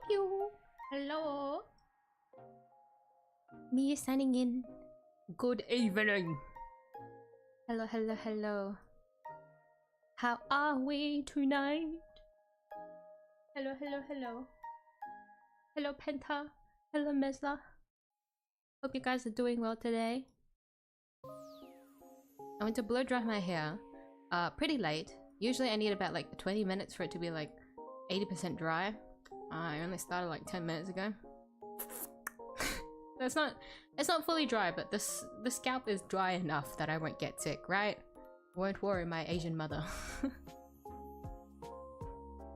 pew. Hello. Me signing in. Good evening. Hello, hello, hello. How are we tonight? Hello, hello, hello. Hello, Penta. Hello, Mesla. Hope you guys are doing well today. I went to blow dry my hair pretty late. Usually I need about like 20 minutes for it to be like 80% dry. I only started like 10 minutes ago. It's not fully dry, but the scalp is dry enough that I won't get sick, right? Won't worry, my Asian mother.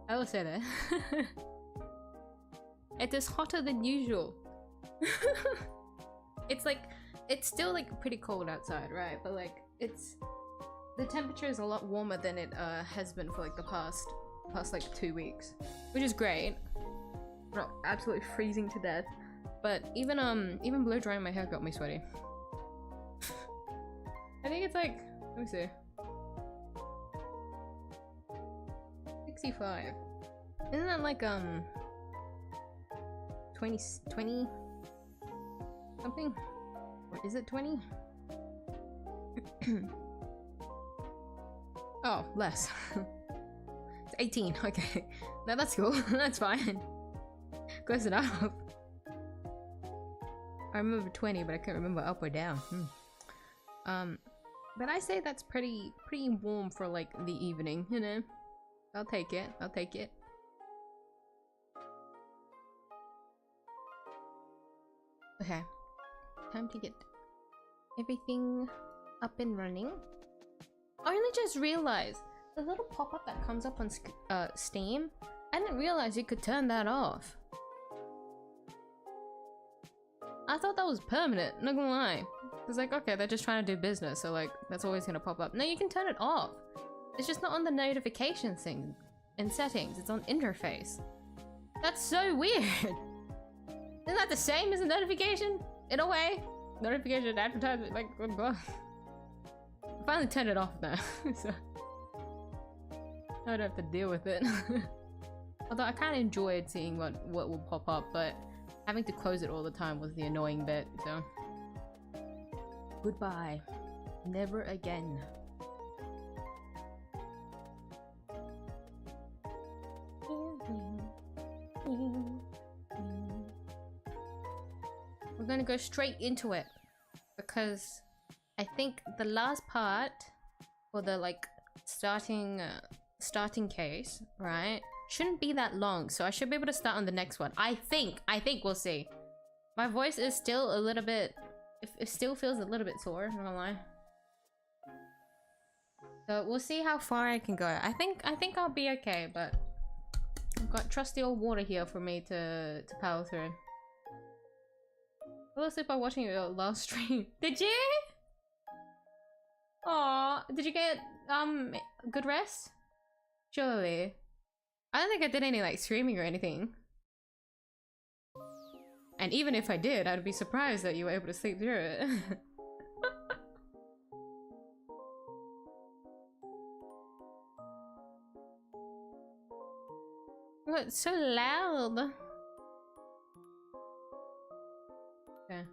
I will say that. It is hotter than usual. It's still like pretty cold outside, right? But like the temperature is a lot warmer than it has been for like the past like 2 weeks, which is great. I'm not absolutely freezing to death, but even blow drying my hair got me sweaty. I think it's like, let me see, 65. Isn't that like 20 something? Or is it 20? Oh, less. It's 18. Okay, no, that's cool. That's fine. Close enough. I remember 20, but I can't remember up or down. But I say that's pretty warm for like the evening, you know. I'll take it. I'll take it. Okay, time to get everything up and running. I only just realized the little pop-up that comes up on Steam. I didn't realize you could turn that off. I thought that was permanent, not gonna lie. It's like, okay, they're just trying to do business, so like that's always gonna pop up. No, you can turn it off. It's just not on the notification thing in settings. It's on interface. That's so weird. Isn't that the same as a notification? In a way? Notification, advertisement, like, blah. I finally turned it off now, so I don't have to deal with it. Although I kind of enjoyed seeing what will pop up, but having to close it all the time was the annoying bit, so. Goodbye. Never again. We're gonna go straight into it because I think the last part for the like starting case, right, shouldn't be that long, so I should be able to start on the next one. I think we'll see. My voice is still a little bit, it still feels a little bit sore, not gonna lie. So we'll see how far I can go. I think I'll be okay, but I've got trusty old water here for me to power through. I fell asleep by watching your last stream. Did you? Aw, did you get good rest? Surely. I don't think I did any like streaming or anything. And even if I did, I'd be surprised that you were able to sleep through it. Oh, it's so loud. Okay.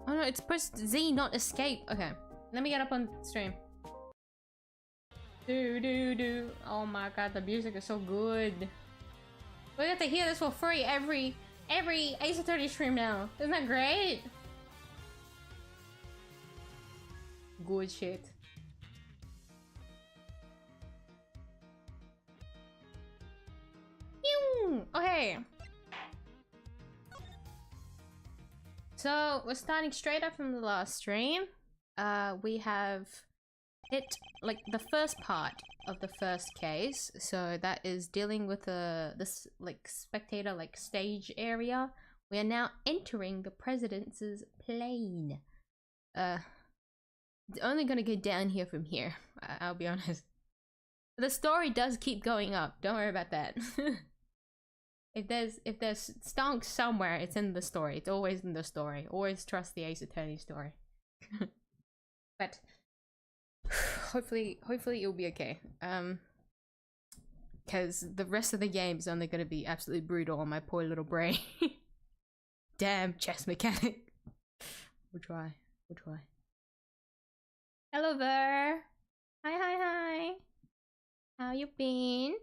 Oh no, it's press Z, not escape. Okay, let me get up on stream. Do. Oh my god, the music is so good. We get to hear this for free every 𝐢𝐧𝐟𝐨 stream now. Isn't that great? Good shit. Okay. So we're starting straight up from the last stream. We have hit like the first part of the first case, so that is dealing with this like spectator like stage area. We are now entering the president's plane. It's only gonna go down here from here. I'll be honest. The story does keep going up. Don't worry about that. If there's stonks somewhere, it's in the story. It's always in the story. Always trust the 𝐢𝐧𝐼 story. But hopefully it'll be okay. because the rest of the game is only going to be absolutely brutal on my poor little brain. Damn chess mechanic. We'll try. We'll try. Hello there. Hi, hi, hi. How you been?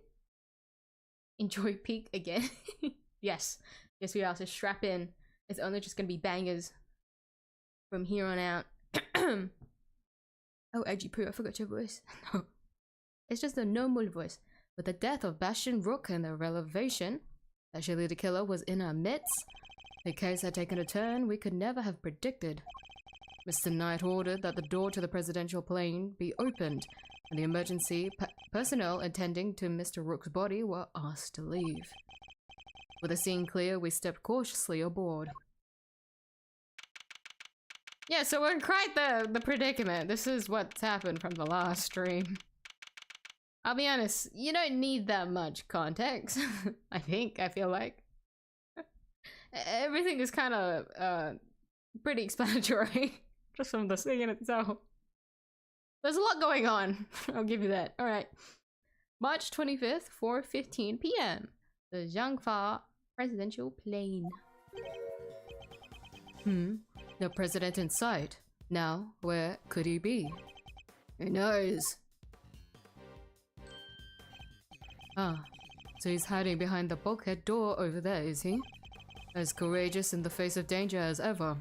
Enjoy peak again. Yes. Yes, we are. So strap in. It's only just gonna be bangers from here on out. Oh, AAI2, I forgot your voice. No. It's just a normal voice. With the death of Bastion Rook and the revelation that Shirley the Killer was in our midst, the case had taken a turn we could never have predicted. Mr. Knight ordered that the door to the presidential plane be opened, and the emergency personnel attending to Mr. Rook's body were asked to leave. With the scene clear, we stepped cautiously aboard. Yeah, so we're in quite the predicament. This is what's happened from the last stream. I'll be honest, you don't need that much context. I feel like. Everything is kind of pretty explanatory. Just from the scene itself. There's a lot going on. I'll give you that. Alright. March 25th, 4:15 p.m. The 𝐢𝐧𝐟𝐨 presidential plane. No president in sight. Now, where could he be? Who knows? Ah, so he's hiding behind the bulkhead door over there, is he? As courageous in the face of danger as ever.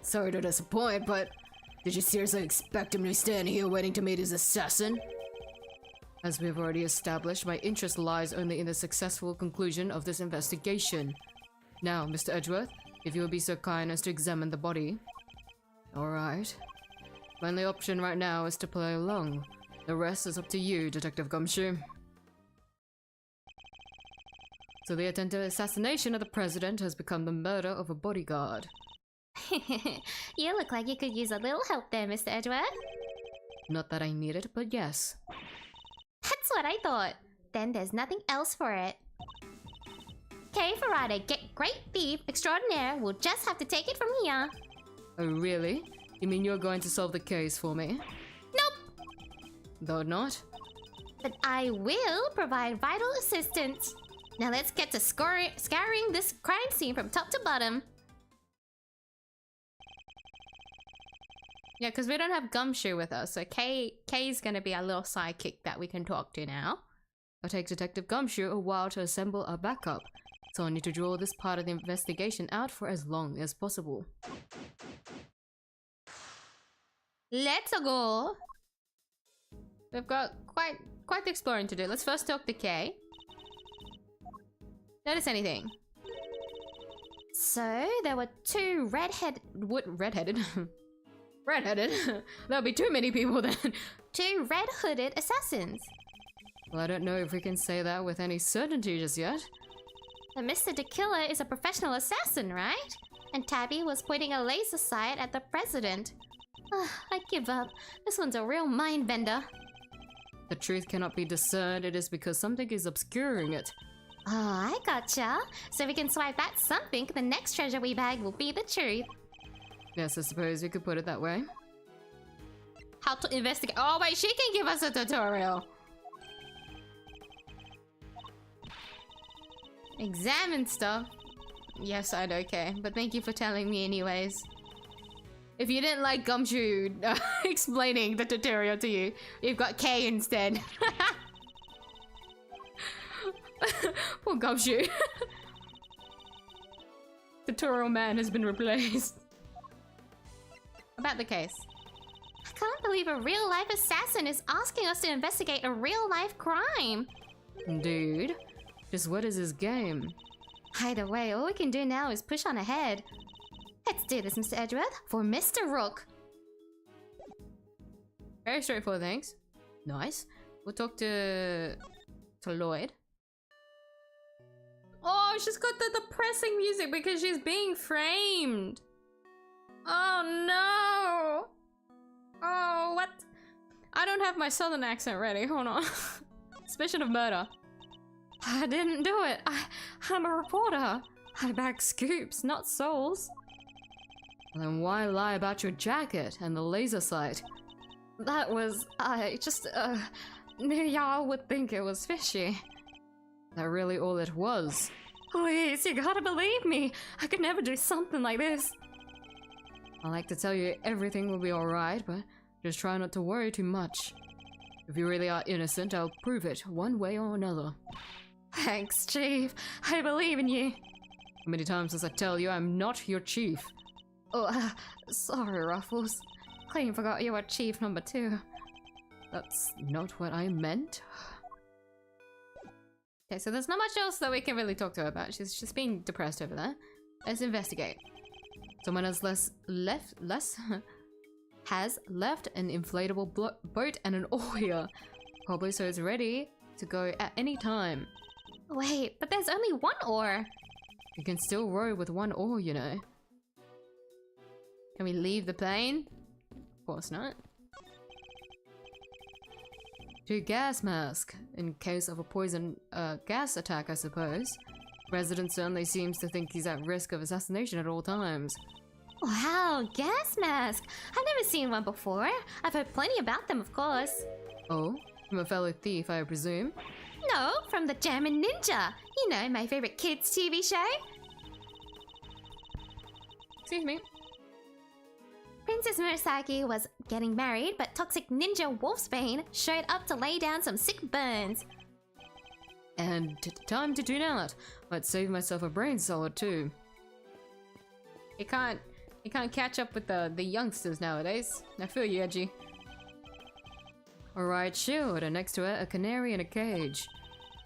Sorry to disappoint, but did you seriously expect him to stand here waiting to meet his assassin? As we have already established, my interest lies only in the successful conclusion of this investigation. Now, Mr. Edgeworth, if you will be so kind as to examine the body. Alright. My only option right now is to play along. The rest is up to you, Detective Gumshoe. So the attempted assassination of the president has become the murder of a bodyguard. You look like you could use a little help there, Mr. Edgeworth. Not that I need it, but yes. That's what I thought. Then there's nothing else for it. Okay, Ferrada, get great thief extraordinaire. We'll just have to take it from here. Oh, really? You mean you're going to solve the case for me? Nope. Though not? But I will provide vital assistance. Now let's get to scouring this crime scene from top to bottom. Yeah, because we don't have Gumshoe with us, so Kay's gonna be our little sidekick that we can talk to now. It'll take Detective Gumshoe a while to assemble our backup, so I need to draw this part of the investigation out for as long as possible. Let's go. We've got quite the exploring to do. Let's first talk to Kay. Notice anything? So there were two redheaded. There'll be too many people then. Two red-hooded assassins. Well, I don't know if we can say that with any certainty just yet. But Mr. the Killer is a professional assassin, right? And Tabby was pointing a laser sight at the president. I give up. This one's a real mind bender. The truth cannot be discerned. It is because something is obscuring it. Oh, I gotcha. So we can swipe that something. The next treasure we bag will be the truth. Yes, I suppose we could put it that way. How to investigate. Oh, wait, she can give us a tutorial. Examine stuff. Yes, I'd okay. But thank you for telling me anyways. If you didn't like Gumshoe explaining the tutorial to you, you've got Kay instead. Poor Gumshoe. Tutorial man has been replaced. About the case. I can't believe a real-life assassin is asking us to investigate a real-life crime. Dude, just what is his game? Either way, all we can do now is push on ahead. Let's do this, Mr. Edgeworth, for Mr. Rook. Very straightforward, thanks. Nice. We'll talk to Lloyd. Oh, she's got the depressing music because she's being framed. Oh no! Oh, what? I don't have my southern accent ready. Hold on. Suspicion of murder. I didn't do it. I'm a reporter. I bag scoops, not souls. Then why lie about your jacket and the laser sight? That was... y'all would think it was fishy. That really all it was. Please, you gotta believe me. I could never do something like this. I like to tell you everything will be alright, but just try not to worry too much. If you really are innocent, I'll prove it one way or another. Thanks, Chief. I believe in you. How many times must I tell you I'm not your chief? Oh, sorry, Ruffles. Clean forgot you were Chief number 2. That's not what I meant. Okay, so there's not much else that we can really talk to her about. She's just being depressed over there. Let's investigate. Someone has has left an inflatable boat and an oar here. Probably so it's ready to go at any time. Wait, but there's only one oar. You can still row with one oar, you know. Can we leave the plane? Of course not. 2 gas mask, in case of a poison gas attack, I suppose. Resident certainly seems to think he's at risk of assassination at all times. Wow, gas mask. I've never seen one before. I've heard plenty about them, of course. Oh? From a fellow thief, I presume? No, from the German Ninja. You know, my favorite kids' TV show. Excuse me. Princess Murasaki was getting married, but toxic ninja Wolfsbane showed up to lay down some sick burns. And time to tune out. Might save myself a brain solid too. You can't catch up with the youngsters nowadays. I feel you, Edgy. Alright, shield, and next to it, a canary in a cage.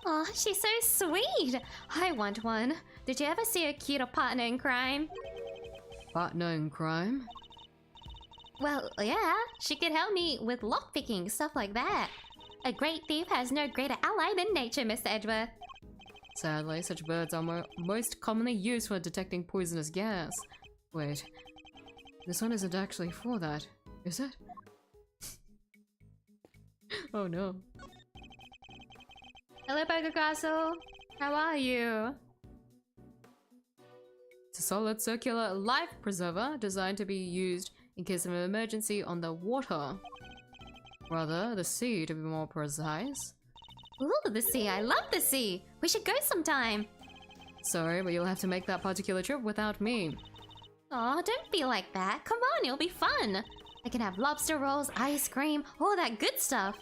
Oh, she's so sweet. I want one. Did you ever see a cuter partner in crime? Partner in crime? Well, yeah. She could help me with lockpicking, stuff like that. A great thief has no greater ally than nature, Mr. Edgeworth. Sadly, such birds are most commonly used for detecting poisonous gas. Wait, this one isn't actually for that, is it? Oh no. Hello, Burger Castle. How are you? It's a solid circular life preserver designed to be used in case of an emergency on the water. Rather, the sea to be more precise. Ooh, the sea. I love the sea. We should go sometime. Sorry, but you'll have to make that particular trip without me. Aw, don't be like that. Come on, it'll be fun. I can have lobster rolls, ice cream, all that good stuff.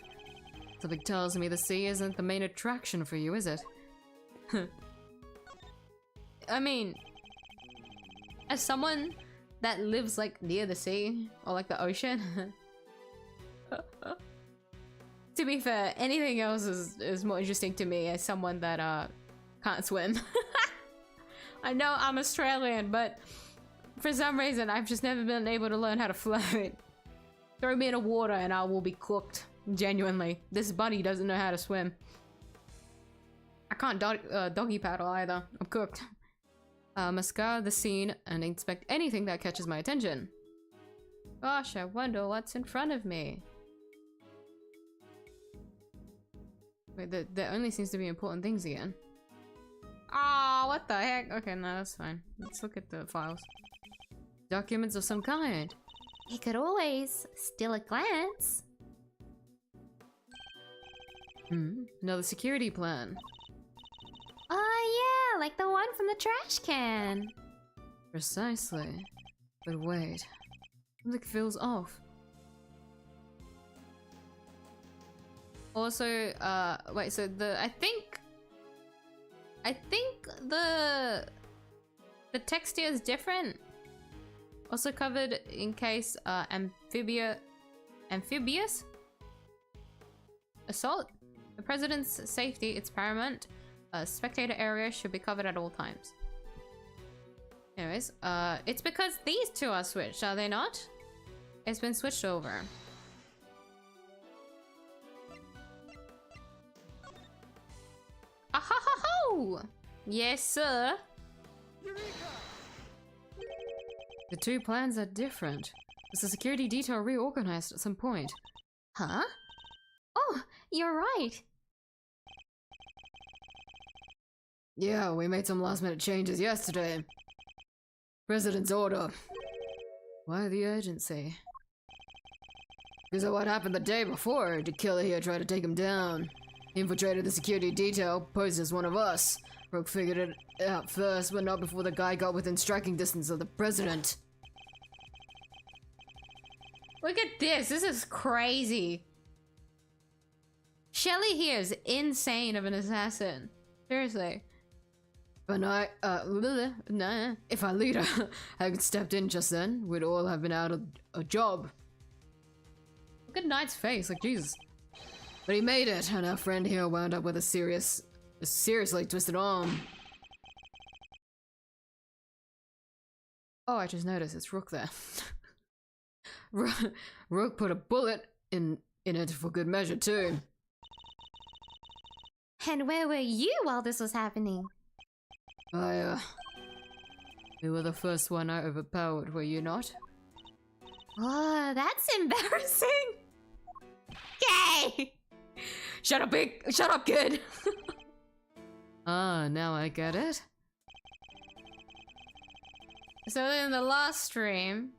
Something tells me the sea isn't the main attraction for you, is it? I mean, as someone that lives like near the sea or like the ocean, to be fair, anything else is more interesting to me as someone that can't swim. I know I'm Australian, but for some reason I've just never been able to learn how to float. Throw me in the water and I will be cooked. Genuinely. This bunny doesn't know how to swim. I can't doggy paddle either. I'm cooked. Must scour the scene and inspect anything that catches my attention. Gosh, I wonder what's in front of me. Wait, there only seems to be important things again. Ah, what the heck? Okay, no, that's fine. Let's look at the files. Documents of some kind. You could always steal a glance. Another security plan. Oh yeah, like the one from the trash can. Precisely. But wait. Something feels off. Also, wait, so I think the text here is different. Also covered in case amphibious assault. The president's safety, it's paramount. Spectator area should be covered at all times. Anyways, it's because these two are switched, are they not? It's been switched over. Ahahaho! Yes, sir. The two plans are different. Was the security detail reorganized at some point? Huh? Oh, you're right. Yeah, we made some last-minute changes yesterday. President's order. Why the urgency? Because of what happened the day before, the killer here tried to take him down. He infiltrated the security detail, posed as one of us. Rook figured it out first, but not before the guy got within striking distance of the president. Look at this. This is crazy. Shelly here is insane of an assassin. Seriously. But if our leader hadn't stepped in just then, we'd all have been out of a job. Look at Knight's face, like Jesus. But he made it, and our friend here wound up with a seriously twisted arm. Oh, I just noticed it's Rook there. Rook put a bullet in it for good measure too. And where were you while this was happening? You were the first one I overpowered, were you not? Oh, that's embarrassing. Yay! Shut up, big! Shut up, kid! Ah, now I get it. So in the last stream,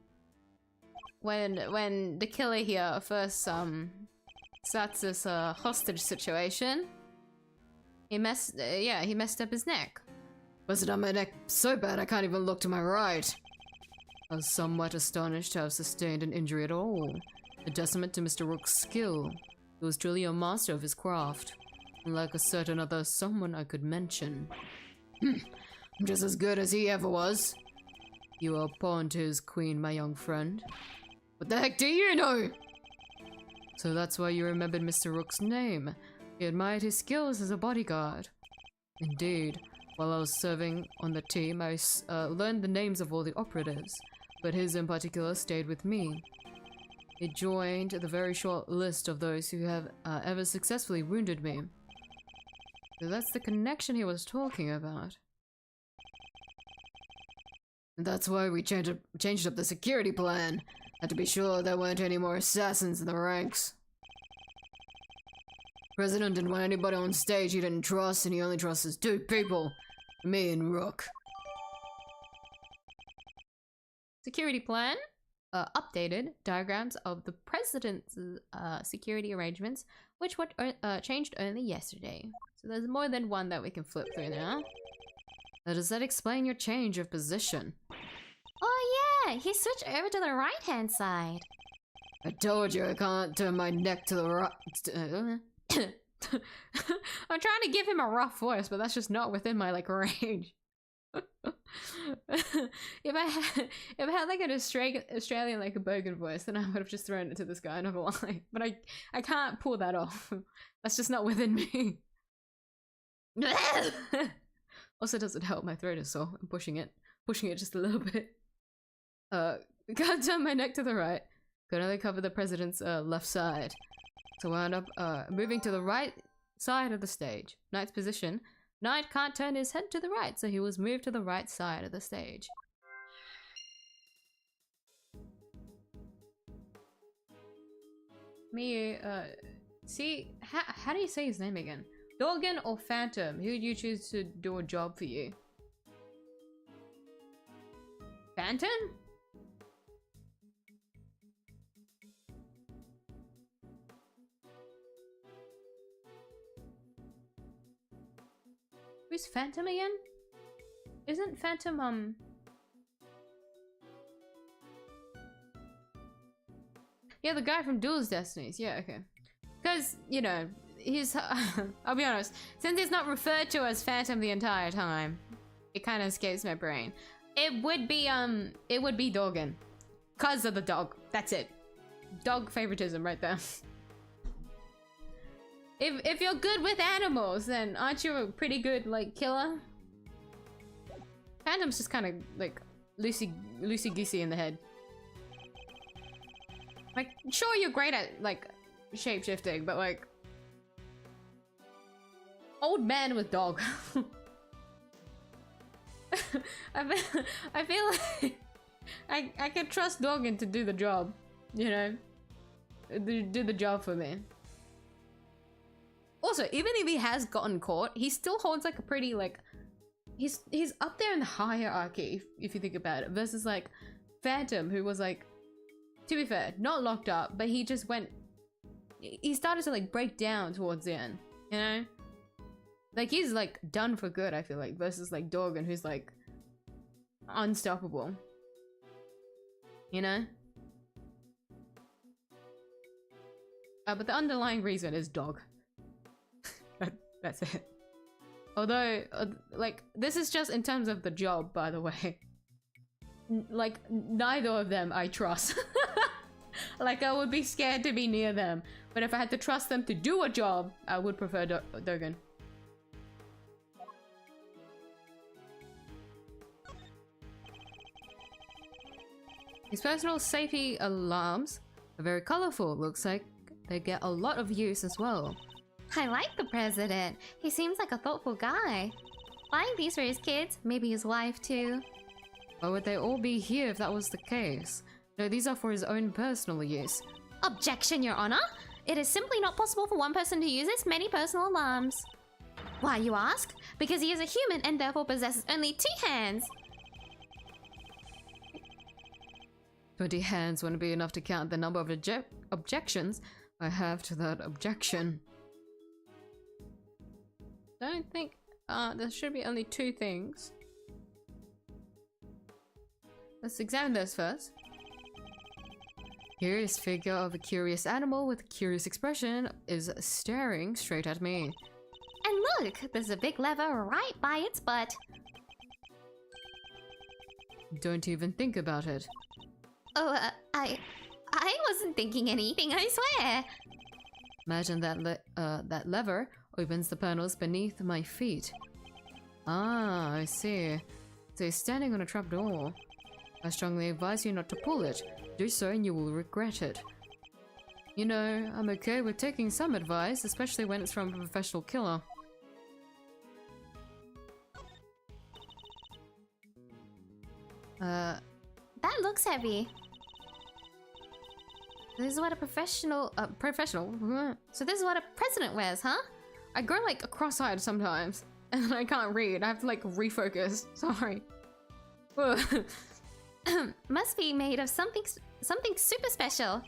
when the killer here first starts this hostage situation, he messed up his neck. Busted on my neck so bad I can't even look to my right. I was somewhat astonished to have sustained an injury at all. A testament to Mr. Rook's skill. He was truly a master of his craft. Unlike a certain other someone I could mention. I'm just as good as he ever was. You are a pawn to his queen, my young friend. What the heck do you know? So that's why you remembered Mr. Rook's name. He admired his skills as a bodyguard. Indeed, while I was serving on the team, I learned the names of all the operatives, but his in particular stayed with me. He joined the very short list of those who have ever successfully wounded me. So that's the connection he was talking about. And that's why we changed up the security plan. Had to be sure there weren't any more assassins in the ranks. President didn't want anybody on stage he didn't trust, and he only trusts two people. Me and Rook. Security plan. Updated diagrams of the president's security arrangements, which were changed only yesterday. So there's more than one that we can flip through now. Now, does that explain your change of position? Oh yeah, he switched over to the right-hand side. I told you I can't turn my neck to the right. I'm trying to give him a rough voice, but that's just not within my like range. if I had like an Australian like a bogan voice, then I would have just thrown it to this guy, not gonna lie. But I can't pull that off. That's just not within me. Also doesn't help, my throat is sore. I'm pushing it just a little bit. Can't turn my neck to the right. Could only cover the president's left side. So I wound up moving to the right side of the stage. Knight's position. Knight can't turn his head to the right, so he was moved to the right side of the stage. miyuu, see, how do you say his name again? Dorgan or Phantom? Who would you choose to do a job for you? Phantom? Who's Phantom again? Isn't Phantom, yeah, the guy from Duel's Destinies. Yeah, okay. Because, you know, he's... I'll be honest. Since he's not referred to as Phantom the entire time, it kind of escapes my brain. It would be Dorgan. Cause of the dog. That's it. Dog favoritism right there. If you're good with animals, then aren't you a pretty good, like, killer? Phantom's just kind of, like, loosey-goosey in the head. Like, sure, you're great at, like, shape-shifting, but, like... Old man with dog. I feel like... I can trust Dorgan to do the job, you know? Do the job for me. Also, even if he has gotten caught, he still holds, like, a pretty, like... He's up there in the hierarchy, if you think about it, versus, like, Phantom, who was, like... to be fair, not locked up, but he just went, he started to like break down towards the end, you know? Like he's like done for good, I feel like, versus like Dorgan, who's like unstoppable, you know? But the underlying reason is dog. That's it. Although, like, this is just in terms of the job, by the way. Like, neither of them I trust. Like, I would be scared to be near them. But if I had to trust them to do a job, I would prefer Dorgan. His personal safety alarms are very colorful. Looks like they get a lot of use as well. I like the president. He seems like a thoughtful guy. Buying these for his kids, maybe his wife too. Why would they all be here if that was the case? No, these are for his own personal use. Objection, Your Honor. It is simply not possible for one person to use this many personal alarms. Why, you ask? Because he is a human and therefore possesses only 2 hands. 20 hands wouldn't be enough to count the number of objections I have to that objection. I don't think there should be only 2 things. Let's examine those first. Here is figure of a curious animal with a curious expression is staring straight at me. And look, there's a big lever right by its butt. Don't even think about it. Oh, I wasn't thinking anything, I swear. Imagine that lever opens the panels beneath my feet. Ah, I see. So he's standing on a trapdoor. I strongly advise you not to pull it. Do so and you will regret it. You know, I'm okay with taking some advice, especially when it's from a professional killer. That looks heavy. This is what a professional... So this is what a president wears, huh? I go like cross-eyed sometimes, and then I can't read. I have to like refocus. Sorry. Must be made of something super special.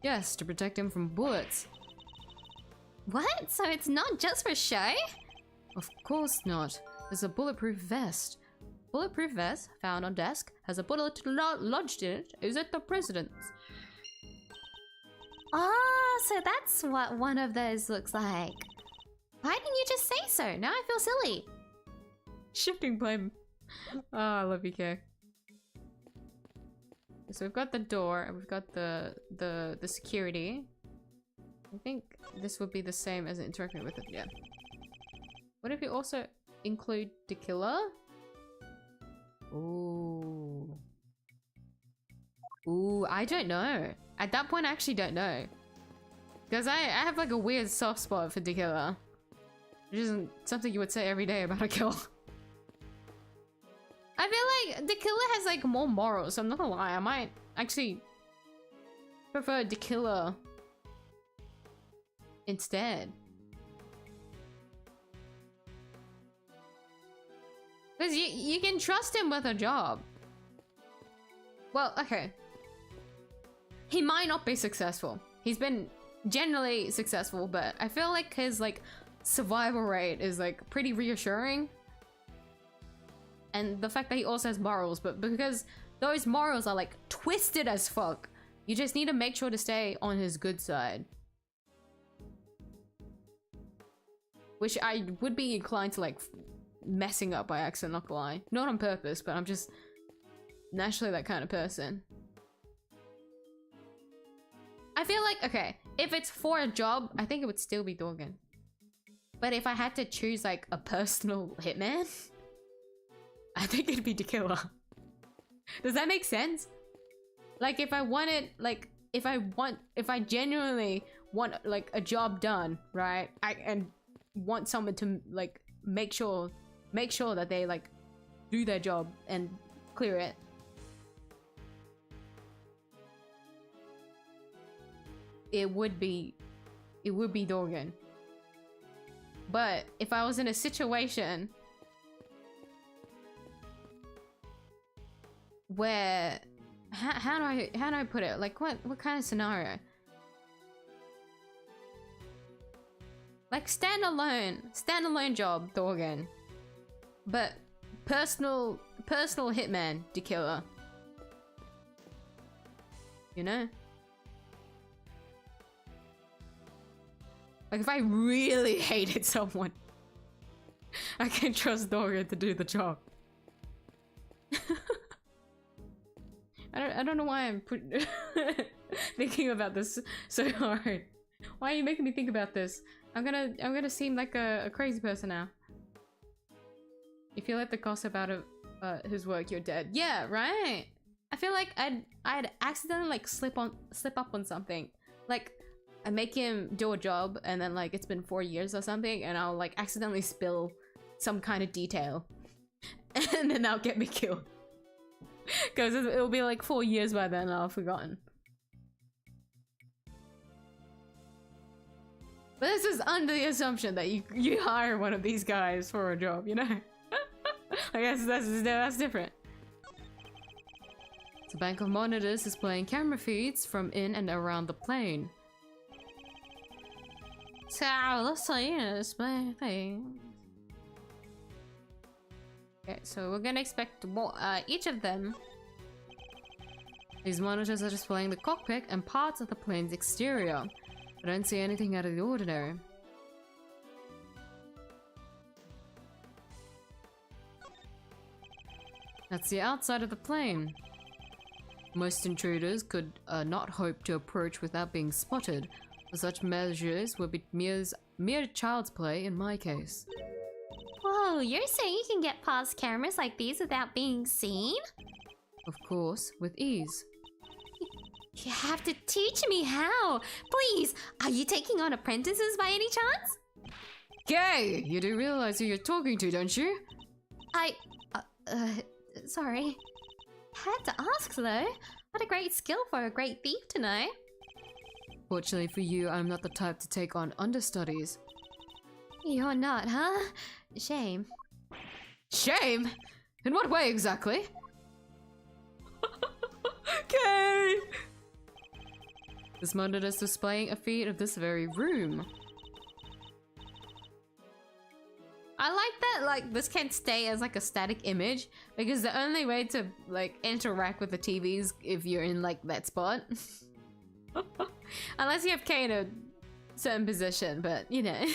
Yes, to protect him from bullets. What? So it's not just for show? Of course not. It's a bulletproof vest. Bulletproof vest found on desk has a bullet lodged in it. Is it the president's? Oh, so that's what one of those looks like. Why didn't you just say so? Now I feel silly. Shifting blame. Oh, I love you, Kay. So we've got the door and we've got the security. I think this would be the same as interacting with it, yeah. What if you also include the killer? Ooh. Ooh, I don't know. At that point, I actually don't know. Because I have like a weird soft spot for the killer. Which isn't something you would say every day about a kill. I feel like the killer has like more morals, so I'm not gonna lie. I might actually prefer the killer instead. Because you can trust him with a job. Well, okay. He might not be successful. He's been generally successful, but I feel like his like survival rate is like pretty reassuring. And the fact that he also has morals, but because those morals are like twisted as fuck, you just need to make sure to stay on his good side. Which I would be inclined to like messing up by accident, not gonna lie. Not on purpose, but I'm just naturally that kind of person. I feel like, okay, if it's for a job, I think it would still be Dorgan. But if I had to choose like a personal hitman, I think it'd be the killer. Does that make sense? Like if I wanted, like if I genuinely want like a job done, right? And want someone to like make sure that they like do their job and clear it. It would be Dorgan. But if I was in a situation where how do I put it? Like what kind of scenario? Like standalone job, Dorgan. But personal hitman to killer. You know? Like if I really hated someone, I can trust Dorgan to do the job. I don't know why I'm thinking about this so hard. Why are you making me think about this? I'm gonna seem like a crazy person now. If you let the gossip out of his work, you're dead. Yeah, right. I feel like I'd accidentally like slip up on something. Like I make him do a job and then like it's been 4 years or something and I'll like accidentally spill some kind of detail and then that'll get me killed. Because it'll be like 4 years by then and I'll have forgotten. But this is under the assumption that you hire one of these guys for a job, you know? I guess that's different. The bank of monitors displaying camera feeds from in and around the plane. So let's see, display things. Okay, so we're gonna expect more, each of them. These monitors are displaying the cockpit and parts of the plane's exterior. I don't see anything out of the ordinary. That's the outside of the plane. Most intruders could not hope to approach without being spotted. Such measures would be mere child's play in my case. Whoa, you're saying you can get past cameras like these without being seen? Of course, with ease. You have to teach me how! Please! Are you taking on apprentices by any chance? Gay! You do realize who you're talking to, don't you? Sorry. Had to ask though. What a great skill for a great thief to know. Fortunately for you, I'm not the type to take on understudies. You're not, huh? Shame. Shame? In what way exactly? Gay! This monitor is displaying a feed of this very room. I like that, like, this can't stay as like a static image because the only way to like interact with the TV is if you're in like that spot. Unless you have K in a certain position, but you know.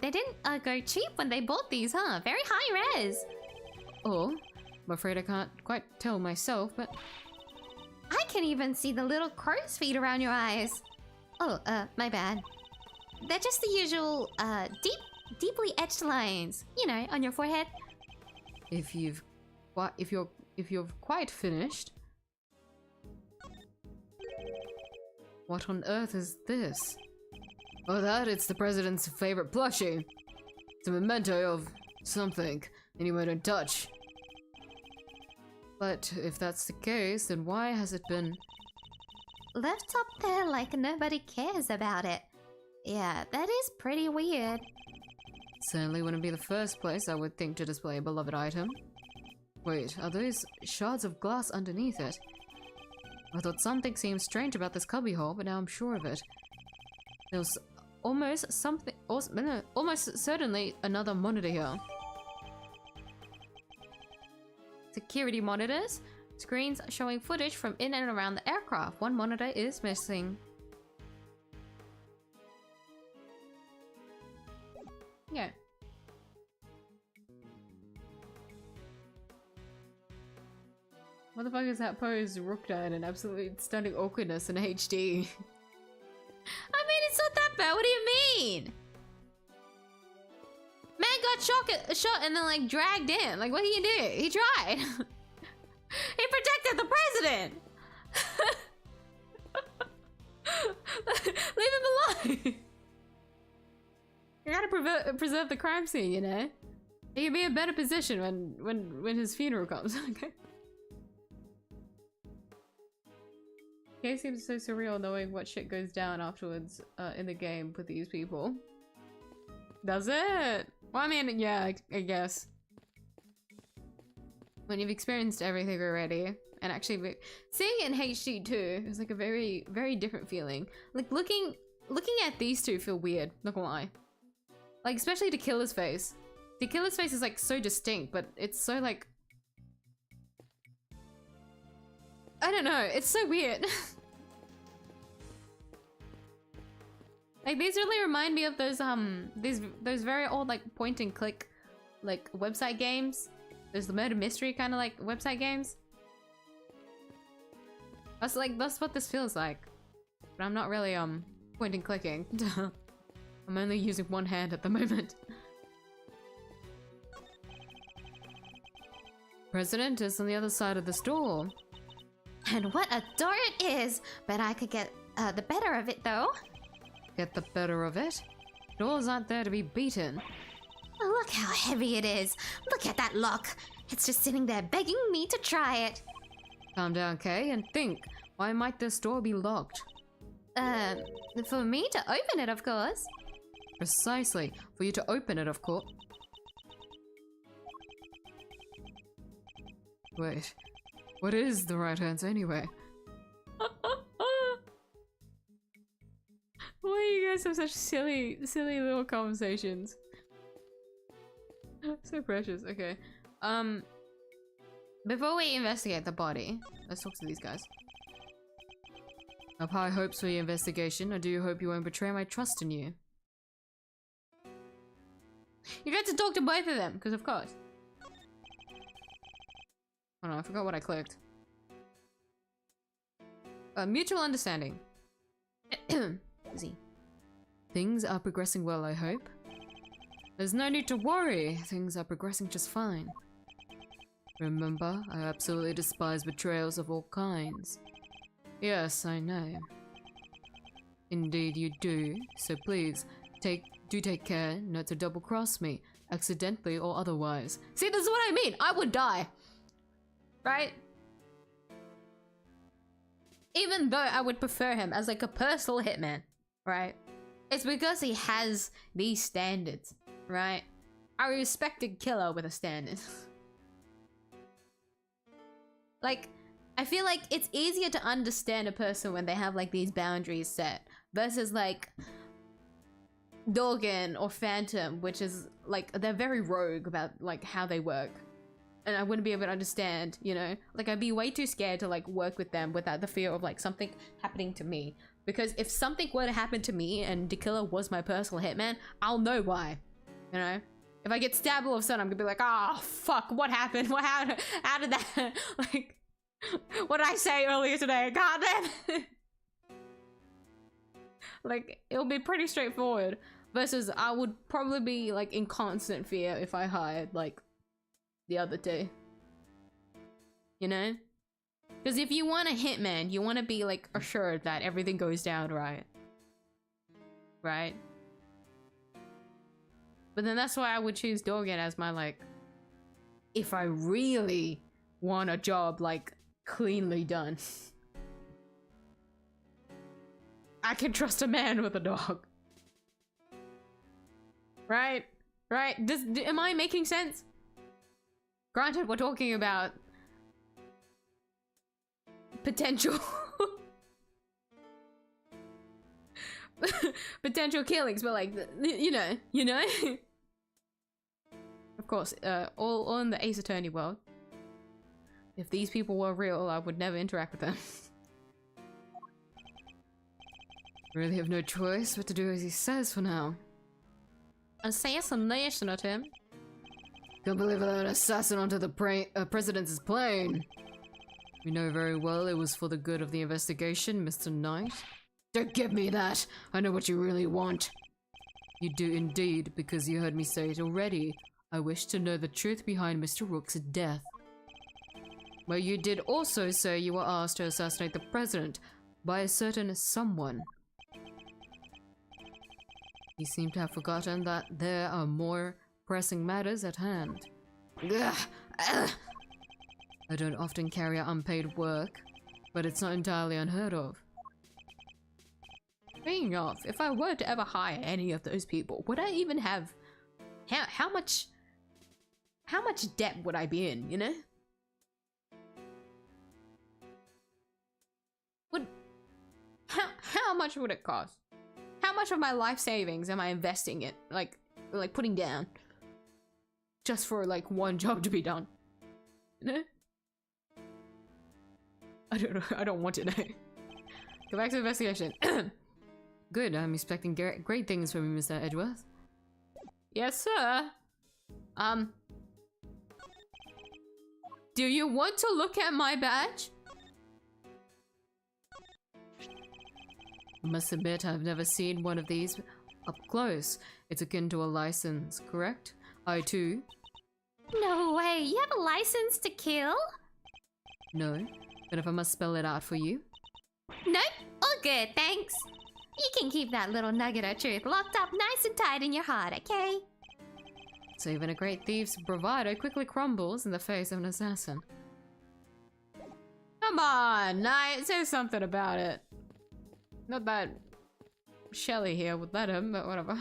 They didn't go cheap when they bought these, huh? Very high res. Oh, I'm afraid I can't quite tell myself, but... I can even see the little crow's feet around your eyes. Oh, my bad. They're just the usual, deeply etched lines. You know, on your forehead. If you're quite finished... What on earth is this? Oh, it's the president's favorite plushie. It's a memento of something anyone don't touch. But if that's the case, then why has it been left up there like nobody cares about it? Yeah, that is pretty weird. Certainly wouldn't be the first place I would think to display a beloved item. Wait, are those shards of glass underneath it? I thought something seemed strange about this cubbyhole, but now I'm sure of it. There's almost certainly another monitor here. Security monitors. Screens showing footage from in and around the aircraft. One monitor is missing. Yeah. What the fuck is that pose Rook done in absolute stunning awkwardness in HD? I mean, it's not that bad. What do you mean? Man got shot and then like dragged in. Like, what did he do? He tried. He protected the president. Leave him alone. You gotta preserve the crime scene, you know. He can be in a better position when his funeral comes. Okay. It seems so surreal knowing what shit goes down afterwards in the game with these people. Does it? Well, I mean, yeah, I guess. When you've experienced everything already, and actually seeing it in HD too is like a very, very different feeling. Like looking at these two feel weird, not gonna lie. Like especially the killer's face. The killer's face is like so distinct, but it's so like, I don't know, it's so weird. Like these really remind me of those those very old like point and click like website games. There's the murder mystery kind of like website games. That's what this feels like. But I'm not really point and clicking. I'm only using one hand at the moment. President is on the other side of the store. And what a door it is! Bet I could get the better of it though. Get the better of it? Doors aren't there to be beaten. Oh, look how heavy it is. Look at that lock. It's just sitting there begging me to try it. Calm down, Kay, and think. Why might this door be locked? For me to open it, of course. Precisely. For you to open it, of course. Wait. What is the right answer anyway? Why do you guys have such silly little conversations? So precious. Okay. Before we investigate the body, let's talk to these guys. I have high hopes for your investigation. I do hope you won't betray my trust in you. You get to talk to both of them, because of course. Oh no, I forgot what I clicked. Mutual understanding. Easy. Things are progressing well, I hope. There's no need to worry. Things are progressing just fine. Remember, I absolutely despise betrayals of all kinds. Yes, I know. Indeed you do. So please, do take care not to double-cross me, accidentally or otherwise. See, this is what I mean. I would die. Right? Even though I would prefer him as like a personal hitman, right? It's because he has these standards, right? I respect a killer with a standard. Like, I feel like it's easier to understand a person when they have like these boundaries set versus like Dorgan or Phantom, which is like, they're very rogue about like how they work. And I wouldn't be able to understand, you know? Like, I'd be way too scared to, like, work with them without the fear of, like, something happening to me. Because if something were to happen to me and the killer was my personal hitman, I'll know why, you know? If I get stabbed all of a sudden, I'm gonna be like, oh, fuck, what happened? How did that, like, what did I say earlier today? God damn. Like, it'll be pretty straightforward. Versus, I would probably be, like, in constant fear if I hired, like, the other two, you know? Because if you want a hitman, you want to be like assured that everything goes down right, but then that's why I would choose Dorgan as my like, if I really want a job like cleanly done, I can trust a man with a dog, right? Am I making sense? Granted, we're talking about potential potential killings, but like, you know. Of course, all in the Ace Attorney world. If these people were real, I would never interact with them. Really have no choice but to do as he says for now. Assassination attempt. Can't believe an assassin onto the president's plane. We know very well it was for the good of the investigation, Mr. Knight. Don't give me that! I know what you really want. You do indeed, because you heard me say it already. I wish to know the truth behind Mr. Rook's death. Well, you did also say you were asked to assassinate the president by a certain someone. You seem to have forgotten that there are more pressing matters at hand. Ugh. Ugh. I don't often carry out unpaid work, but it's not entirely unheard of. Speaking of, if I were to ever hire any of those people, would I even have... How much debt would I be in, you know? how much would it cost? How much of my life savings am I investing it? Like putting down? Just for like one job to be done. I don't know. I don't want to know. Go back to investigation. Good, I'm expecting great things from you, Mr. Edgeworth. Yes, sir. Do you want to look at my badge? I must admit, I've never seen one of these up close. It's akin to a license, correct? I2? No way, you have a license to kill? No, but if I must spell it out for you. Nope, all good, thanks. You can keep that little nugget of truth locked up nice and tight in your heart, okay? So even a great thief's bravado quickly crumbles in the face of an assassin. Come on, Knight, say something about it. Not that Shelly here would let him, but whatever.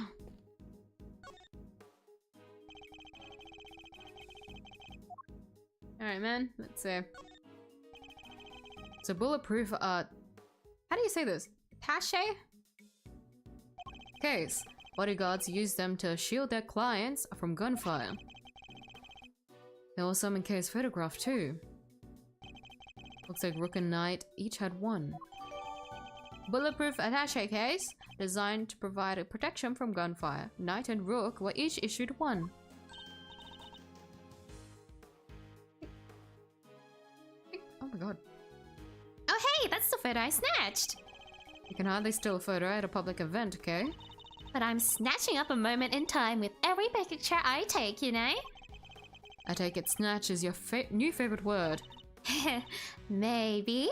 Alright, man, let's see. So bulletproof, how do you say this? Attaché? case. Bodyguards use them to shield their clients from gunfire. There was some in Kay's photograph too. Looks like Rook and Knight each had one. Bulletproof attaché case, designed to provide a protection from gunfire. Knight and Rook were each issued one. Oh my god. Oh hey, that's the photo I snatched! You can hardly steal a photo at a public event, okay? But I'm snatching up a moment in time with every picture I take, you know? I take it snatch is your new favorite word. Maybe.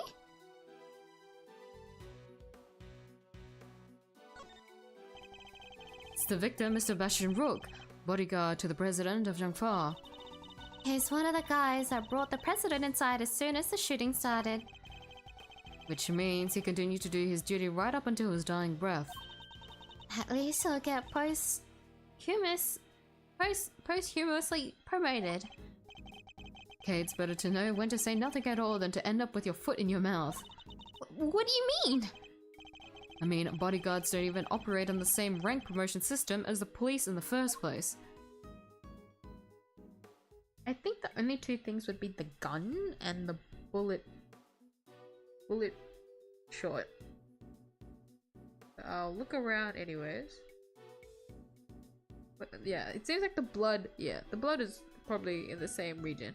It's the victim, Mr. Bastion Rook, bodyguard to the president of 𝐢𝐽. He's one of the guys that brought the president inside as soon as the shooting started. Which means he continued to do his duty right up until his dying breath. At least he'll get posthumously promoted. Okay, it's better to know when to say nothing at all than to end up with your foot in your mouth. What do you mean? I mean, bodyguards don't even operate on the same rank promotion system as the police in the first place. I think the only two things would be the gun and the bullet shot. I'll look around anyways. But yeah, it seems like the blood, yeah, the blood is probably in the same region.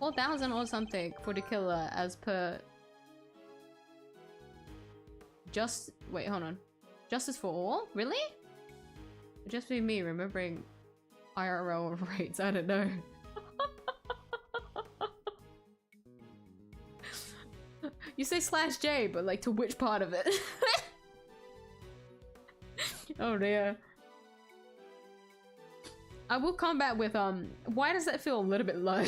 $4,000 or something for the killer as per wait, hold on. Justice for all? Really? It'd just be me remembering IRL rates, I don't know. You say /J, but like to which part of it? Oh dear. I will combat with why does that feel a little bit low?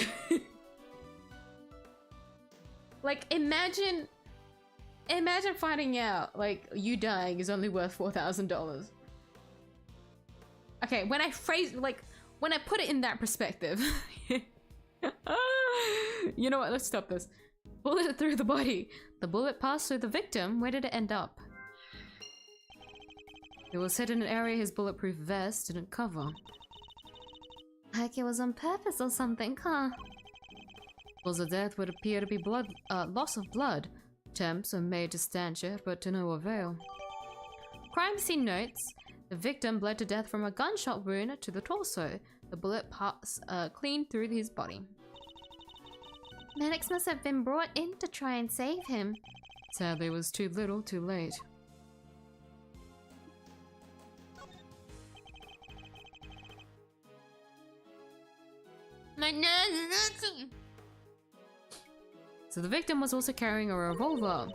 Like imagine finding out like you dying is only worth $4,000. Okay, when I put it in that perspective. You know what, let's stop this. Bullet through the body. The bullet passed through the victim. Where did it end up? It was hit in an area his bulletproof vest didn't cover. Like it was on purpose or something, huh? Cause of death would appear to be loss of blood. Attempts were made to stanch it, but to no avail. Crime scene notes. The victim bled to death from a gunshot wound to the torso. The bullet passed clean through his body. Medics must have been brought in to try and save him. Sadly, it was too little, too late. My nose is itchy. So the victim was also carrying a revolver.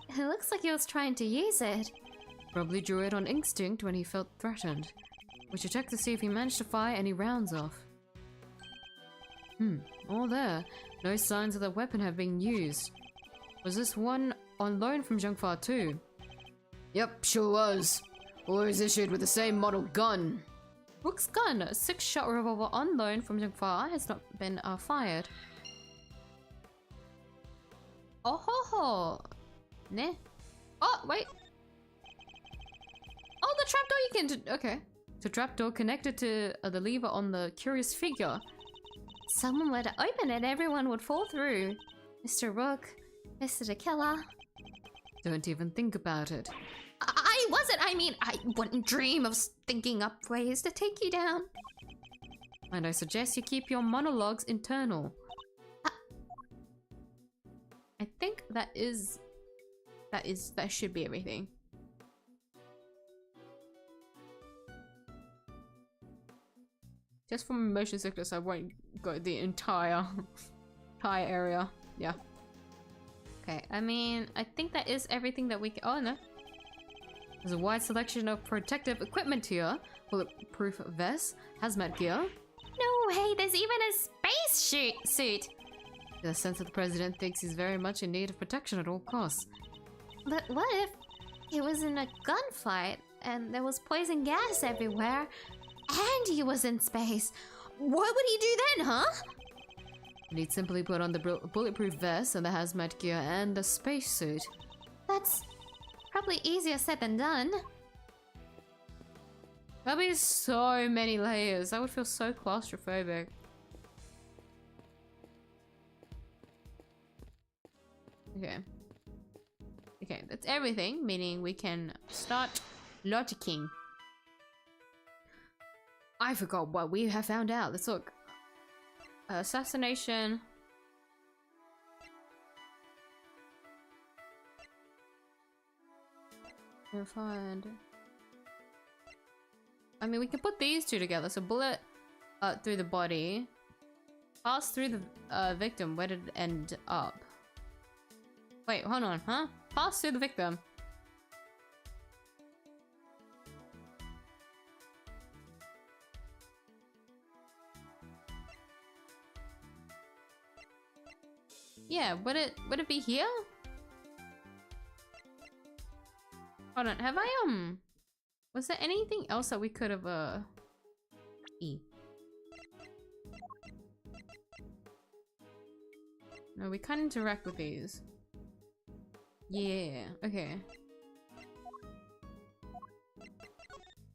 It looks like he was trying to use it. Probably drew it on instinct when he felt threatened. We should check to see if he managed to fire any rounds off. All there. No signs of the weapon have been used. Was this one on loan from 𝐢𝐽 too? Yep, sure was. Always issued with the same model gun. Rook's gun, a 6-shot revolver on loan from 𝐢𝐽 has not been fired. Oh ho ho! Ne? Oh, wait! Oh, the trapdoor you can okay. The trapdoor connected to the lever on the curious figure. Someone were to open it, everyone would fall through. Mr. Rook, Mr. the Killer. Don't even think about it. I wasn't, I mean, I wouldn't dream of thinking up ways to take you down. And I suggest you keep your monologues internal. I think that should be everything. Just from motion sickness, I won't go the entire area. Yeah. Okay, I mean, I think that is everything that we can. Oh no. There's a wide selection of protective equipment here. Bulletproof vests, hazmat gear. No way, there's even a space suit. The sense that the president thinks he's very much in need of protection at all costs. But what if he was in a gunfight and there was poison gas everywhere and he was in space? What would he do then, huh? And he'd simply put on the bulletproof vest and the hazmat gear and the spacesuit. That's probably easier said than done. That'd be so many layers. I would feel so claustrophobic. Okay. Okay, that's everything, meaning we can start logicking. I forgot what we have found out. Let's look. Assassination. We'll find. I mean, we can put these two together. So bullet through the body. Pass through the victim. Where did it end up? Wait, hold on, huh? Pass through the victim. Yeah, would it be here? Hold on, have I was there anything else that we could have E? No, we can't interact with these. Yeah, okay.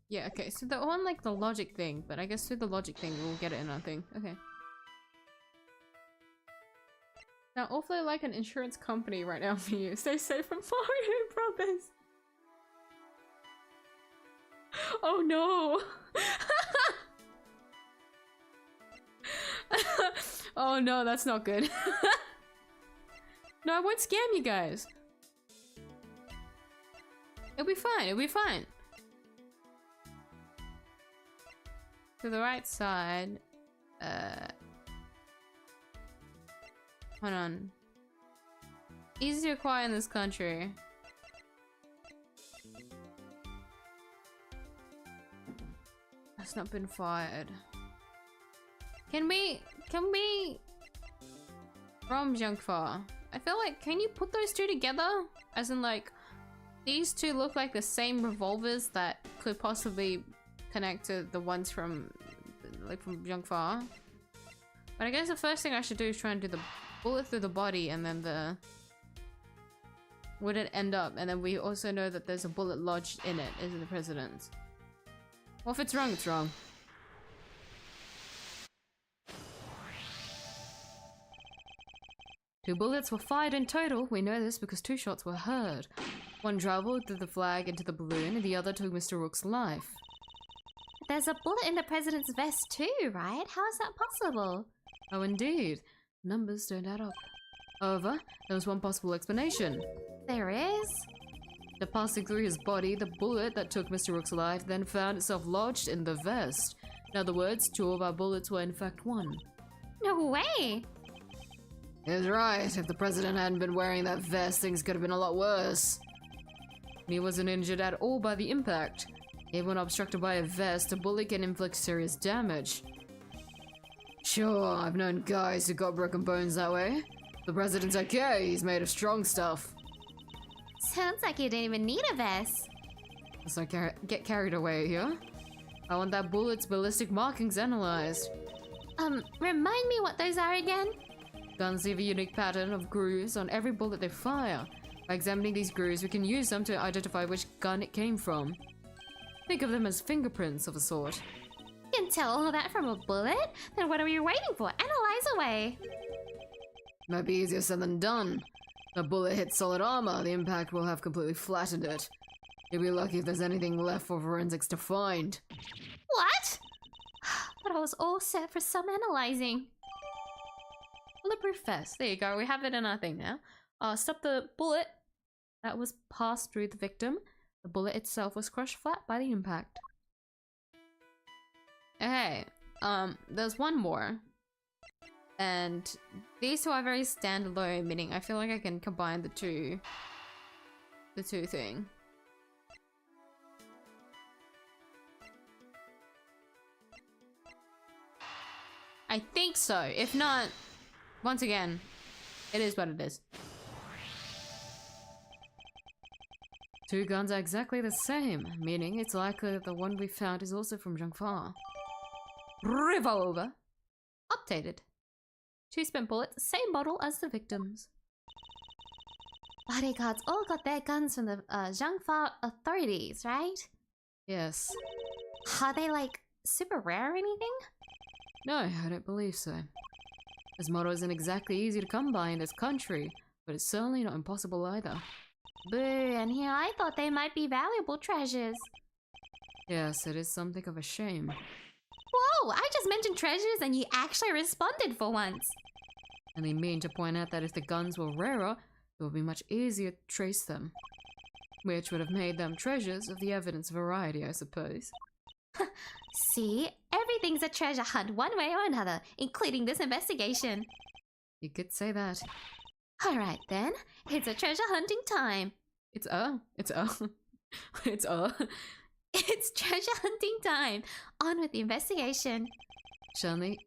Yeah, okay, so they're on like the logic thing, but I guess through the logic thing we'll get it in our thing. Okay. Now, awfully like an insurance company right now for you. Stay safe from Mario Brothers. Oh no! Oh no, that's not good. No, I won't scam you guys. It'll be fine, it'll be fine. To the right side. Hold on. Easy to acquire in this country. That's not been fired. Can we from 𝐢𝐽? I feel like, can you put those two together? As in like, these two look like the same revolvers that could possibly connect to the ones from 𝐢𝐽. But I guess the first thing I should do is try and do the bullet through the body and then the... Would it end up? And then we also know that there's a bullet lodged in it, isn't the president's. Well, if it's wrong, it's wrong. Two bullets were fired in total. We know this because 2 shots were heard. One traveled through the flag into the balloon and the other took Mr. Rook's life. There's a bullet in the president's vest too, right? How is that possible? Oh, indeed. Numbers don't add up. However, there was one possible explanation. There is? After passing through his body, the bullet that took Mr. Rook's life then found itself lodged in the vest. In other words, 2 of our bullets were in fact 1. No way! He was right. If the president hadn't been wearing that vest, things could have been a lot worse. He wasn't injured at all by the impact. Even when obstructed by a vest, a bullet can inflict serious damage. Sure, I've known guys who got broken bones that way. The president's okay, he's made of strong stuff. Sounds like you didn't even need a vest. Let's not get carried away here. I want that bullet's ballistic markings analyzed. Remind me what those are again? Guns leave a unique pattern of grooves on every bullet they fire. By examining these grooves, we can use them to identify which gun it came from. Think of them as fingerprints of a sort. You can tell all that from a bullet? Then what are we waiting for? Analyze away! Might be easier said than done. A bullet hits solid armor, the impact will have completely flattened it. You'll be lucky if there's anything left for forensics to find. What? But I was all set for some analyzing. Bulletproof vest. There you go. We have it in our thing now. Stop the bullet that was passed through the victim. The bullet itself was crushed flat by the impact. Okay. There's one more. And these two are very standalone, meaning I feel like I can combine the two thing. I think so. If not, once again, it is what it is. Two guns are exactly the same, meaning it's likely that the one we found is also from 𝐢𝐽. Revolver. Updated. 2 spent bullets, same model as the victims. Bodyguards all got their guns from the 𝐢𝐽 authorities, right? Yes. Are they like super rare or anything? No, I don't believe so. This model isn't exactly easy to come by in this country, but it's certainly not impossible either. Boo, and here I thought they might be valuable treasures. Yes, it is something of a shame. Whoa, I just mentioned treasures and you actually responded for once. And they mean to point out that if the guns were rarer, it would be much easier to trace them. Which would have made them treasures of the evidence variety, I suppose. See, everything's a treasure hunt one way or another, including this investigation. You could say that. Alright then, it's a treasure hunting time. It's It's treasure hunting time. On with the investigation. Certainly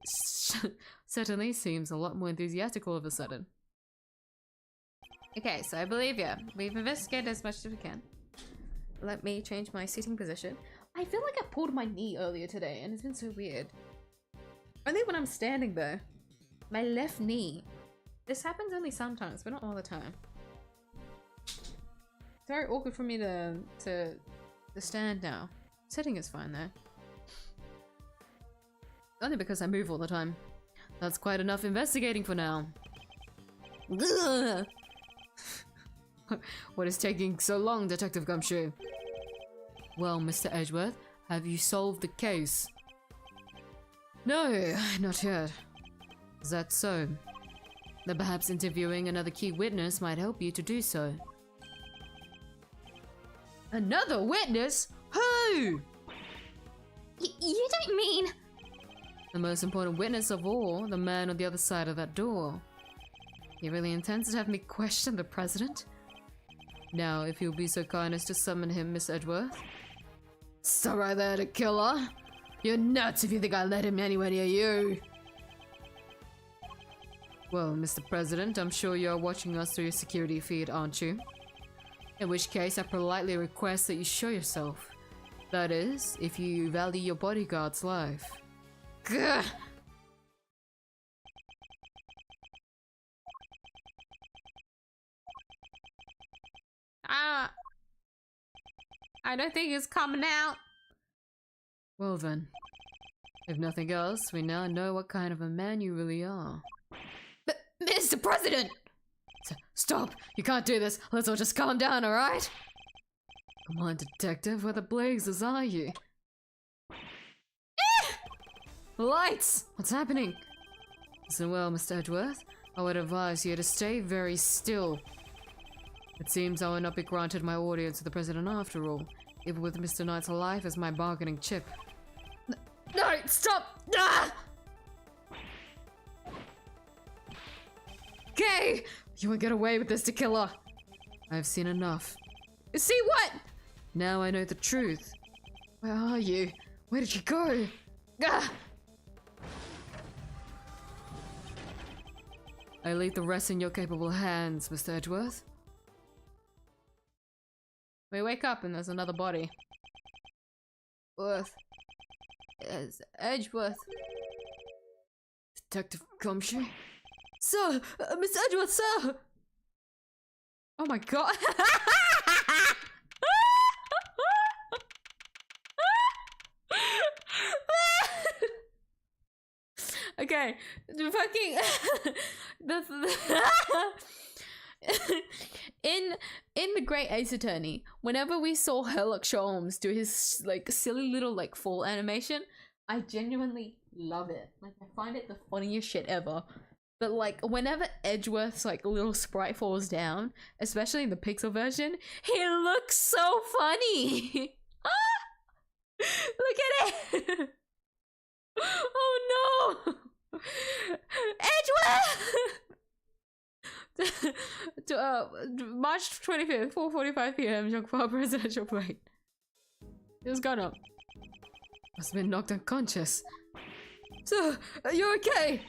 seems a lot more enthusiastic all of a sudden. Okay, so I believe you. We've investigated as much as we can. Let me change my seating position. I feel like I pulled my knee earlier today and it's been so weird. Only when I'm standing though. My left knee. This happens only sometimes, but not all the time. It's very awkward for me to stand now. Sitting is fine though. Only because I move all the time. That's quite enough investigating for now. What is taking so long, Detective Gumshoe? Well, Mr. Edgeworth, have you solved the case? No, not yet. Is that so? Then perhaps interviewing another key witness might help you to do so. Another witness? Who? You don't mean... The most important witness of all, the man on the other side of that door. He really intends to have me question the president? Now, if you'll be so kind as to summon him, Miss Edgeworth. Stop right there, the killer! You're nuts if you think I let him anywhere near you! Well, Mr. President, I'm sure you're watching us through your security feed, aren't you? In which case, I politely request that you show yourself. That is, if you value your bodyguard's life. Gah! I don't think it's coming out. Well then, if nothing else, we now know what kind of a man you really are. Mr. President! Stop! You can't do this! Let's all just calm down, alright? Come on, detective, where the blazes are you? Lights! What's happening? Listen well, Mr. Edgeworth. I would advise you to stay very still. It seems I will not be granted my audience with the president after all, even with Mr. Knight's life as my bargaining chip. No! Stop! Ah! Okay! You won't get away with this, to killer. I've seen enough. See what? Now I know the truth. Where are you? Where did you go? Ah! I leave the rest in your capable hands, Mr. Edgeworth. We wake up and there's another body. Worth. Edgeworth. Detective Gumshoe? Sir! Miss Edgeworth, sir! Oh my god. Okay, the fucking in the Great Ace Attorney, whenever we saw Sherlock Holmes do his like silly little like fall animation, I genuinely love it. Like I find it the funniest shit ever. But like whenever Edgeworth's like little sprite falls down, especially in the pixel version, he looks so funny. Look at it. Oh no. Edgeworth! March 25th, 4:45 p.m. Jungfrau presidential plane. It was gone up. Must have been knocked unconscious. Sir, you're okay?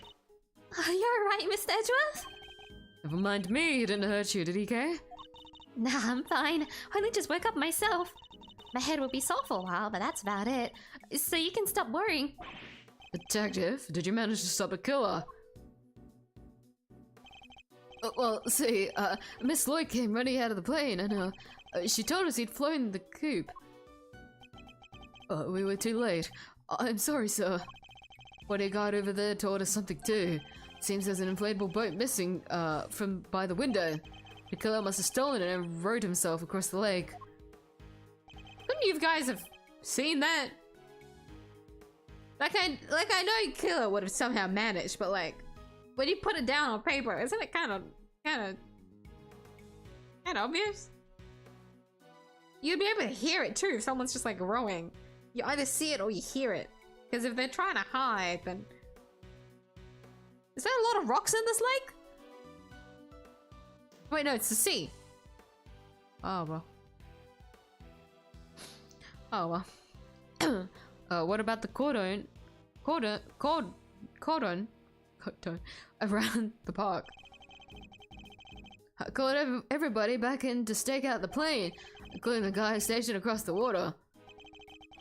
You're right, Mr. Edgeworth? Never mind me, he didn't hurt you, did he, Kay? Nah, I'm fine. I only just woke up myself. My head will be sore for a while, but that's about it. So you can stop worrying. Detective, did you manage to stop a killer? Well, see, Miss Lloyd came running out of the plane and, she told us he'd flown the coop. We were too late. I'm sorry, sir. Bodyguard over there told us something too. Seems there's an inflatable boat missing, from by the window. The killer must have stolen it and rowed himself across the lake. Couldn't you guys have seen that? Like I know killer would have somehow managed, but like when you put it down on paper, isn't it kind of obvious? You'd be able to hear it too if someone's just like rowing. You either see it or you hear it. Because if they're trying to hide, then is there a lot of rocks in this lake? Wait, no, it's the sea. Oh well. Oh well. What about the cordon around the park? I called everybody back in to stake out the plane, including the guy stationed across the water.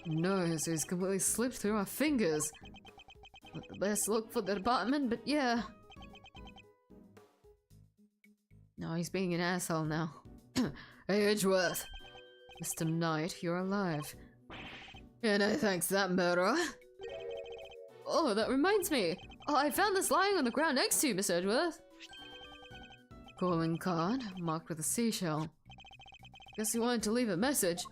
No, so he's completely slipped through our fingers. Not the best look for the department, but yeah. No, he's being an asshole now. Hey, Edgeworth. Mr. Knight, you're alive. Yeah, no thanks to that murderer. Oh, that reminds me. Oh, I found this lying on the ground next to you, Miss Edgeworth. Calling card, marked with a seashell. Guess you wanted to leave a message.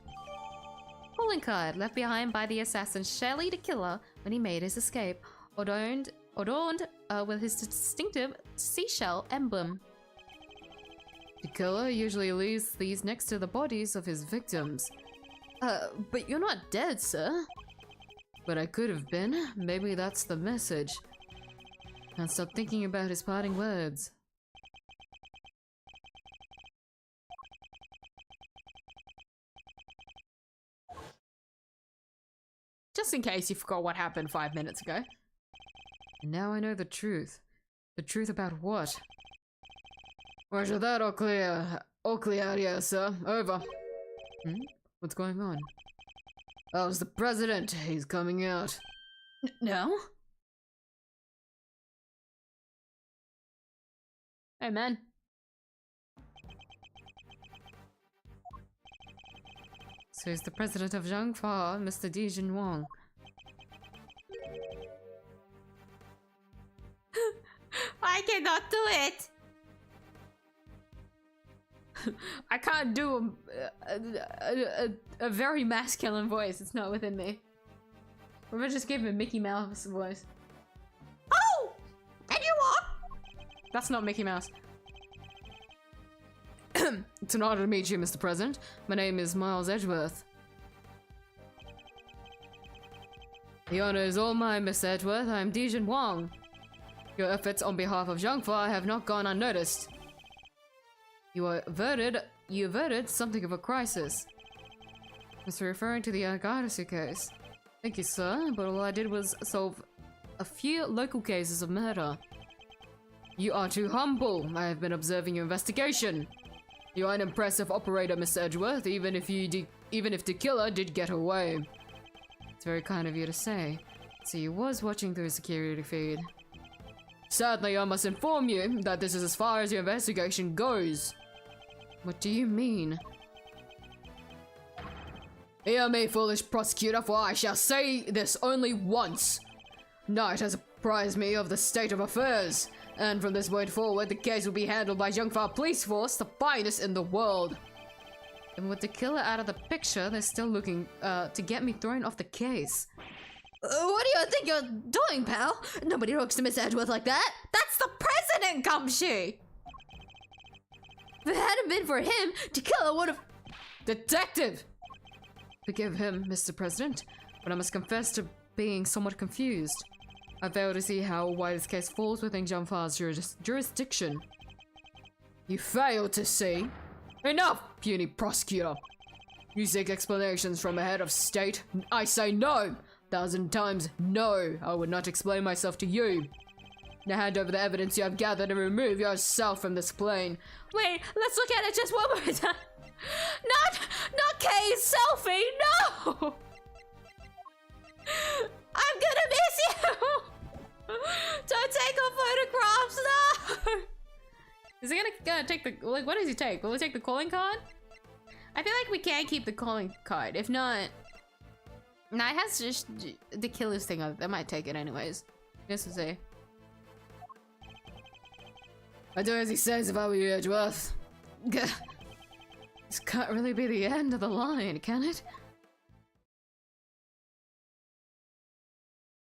Calling card left behind by the assassin Shelley the Killer when he made his escape, adorned with his distinctive seashell emblem. The killer usually leaves these next to the bodies of his victims. But you're not dead, sir. But I could have been. Maybe that's the message. Can't stop thinking about his parting words. Just in case you forgot what happened 5 minutes ago. And now I know the truth. The truth about what? Roger that, all clear. All clear out here, sir. Over. What's going on? Oh, it's the president. He's coming out. No? Hey, man. So he's the president of Zhangfa, Mr. Dijin Wang. I cannot do it! I can't do a very masculine voice. It's not within me. Or if I just give him a Mickey Mouse voice. Oh! And you what? That's not Mickey Mouse. It's an honor to meet you, Mr. President. My name is Miles Edgeworth. The honor is all mine, Miss Edgeworth. I am Dijin Wang. Your efforts on behalf of Zhangfa have not gone unnoticed. You averted something of a crisis. Mr. referring to the 𝐢𝐧𝐟𝐨 case. Thank you, sir, but all I did was solve a few local cases of murder. You are too humble. I have been observing your investigation. You are an impressive operator, Mr. Edgeworth, even if the killer did get away. It's very kind of you to say. So he was watching through a security feed. Sadly, I must inform you that this is as far as your investigation goes. What do you mean? Hear me, foolish prosecutor, for I shall say this only once. Knight has apprised me of the state of affairs, and from this point forward, the case will be handled by 𝐢𝐽 Police Force, the finest in the world. And with the killer out of the picture, they're still looking to get me thrown off the case. What do you think you're doing, pal? Nobody talks to Miss Edgeworth like that. That's the president, Gumshoe! If it hadn't been for him, the killer would have— Detective! Forgive him, Mr. President, but I must confess to being somewhat confused. I fail to see how why this case falls within 𝐢𝐽's jurisdiction. You fail to see? Enough, puny prosecutor! You seek explanations from a head of state? I say no! 1,000 times no! I would not explain myself to you. Now hand over the evidence you have gathered and remove yourself from this plane. Wait, let's look at it just one more time. Not Kay's selfie, no! I'm gonna miss you! Don't take our photographs, no! Is he gonna take the, like, what does he take? Will he take the calling card? I feel like we can keep the calling card. If not, nah, it has just the killer's thing on it. They might take it anyways. Yes, to say. I do as he says if I were you, Edgeworth. This can't really be the end of the line, can it?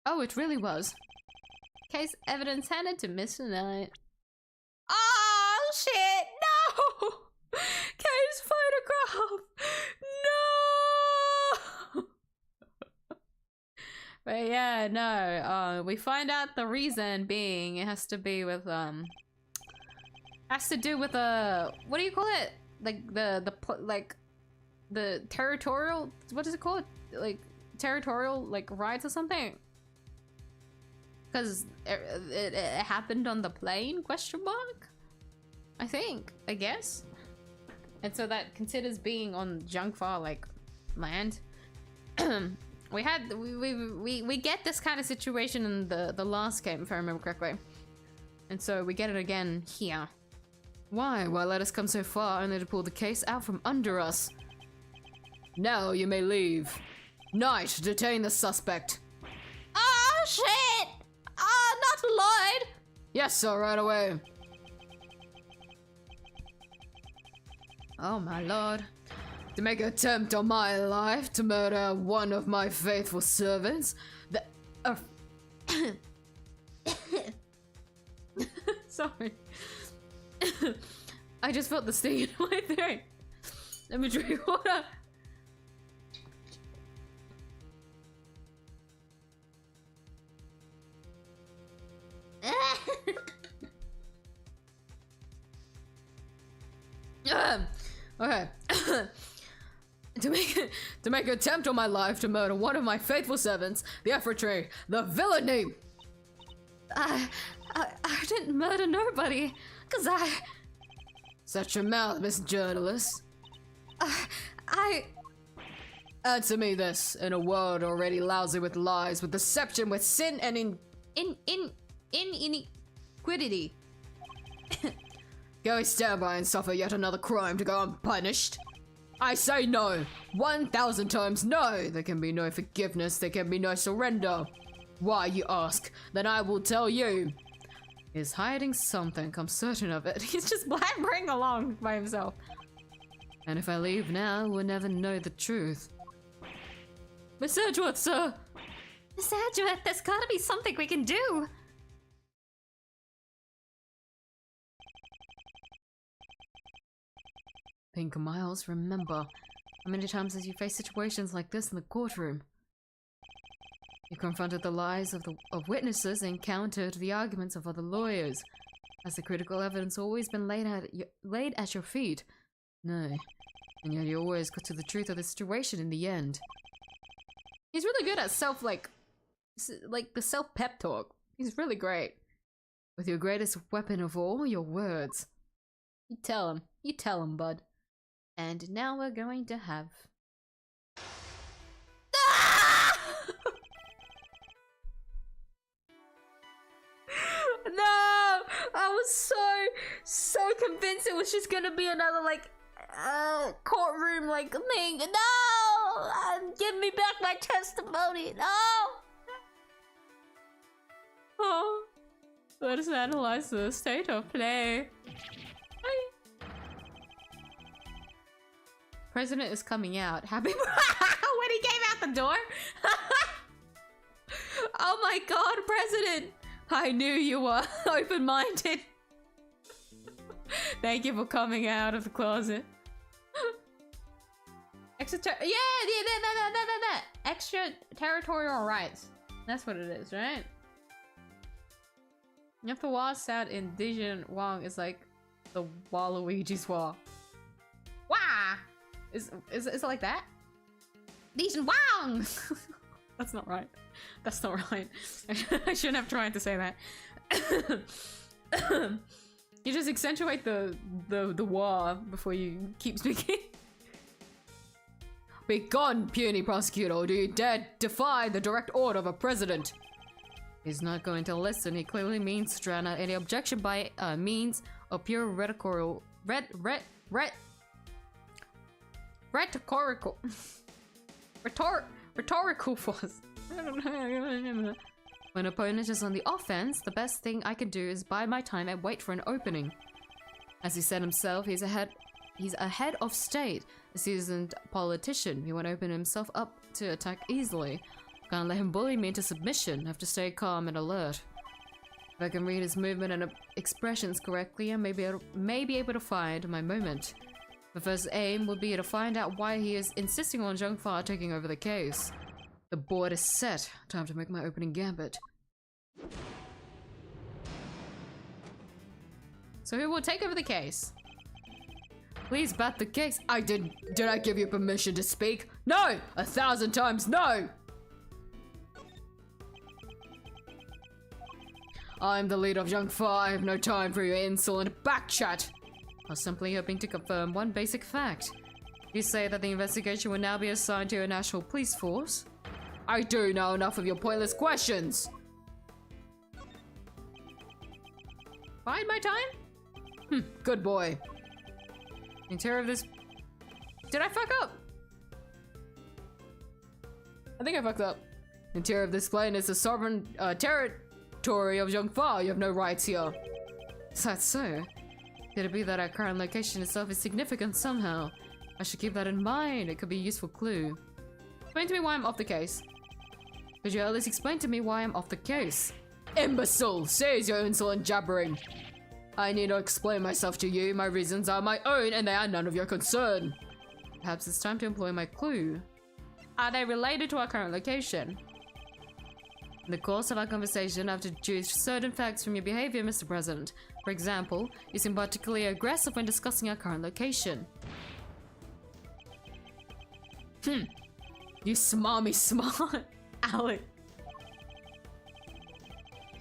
Oh, it really was. Case evidence handed to Mr. Knight. Oh shit, no! Kay's photograph! No! But yeah, no, we find out the reason being it has to be with, has to do with, what do you call it? Like, the territorial, what is it called? Like, territorial, like, rights or something? Because it happened on the plane, question mark? I think, I guess. And so that considers being on 𝐢𝐽, like, land. we get this kind of situation in the last game, if I remember correctly. And so we get it again here. Why let us come so far only to pull the case out from under us? Now you may leave. Knight, detain the suspect. Oh shit! Not Lloyd! Yes, sir, right away. Oh my lord. To make an attempt on my life to murder one of my faithful servants. Sorry. I just felt the sting in my throat. Let me drink water. Okay. To make an attempt on my life to murder one of my faithful servants, the effrontery, the villainy. I didn't murder nobody, 'cause Shut your mouth, Miss Journalist. I Answer me this, in a world already lousy with lies, with deception, with sin, and iniquity. Go stand by and suffer yet another crime to go unpunished? I say no! 1,000 times no! There can be no forgiveness, there can be no surrender. Why, you ask? Then I will tell you. He's hiding something, I'm certain of it. He's just blabbering along by himself. And if I leave now, we'll never know the truth. Miss Edgeworth, sir! Miss Edgeworth, there's gotta be something we can do! Pink Miles, remember, how many times has you faced situations like this in the courtroom? You confronted the lies of witnesses and countered the arguments of other lawyers. Has the critical evidence always been laid at your feet? No. And yet you always got to the truth of the situation in the end. He's really good at the self-pep talk. He's really great. With your greatest weapon of all, your words. You tell him, bud. And now we're going to have... I was so convinced it was just gonna be another like courtroom like thing. No! Give me back my testimony. No! Oh, let us analyze the state of play. Hi. President is coming out. Happy when he came out the door. Oh my god, President! I knew you were open-minded. Thank you for coming out of the closet. That. Extraterritorial rights. That's what it is, right? If the wall sound in Dijon Wong is like the Waluigi's wall. Wah! Is it like that? Dijon Wong! That's not right. That's not right. I shouldn't have tried to say that. You just accentuate the wah before you keep speaking. Be gone, puny prosecutor, or do you dare defy the direct order of a president? He's not going to listen. He clearly means to drown out any objection by means of pure rhetorical rhetorical force. When opponent is on the offense, the best thing I can do is bide my time and wait for an opening. As he said himself, he's a head of state, a seasoned politician. He won't open himself up to attack easily. Can't let him bully me into submission. Have to stay calm and alert. If I can read his movement and expressions correctly, I may be able to find my moment. The first aim would be to find out why he is insisting on 𝐢𝐽 taking over the case. The board is set. Time to make my opening gambit. So who will take over the case? Please bat the case. Did I give you permission to speak? No! 1,000 times no! I'm the leader of 𝐢𝐽. I have no time for your insolent backchat. I was simply hoping to confirm one basic fact. You say that the investigation will now be assigned to a national police force? I do know enough of your pointless questions. Bide my time? Good boy. Interior of this... Did I fuck up? I think I fucked up. Interior of this plane is the sovereign territory of 𝐢𝐽. You have no rights here. Is that so? Could it be that our current location itself is significant somehow? I should keep that in mind. It could be a useful clue. Explain to me why I'm off the case. Could you at least explain to me why I'm off the case? Imbecile! Cease your insolent jabbering. I need not explain myself to you. My reasons are my own and they are none of your concern. Perhaps it's time to employ my clue. Are they related to our current location? In the course of our conversation, I've deduced certain facts from your behavior, Mr. President. For example, you seem particularly aggressive when discussing our current location. You smarmy smart, Alec.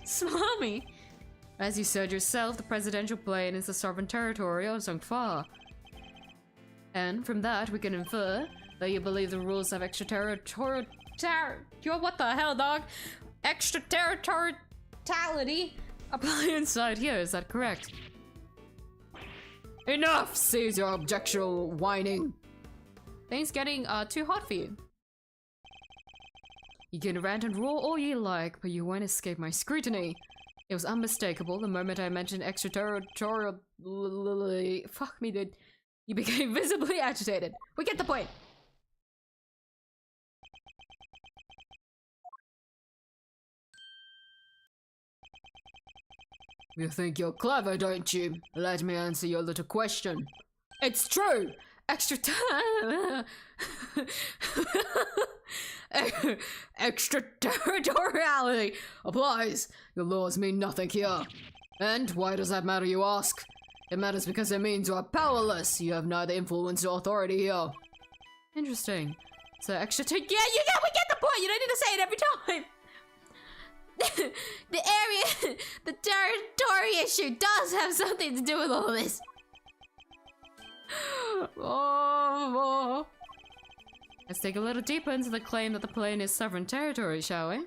Smarmy. As you said yourself, the presidential plane is the sovereign territory of 𝐢𝐽. And from that, we can infer that you believe the rules of extraterritorial... What the hell, dog? Extraterritoriality apply inside here, is that correct? Enough! Cease your objectionable whining. Things getting too hot for you. You can rant and roar all you like, but you won't escape my scrutiny. It was unmistakable the moment I mentioned extraterritorial... Fuck me, dude. You became visibly agitated. We get the point. You think you're clever, don't you? Let me answer your little question. It's true! Extraterritoriality applies. Your laws mean nothing here. And why does that matter, you ask? It matters because it means you are powerless. You have neither influence nor authority here. Interesting. So we get the point. You don't need to say it every time. The territory issue does have something to do with all this. Oh. Let's dig a little deeper into the claim that the plane is sovereign territory, shall we?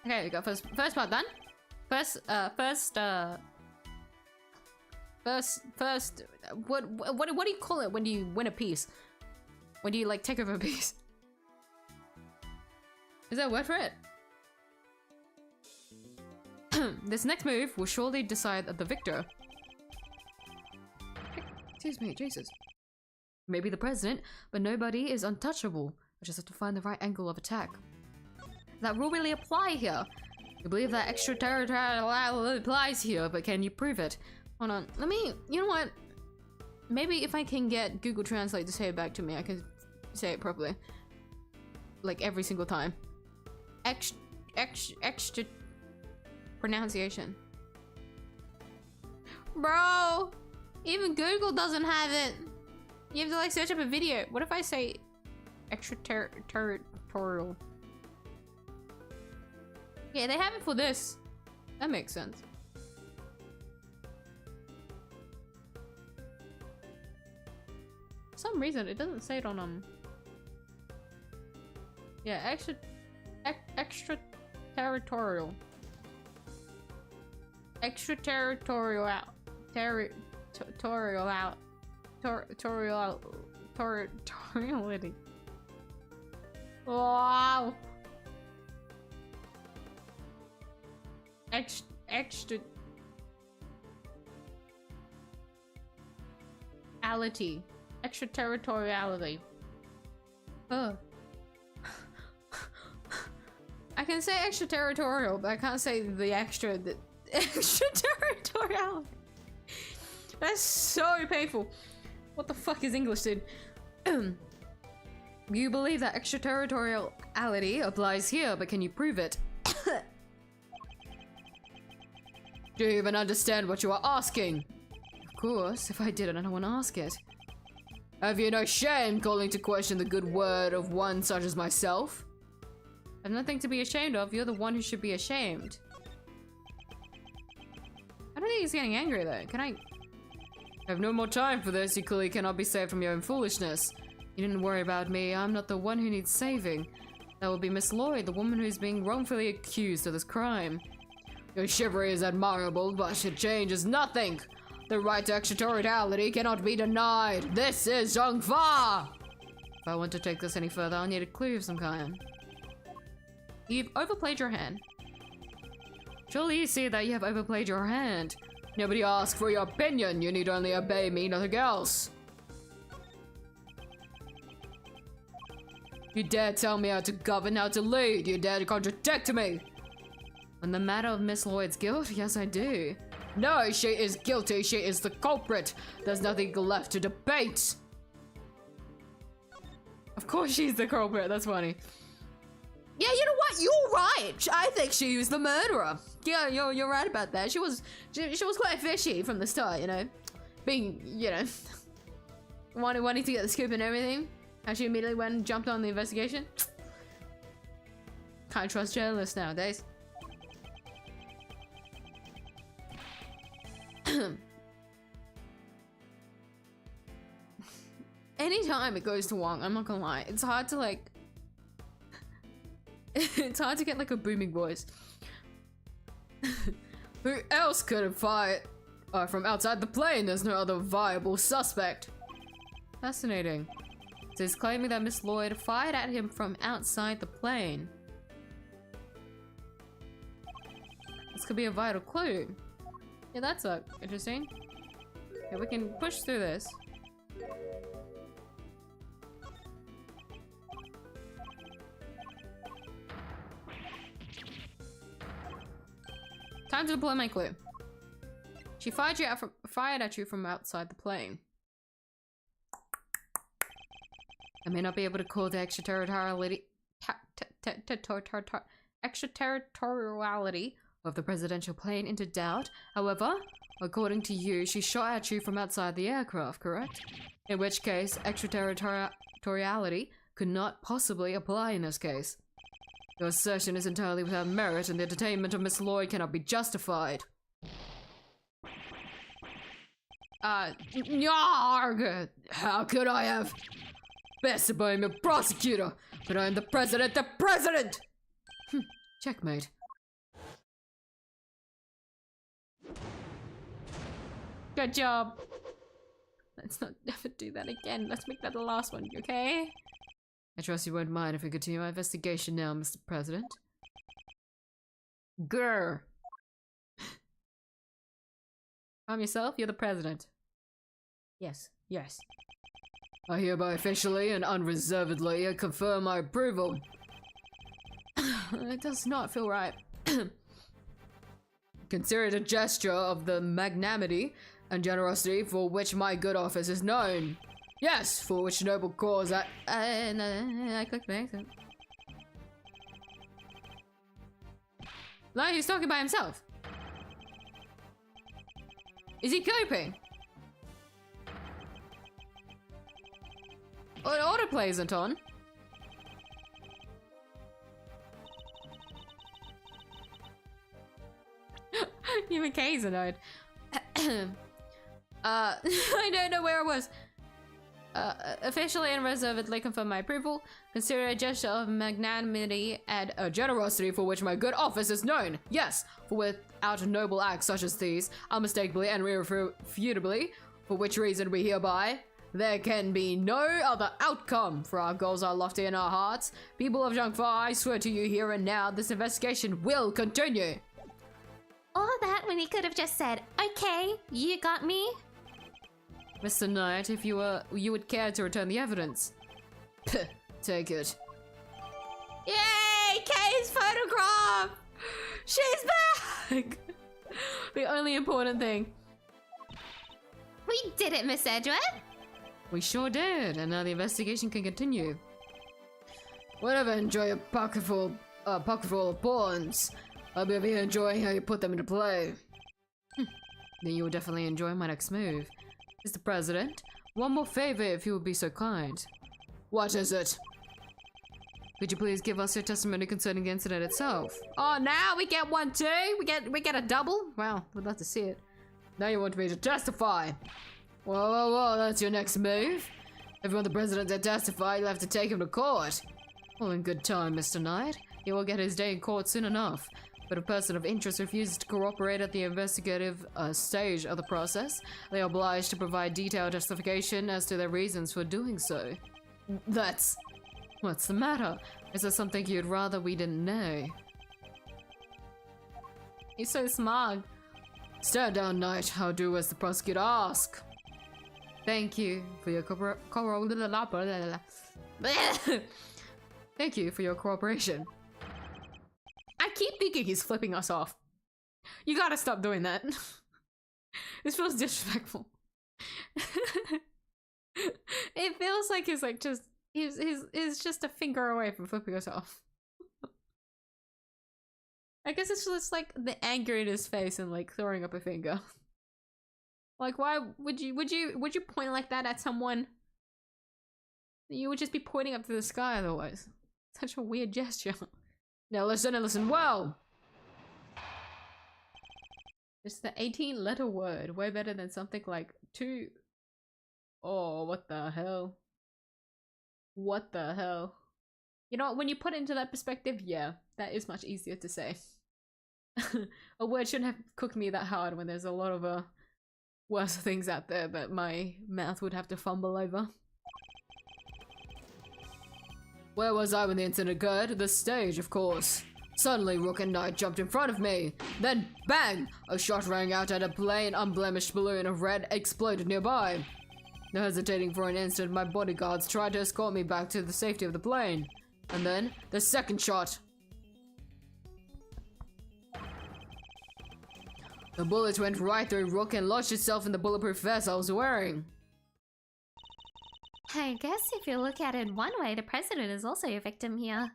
Okay, we got first part done. First, what do you call it when you win a piece? When you like take over a piece? Is there a word for it? This next move will surely decide the victor. Excuse me, Jesus. Maybe the president, but nobody is untouchable. I just have to find the right angle of attack. Does that rule really apply here? You believe that extraterritorial applies here, but can you prove it? Hold on, let me, you know what? Maybe if I can get Google Translate to say it back to me, I can say it properly. Like every single time. Extra pronunciation. Bro! Even Google doesn't have it! You have to like search up a video. What if I say extraterritorial? Yeah, they have it for this. That makes sense. For some reason, it doesn't say it on, yeah, extraterritorial. Territoriality. Wow. Extraterritoriality. Ugh. I can say extraterritorial, but I can't say the extraterritoriality. That's so painful. What the fuck is English, dude? You believe that extraterritoriality applies here, but can you prove it? Do you even understand what you are asking? Of course, if I didn't, I don't want to ask it. Have you no shame calling to question the good word of one such as myself? I have nothing to be ashamed of, you're the one who should be ashamed. I don't think he's getting angry though, can I have no more time for this, you clearly cannot be saved from your own foolishness. You didn't worry about me, I'm not the one who needs saving. That will be Miss Lloyd, the woman who's being wrongfully accused of this crime. Your chivalry is admirable, but it changes nothing. The right to extraterritoriality cannot be denied. This is Zhongfa! If I want to take this any further, I'll need a clue of some kind. You've overplayed your hand. Surely you see that you have overplayed your hand. Nobody asked for your opinion. You need only obey me, nothing else. You dare tell me how to govern, how to lead. You dare to contradict me. On the matter of Miss Lloyd's guilt, yes I do. No, she is guilty. She is the culprit. There's nothing left to debate. Of course she's the culprit. That's funny. Yeah, you know what? You're right. I think she was the murderer. Yeah, you're right about that. She was quite fishy from the start, you know, being, you know, wanting to get the scoop and everything. How she immediately went and jumped on the investigation. Can't trust journalists nowadays. Anytime it goes to Wong, I'm not gonna lie, it's hard to like it's hard to get like a booming voice. Who else could have fired from outside the plane? There's no other viable suspect. Fascinating. So he's claiming that Miss Lloyd fired at him from outside the plane. This could be a vital clue. Yeah, that's interesting. Yeah, we can push through this. Time to deploy my clue. She fired at you from outside the plane. I may not be able to call the extraterritoriality of the presidential plane into doubt. However, according to you, she shot at you from outside the aircraft, correct? In which case, extraterritoriality could not possibly apply in this case. Your assertion is entirely without merit, and the detainment of Miss Lloyd cannot be justified. Yarg! How could I have? Best if I'm a prosecutor, but I'm the president! Checkmate. Good job. Let's not ever do that again. Let's make that the last one, okay? I trust you won't mind if we continue our investigation now, Mr. President. Grr. Calm yourself, you're the president. Yes, yes. I hereby officially and unreservedly confirm my approval. It does not feel right. Consider it a gesture of the magnanimity and generosity for which my good office is known. Yes, for which noble cause I clicked the accent. Like he's talking by himself. Is he coping? Oh, autoplay isn't on. Even K's annoyed. I don't know where I was. Officially and reservedly confirm my approval. Consider a gesture of magnanimity and generosity for which my good office is known. Yes, for without noble acts such as these, unmistakably and irrefutably, for which reason we hereby, there can be no other outcome, for our goals are lofty in our hearts. People of Zhangfa, I swear to you here and now, this investigation will continue. All that when he could have just said, okay, you got me. Mr. Knight, if you would care to return the evidence. Take it. Yay! Kay's photograph! She's back! The only important thing. We did it, Miss Edgeworth. We sure did, and now the investigation can continue. Whatever, enjoy a pocketful of pawns. I'll be over here enjoying how you put them into play. Then you will definitely enjoy my next move. Mr. President, one more favor if you would be so kind. What is it? Could you please give us your testimony concerning the incident itself? Oh, now we get one too? We get a double? Wow, we'd love to see it. Now you want me to testify? Whoa, that's your next move? If you want the president to testify, you'll have to take him to court. All in good time, Mr. Knight. He will get his day in court soon enough. But if a person of interest refuses to cooperate at the investigative stage of the process, they are obliged to provide detailed justification as to their reasons for doing so. That's... What's the matter? Is there something you'd rather we didn't know? He's so smug. Stand down, Knight. I'll do as the prosecutor asks. Thank you for your Thank you for your cooperation. I keep thinking he's flipping us off. You gotta stop doing that. This feels disrespectful. It feels like he's like just he's just a finger away from flipping us off. I guess it's just like the anger in his face and like throwing up a finger. Like, why would you point like that at someone? You would just be pointing up to the sky otherwise. Such a weird gesture. Now listen and listen well. It's the 18-letter word. Way better than something like 2. Oh, what the hell? What the hell? You know, when you put it into that perspective, yeah, that is much easier to say. A word shouldn't have cooked me that hard when there's a lot of worse things out there that my mouth would have to fumble over. Where was I when the incident occurred? The stage, of course. Suddenly, Rook and Knight jumped in front of me. Then, bang! A shot rang out and a plain, unblemished balloon of red exploded nearby. Not hesitating for an instant, my bodyguards tried to escort me back to the safety of the plane. And then, the second shot. The bullet went right through Rook and lodged itself in the bulletproof vest I was wearing. I guess if you look at it one way, the president is also a victim here.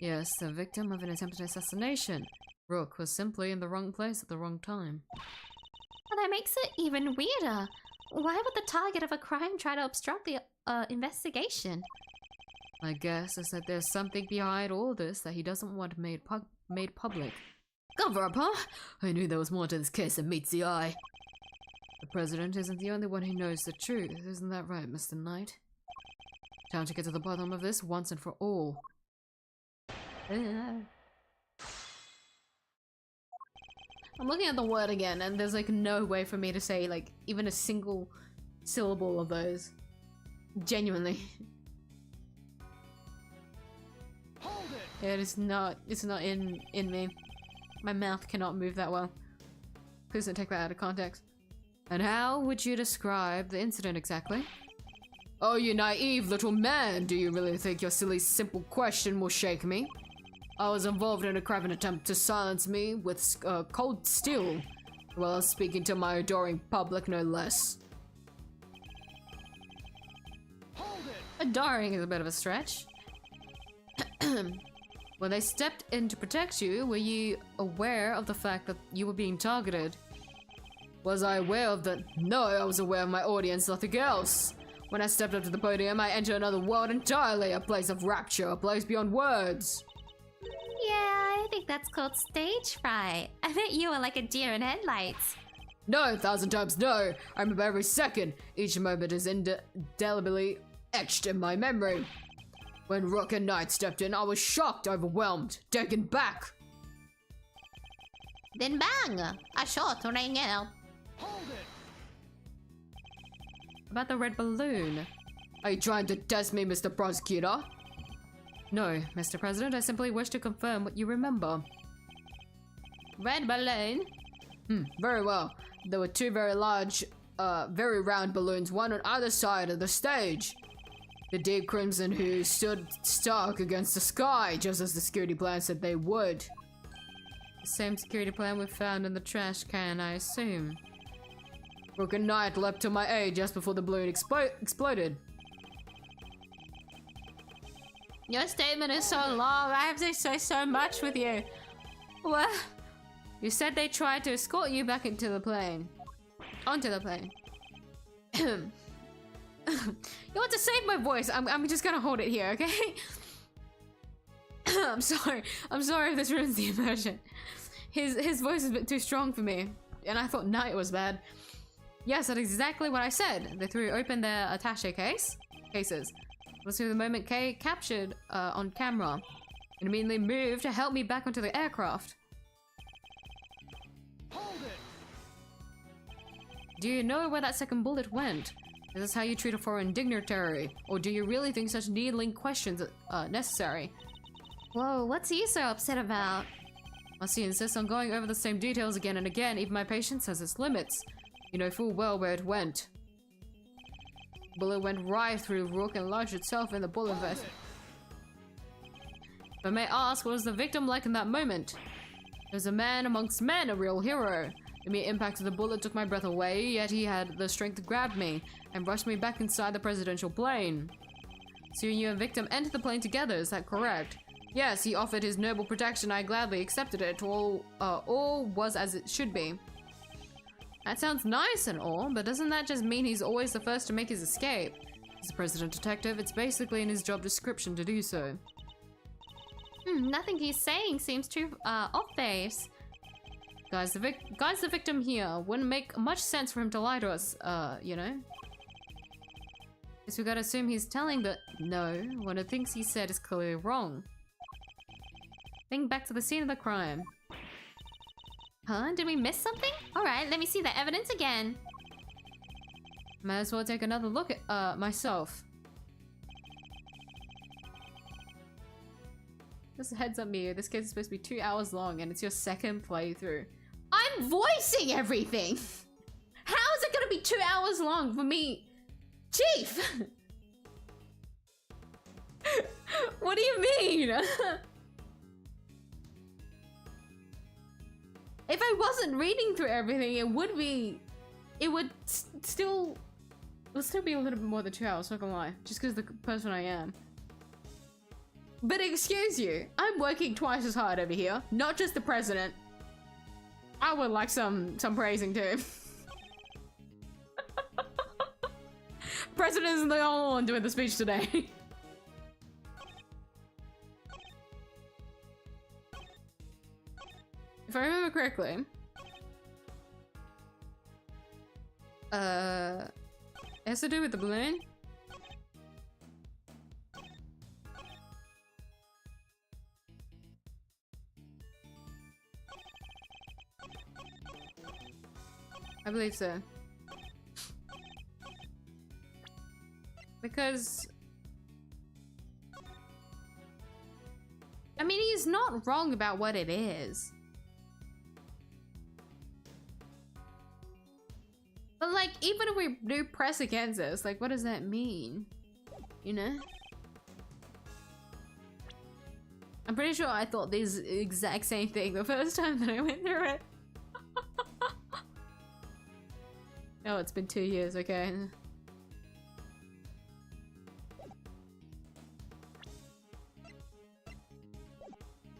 Yes, the victim of an attempted assassination. Rook was simply in the wrong place at the wrong time. Well, that makes it even weirder. Why would the target of a crime try to obstruct the investigation? My guess is that there's something behind all this that he doesn't want made public. Cover up, huh? I knew there was more to this case than meets the eye. The president isn't the only one who knows the truth, isn't that right, Mr. Knight? Time to get to the bottom of this once and for all. I'm looking at the word again, and there's like no way for me to say like even a single syllable of those. Genuinely. Hold it. It's not in me. My mouth cannot move that well. Please don't take that out of context. And how would you describe the incident exactly? Oh, you naive little man, do you really think your silly simple question will shake me? I was involved in a craven attempt to silence me with cold steel, while speaking to my adoring public no less. Hold it. Adoring is a bit of a stretch. When they stepped in to protect you, were you aware of the fact that you were being targeted? Was I aware of that? No, I was aware of my audience, nothing else. When I stepped up to the podium, I entered another world entirely, a place of rapture, a place beyond words. Yeah, I think that's called stage fright. I bet you were like a deer in headlights. No, 1,000 times no. I remember every second. Each moment is indelibly etched in my memory. When Rook and Knight stepped in, I was shocked, overwhelmed, taken back. Then bang! A shot rang out. Hold it. About the red balloon? Are you trying to test me, Mr. Prosecutor? No, Mr. President, I simply wish to confirm what you remember. Red balloon? Very well. There were two very large, very round balloons, one on either side of the stage. The deep crimson who stood stark against the sky, just as the security plan said they would. The same security plan we found in the trash can, I assume. Rook and Knight leapt to my aid just before the balloon exploded. Your statement is so long. I have to say so much with you. What? You said they tried to escort you back into the plane. Onto the plane. You want to save my voice? I'm just gonna hold it here, okay? I'm sorry. I'm sorry if this ruins the immersion. His voice is a bit too strong for me, and I thought Knight was bad. Yes, that's exactly what I said. They threw open their attaché cases. Was the moment Kay captured on camera, and immediately moved to help me back onto the aircraft. Hold it. Do you know where that second bullet went? Is this how you treat a foreign dignitary? Or do you really think such needling questions are necessary? Whoa, what's he so upset about? Must he insist on going over the same details again and again? Even my patience has its limits. You know full well where it went. The bullet went right through Rook and lodged itself in the bullet vest. If I may ask, what was the victim like in that moment? He was a man amongst men, a real hero. The mere impact of the bullet took my breath away, yet he had the strength to grab me and rushed me back inside the presidential plane. So you and victim entered the plane together, is that correct? Yes, he offered his noble protection, I gladly accepted it. All was as it should be. That sounds nice and all, but doesn't that just mean he's always the first to make his escape? As a president detective, it's basically in his job description to do so. Nothing he's saying seems too off base. Guys, the victim here. Wouldn't make much sense for him to lie to us, you know? Guess we gotta assume he's telling the— No, one of the things he said is clearly wrong. Think back to the scene of the crime. Huh? Did we miss something? Alright, let me see the evidence again. Might as well take another look at, myself. Just a heads up, Miyu. This case is supposed to be 2 hours long, and it's your second playthrough. I'm voicing everything! How is it gonna be 2 hours long for me? Chief! What do you mean? If I wasn't reading through everything, it would still be a little bit more than 2 hours, not gonna lie. Just because of the person I am. But excuse you, I'm working twice as hard over here. Not just the president. I would like some praising too. President isn't the only one doing the speech today. If I remember correctly, it has to do with the balloon. I believe so. Because... I mean, he's not wrong about what it is. But like, even if we do press against this, like, what does that mean? You know? I'm pretty sure I thought this exact same thing the first time that I went through it. Oh, it's been 2 years, okay.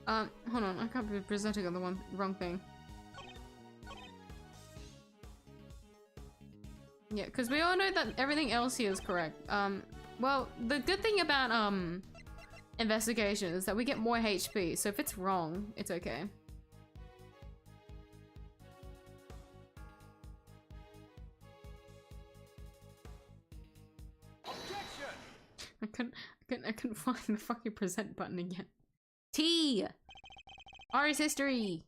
Hold on, I can't be presenting on the wrong thing. Yeah, because we all know that everything else here is correct. Well, the good thing about, investigation is that we get more HP, so if it's wrong, it's okay. Objection! I couldn't find the fucking present button again. T! Ari's history!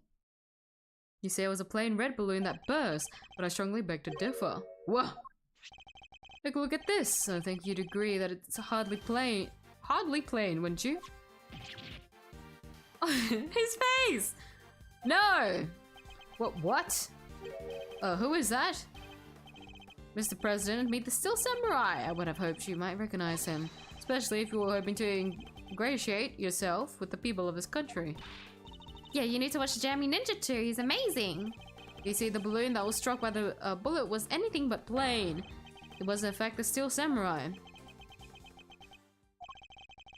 You say it was a plain red balloon that burst, but I strongly beg to differ. Whoa! Take a look at this. I think you'd agree that it's hardly plain, wouldn't you? His face! No! What? Who is that? Mr. President, meet the Still Samurai. I would have hoped you might recognize him, especially if you were hoping to ingratiate yourself with the people of his country. Yeah, you need to watch Jammy Ninja 2. He's amazing. You see, the balloon that was struck by the bullet was anything but plain. It was in fact the Still Samurai.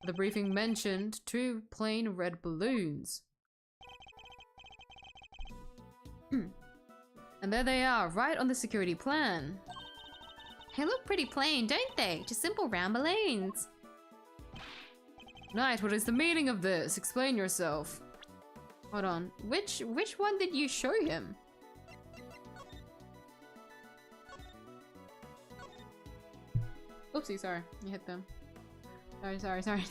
The briefing mentioned 2 plain red balloons. And there they are, right on the security plan. They look pretty plain, don't they? Just simple round balloons. Knight, what is the meaning of this? Explain yourself. Hold on. Which one did you show him? Oopsie, sorry. You hit them. Sorry.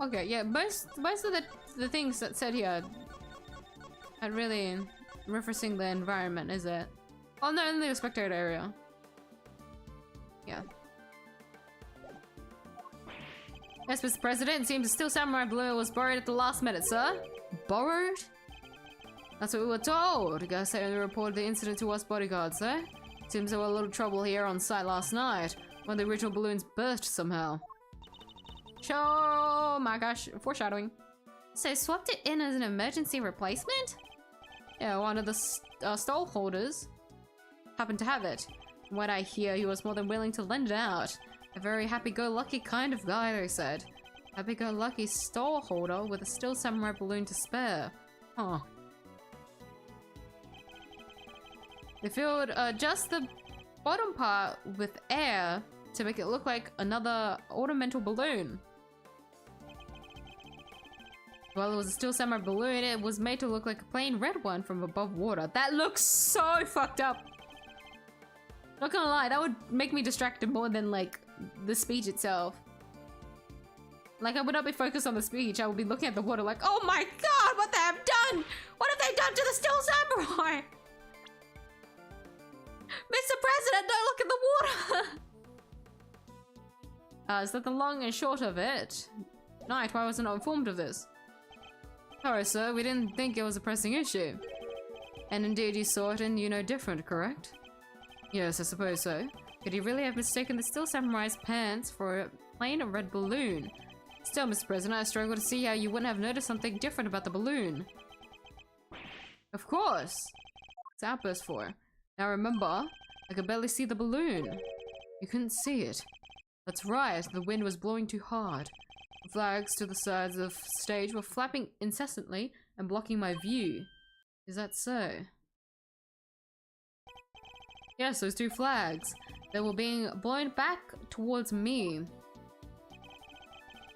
Okay, yeah, most of the things that said here are really referencing the environment, is it? Oh no, in the spectator area. Yeah. Yes, Mr. President, it seems the Still Samurai balloon was borrowed at the last minute, sir. Borrowed? That's what we were told. Guys only reported the incident to us bodyguards, sir. Seems there was a little trouble here on site last night when the original balloons burst somehow. Oh my gosh, foreshadowing. So swapped it in as an emergency replacement? Yeah, one of the stall holders happened to have it. From what I hear, he was more than willing to lend it out. A very happy-go-lucky kind of guy, they said. Happy-go-lucky stall holder with a Still Samurai balloon to spare. Huh. They filled just the bottom part with air to make it look like another ornamental balloon. While it was a Still Samurai balloon, it was made to look like a plain red one from above water. That looks so fucked up. Not gonna lie, that would make me distracted more than like the speech itself. Like, I would not be focused on the speech. I would be looking at the water like, oh my god, what they have done! What have they done to the Still Samurai? Mr. President, don't look at the water! Is that the long and short of it? Knight, why wasn't I informed of this? Sorry, sir, we didn't think it was a pressing issue. And indeed you saw it and you know different, correct? Yes, I suppose so. Could he really have mistaken the Still Samurai's pants for a plain red balloon? Still, Mr. President, I struggle to see how you wouldn't have noticed something different about the balloon. Of course! It's outburst for. Now remember, I could barely see the balloon. You couldn't see it. That's right, the wind was blowing too hard. The flags to the sides of the stage were flapping incessantly and blocking my view. Is that so? Yes, those 2 flags. They were being blown back towards me.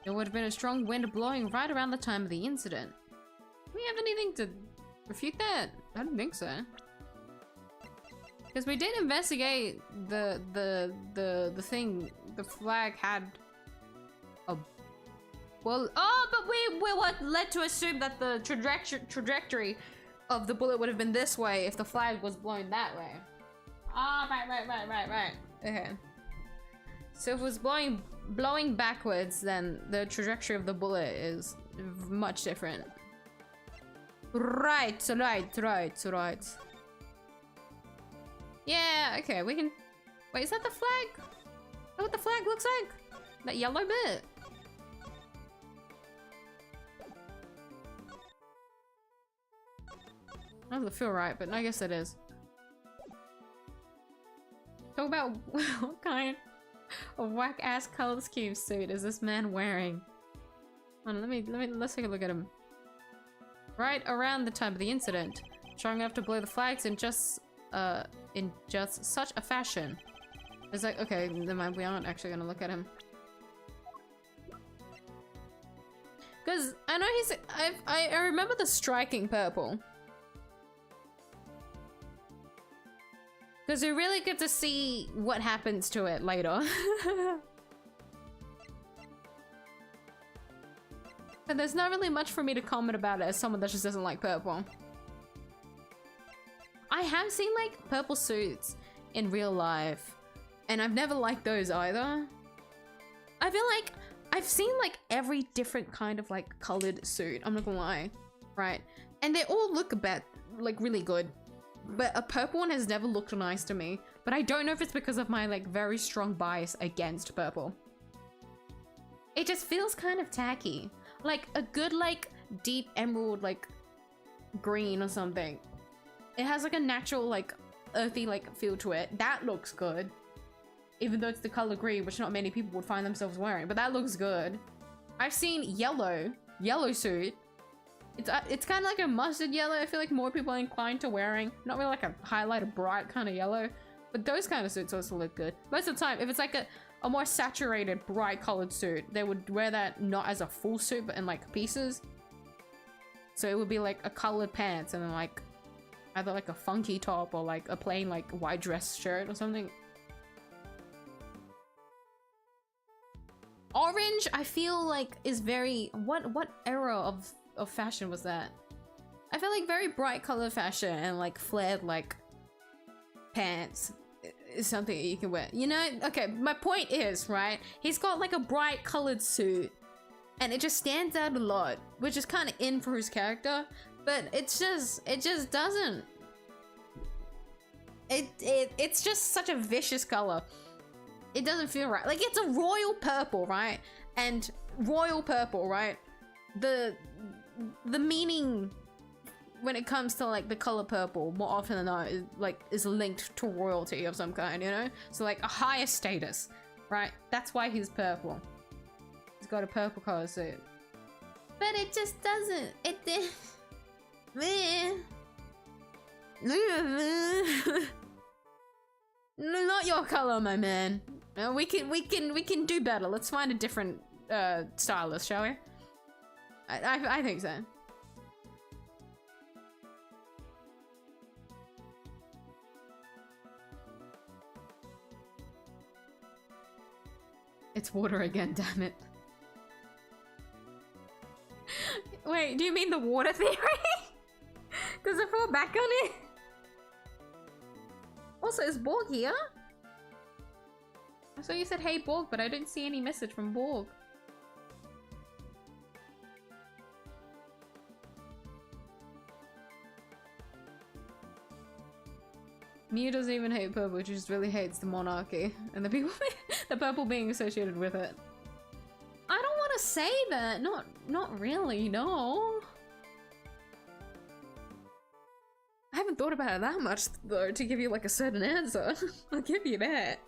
There would have been a strong wind blowing right around the time of the incident. Do we have anything to refute that? I don't think so. Because we did investigate the thing. The flag had a... Well, oh, but we were led to assume that the trajectory of the bullet would have been this way if the flag was blown that way. Ah, right. Okay. So if it was blowing backwards, then the trajectory of the bullet is much different. Right. Yeah, okay, we can... Wait, is that the flag? Is that what the flag looks like? That yellow bit? Doesn't feel right, but I guess it is. Talk about what kind of whack-ass color scheme suit is this man wearing? Hold on, let's take a look at him. Right around the time of the incident, trying enough to blow the flags in just such a fashion. It's like, okay, never mind, we aren't actually gonna look at him. Cause I know he's, I remember the striking purple. Cause we really get to see what happens to it later. But there's not really much for me to comment about it as someone that just doesn't like purple. I have seen like purple suits in real life, and I've never liked those either. I feel like I've seen like every different kind of like colored suit, I'm not gonna lie, right? And they all look a bit like really good, but a purple one has never looked nice to me. But I don't know if it's because of my like very strong bias against purple. It just feels kind of tacky. Like a good like deep emerald like green or something. It has like a natural like earthy like feel to it. That looks good. Even though it's the color green, which not many people would find themselves wearing, but that looks good. I've seen yellow suit. It's kind of like a mustard yellow. I feel like more people are inclined to wearing. Not really like a highlighted bright kind of yellow, but those kind of suits also look good. Most of the time, if it's like a more saturated, bright colored suit, they would wear that not as a full suit, but in like pieces. So it would be like a colored pants and then like either like a funky top or like a plain like white dress shirt or something. Orange, I feel like is very, what era of fashion was that? I feel like very bright color fashion and like flared like pants is something that you can wear. You know, okay, my point is, right, he's got like a bright colored suit and it just stands out a lot, which is kind of in for his character, but it just doesn't. It's just such a vicious color. It doesn't feel right. Like, it's a royal purple, right? And royal purple, right? The meaning when it comes to like the color purple, more often than not, is linked to royalty of some kind, you know? So like a higher status, right? That's why he's purple. He's got a purple color suit. But it just doesn't. Not your color, my man. We can do better. Let's find a different stylist, shall we? I think so. It's water again, damn it. Wait, do you mean the water theory? Does it fall back on it? Also, is Borg here? I saw you said hey Borg, but I didn't see any message from Borg. Miyuu doesn't even hate purple, she just really hates the monarchy and the people, the purple being associated with it. I don't want to say that. Not really, no. I haven't thought about it that much though to give you like a certain answer. I'll give you that.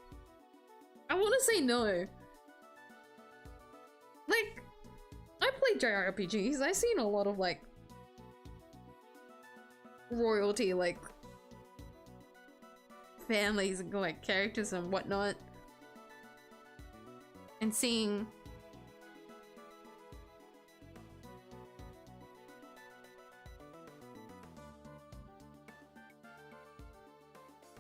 I want to say no. Like, I play JRPGs. I've seen a lot of like royalty, like families and like characters and whatnot, and seeing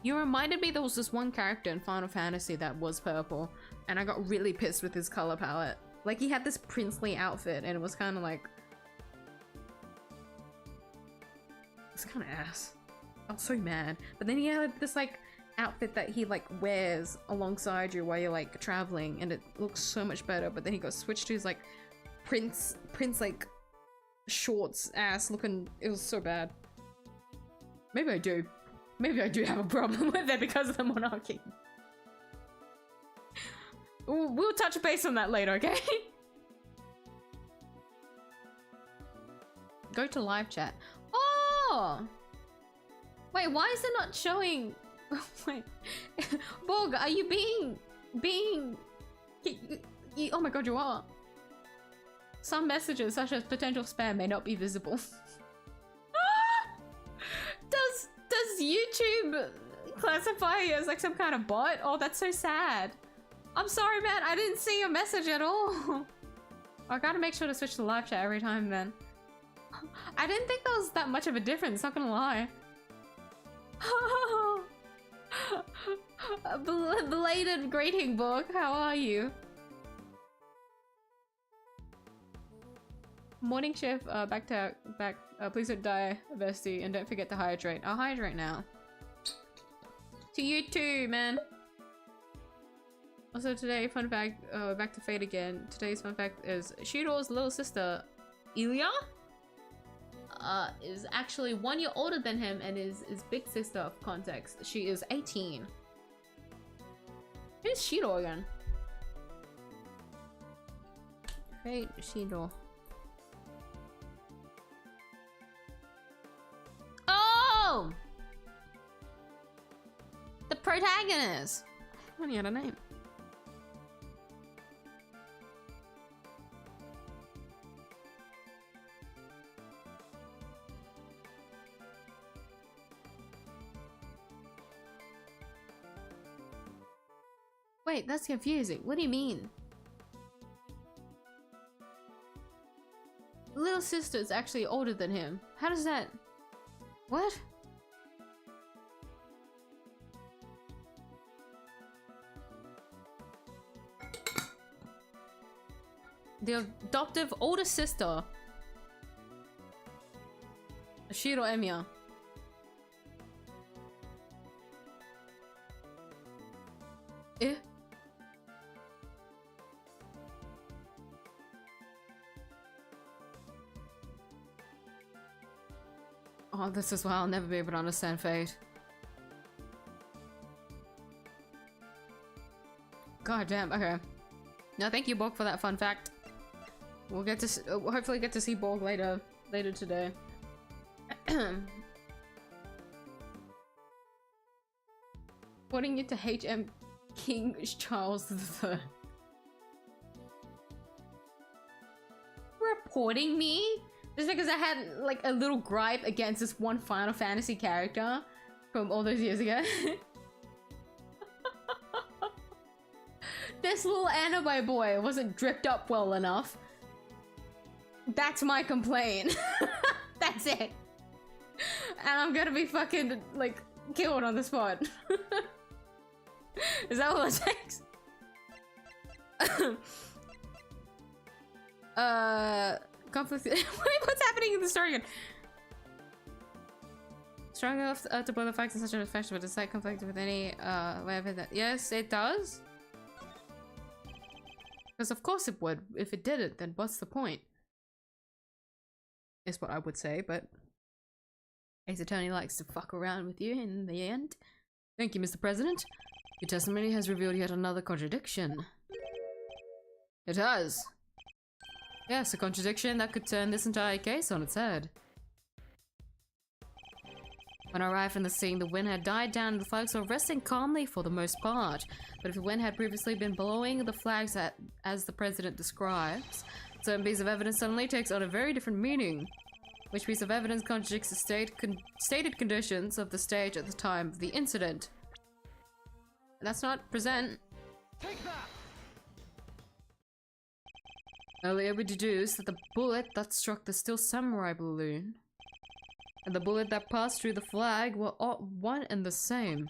you reminded me there was this one character in Final Fantasy that was purple, and I got really pissed with his color palette. Like, he had this princely outfit, and it was kind of like... It's kind of ass. I was so mad. But then he had this like outfit that he like wears alongside you while you're like traveling, and it looks so much better. But then he got switched to his like prince like shorts ass looking. It was so bad. Maybe I do have a problem with it because of the monarchy. We'll touch base on that later, okay? Go to live chat. Oh! Wait, why is it not showing? Wait. Borg, are you being... Oh my god, you are. Some messages, such as potential spam, may not be visible. Does YouTube classify you as like some kind of bot? Oh, that's so sad. I'm sorry, man. I didn't see your message at all. I gotta make sure to switch to live chat every time then. I didn't think there was that much of a difference, not gonna lie. Belated greeting, book. How are you? Morning shift, back. Please don't die, bestie, and don't forget to hydrate. I'll hydrate now. To you too, man. Also today, fun fact, back to Fate again. Today's fun fact is Shiro's little sister, Ilya, is actually 1 year older than him and is big sister of context. She is 18. Who's Shiro again? Fate Shiro. Oh! The protagonist! I only had a name. Wait, that's confusing. What do you mean? Little sister is actually older than him. How does that... What? The adoptive older sister. Shiro Emiya. Eh? Oh, this is why I'll never be able to understand Fate. God damn, okay. No, thank you, Borg, for that fun fact. We'll get to hopefully get to see Borg later today. Putting it to HM King Charles III. Reporting me? Just because I had like a little gripe against this one Final Fantasy character from all those years ago. This little anime boy wasn't dripped up well enough. That's my complaint. That's it. And I'm gonna be fucking like killed on the spot. Is that all it takes? Conflict. Wait, what's happening in the story again? Strong enough to boil the facts in such a fashion, but does that conflict with any way of it? Yes, it does. Because of course it would. If it didn't, then what's the point? Is what I would say, but Ace Attorney likes to fuck around with you in the end. Thank you, Mr. President. Your testimony has revealed yet another contradiction. It has. Yes, a contradiction that could turn this entire case on its head. When I arrived on the scene, the wind had died down and the flags were resting calmly for the most part. But if the wind had previously been blowing the flags as the president describes, a certain piece of evidence suddenly takes on a very different meaning. Which piece of evidence contradicts the stated conditions of the stage at the time of the incident? That's not present. Take that! Earlier we deduced that the bullet that struck the Steel Samurai balloon and the bullet that passed through the flag were all one and the same.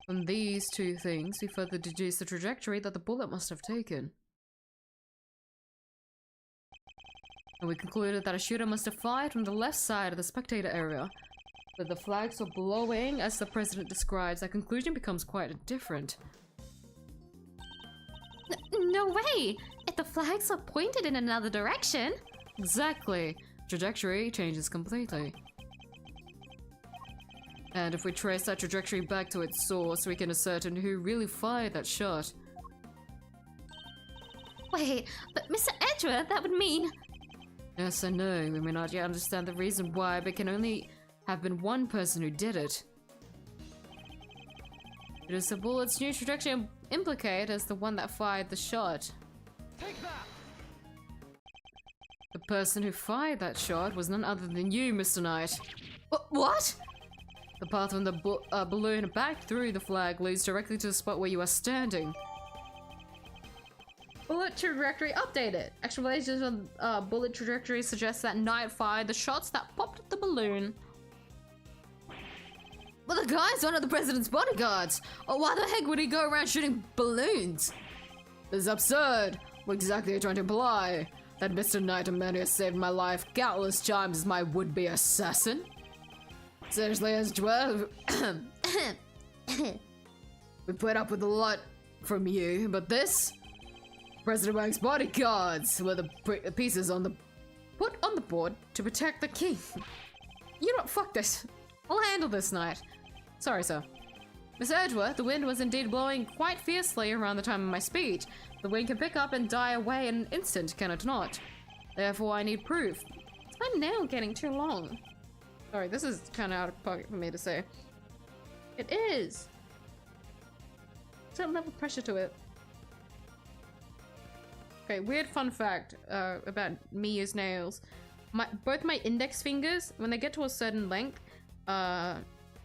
From these two things, we further deduced the trajectory that the bullet must have taken. And we concluded that a shooter must have fired from the left side of the spectator area, But the flags were blowing, as the president describes. Our conclusion becomes quite different. No way! If the flags are pointed in another direction. Exactly. Trajectory changes completely. And if we trace that trajectory back to its source, we can ascertain who really fired that shot. Wait, but Mr. 𝐢𝐧𝐟𝐵, that would mean... Yes, I know. We may not yet understand the reason why, but can only have been one person who did it. It is the bullet's new trajectory implicated as the one that fired the shot. Take that! The person who fired that shot was none other than you, Mr. Knight. What? The path from the balloon back through the flag leads directly to the spot where you are standing. Bullet trajectory updated. Extrapolations on bullet trajectory suggests that Knight fired the shots that popped the balloon. Well, the guy's one of the president's bodyguards. Oh, why the heck would he go around shooting balloons? This is absurd. What exactly are you trying to imply? That Mr. Knight, a man who has saved my life countless times, is my would-be assassin? Seriously, 𝐢𝐧𝐿, we put up with a lot from you, but this? President Wang's bodyguards were the pieces put on the board to protect the king. You know, fuck this. I'll handle this, Knight. Sorry, sir. Miss 𝐢𝐧𝐿, the wind was indeed blowing quite fiercely around the time of my speech. The wind can pick up and die away in an instant, can it not? Therefore, I need proof. Is my nail getting too long? Sorry, this is kind of out of pocket for me to say. It is. Certain level of pressure to it. Okay, weird fun fact about miyuu's nails. Both my index fingers, when they get to a certain length,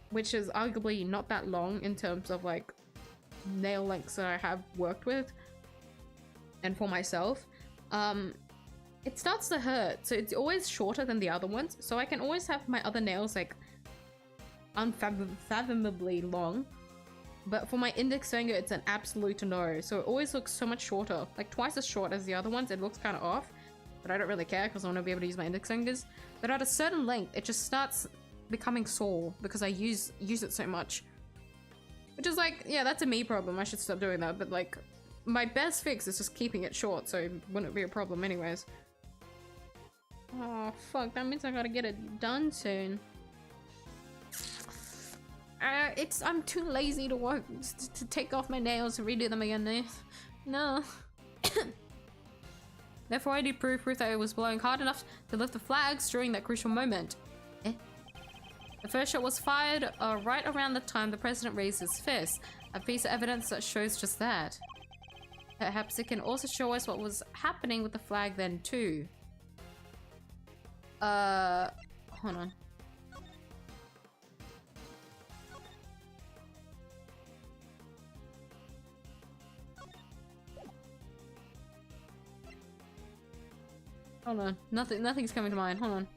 which is arguably not that long in terms of like nail lengths that I have worked with and for myself, it starts to hurt. So it's always shorter than the other ones, so I can always have my other nails like unfathomably long, but for my index finger it's an absolute no, so it always looks so much shorter, like twice as short as the other ones. It looks kind of off, but I don't really care because I want to be able to use my index fingers. But at a certain length it just starts becoming sore because I use it so much, which is like, yeah, that's a me problem. I should stop doing that, but like my best fix is just keeping it short, so it wouldn't be a problem anyways. Oh fuck, that means I gotta get it done soon. I'm too lazy to work to take off my nails and redo them again. No. Therefore, I need proof that it was blowing hard enough to lift the flags during that crucial moment. The first shot was fired right around the time the president raised his fist, a piece of evidence that shows just that. Perhaps it can also show us what was happening with the flag then too. Hold on. Hold on. Nothing's coming to mind. Hold on.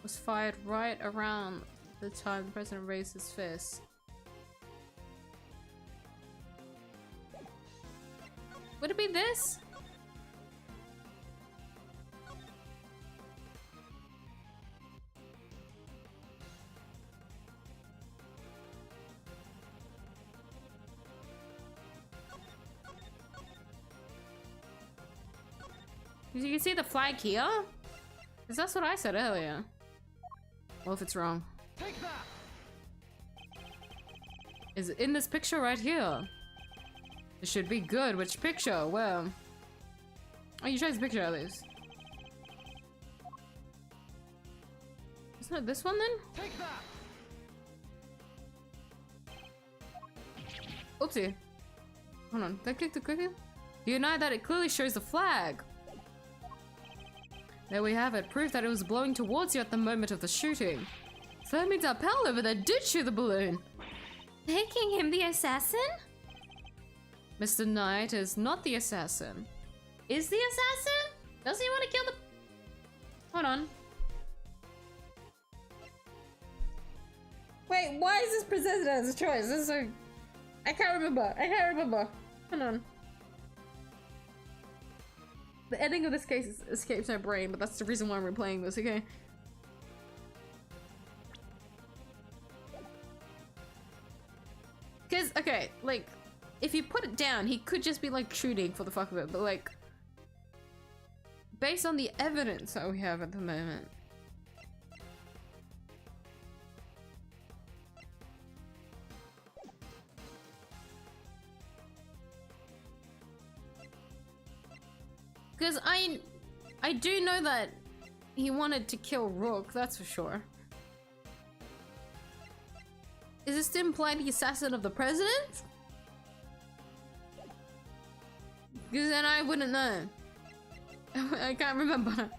Was fired right around the time the president raised his fist. Would it be this? You can see the flag here? Because that's what I said earlier. Well, if it's wrong. Take that! Is it in this picture right here? It should be good. Which picture? Where? Oh, you chose a picture at least. Isn't it this one then? Take that! Oopsie. Hold on. Did I click the quickly? Do you know that it clearly shows the flag? There we have it. Proof that it was blowing towards you at the moment of the shooting. So that means our pal over there did shoot the balloon. Making him the assassin? Mr. Knight is not the assassin. Is the assassin? Doesn't he want to kill the... Hold on. Wait, why is this presented as a choice? This is so... I can't remember. Hold on. The ending of this case escapes my brain, but that's the reason why I'm replaying this, okay? Because, okay, like, if you put it down, he could just be, like, shooting for the fuck of it, but, like, based on the evidence that we have at the moment. Because I do know that he wanted to kill Rook, that's for sure. Is this to imply the assassin of the president? Because then I wouldn't know. I can't remember.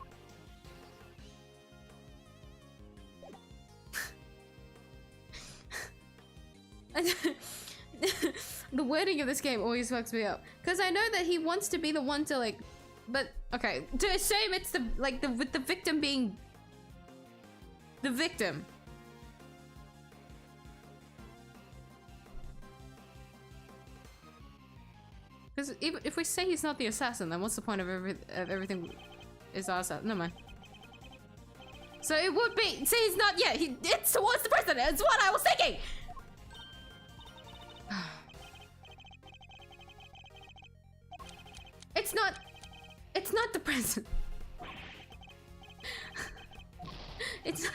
The wording of this game always fucks me up. Because I know that he wants to be the one to like... But, okay, to assume it's the, like, with the victim being... the victim. Because if we say he's not the assassin, then what's the point of everything is our assassin? Never mind. So it would be... See, he's not... Yeah, it's towards the president. It's what I was thinking! It's not the president. It's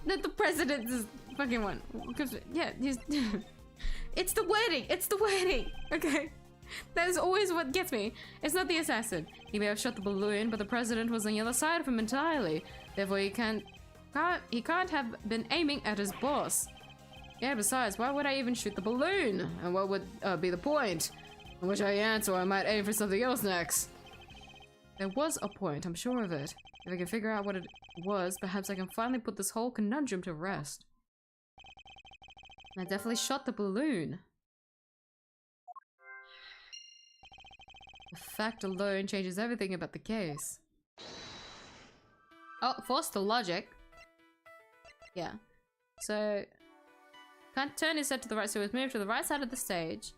not the president's fucking one. Because, yeah, it's the wording. It's the wording. Okay. That is always what gets me. It's not the assassin. He may have shot the balloon, but the president was on the other side of him entirely. Therefore, he can't have been aiming at his boss. Yeah, besides, why would I even shoot the balloon? And what would be the point? In which I answer, I might aim for something else next. There was a point, I'm sure of it. If I can figure out what it was, perhaps I can finally put this whole conundrum to rest. I definitely shot the balloon. The fact alone changes everything about the case. Oh, forced the logic. Yeah. So, can't turn his head to the right, so it was moved to the right side of the stage.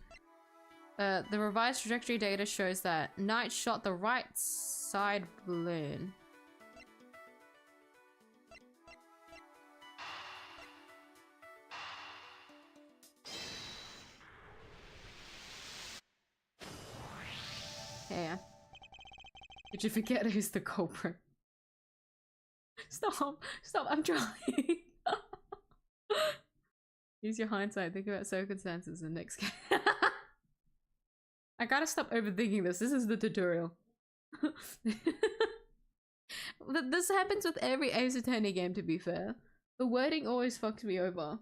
The revised trajectory data shows that Knight shot the right side balloon. Yeah. Did you forget who's the culprit? Stop! Stop! I'm trying! Use your hindsight, think about circumstances in the next game. I gotta stop overthinking this. This is the tutorial. This happens with every Ace Attorney game, to be fair. The wording always fucks me over.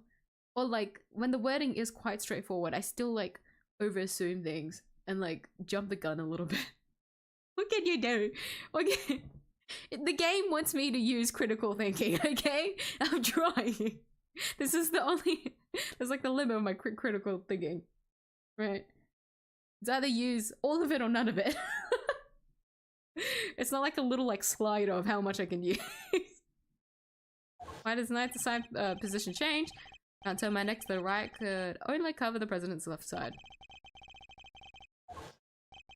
Or like, when the wording is quite straightforward, I still like overassume things and like jump the gun a little bit. What can you do? Okay. The game wants me to use critical thinking, okay? I'm trying. This is the only... There's like the limit of my critical thinking. Right? It's either use all of it or none of it. It's not like a little like slider of how much I can use. Why does Knight's side position change? Can't turn my neck to the right, could only cover the president's left side.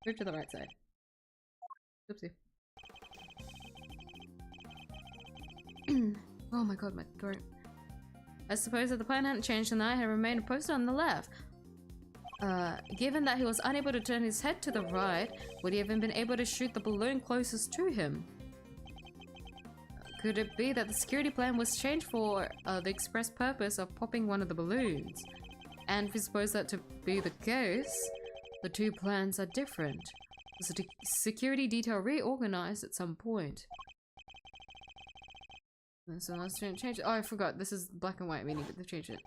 Move to the right side. Oopsie. Oh my god, my throat. I suppose that the plan hadn't changed and I had remained posted on the left. Given that he was unable to turn his head to the right, would he have been able to shoot the balloon closest to him? Could it be that the security plan was changed for the express purpose of popping one of the balloons? And if we suppose that to be the case, the two plans are different. Was the security detail reorganized at some point? So let's change it. Oh, I forgot. This is black and white, meaning that they've changed it.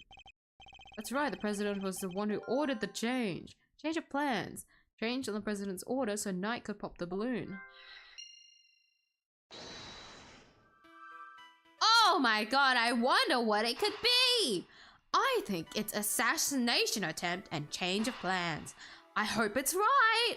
That's right, the president was the one who ordered the change. Change of plans. Change on the president's order so Knight could pop the balloon. Oh my god, I wonder what it could be! I think it's assassination attempt and change of plans. I hope it's right!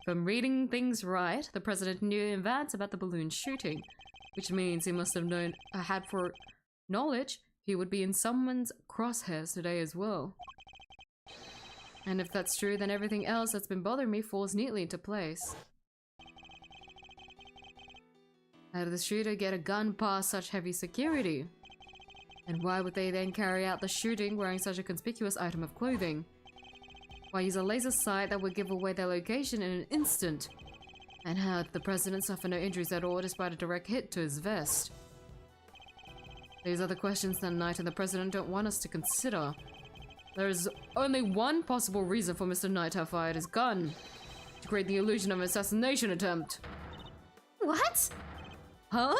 If I'm reading things right, the president knew in advance about the balloon shooting, which means he must have had knowledge he would be in someone's crosshairs today as well. And if that's true, then everything else that's been bothering me falls neatly into place. How did the shooter get a gun past such heavy security? And why would they then carry out the shooting wearing such a conspicuous item of clothing? Why use a laser sight that would give away their location in an instant? And how did the president suffer no injuries at all despite a direct hit to his vest? These are the questions that Knight and the president don't want us to consider. There is only one possible reason for Mr. Knight to have fired his gun. To create the illusion of an assassination attempt. What? Huh?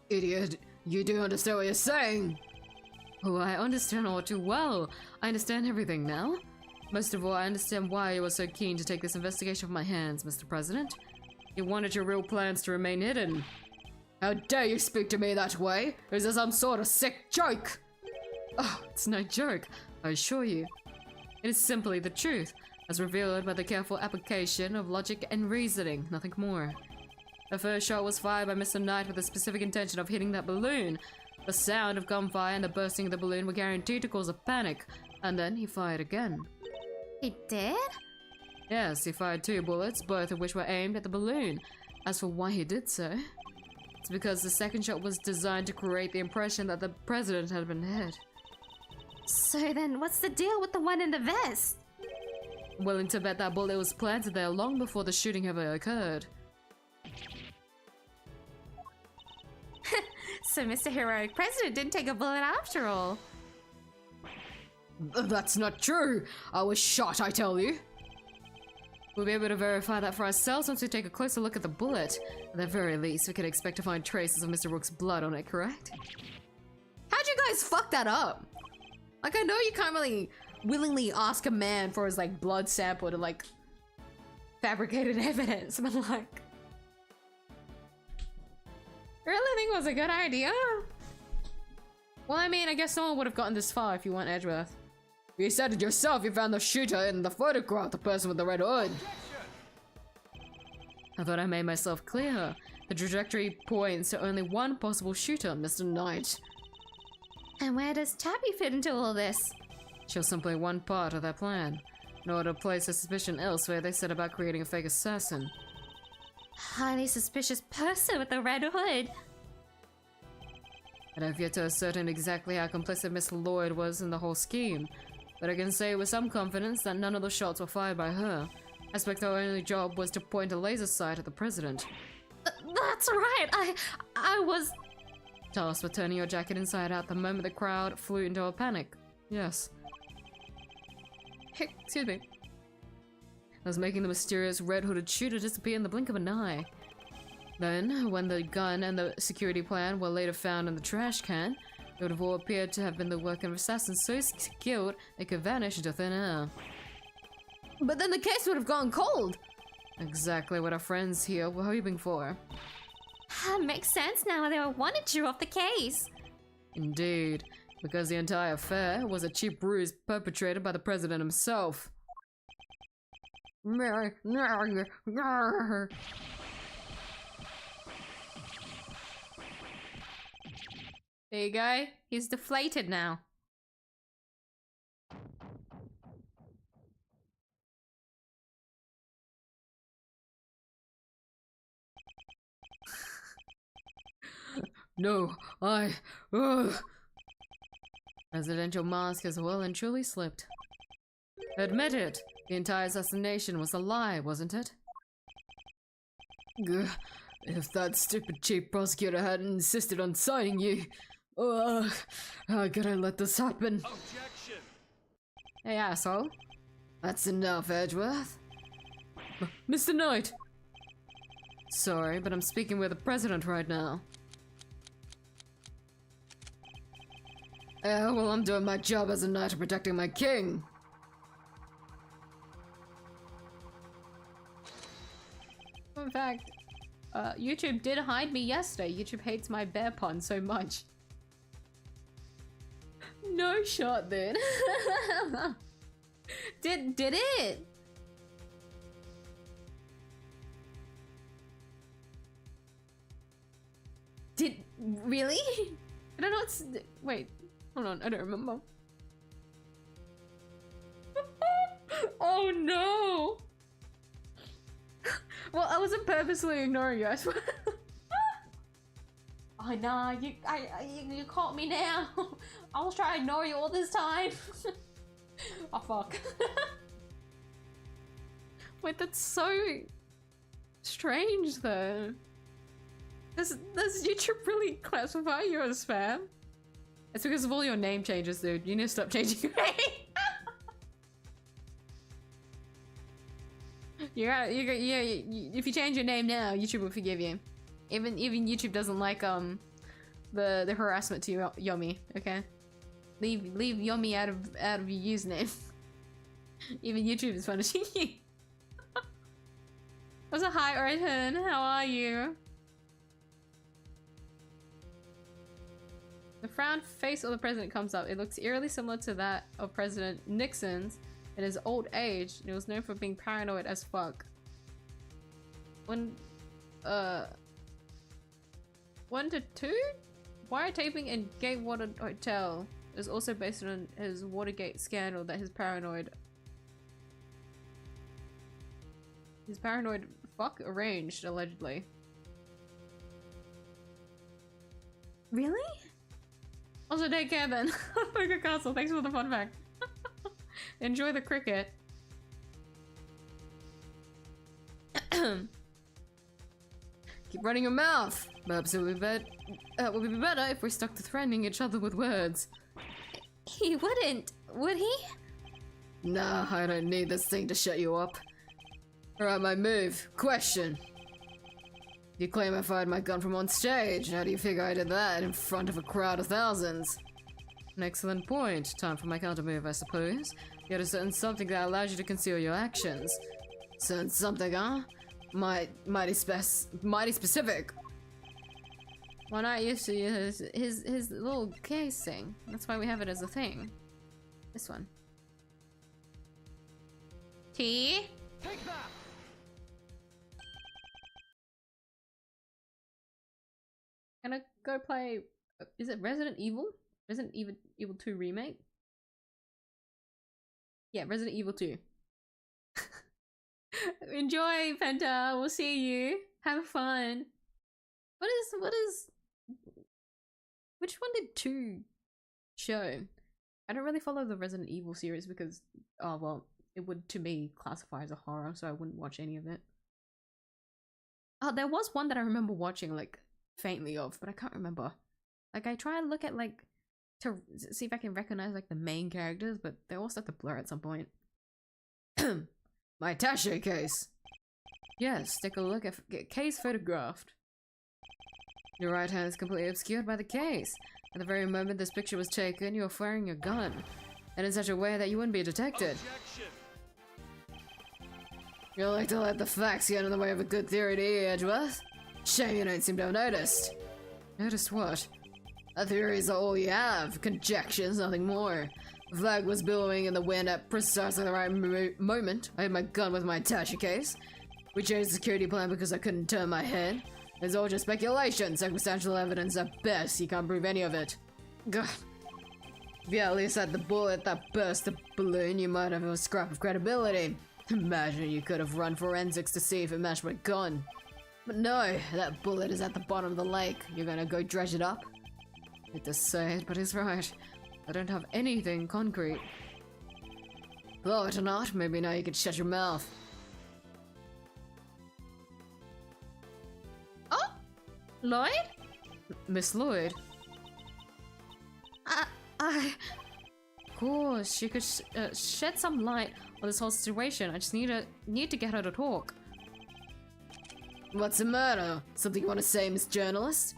Idiot, you do understand what you're saying. Oh, I understand all too well. I understand everything now. Most of all, I understand why you were so keen to take this investigation off my hands, Mr. President. You wanted your real plans to remain hidden. How dare you speak to me that way? Is this some sort of sick joke? Oh, it's no joke, I assure you. It is simply the truth, as revealed by the careful application of logic and reasoning, nothing more. The first shot was fired by Mr. Knight with the specific intention of hitting that balloon. The sound of gunfire and the bursting of the balloon were guaranteed to cause a panic, and then he fired again. He did? Yes, he fired 2 bullets, both of which were aimed at the balloon. As for why he did so, it's because the second shot was designed to create the impression that the president had been hit. So then what's the deal with the one in the vest? Willing to bet that bullet was planted there long before the shooting ever occurred. So Mr. Heroic President didn't take a bullet after all. That's not true. I was shot, I tell you. We'll be able to verify that for ourselves once we take a closer look at the bullet. At the very least, we can expect to find traces of Mr. Rook's blood on it, correct? How'd you guys fuck that up? Like, I know you can't really willingly ask a man for his, like, blood sample to, like, fabricated evidence, but, like... Really think it was a good idea? Well, I mean, I guess no one would have gotten this far if you weren't Edgeworth. You said it yourself, you found the shooter in the photograph, the person with the red hood. I thought I made myself clear. The trajectory points to only one possible shooter, Mr. Knight. And where does Tabby fit into all this? She was simply one part of their plan. In order to place a suspicion elsewhere, they set about creating a fake assassin. Highly suspicious person with the red hood. And I've yet to ascertain exactly how complicit Miss Lloyd was in the whole scheme, but I can say with some confidence that none of the shots were fired by her. I suspect her only job was to point a laser sight at the president. That's right, I was... Tasked with turning your jacket inside out the moment the crowd flew into a panic. Yes. Excuse me. I was making the mysterious red-hooded shooter disappear in the blink of an eye. Then, when the gun and the security plan were later found in the trash can, it would have all appeared to have been the work of assassins so skilled they could vanish into thin air. But then the case would have gone cold! Exactly what our friends here were hoping for. Makes sense now they wanted you off the case. Indeed, because the entire affair was a cheap ruse perpetrated by the president himself. There you go. He's deflated now. No, Presidential mask has well and truly slipped. Admit it, the entire assassination was a lie, wasn't it? If that stupid chief prosecutor hadn't insisted on signing you, how could I let this happen? Objection! Hey, asshole. That's enough, Edgeworth. Mr. Knight! Sorry, but I'm speaking with the president right now. Well, I'm doing my job as a knight protecting my king. In fact, YouTube did hide me yesterday. YouTube hates my bear pun so much. No shot then. Did it? Did really? Did I not wait, hold on, I don't remember. Oh no! Well, I wasn't purposely ignoring you, I swear. Oh nah, you caught me now. I was trying to ignore you all this time. Oh fuck. Wait, that's so strange though. Does YouTube really classify you as spam? It's because of all your name changes, dude. You need to stop changing your name. Yeah. If you change your name now, YouTube will forgive you. Even YouTube doesn't like the harassment to Yomi. Okay, leave Yomi out of your username. Even YouTube is punishing you. What's a hi, Orton? How are you? The frown face of the president comes up. It looks eerily similar to that of President Nixon's in his old age. He was known for being paranoid as fuck. When 1 to 2? Wiretaping in Gatewater Hotel is also based on his Watergate scandal that his paranoid fuck arranged, allegedly. Really? Also, take care then. Poker Castle, thanks for the fun fact. Enjoy the cricket. Keep running your mouth. Perhaps it would be better if we stuck to threatening each other with words. He wouldn't, would he? Nah, I don't need this thing to shut you up. Alright, my move. Question. You claim I fired my gun from on stage. How do you figure I did that in front of a crowd of thousands? An excellent point. Time for my counter move, I suppose. You had a certain something that allows you to conceal your actions. Certain something, huh? Mighty specific. Why not used to use his little casing? That's why we have it as a thing. This one. T. Take that! Can I go play? Is it Resident Evil? Resident Evil 2 remake? Yeah, Resident Evil 2. Enjoy, Penta. We'll see you. Have fun. What is? Which one did 2 show? I don't really follow the Resident Evil series because, oh well, it would to me classify as a horror, so I wouldn't watch any of it. Oh, there was one that I remember watching like faintly of, but I can't remember. Like I try and look at like to see if I can recognize like the main characters, but they all start to blur at some point. My attaché case. Yes, take a look at case photographed. Your right hand is completely obscured by the case. At the very moment this picture was taken, you were firing your gun, and in such a way that you wouldn't be detected. Objection. You like to let the facts get in the way of a good theory, do you, Edgeworth? Shame you don't seem to have noticed. Noticed what? The theories are all you have. Conjectures, nothing more. The flag was billowing in the wind at precisely the right moment. I had my gun with my attaché case. We changed the security plan because I couldn't turn my head. It's all just speculation, circumstantial evidence at best. You can't prove any of it. God. If you at least had the bullet that burst the balloon, you might have a scrap of credibility. Imagine you could have run forensics to see if it matched my gun. But no, that bullet is at the bottom of the lake. You're gonna go dredge it up? Hate to say it, but he's right. I don't have anything concrete. Blow it or not, maybe now you can shut your mouth. Oh, Lloyd? Miss Lloyd? Of course, she could shed some light on this whole situation. I just need to get her to talk. What's the matter? Something you want to say, Miss Journalist?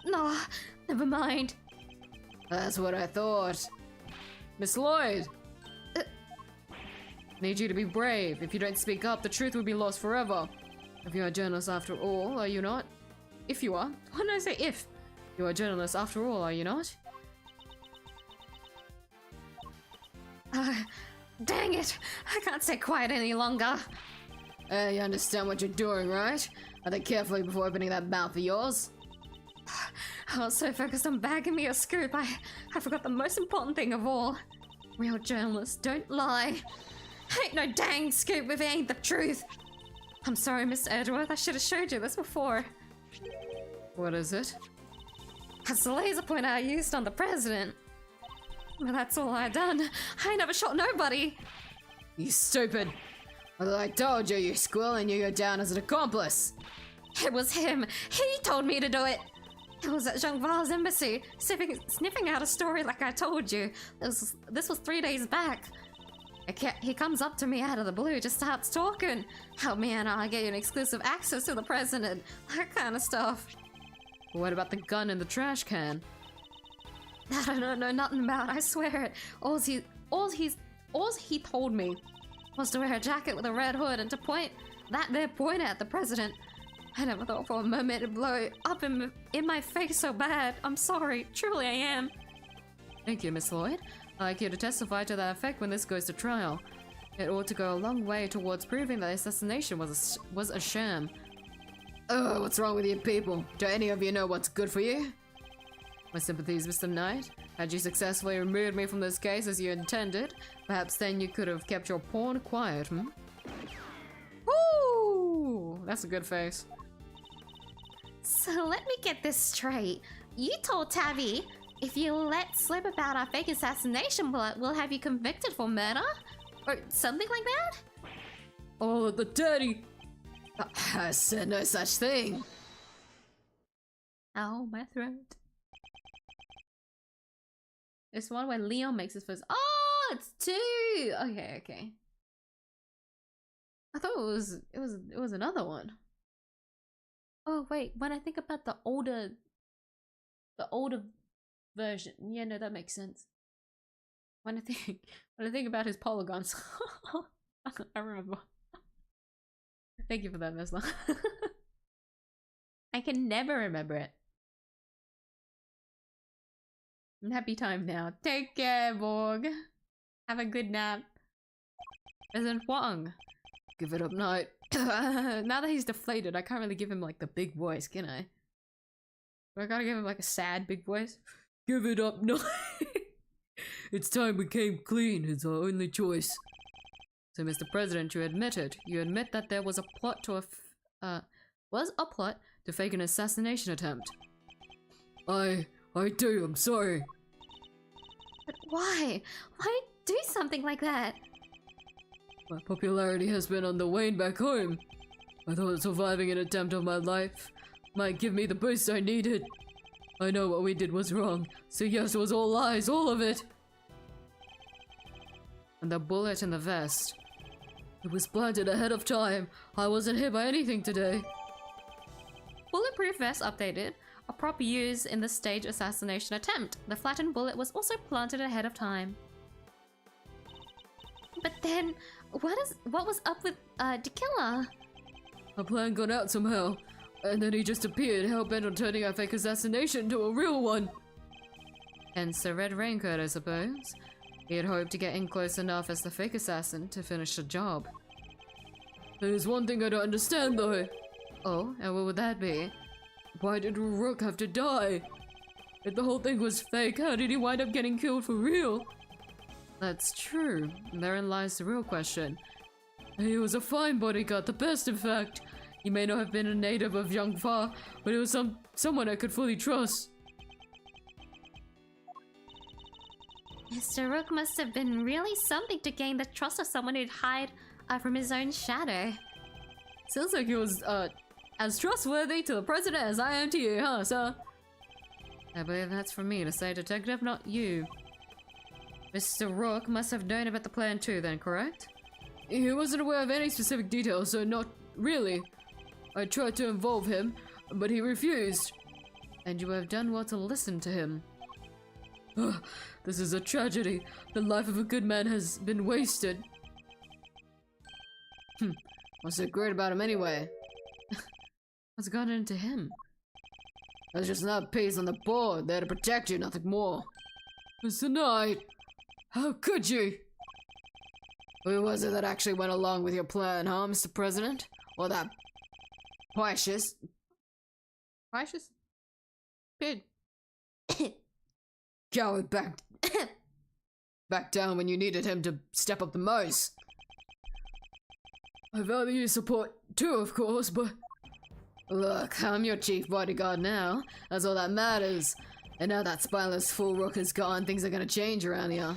No, never mind. That's what I thought. Miss Lloyd! Need you to be brave. If you don't speak up, the truth will be lost forever. If you're a journalist after all, are you not? If you are. Why did I say if? You're a journalist after all, are you not? Dang it! I can't stay quiet any longer. You understand what you're doing, right? I think carefully before opening that mouth of yours. I was so focused on bagging me a scoop, I forgot the most important thing of all. Real journalists don't lie. Ain't no dang scoop if it ain't the truth. I'm sorry, Mr. Edgeworth, I should have showed you this before. What is it? That's the laser pointer I used on the president. But that's all I done. I never shot nobody. You stupid! Although I told you, you squill, and you go down as an accomplice. It was him. He told me to do it. It was at 𝐢𝐽𝐺𝐟's embassy, sniffing out a story like I told you. This was 3 days back. He comes up to me out of the blue, just starts talking. Help me and I'll get you an exclusive access to the president. That kind of stuff. What about the gun in the trash can? That I don't know nothing about, I swear it. All he told me was to wear a jacket with a red hood and to point at the president. I never thought for a moment it'd blow up in my face so bad. I'm sorry, truly I am. Thank you, Miss Lloyd. I'd like you to testify to that effect when this goes to trial. It ought to go a long way towards proving that the assassination was a sham. Oh, what's wrong with you people? Do any of you know what's good for you? My sympathies, Mr. Knight. Had you successfully removed me from this case as you intended, perhaps then you could have kept your porn quiet, hmm? Woo! That's a good face. So let me get this straight. You told Tabby, if you let slip about our fake assassination bullet, we'll have you convicted for murder? Or something like that? Oh, the daddy! I said no such thing. Ow, my throat. This one where Leon makes his first. Oh, it's 2. Okay. I thought it was another one. Oh wait, when I think about the older version, yeah, no, that makes sense. When I think about his polygons, I remember. Thank you for that, Mesla. I can never remember it. Happy time now. Take care, Borg. Have a good nap. President Huang. Give it up, Knight. Now that he's deflated, I can't really give him like the big voice, can I? I gotta give him like a sad big voice. Give it up, Knight. It's time we came clean. It's our only choice. So, Mr. President, you admit that there was a plot to fake an assassination attempt. I do, I'm sorry. But why? Why do something like that? My popularity has been on the wane back home. I thought surviving an attempt on my life might give me the boost I needed. I know what we did was wrong, so yes, it was all lies, all of it. And the bullet in the vest. It was planted ahead of time. I wasn't hit by anything today. Bulletproof vest updated. A prop used in the staged assassination attempt. The flattened bullet was also planted ahead of time. But then, what was up with 𝐷𝐾𝐿A? Our plan got out somehow, and then he just appeared, hell-bent on turning our fake assassination into a real one. Hence the red raincoat, I suppose. He had hoped to get in close enough as the fake assassin to finish the job. There's one thing I don't understand though. Oh, and what would that be? Why did Rook have to die? If the whole thing was fake, how did he wind up getting killed for real? That's true. Therein lies the real question. He was a fine bodyguard, the best in fact. He may not have been a native of 𝐢𝐽𝐺𝐹, but it was someone I could fully trust. Mr. Rook must have been really something to gain the trust of someone who'd hide from his own shadow. Sounds like he was as trustworthy to the president as I am to you, huh, sir? I believe that's for me to say, Detective, not you. Mr. Rook must have known about the plan too, then, correct? He wasn't aware of any specific details, so not really. I tried to involve him, but he refused. And you have done well to listen to him. This is a tragedy. The life of a good man has been wasted. What's so great about him anyway? What's gotten into him? There's just another piece on the board there to protect you, nothing more. Mr. Knight, how could you? Who was it that actually went along with your plan, huh, Mr. President? Or that Precious? Precious? Good. Coward back down when you needed him to step up the most. I value your support too, of course, but look, I'm your chief bodyguard now. That's all that matters. And now that spineless fool Rook is gone, things are gonna change around here.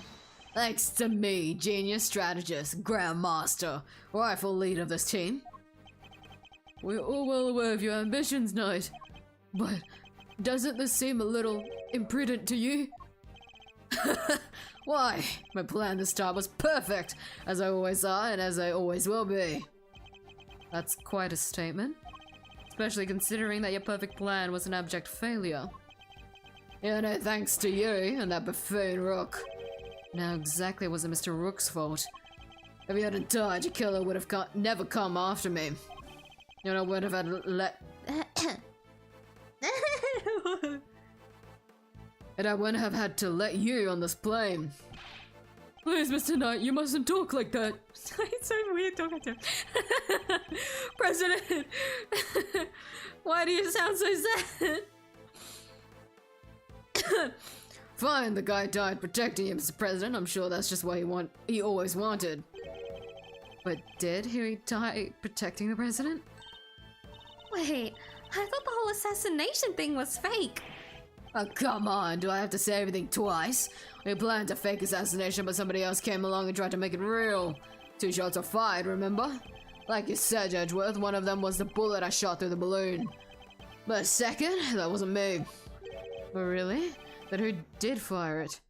Thanks to me, genius strategist, grandmaster, rightful lead of this team. We're all well aware of your ambitions, Knight. But doesn't this seem a little imprudent to you? Why? My plan this time was perfect, as I always are and as I always will be. That's quite a statement. Especially considering that your perfect plan was an abject failure. Yeah, no thanks to you and that buffoon Rook. Now exactly was it Mr. Rook's fault. If he hadn't died, your killer would have never come after me. You know, I would have had and I wouldn't have had to let you on this plane. Please, Mr. Knight, you mustn't talk like that. It's so weird talking to him. President! Why do you sound so sad? Fine, the guy died protecting you, Mr. President. I'm sure that's just what he always wanted. But did he die protecting the president? Wait, I thought the whole assassination thing was fake. Oh, come on, do I have to say everything twice? We planned a fake assassination, but somebody else came along and tried to make it real. 2 shots were fired, remember? Like you said, Edgeworth, one of them was the bullet I shot through the balloon. But a second, that wasn't me. Oh, really? Then who did fire it?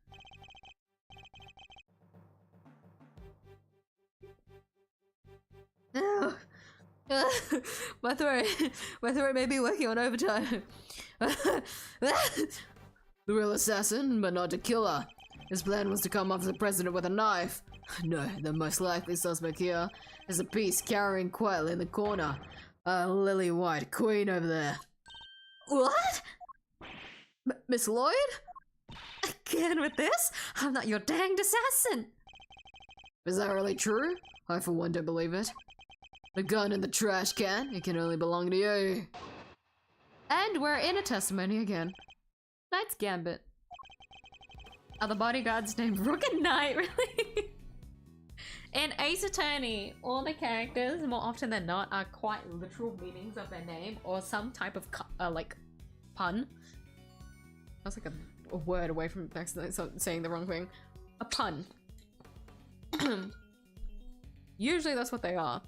My throat may be working on overtime. The real assassin, but not the killer. His plan was to come after the president with a knife. No, the most likely suspect here is a beast cowering quietly in the corner. A lily-white queen over there. What? Miss Lloyd? Again with this? I'm not your danged assassin. Is that really true? I for one don't believe it. The gun in the trash can, it can only belong to you. And we're in a testimony again. Knight's Gambit. Are the bodyguards named Rook and Knight, really? In Ace Attorney, all the characters, more often than not, are quite literal meanings of their name or some type of like pun. I was like a word away from saying the wrong thing. A pun. Usually that's what they are.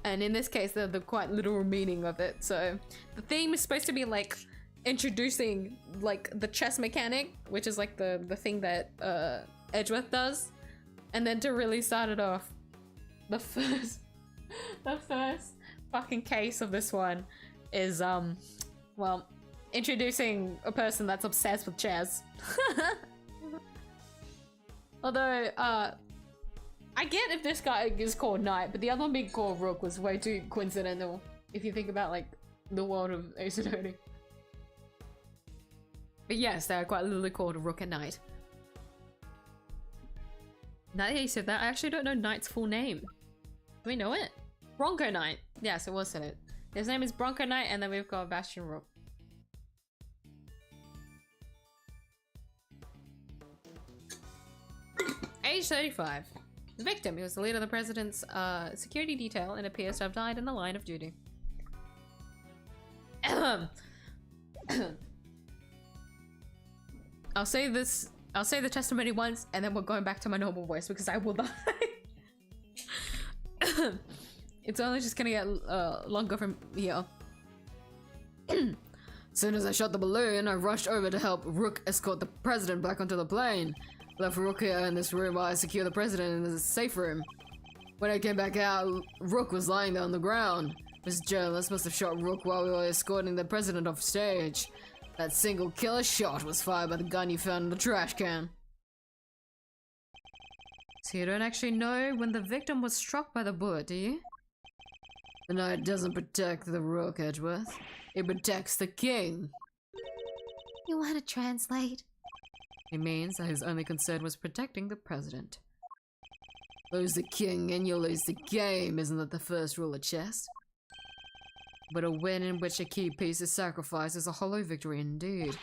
And in this case, they're the quite literal meaning of it. So the theme is supposed to be like introducing like the chess mechanic, which is like the thing that Edgeworth does. And then to really start it off, the first fucking case of this one is well, introducing a person that's obsessed with chess. Although I get if this guy is called Knight, but the other one being called Rook was way too coincidental if you think about like the world of Ace Attorney. But yes, they're quite literally called Rook and Knight. Now that you said that, I actually don't know Knight's full name. Do we know it? Bronco Knight. Yes, it was in it. His name is Bronco Knight, and then we've got Bastion Rook. Age 35. The victim, he was the leader of the president's security detail and appears to have died in the line of duty. I'll say the testimony once and then we're going back to my normal voice because I will die. It's only just gonna get longer from here. As soon as I shot the balloon, I rushed over to help Rook escort the president back onto the plane. Left Rook here in this room while I secure the president in the safe room. When I came back out, Rook was lying there on the ground. This journalist must have shot Rook while we were escorting the president off stage. That single killer shot was fired by the gun you found in the trash can. So you don't actually know when the victim was struck by the bullet, do you? The knight doesn't protect the Rook, Edgeworth. It protects the king. You want to translate? It means that his only concern was protecting the president. Lose the king and you lose the game, isn't that the first rule of chess? But a win in which a key piece is sacrificed is a hollow victory indeed.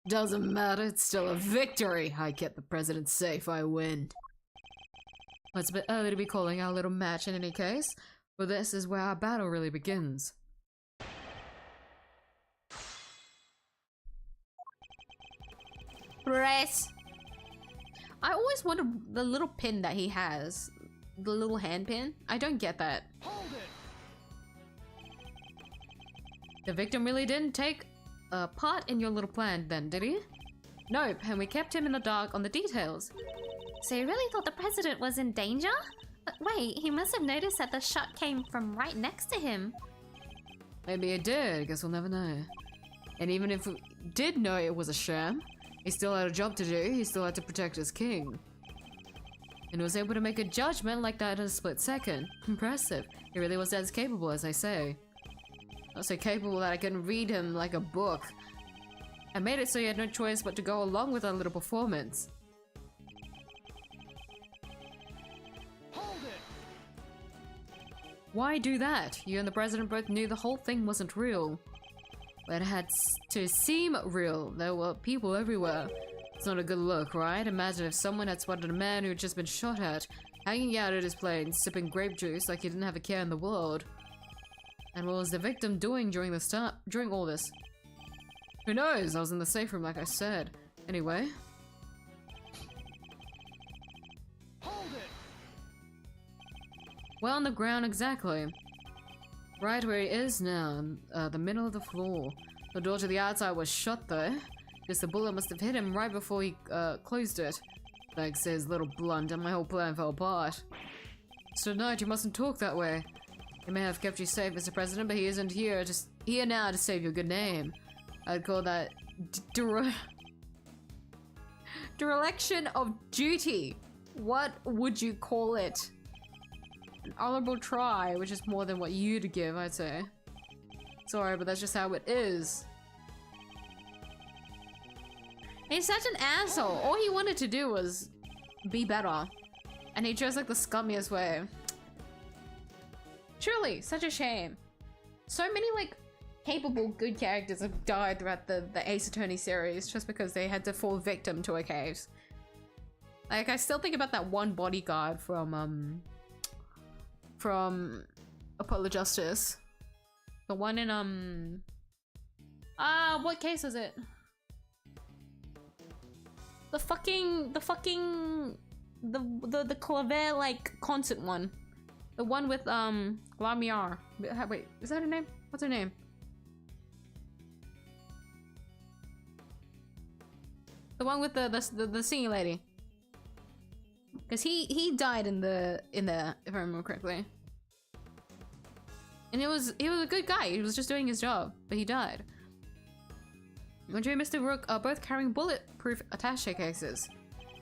Doesn't matter, it's still a victory! I kept the president safe, I win. Well, it's a bit early to be calling our little match in any case, but this is where our battle really begins. Press. I always wanted the little pin that he has. The little hand pin. I don't get that. Hold it! The victim really didn't take a part in your little plan then, did he? Nope, and we kept him in the dark on the details. So you really thought the president was in danger? But wait, he must have noticed that the shot came from right next to him. Maybe he did, I guess we'll never know. And even if we did know it was a sham, he still had a job to do, he still had to protect his king. And was able to make a judgment like that in a split second. Impressive. He really was as capable as I say. Not so capable that I couldn't read him like a book. I made it so he had no choice but to go along with our little performance. Hold it! Why do that? You and the president both knew the whole thing wasn't real. But it had to seem real. There were people everywhere. It's not a good look, right? Imagine if someone had spotted a man who had just been shot at, hanging out at his plane, sipping grape juice like he didn't have a care in the world. And what was the victim doing during all this? Who knows? I was in the safe room like I said. Anyway. Hold it! Where on the ground exactly? Right where he is now, the middle of the floor. The door to the outside was shut though. Guess the bullet must have hit him right before he closed it. Like says little blunt and my whole plan fell apart. So tonight you mustn't talk that way. He may have kept you safe, Mr. President, but he isn't here, just here now to save your good name. I'd call that dereliction of duty. What would you call it? An honorable try, which is more than what you'd give, I'd say. Sorry, but that's just how it is. He's such an asshole. All he wanted to do was be better. And he chose like the scummiest way. Truly, such a shame. So many like capable good characters have died throughout the Ace Attorney series just because they had to fall victim to a case. Like I still think about that one bodyguard from Apollo Justice. The one in what case is it? The clavier like concert one. The one with Lamia. Wait, is that her name? What's her name? The one with the singing lady. Cause he died in the if I remember correctly. And he was a good guy. He was just doing his job, but he died. Andre and Mr. Rook are both carrying bulletproof attaché cases.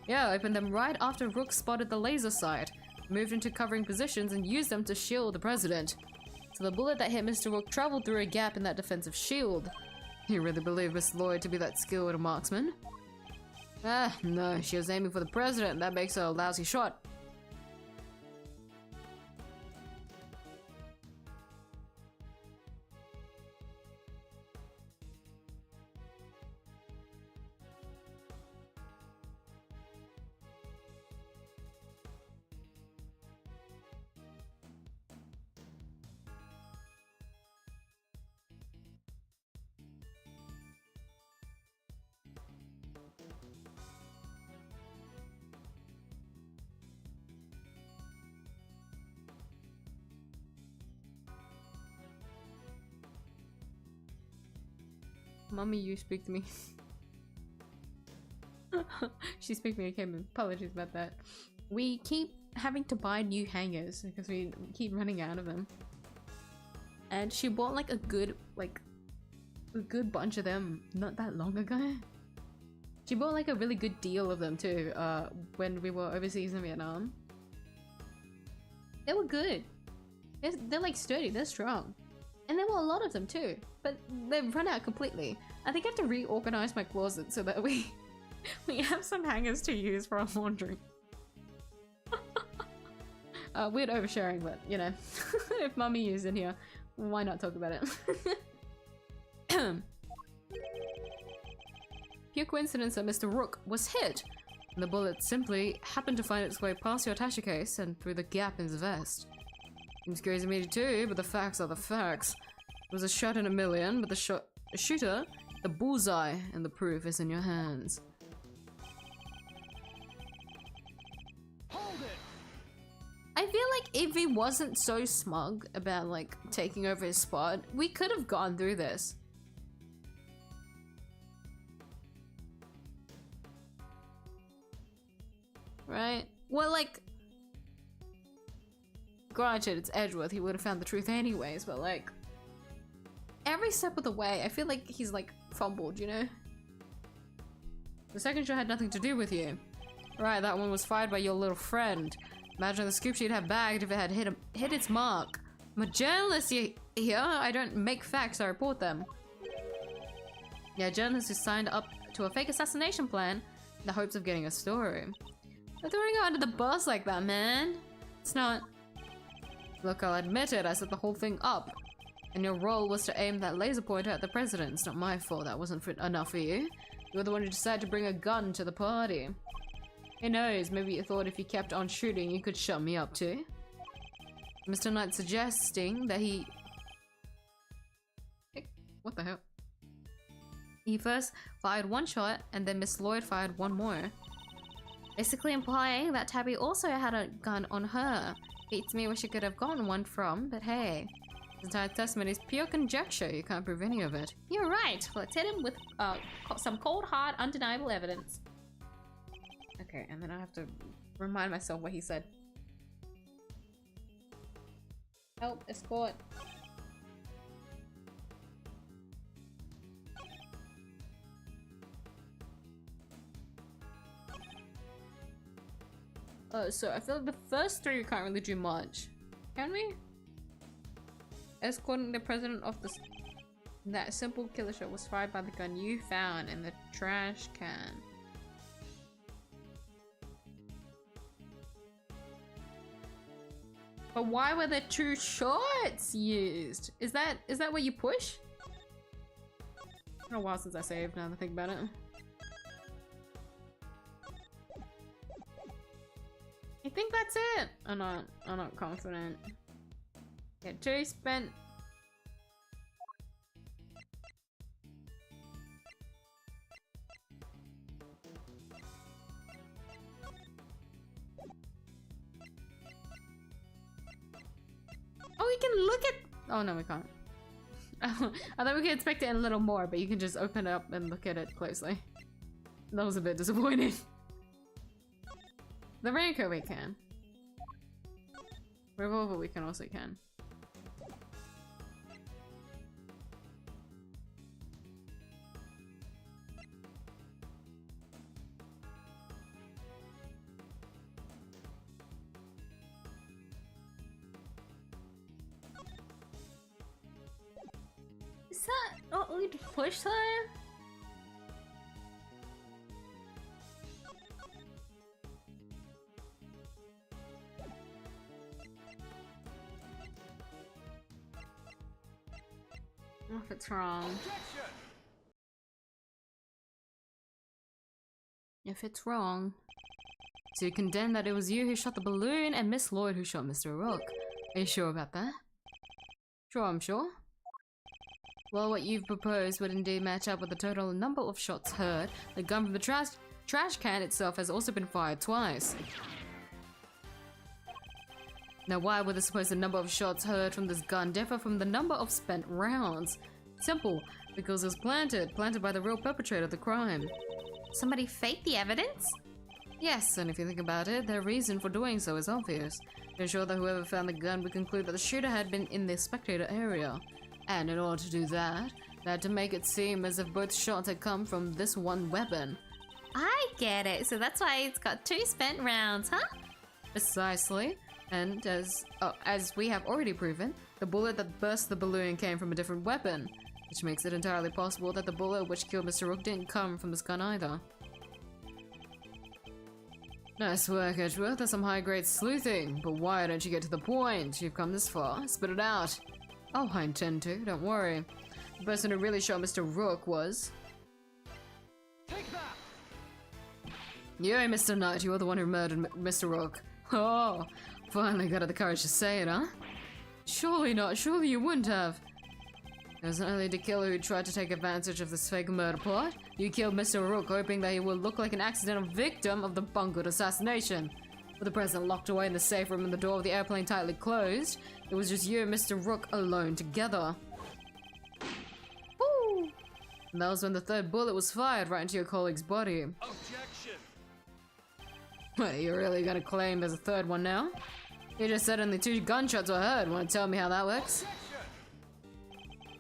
Yeah, I opened them right after Rook spotted the laser sight, moved into covering positions, and used them to shield the president. So the bullet that hit Mr. Rook traveled through a gap in that defensive shield. You really believe Miss Lloyd to be that skilled a marksman? Ah, no, she was aiming for the president, and that makes her a lousy shot. Mommy, you speak to me. She speak to me, okay, apologies about that. We keep having to buy new hangers because we keep running out of them. And she bought like a good bunch of them not that long ago. She bought like a really good deal of them too, when we were overseas in Vietnam. They were good. They're like sturdy, they're strong. And there were a lot of them too, but they've run out completely. I think I have to reorganize my closet so that we have some hangers to use for our laundry. Weird oversharing, but you know, if Mummyuu's in here, why not talk about it? Pure coincidence that Mr. Rook was hit, and the bullet simply happened to find its way past your attaché case and through the gap in his vest. Seems crazy to me too, but the facts are the facts. It was a shot in a million, but the shooter, the bullseye, and the proof is in your hands. Hold it! I feel like if he wasn't so smug about like taking over his spot, we could have gone through this. Right? Well, like, granted, it's Edgeworth, he would have found the truth anyways, but like, every step of the way, I feel like he's like fumbled, you know? The second shot had nothing to do with you. Right, that one was fired by your little friend. Imagine the scoop she'd have bagged if it had hit its mark. I'm a journalist here. I don't make facts, I report them. Yeah, a journalist who signed up to a fake assassination plan in the hopes of getting a story. They're throwing her under the bus like that, man. It's not... Look, I'll admit it, I set the whole thing up. And your role was to aim that laser pointer at the president. It's not my fault that wasn't enough for you. You were the one who decided to bring a gun to the party. Who knows, maybe you thought if you kept on shooting, you could shut me up too? Mr. Knight suggesting that he... What the hell? He first fired one shot, and then Miss Lloyd fired one more. Basically implying that Tabby also had a gun on her. Beats me where she could have gotten one from, but hey. This entire testimony is pure conjecture, you can't prove any of it. You're right, let's hit him with some cold hard undeniable evidence. Okay, and then I have to remind myself what he said. Help, escort. So I feel like the first three we can't really do much. Can we? Escorting the president of the... That simple killer shot was fired by the gun you found in the trash can. But why were there two shots used? Is that where you push? It's been a while since I saved now that I think about it. I think that's it. I'm not confident. Yeah, 2 spent. Oh, we can look at. Oh no, we can't. I thought we could inspect it a little more, but you can just open it up and look at it closely. That was a bit disappointing. The raincoat we can. Revolver we can also can. Is that what we'd push there? If it's wrong. Objection! If it's wrong. So you condemn that it was you who shot the balloon and Miss Lloyd who shot Mr. Rook. Are you sure about that? Sure, I'm sure. Well, what you've proposed would indeed match up with the total number of shots heard. The gun from the trash can itself has also been fired twice. Now why would the supposed number of shots heard from this gun differ from the number of spent rounds? Simple, because it was planted by the real perpetrator of the crime. Somebody faked the evidence? Yes, and if you think about it, their reason for doing so is obvious. To ensure that whoever found the gun would conclude that the shooter had been in the spectator area. And in order to do that, they had to make it seem as if both shots had come from this one weapon. I get it. So that's why it's got 2 spent rounds, huh? Precisely. And as we have already proven, the bullet that burst the balloon came from a different weapon, which makes it entirely possible that the bullet which killed Mr. Rook didn't come from this gun either. Nice work, Edgeworth. That's some high-grade sleuthing. But why don't you get to the point? You've come this far. Spit it out. Oh, I intend to. Don't worry. The person who really shot Mr. Rook was... Take that! You, Mr. Knight. You were the one who murdered Mr. Rook. Oh, finally got the courage to say it, huh? Surely not. Surely you wouldn't have. It was only the killer who tried to take advantage of this fake murder plot. You killed Mr. Rook hoping that he would look like an accidental victim of the bungled assassination. With the president locked away in the safe room and the door of the airplane tightly closed, it was just you and Mr. Rook alone together. Woo! And that was when the third bullet was fired right into your colleague's body. Objection! Wait, you're really gonna claim there's a third one now? You just said only 2 gunshots were heard. Wanna tell me how that works?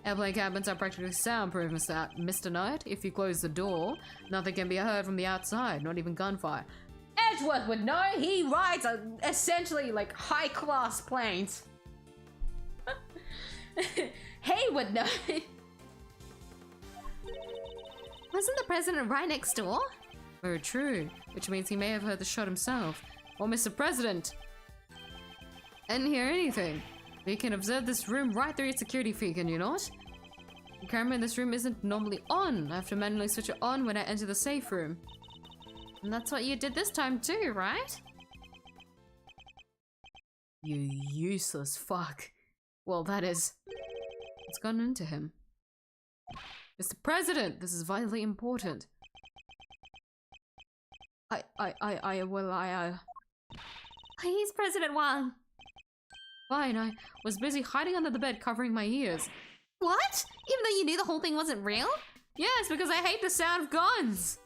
Airplane cabins are practically soundproof, Mr. Knight. If you close the door, nothing can be heard from the outside, not even gunfire. Edgeworth would know. He rides essentially like high-class planes. He would know. Wasn't the president right next door? Very true, which means he may have heard the shot himself. Or Mr. President! I didn't hear anything. But you can observe this room right through your security feed, can you not? The camera in this room isn't normally on. I have to manually switch it on when I enter the safe room. And that's what you did this time too, right? You useless fuck. Well, that is... It's gone into him. Mr. President! This is vitally important. Please, President Wang. Fine, I was busy hiding under the bed covering my ears. What? Even though you knew the whole thing wasn't real? Yes, because I hate the sound of guns!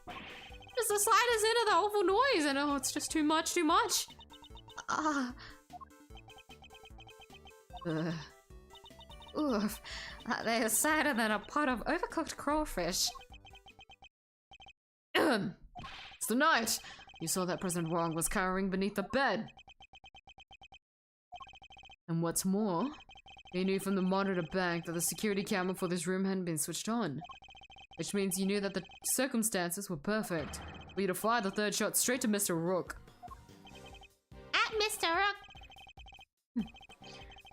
Just the slightest hint of the awful noise, and oh, it's just too much. Oof. They're sadder than a pot of overcooked crawfish. It's the night! You saw that President Wang was cowering beneath the bed. And what's more, you knew from the monitor bank that the security camera for this room hadn't been switched on. Which means you knew that the circumstances were perfect for you to fire the third shot straight to Mr. Rook. At Mr. Rook!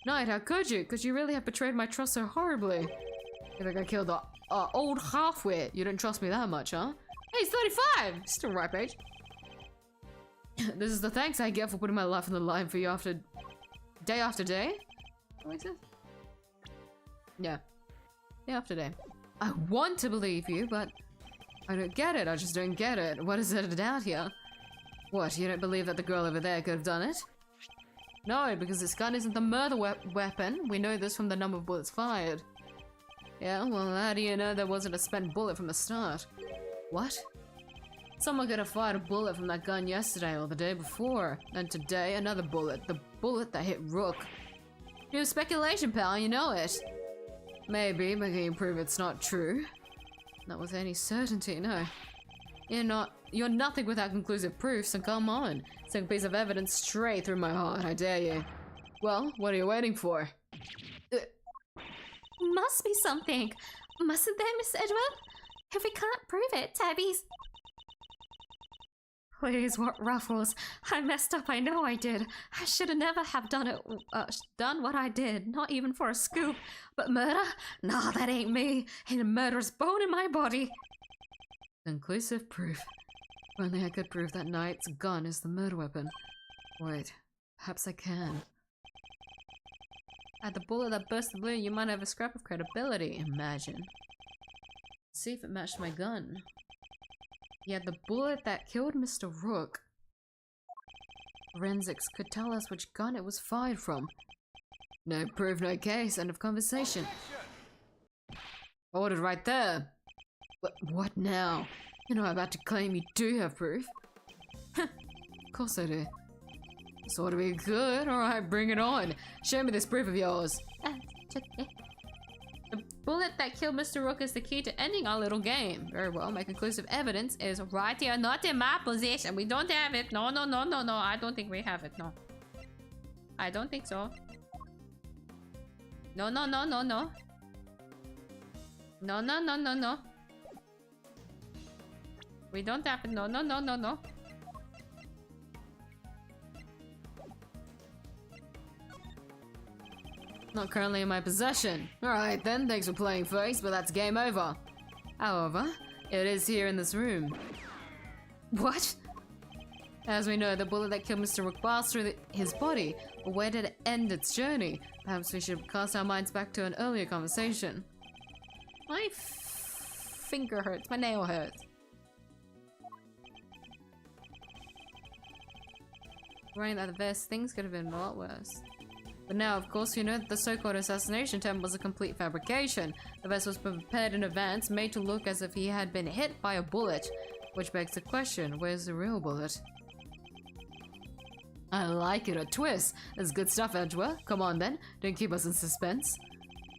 Knight, how could you? Because you really have betrayed my trust so horribly. You think I killed the old half-wit? You didn't trust me that much, huh? Hey, he's 35! Still right age. This is the thanks I get for putting my life on the line for you day after day? What is it? Yeah. Day after day. I want to believe you, but I don't get it. I just don't get it. What is there to doubt here? What, you don't believe that the girl over there could have done it? No, because this gun isn't the murder weapon. We know this from the number of bullets fired. Yeah, well, how do you know there wasn't a spent bullet from the start? What? Someone could have fired a bullet from that gun yesterday or the day before. And today, another bullet. The bullet that hit Rook. Your speculation, pal, you know it. Maybe, but can you prove it's not true? Not with any certainty, no. You're nothing without conclusive proof, so come on. Sink a piece of evidence straight through my heart, I dare you. Well, what are you waiting for? Must be something. Mustn't there, Miss Edgeworth? If we can't prove it, Tabby's... Please, what ruffles? I messed up, I know I did. I should have never have done what I did, not even for a scoop. But murder? Nah, that ain't me. Ain't a murderous bone in my body. Conclusive proof. If only I could prove that Knight's gun is the murder weapon. Wait, perhaps I can. At the bullet that burst the balloon, you might have a scrap of credibility, imagine. See if it matched my gun. Yeah, the bullet that killed Mr. Rook. Forensics could tell us which gun it was fired from. No proof, no case, end of conversation. Ordered right there. What now? You know I'm about to claim you do have proof. Of course I do. This ought to be good. Alright, bring it on. Show me this proof of yours. The bullet that killed Mr. Rook is the key to ending our little game. Very well, my conclusive evidence is right here, not in my possession. We don't have it. No. I don't think we have it, no. I don't think so. No. No. We don't have it. No. Not currently in my possession. Alright then, thanks for playing face, but that's game over. However, it is here in this room. What? As we know, the bullet that killed Mr. Rook passed through his body, but where did it end its journey? Perhaps we should cast our minds back to an earlier conversation. My finger hurts. My nail hurts. Worrying that the vest, things could have been a lot worse. But now, of course, you know that the so-called assassination attempt was a complete fabrication. The vest was prepared in advance, made to look as if he had been hit by a bullet. Which begs the question, where's the real bullet? I like it, a twist. That's good stuff, Edgeworth. Come on then, don't keep us in suspense.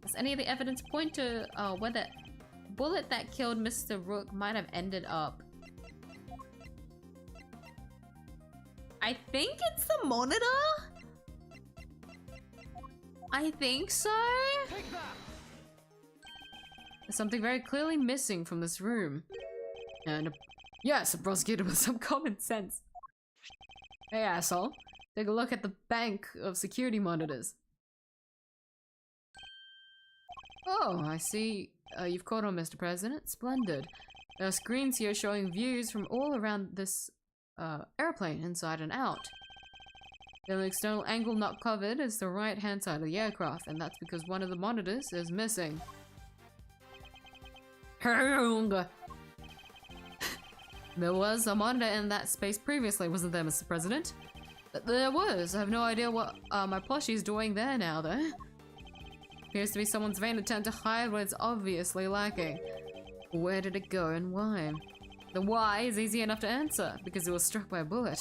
Does any of the evidence point to where the bullet that killed Mr. Rook might have ended up? I think it's the monitor? I think so? Take that! There's something very clearly missing from this room. And yes, a prosecutor with some common sense. Hey asshole, take a look at the bank of security monitors. Oh, I see. You've caught on, Mr. President. Splendid. There are screens here showing views from all around this airplane, inside and out. The only external angle not covered is the right-hand side of the aircraft, and that's because one of the monitors is missing. There was a monitor in that space previously, wasn't there, Mr. President? There was. I have no idea what my plushie's doing there now, though. Appears to be someone's vain attempt to hide what is obviously lacking. Where did it go and why? The why is easy enough to answer, because it was struck by a bullet.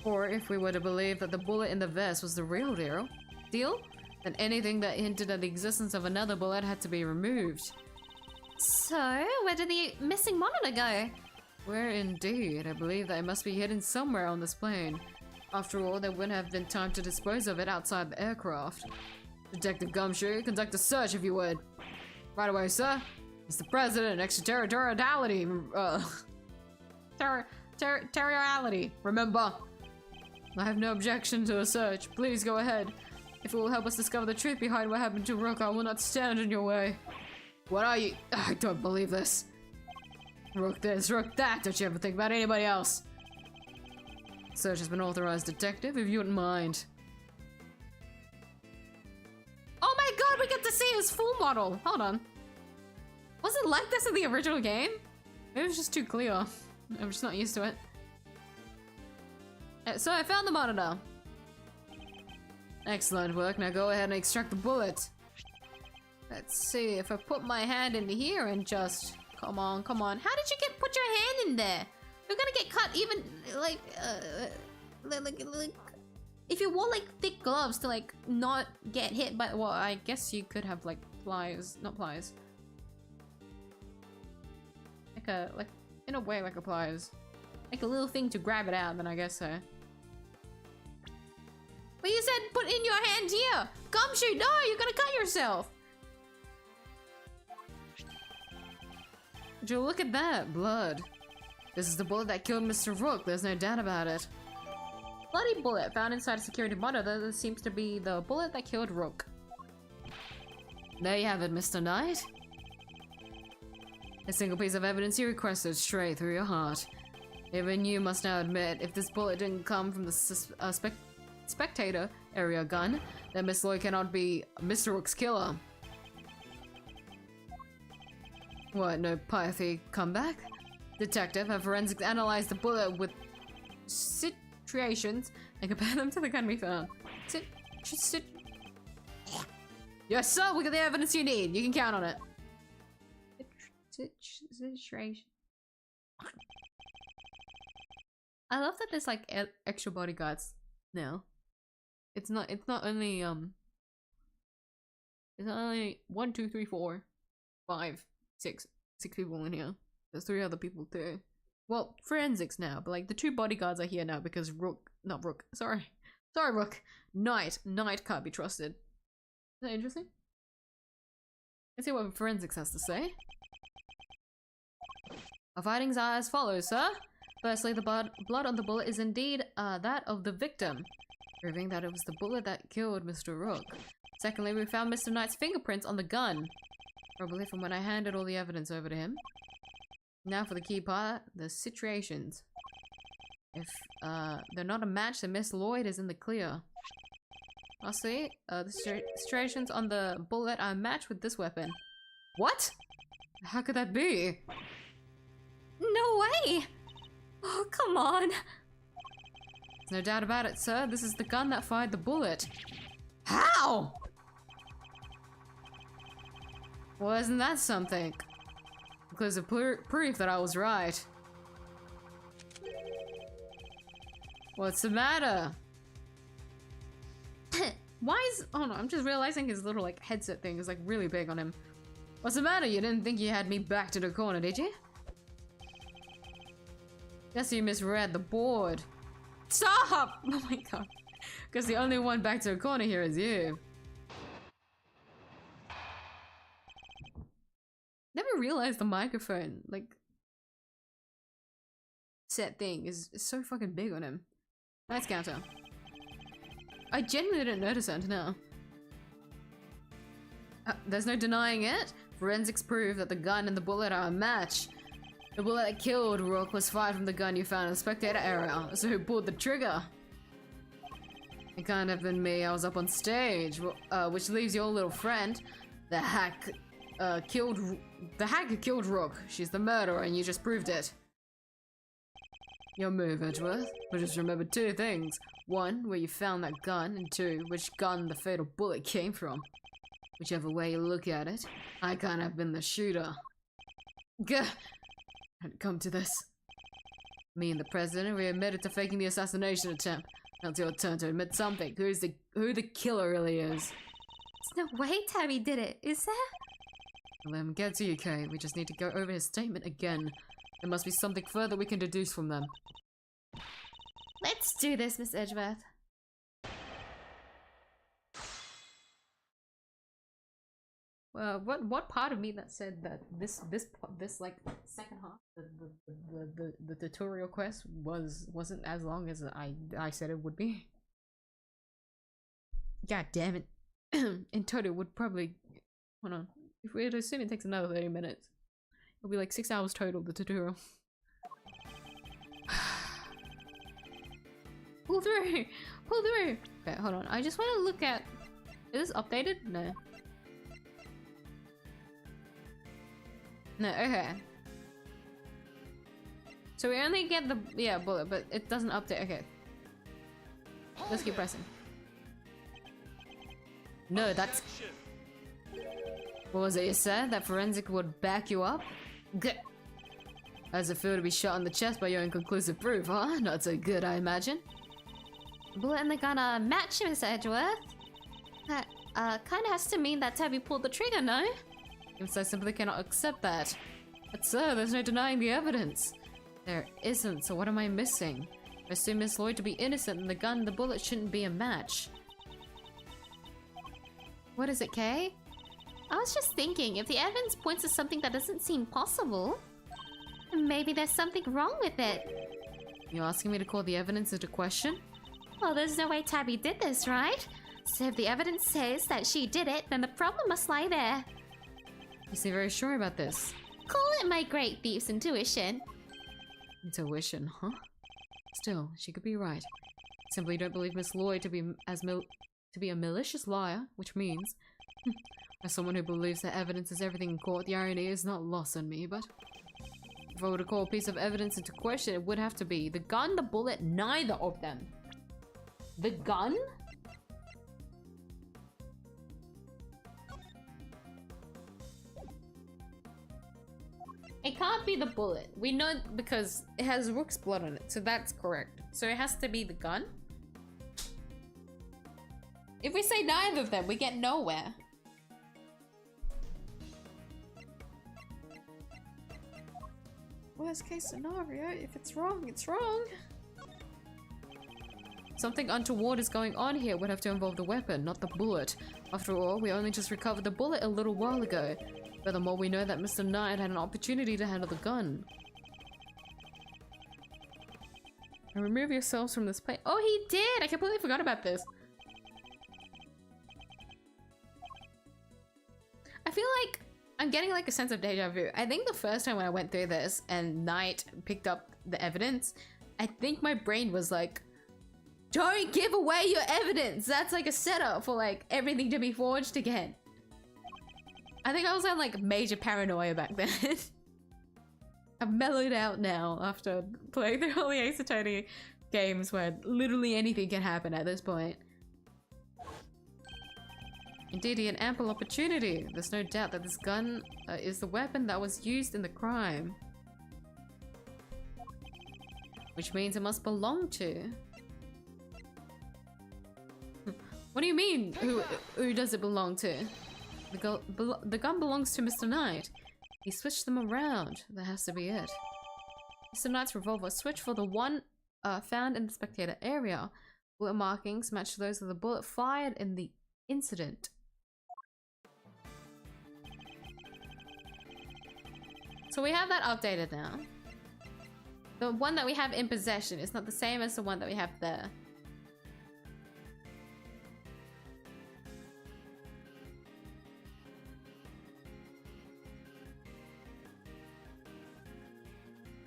Or if we were to believe that the bullet in the vest was the real deal, then anything that hinted at the existence of another bullet had to be removed. So, where did the missing monitor go? Where indeed? I believe that it must be hidden somewhere on this plane. After all, there wouldn't have been time to dispose of it outside the aircraft. Detective Gumshoe, conduct a search if you would. Right away, sir. Mr. President, extraterritoriality. Territoriality, remember? I have no objection to a search. Please go ahead. If it will help us discover the truth behind what happened to Rook, I will not stand in your way. What are you? I don't believe this. Rook this, Rook that. Don't you ever think about anybody else. Search has been authorized, detective, if you wouldn't mind. Oh my god, we get to see his full model. Hold on. Was it like this in the original game? It was just too clear. I'm just not used to it. So I found the monitor. Excellent work. Now go ahead and extract the bullet. Let's see if I put my hand in here and just... Come on, come on. How did you put your hand in there? You're gonna get cut even, like, if you wore, like, thick gloves to, like, not get hit by, well, I guess you could have, like, pliers, not pliers. Like, in a way, like a pliers. Like a little thing to grab it out, then I guess so. But you said put in your hand here! Gumshoe, no! You're gonna cut yourself! Joe, look at that! Blood. This is the bullet that killed Mr. Rook, there's no doubt about it. Bloody bullet found inside a security monitor. This seems to be the bullet that killed Rook. There you have it, Mr. Knight. A single piece of evidence you requested straight through your heart. Even you must now admit, if this bullet didn't come from the spectator area gun, then Miss Lloyd cannot be Mr. Rook's killer. What, no pithy comeback? Detective, have forensics analyze the bullet with situations and compare them to the gun we found. Yes, sir, we got the evidence you need. You can count on it. Situation. I love that there's like extra bodyguards now. It's not only 1, 2, 3, 4, 5, 6 people in here. There's 3 other people too. Well, forensics now, but like the 2 bodyguards are here now because Rook, sorry Rook, Knight can't be trusted. Is that interesting? Let's see what forensics has to say. Our findings are as follows, sir. Firstly, the blood on the bullet is indeed that of the victim, proving that it was the bullet that killed Mr. Rook. Secondly, we found Mr. Knight's fingerprints on the gun. Probably from when I handed all the evidence over to him. Now for the key part, the situations. If they're not a match, then Miss Lloyd is in the clear. Lastly, the situations on the bullet are matched with this weapon. What? How could that be? No way! Oh, come on. There's no doubt about it, sir. This is the gun that fired the bullet. How? Well, isn't that something? Because of proof that I was right. What's the matter? Why is... Oh no, I'm just realizing his little like headset thing is like really big on him. What's the matter? You didn't think you had me backed to the corner, did you? Guess you misread the board. Stop! Oh my god. Because the only one back to a corner here is you. Never realized the microphone, like, set thing is so fucking big on him. Nice counter. I genuinely didn't notice it until now. There's no denying it. Forensics prove that the gun and the bullet are a match. The bullet that killed Rook was fired from the gun you found in the spectator area, so who pulled the trigger? It can't have been me, I was up on stage, which leaves your little friend, the hack, who killed Rook. She's the murderer and you just proved it. Your move, Edgeworth. But just remember two things. One, where you found that gun, and two, which gun the fatal bullet came from. Whichever way you look at it, I can't have been the shooter. Gah! Had come to this. Me and the president, we admitted to faking the assassination attempt. Now it's your turn to admit something. Who the killer really is. There's no way Tabby did it, is there? Let him get to you, Kay. We just need to go over his statement again. There must be something further we can deduce from them. Let's do this, Miss Edgeworth. What part of me that said that this like second half, the tutorial quest wasn't as long as I said it would be? God damn it! In total, it would probably, hold on, if we assume it takes another 30 minutes, it'll be like 6 hours total. The tutorial. Pull through, pull through. Okay, hold on. I just want to look at. Is this updated? No. No, okay. So we only get the, yeah, bullet, but it doesn't update. Okay. Let's keep pressing. No, that's... What was it you said? That forensic would back you up? Good. How does it feel to be shot in the chest by your inconclusive proof, huh? Not so good, I imagine. Bullet and the gun are match, Miss Edgeworth. That, kinda has to mean that Tabby pulled the trigger, no? I simply cannot accept that. But sir, there's no denying the evidence. There isn't, so what am I missing? I assume Miss Lloyd to be innocent and the gun and the bullet shouldn't be a match. What is it, Kay? I was just thinking, if the evidence points to something that doesn't seem possible, maybe there's something wrong with it. You're asking me to call the evidence into question? Well, there's no way Tabby did this, right? So if the evidence says that she did it, then the problem must lie there. You seem very sure about this. Call it my great thief's intuition. Intuition, huh? Still, she could be right. Simply don't believe Miss Lloyd to be a malicious liar, which means, as someone who believes that evidence is everything in court, the irony is not lost on me, but if I were to call a piece of evidence into question, it would have to be the gun, the bullet, neither of them. The gun? It can't be the bullet. We know because it has Rook's blood on it, so that's correct. So it has to be the gun. If we say neither of them, we get nowhere. Worst case scenario, if it's wrong, it's wrong. Something untoward is going on here. Would have to involve the weapon, not the bullet. After all, we only just recovered the bullet a little while ago. Furthermore, we know that Mr. Knight had an opportunity to handle the gun. And remove yourselves from this place. Oh, he did! I completely forgot about this. feel like I'm getting like a sense of deja vu. I think the first time when I went through this and Knight picked up the evidence, I think my brain was like, don't give away your evidence. That's like a setup for like everything to be forged again. I think I was on like major paranoia back then. I've mellowed out now after playing through all the Ace Attorney games where literally anything can happen at this point. Indeed, an ample opportunity. There's no doubt that this gun is the weapon that was used in the crime. Which means it must belong to. What do you mean, who does it belong to? The gun belongs to Mr. Knight. He switched them around. That has to be it. Mr. Knight's revolver switched for the one found in the spectator area. Bullet markings match those of the bullet fired in the incident. So we have that updated now. The one that we have in possession is not the same as the one that we have there.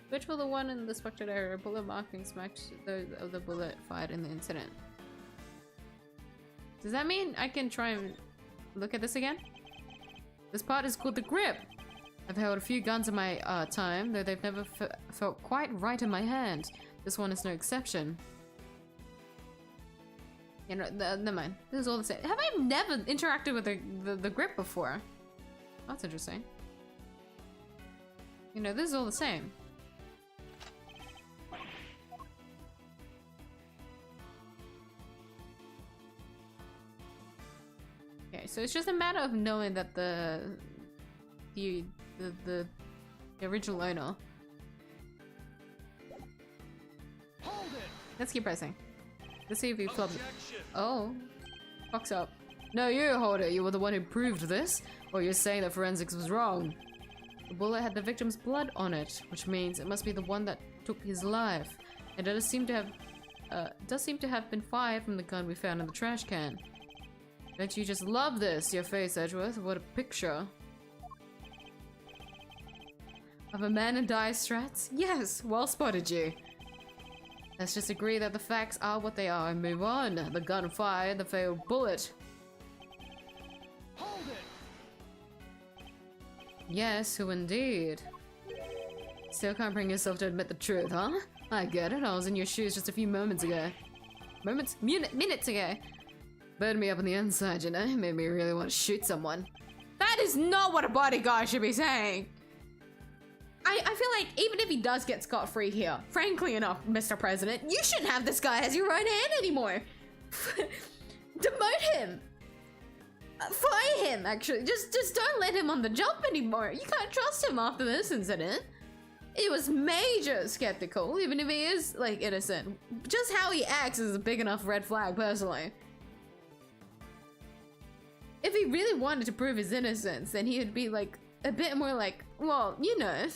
Which will the one in the spectator area bullet markings match those of the bullet fired in the incident? Does that mean I can try and look at this again? This part is called the grip. I've held a few guns in my time, though they've never felt quite right in my hand. This one is no exception. You know, never mind. This is all the same. Have I never interacted with the grip before? That's interesting. You know, this is all the same. Okay, so it's just a matter of knowing that the original owner. Hold it. Let's keep pressing. Let's see if he flops. Objection. Oh, fucks up. No, you hold it. You were the one who proved this, or you're saying that forensics was wrong. The bullet had the victim's blood on it, which means it must be the one that took his life. It does seem to have been fired from the gun we found in the trash can. Don't you just love this? Your face, Edgeworth. What a picture. Of a man in dire straits? Yes, well spotted you. Let's just agree that the facts are what they are and move on. The gun fired the failed bullet. Hold it. Yes, who indeed? Still can't bring yourself to admit the truth, huh? I get it. I was in your shoes just a few moments ago. Minutes ago. Burned me up on the inside, you know? Made me really want to shoot someone. That is not what a bodyguard should be saying. I feel like even if he does get scot-free here, frankly enough, Mr. President, you shouldn't have this guy as your right hand anymore. Demote him. Fire him, actually. Just don't let him on the jump anymore. You can't trust him after this incident. It was major skeptical, even if he is, like, innocent. Just how he acts is a big enough red flag, personally. If he really wanted to prove his innocence, then he would be, like, a bit more like, well, you know,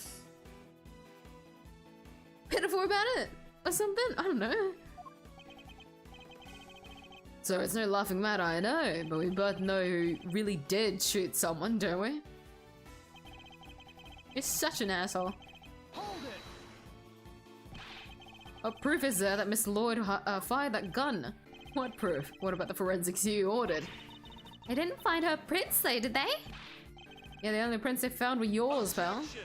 pitiful about it or something. I don't know. So it's no laughing matter, I know, but we both know who really did shoot someone, don't we? You're such an asshole. Hold it. What proof is there that Miss Lloyd fired that gun? What proof? What about the forensics you ordered? They didn't find her prints though, did they? Yeah, the only prints they found were yours, pal. Objection.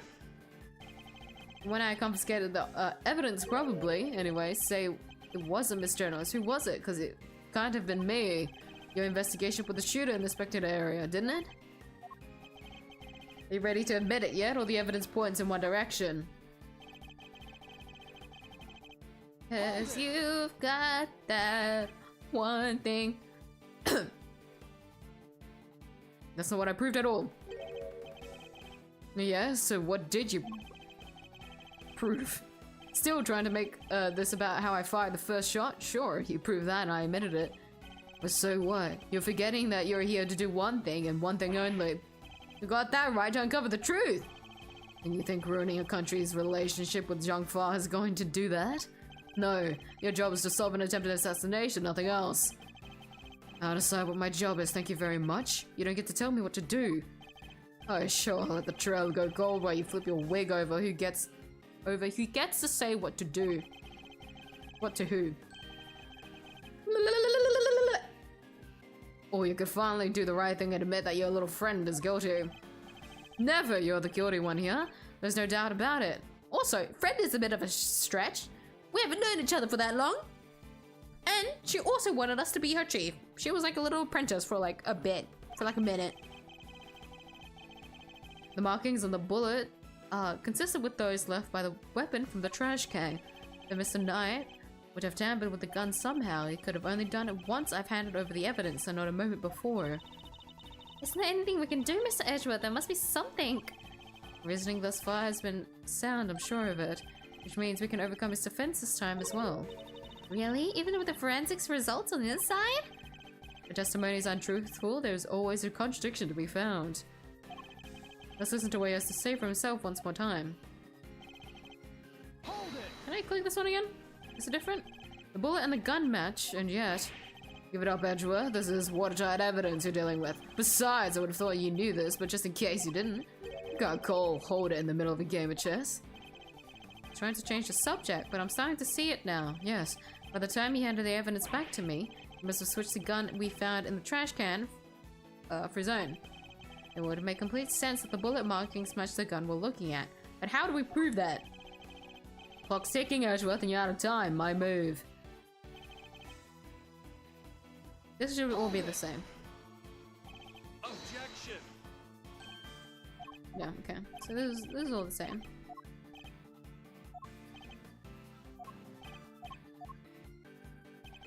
When I confiscated the evidence, probably, anyway, say it wasn't Miss Jonas. Who was it? Because it can't have been me. Your investigation put the shooter in the spectator area, didn't it? Are you ready to admit it yet, or the evidence points in one direction? 'Cause you've got that one thing. That's not what I proved at all. Yeah, so what did you prove? Still trying to make this about how I fired the first shot? Sure, you proved that and I admitted it. But so what? You're forgetting that you're here to do one thing and one thing only. You got that right, to uncover the truth. And you think ruining a country's relationship with 𝐢𝐽 is going to do that? No, your job is to solve an attempted assassination, nothing else. I'll decide what my job is, thank you very much. You don't get to tell me what to do. Oh sure, let the trail go gold while you flip your wig over who gets to say what to do. What to who. Or you could finally do the right thing and admit that your little friend is guilty. Never, you're the guilty one here. There's no doubt about it. Also, friend is a bit of a stretch. We haven't known each other for that long. And she also wanted us to be her chief. She was like a little apprentice for like a bit. For like a minute. The markings on the bullet are consistent with those left by the weapon from the trash can. If Mr. Knight would have tampered with the gun somehow, he could have only done it once I've handed over the evidence and not a moment before. Isn't there anything we can do, Mr. Edgeworth? There must be something. Reasoning thus far has been sound, I'm sure of it. Which means we can overcome his defense this time as well. Really? Even with the forensics results on the inside? If the testimony is untruthful, there's always a contradiction to be found. Let's listen to what he has to say for himself once more time. Hold it! Can I click this one again? Is it different? The bullet and the gun match, and yet... Give it up, Edgeworth. This is watertight evidence you're dealing with. Besides, I would have thought you knew this, but just in case you didn't. Can't hold it in the middle of a game of chess. Trying to change the subject, but I'm starting to see it now. Yes. By the time he handed the evidence back to me, he must have switched the gun we found in the trash can for his own. It would make complete sense that the bullet markings match the gun we're looking at. But how do we prove that? Clock's ticking, Edgeworth, and you're out of time. My move. This should all be the same. Objection! Yeah, okay. So this is all the same.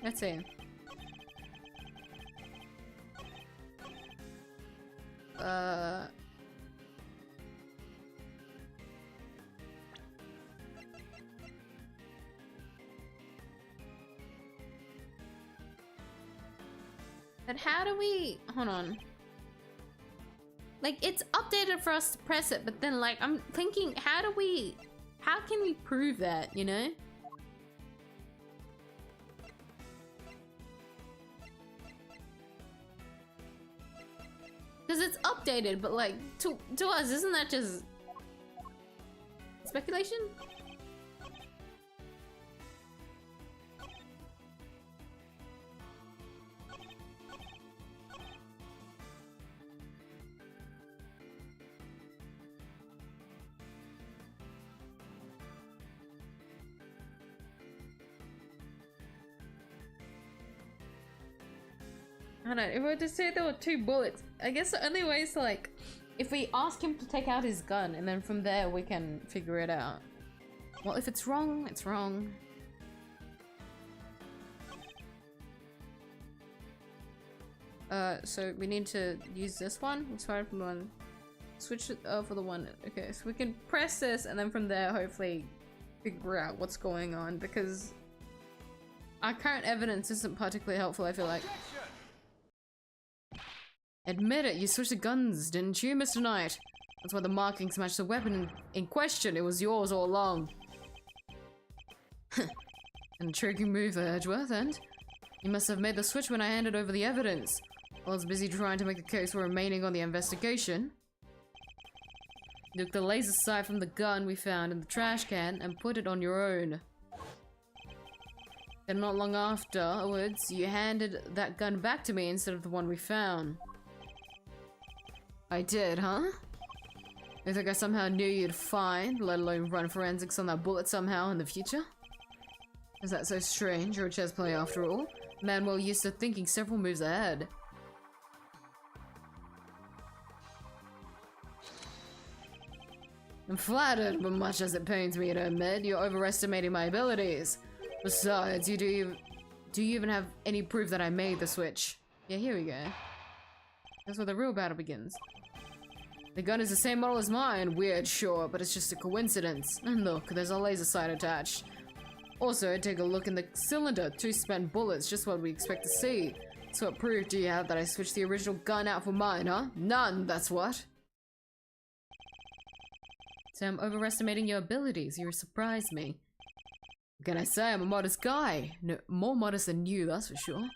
Let's see. But how do we... Hold on. Like, it's updated for us to press it, but then, like, I'm thinking, how can we prove that, you know? Because it's updated, but, like, to us, isn't that just... speculation? I don't know, if I were to say there were 2 bullets, I guess the only way is like, if we ask him to take out his gun and then from there we can figure it out. Well, if it's wrong, it's wrong. So we need to use this one. Let's try from one. Switch it for the one. Okay, so we can press this and then from there hopefully figure out what's going on because our current evidence isn't particularly helpful, I feel like. Objection! Admit it, you switched the guns, didn't you, Mr. Knight? That's why the markings match the weapon in question. It was yours all along. An intriguing move there, Edgeworth, and you must have made the switch when I handed over the evidence. While I was busy trying to make a case for remaining on the investigation. You took the laser sight from the gun we found in the trash can and put it on your own. Then not long afterwards, you handed that gun back to me instead of the one we found. I did, huh? You think I somehow knew you'd find, let alone run forensics on that bullet somehow in the future? Is that so strange? You're a chess player after all. Man well used to thinking several moves ahead. I'm flattered, but much as it pains me to admit, you're overestimating my abilities. Besides, do you even have any proof that I made the switch? Yeah, here we go. That's where the real battle begins. The gun is the same model as mine. Weird, sure, but it's just a coincidence. And look, there's a laser sight attached. Also, take a look in the cylinder. 2 spent bullets, just what we expect to see. So what proof do you have that I switched the original gun out for mine, huh? None, that's what. So I'm overestimating your abilities. You surprised me. What can I say? I'm a modest guy. No, more modest than you, that's for sure.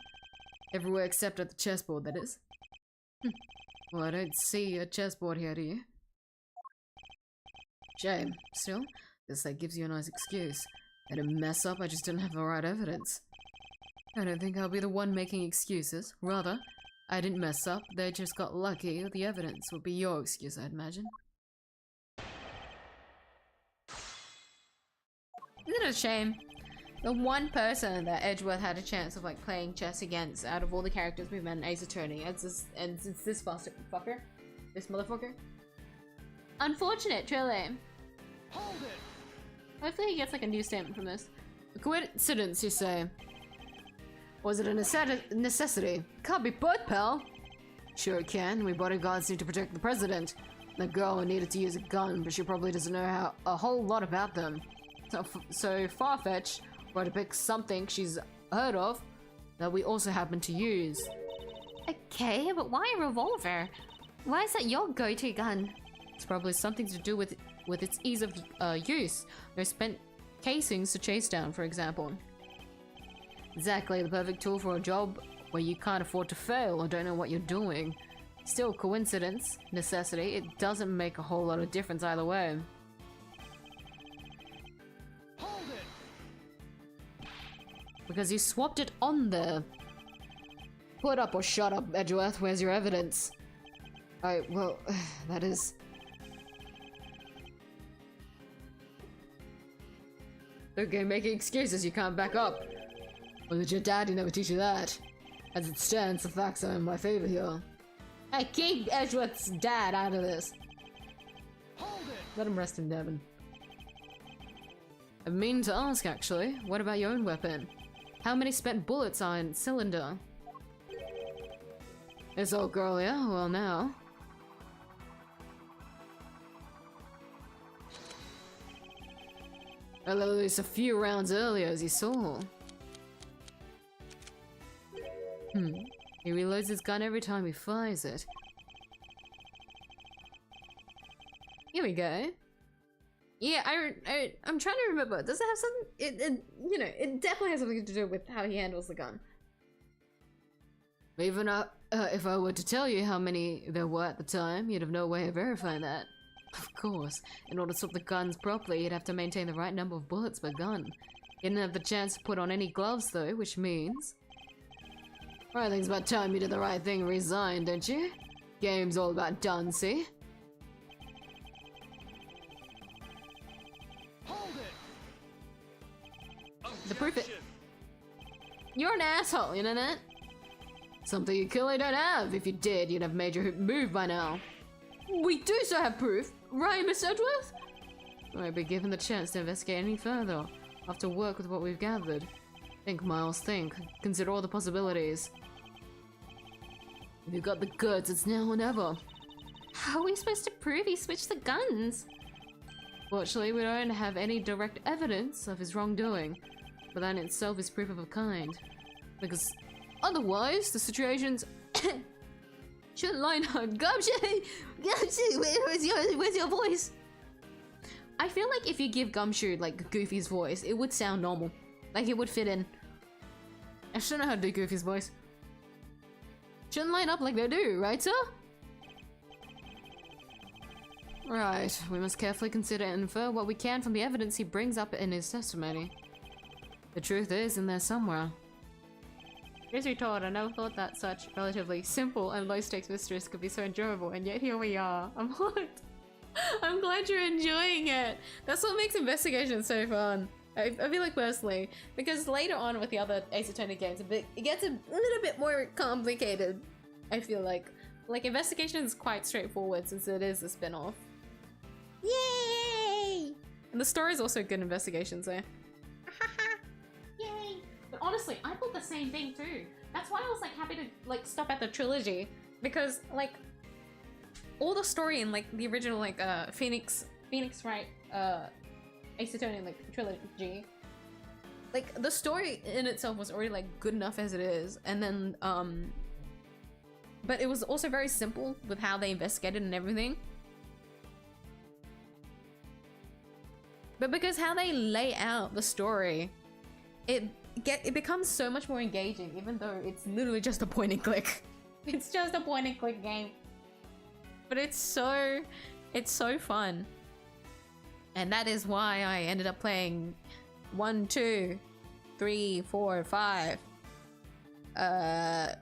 Everywhere except at the chessboard, that is. Well, I don't see a chessboard here, do you? Shame. Still, guess that gives you a nice excuse. I didn't mess up, I just didn't have the right evidence. I don't think I'll be the one making excuses. Rather, I didn't mess up, they just got lucky with the evidence would be your excuse, I'd imagine. Isn't it a shame? The one person that Edgeworth had a chance of like playing chess against out of all the characters we've met in Ace Attorney, and it's this fucker, this motherfucker. Unfortunate, truly. Hold it. Hopefully he gets like a new statement from this. A coincidence, you say? Was it a necessity? Can't be both, pal. Sure it can. We bodyguards need to protect the president. The girl needed to use a gun, but she probably doesn't know a whole lot about them. So far-fetched, or to pick something she's heard of that we also happen to use. Okay, but why a revolver? Why is that your go-to gun? It's probably something to do with its ease of use. No spent casings to chase down, for example. Exactly, the perfect tool for a job where you can't afford to fail or don't know what you're doing. Still, coincidence, necessity, it doesn't make a whole lot of difference either way. Hold it. Because you swapped it on there. Put up or shut up, Edgeworth, where's your evidence? Well, that is... Okay, making excuses you can't back up. Well, did your daddy never teach you that? As it stands, the facts are in my favor here. Hey, keep Edgeworth's dad out of this. Hold it. Let him rest in Devon. I mean to ask, actually, what about your own weapon? How many spent bullets are in cylinder? This old girl here? Well, now. Well, at least a few rounds earlier, as you saw. He reloads his gun every time he fires it. Here we go. Yeah, I'm trying to remember. Does it have something? You know, it definitely has something to do with how he handles the gun. Even if I were to tell you how many there were at the time, you'd have no way of verifying that. Of course, in order to swap the guns properly, you'd have to maintain the right number of bullets per gun. You didn't have the chance to put on any gloves though, which means... I think it's about time you did the right thing and resigned, don't you? Game's all about done, see? Hold it. The proof it. You're an asshole, you know that? Something you clearly don't have. If you did, you'd have made your move by now. We do so have proof, right, Miss Edgeworth? I might be given the chance to investigate any further. I'll have to work with what we've gathered. Think, Miles, think. Consider all the possibilities. If you've got the goods, it's now or never. How are we supposed to prove he switched the guns? Fortunately, we don't have any direct evidence of his wrongdoing, but that in itself is proof of a kind. Because otherwise, the situation's shouldn't line up. Gumshoe! Where's your voice? I feel like if you give Gumshoe like Goofy's voice, it would sound normal. Like it would fit in. I should know how to do Goofy's voice. Shouldn't line up like they do, right, sir? Right, we must carefully consider and infer what we can from the evidence he brings up in his testimony. The truth is in there somewhere. Truth be told, I never thought that such relatively simple and low-stakes mysteries could be so enjoyable, and yet here we are. I'm hooked. I'm glad you're enjoying it. That's what makes investigation so fun. I feel like personally, because later on with the other Ace Attorney games, it gets a little bit more complicated. I feel like investigation is quite straightforward since it is a spin-off. Yay! And the story is also good investigation, so. Yay! But honestly, I thought the same thing too. That's why I was like happy to like stop at the trilogy, because like all the story in like the original like Phoenix Wright Ace Attorney like trilogy, like the story in itself was already like good enough as it is, and then but it was also very simple with how they investigated and everything. But because how they lay out the story, it becomes so much more engaging, even though it's literally just a point and click. It's just a point and click game. But it's so fun. And that is why I ended up playing 1, 2, 3, 4, 5,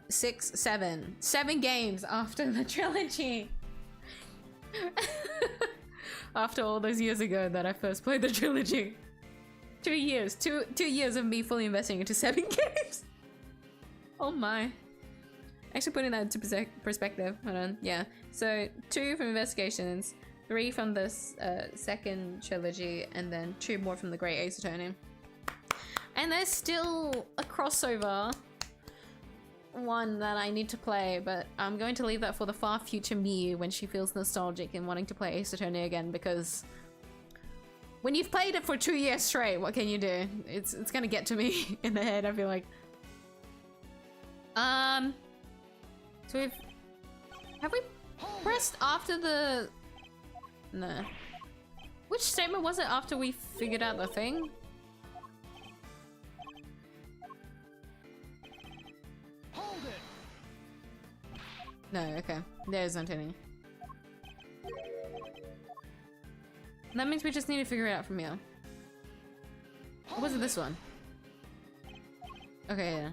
6, 7. 7 games after the trilogy. After all those years ago that I first played the trilogy. 2 years. 2 years of me fully investing into 7 games. Oh my. Actually putting that into perspective. Hold on. Yeah. So 2 from Investigations, 3 from this second trilogy, and then 2 more from the Great Ace Attorney. And there's still a crossover one that I need to play, but I'm going to leave that for the far future Miyu when she feels nostalgic and wanting to play Ace Attorney again, because when you've played it for 2 years straight, what can you do? It's gonna get to me in the head, I feel like. So have we pressed after the... No. Which statement was it after we figured out the thing? Hold it. No, okay. There's not any. That means we just need to figure it out from here. Or was it this one? Okay, yeah.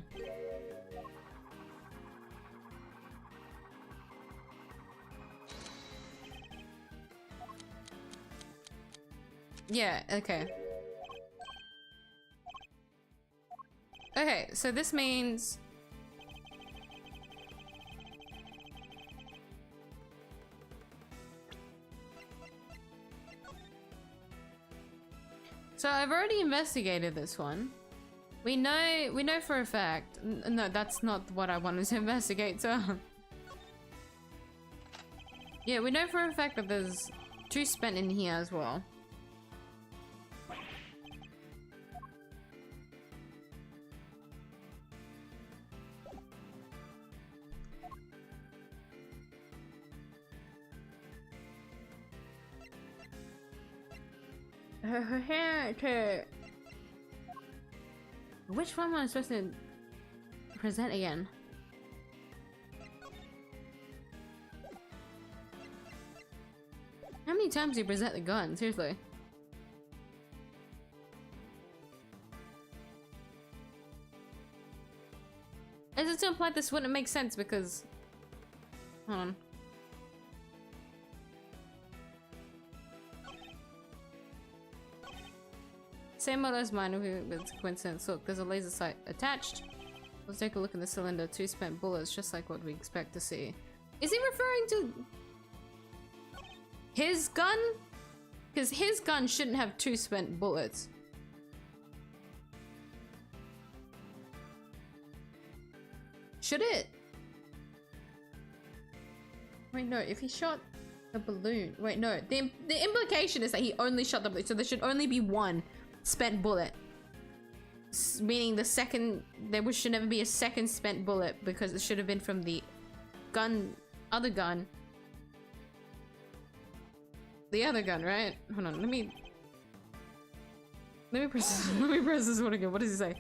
Yeah, okay. Okay, so this means... So I've already investigated this one. We know for a fact... No, that's not what I wanted to investigate, so... Yeah, we know for a fact that there's 2 spent in here as well. Which one am I supposed to present again? How many times do you present the gun? Seriously. Is it to imply this wouldn't make sense because... Hold on. Same model as mine with coincidence. Look, there's a laser sight attached. Let's take a look in the cylinder. 2 spent bullets, just like what we expect to see. Is he referring to his gun? Because his gun shouldn't have 2 spent bullets. Should it? Wait, no, if he shot a balloon. Wait, no. The implication is that he only shot the balloon, so there should only be 1 spent bullet. Meaning the second, there should never be a second spent bullet because it should have been from the gun, other gun. The other gun, right? Hold on, let me press this, let me press this one again. What does he say?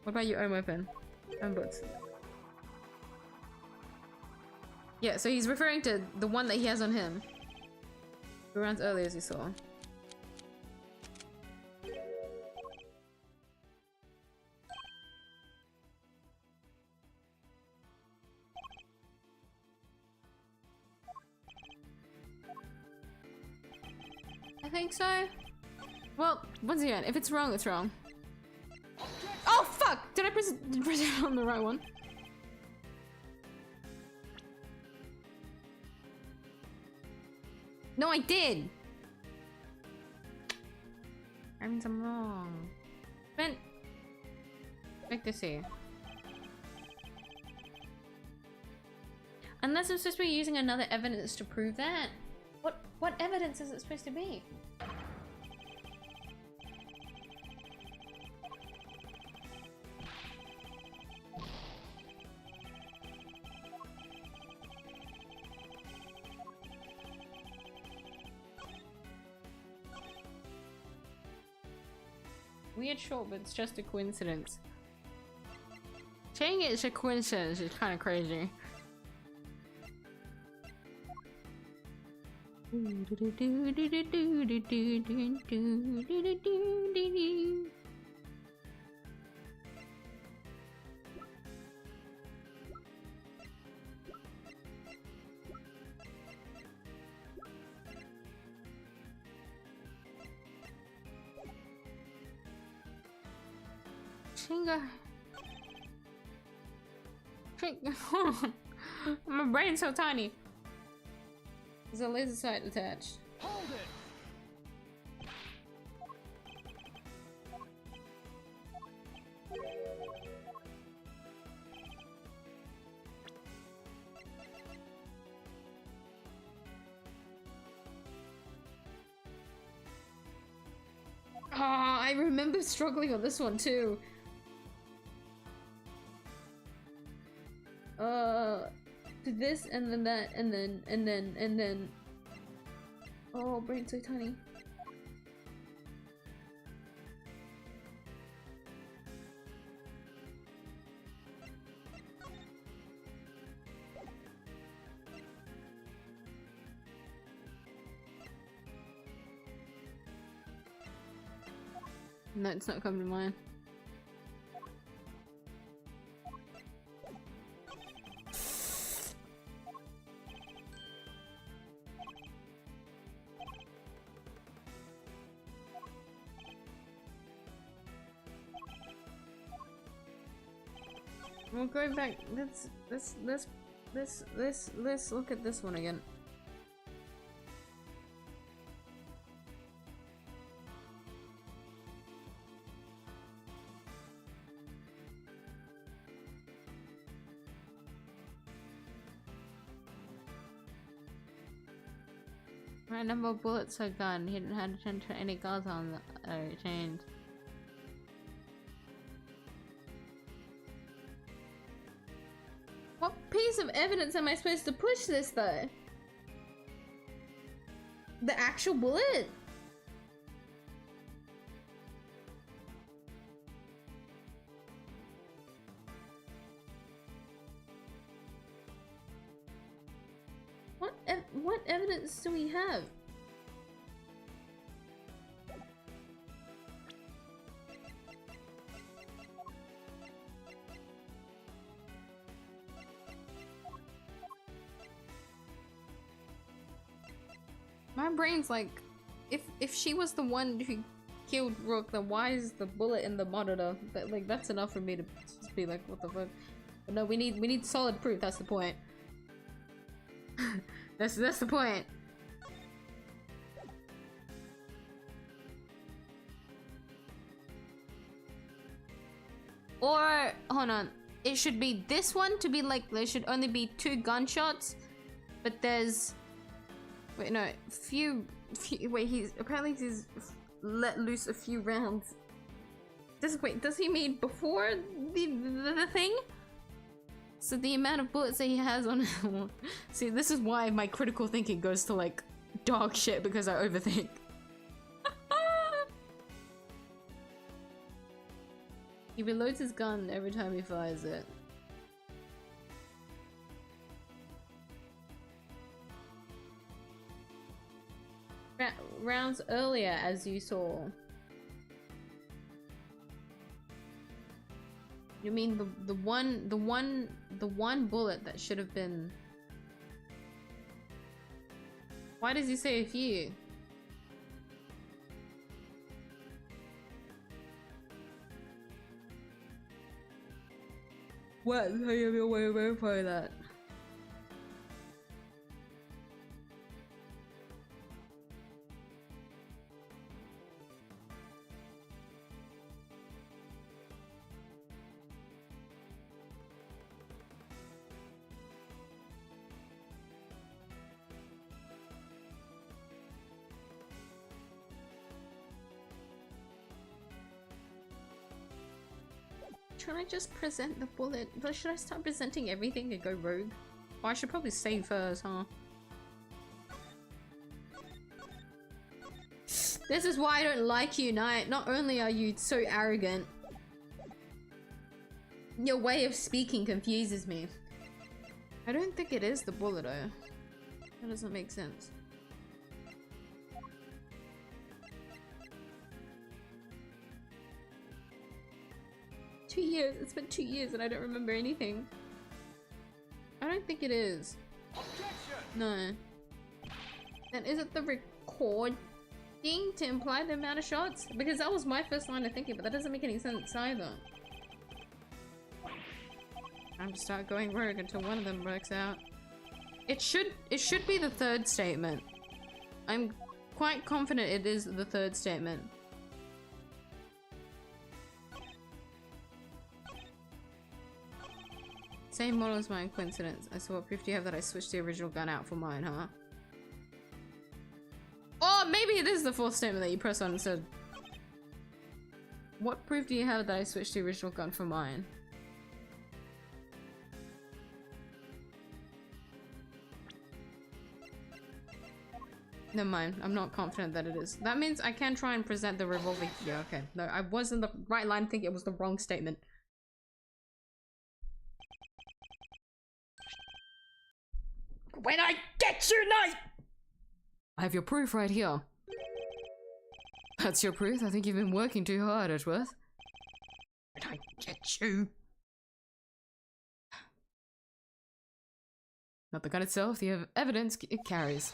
What about your own weapon? Own bullets. Yeah, so he's referring to the one that he has on him. 2 rounds earlier, as you saw. I think so. Well, once again, if it's wrong, it's wrong. Oh fuck! Did I press it on the right one? No, I did! That means I'm wrong. But... Like this here. Unless I'm supposed to be using another evidence to prove that. What evidence is it supposed to be? Weird short, but it's just a coincidence. Saying it's a coincidence is kind of crazy. Finger. My brain's so tiny. There's a laser sight attached. Hold it! Oh, I remember struggling on this one too. This and then that and then. Oh, brain's so tiny. No, it's not coming to mind. We'll go back. Let's look at this one again. Right, number of bullets per gun. He didn't have to turn any guns on the chains. What piece of evidence am I supposed to push this though? The actual bullet? What evidence do we have? My brain's like, if she was the one who killed Rook, then why is the bullet in the monitor? But like, that's enough for me to just be like, what the fuck? But no, we need solid proof. That's the point. That's the point. Or hold on, it should be this one to be like there should only be 2 gunshots, but there's wait no few wait he's let loose a few rounds. Does he mean before the thing? So the amount of bullets that he has on him. See, this is why my critical thinking goes to like dog shit, because I overthink. He reloads his gun every time he fires it. Rounds earlier, as you saw. You mean the one bullet that should have been? Why does he say a few? What? How do you have a way to verify that? Should I just present the bullet? But should I start presenting everything and go rogue? Well, I should probably save first, huh? This is why I don't like you, Knight. Not only are you so arrogant, your way of speaking confuses me. I don't think it is the bullet, though. That doesn't make sense. 2 years. It's been 2 years and I don't remember anything. I don't think it is. No. Then is it the recording to imply the amount of shots? Because that was my first line of thinking, but that doesn't make any sense either. I'm to start going rogue until one of them works out. It should be the third statement. I'm quite confident it is the third statement. Same model as mine, coincidence. I saw what proof do you have that I switched the original gun out for mine, huh? Oh, maybe it is the fourth statement that you press on and said. What proof do you have that I switched the original gun for mine? Never mind, I'm not confident that it is. That means I can try and present the revolving. Yeah, okay. No, I was in the right line thinking it was the wrong statement. When I get you, Knight! I have your proof right here. That's your proof? I think you've been working too hard, Edgeworth. When I get you. Not the gun itself, the evidence it carries.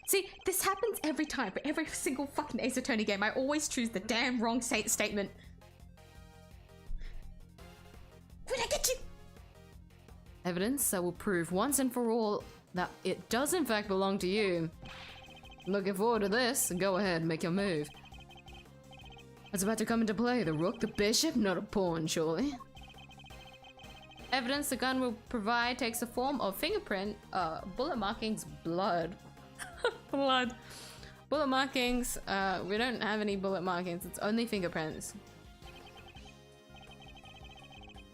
See, this happens every time, for every single fucking Ace Attorney game. I always choose the damn wrong statement. When I get you! Evidence that will prove once and for all that it does in fact belong to you. Looking forward to this. Go ahead, make your move. What's about to come into play? The rook, the bishop, not a pawn, surely. Evidence the gun will provide takes the form of fingerprint, bullet markings, blood. Blood. Bullet markings, we don't have any bullet markings, it's only fingerprints.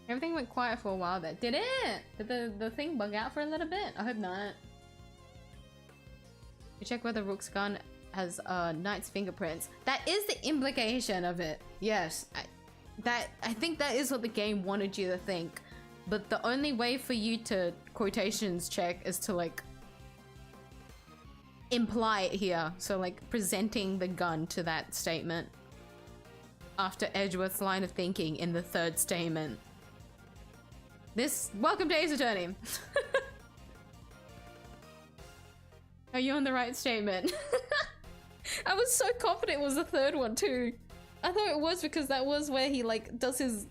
Everything went quiet for a while there. Did it? Did the thing bug out for a little bit? I hope not. You check whether Rook's gun has Knight's fingerprints. That is the implication of it. Yes. I think that is what the game wanted you to think. But the only way for you to quotations check is to like imply it here. So like presenting the gun to that statement after Edgeworth's line of thinking in the third statement. Welcome to Ace Attorney. Are you on the right statement? I was so confident it was the third one too. I thought it was because that was where he like does his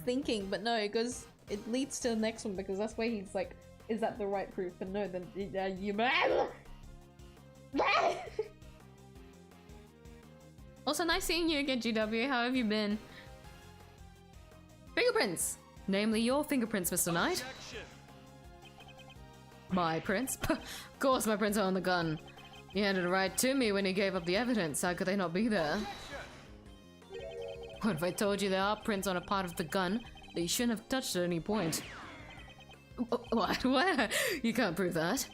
thinking, but no, it leads to the next one because that's where he's like, is that the right proof? But no, then you. Also, nice seeing you again, GW. How have you been? Fingerprints! Namely your fingerprints, Mr. Knight. My prints? Of course my prints are on the gun. You handed it right to me when you gave up the evidence. How could they not be there? What if I told you there are prints on a part of the gun that you shouldn't have touched at any point? What? Where? You can't prove that.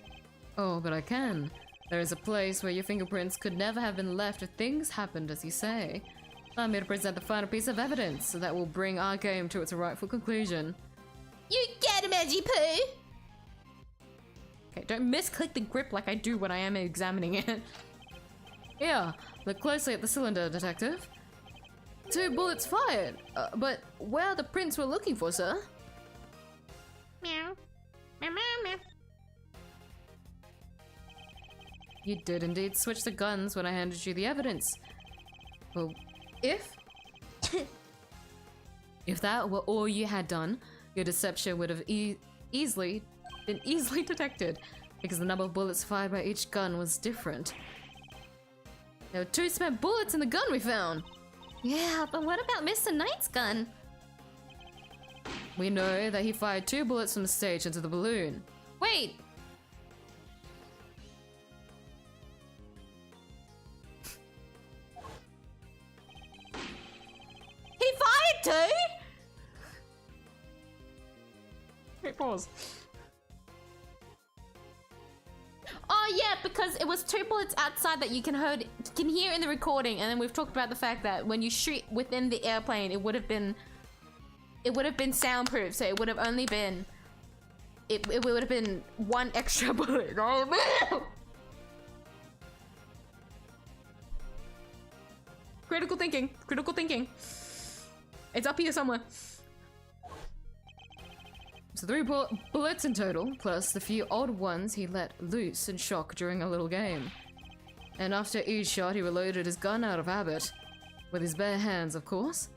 Oh, but I can. There is a place where your fingerprints could never have been left if things happened as you say. I'm here to present the final piece of evidence that will bring our game to its rightful conclusion. You get him, Edgy Poo! Okay, don't misclick the grip like I do when I am examining it. Here, look closely at the cylinder, detective. 2 bullets fired, but where are the prints we're looking for, sir? Meow. Meow, meow, meow. You did indeed switch the guns when I handed you the evidence. Well, if that were all you had done, your deception would have been easily detected, because the number of bullets fired by each gun was different. There were 2 spent bullets in the gun we found. Yeah, but what about Mr. Knight's gun? We know that he fired 2 bullets from the stage into the balloon. Wait! He fired 2?! Wait, pause. Oh yeah, because it was 2 bullets outside that you can hear in the recording, and then we've talked about the fact that when you shoot within the airplane, it would have been soundproof, so it would have only been it would have been 1 extra bullet. Oh no! Critical thinking. It's up here somewhere. So 3 bullets in total, plus the few odd ones he let loose in shock during a little game. And after each shot, he reloaded his gun out of habit. With his bare hands, of course.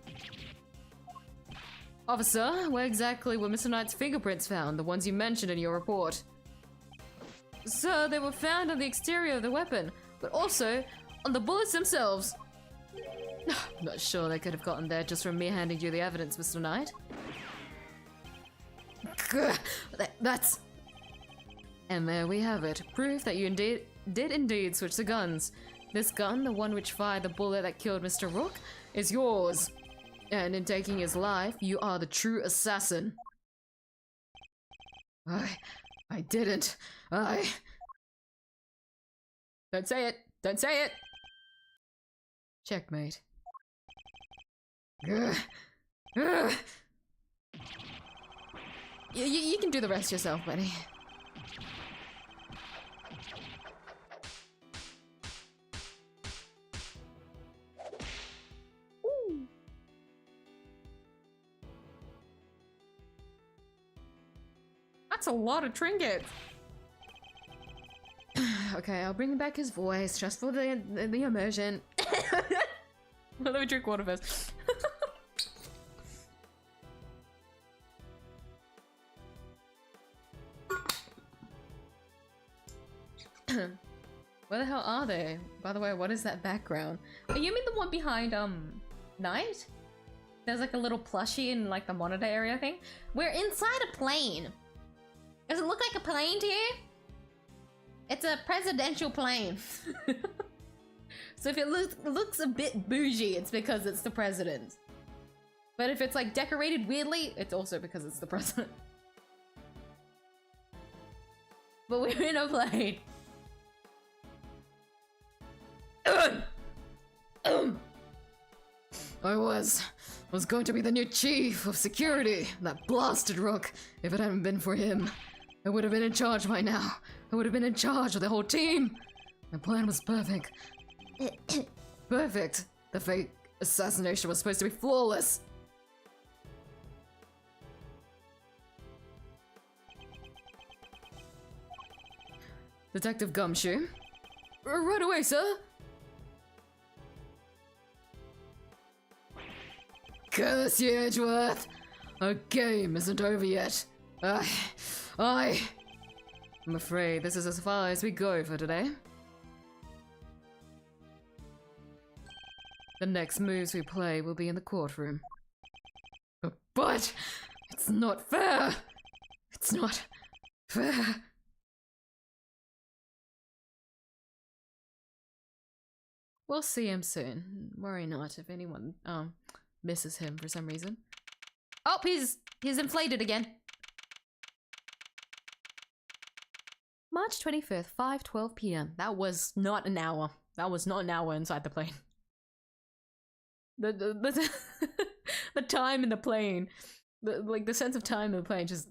Officer, where exactly were Mr. Knight's fingerprints found? The ones you mentioned in your report. Sir, they were found on the exterior of the weapon, but also on the bullets themselves. I'm not sure they could have gotten there just from me handing you the evidence, Mr. Knight. That's... And there we have it. Proof that you did indeed switch the guns. This gun, the one which fired the bullet that killed Mr. Rook, is yours. And in taking his life, you are the true assassin. I didn't. Don't say it. Don't say it. Checkmate. You can do the rest yourself, buddy. Ooh. That's a lot of trinkets. Okay, I'll bring back his voice just for the immersion. Well, let me drink water first. Where the hell are they? By the way, what is that background? Oh, you mean the one behind, Night? There's like a little plushie in like the monitor area thing. We're inside a plane. Does it look like a plane to you? It's a presidential plane. So if it looks a bit bougie, it's because it's the president. But if it's like decorated weirdly, it's also because it's the president. But we're in a plane. I was going to be the new chief of security. That blasted Rook. If it hadn't been for him, I would have been in charge by now. I would have been in charge of the whole team. My plan was perfect. Perfect. The fake assassination was supposed to be flawless. Detective Gumshoe. Right away, sir. Curse you, Edgeworth! Our game isn't over yet. I'm afraid this is as far as we go for today. The next moves we play will be in the courtroom. But it's not fair! It's not fair! We'll see him soon. Worry not if anyone, misses him for some reason. Oh, he's inflated again. March 25th, 5:12 p.m. That was not an hour. That was not an hour inside the plane. The time in the plane, the sense of time in the plane just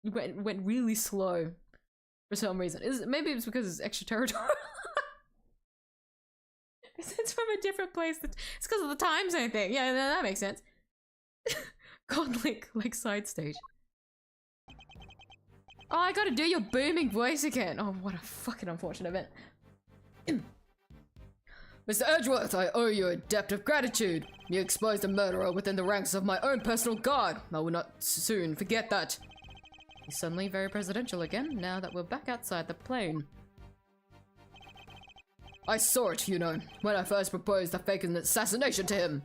went really slow for some reason. Maybe it's because it's extraterritorial. It's from a different place. It's because of the time zone thing. Yeah, that makes sense. Godlike, like side stage. Oh, I gotta do your booming voice again. Oh, what a fucking unfortunate event. Mr. Edgeworth, I owe you a debt of gratitude. You exposed a murderer within the ranks of my own personal guard. I will not soon forget that. He's suddenly very presidential again, now that we're back outside the plane. I saw it, you know, when I first proposed the fake assassination to him.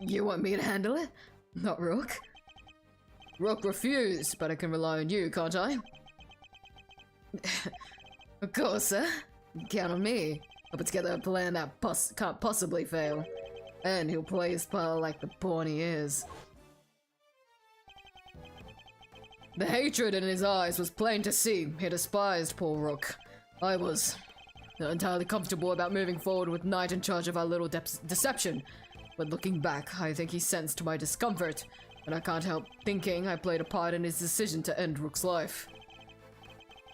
You want me to handle it? Not Rook. Rook refused, but I can rely on you, can't I? Of course, sir. Count on me. I'll put together a plan that can't possibly fail. And he'll play his part like the pawn he is. The hatred in his eyes was plain to see. He despised poor Rook. I was not entirely comfortable about moving forward with Knight in charge of our little deception. But looking back, I think he sensed my discomfort. And I can't help thinking I played a part in his decision to end Rook's life.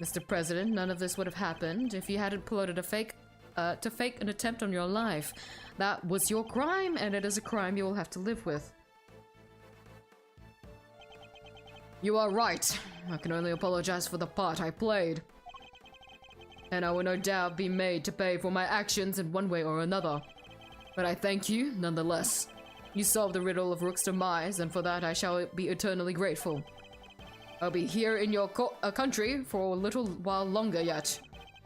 Mr. President, none of this would have happened if you hadn't plotted a fake to fake an attempt on your life. That was your crime, and it is a crime you will have to live with. You are right. I can only apologize for the part I played. And I will no doubt be made to pay for my actions in one way or another. But I thank you, nonetheless. You solved the riddle of Rook's demise, and for that I shall be eternally grateful. I'll be here in your country for a little while longer yet.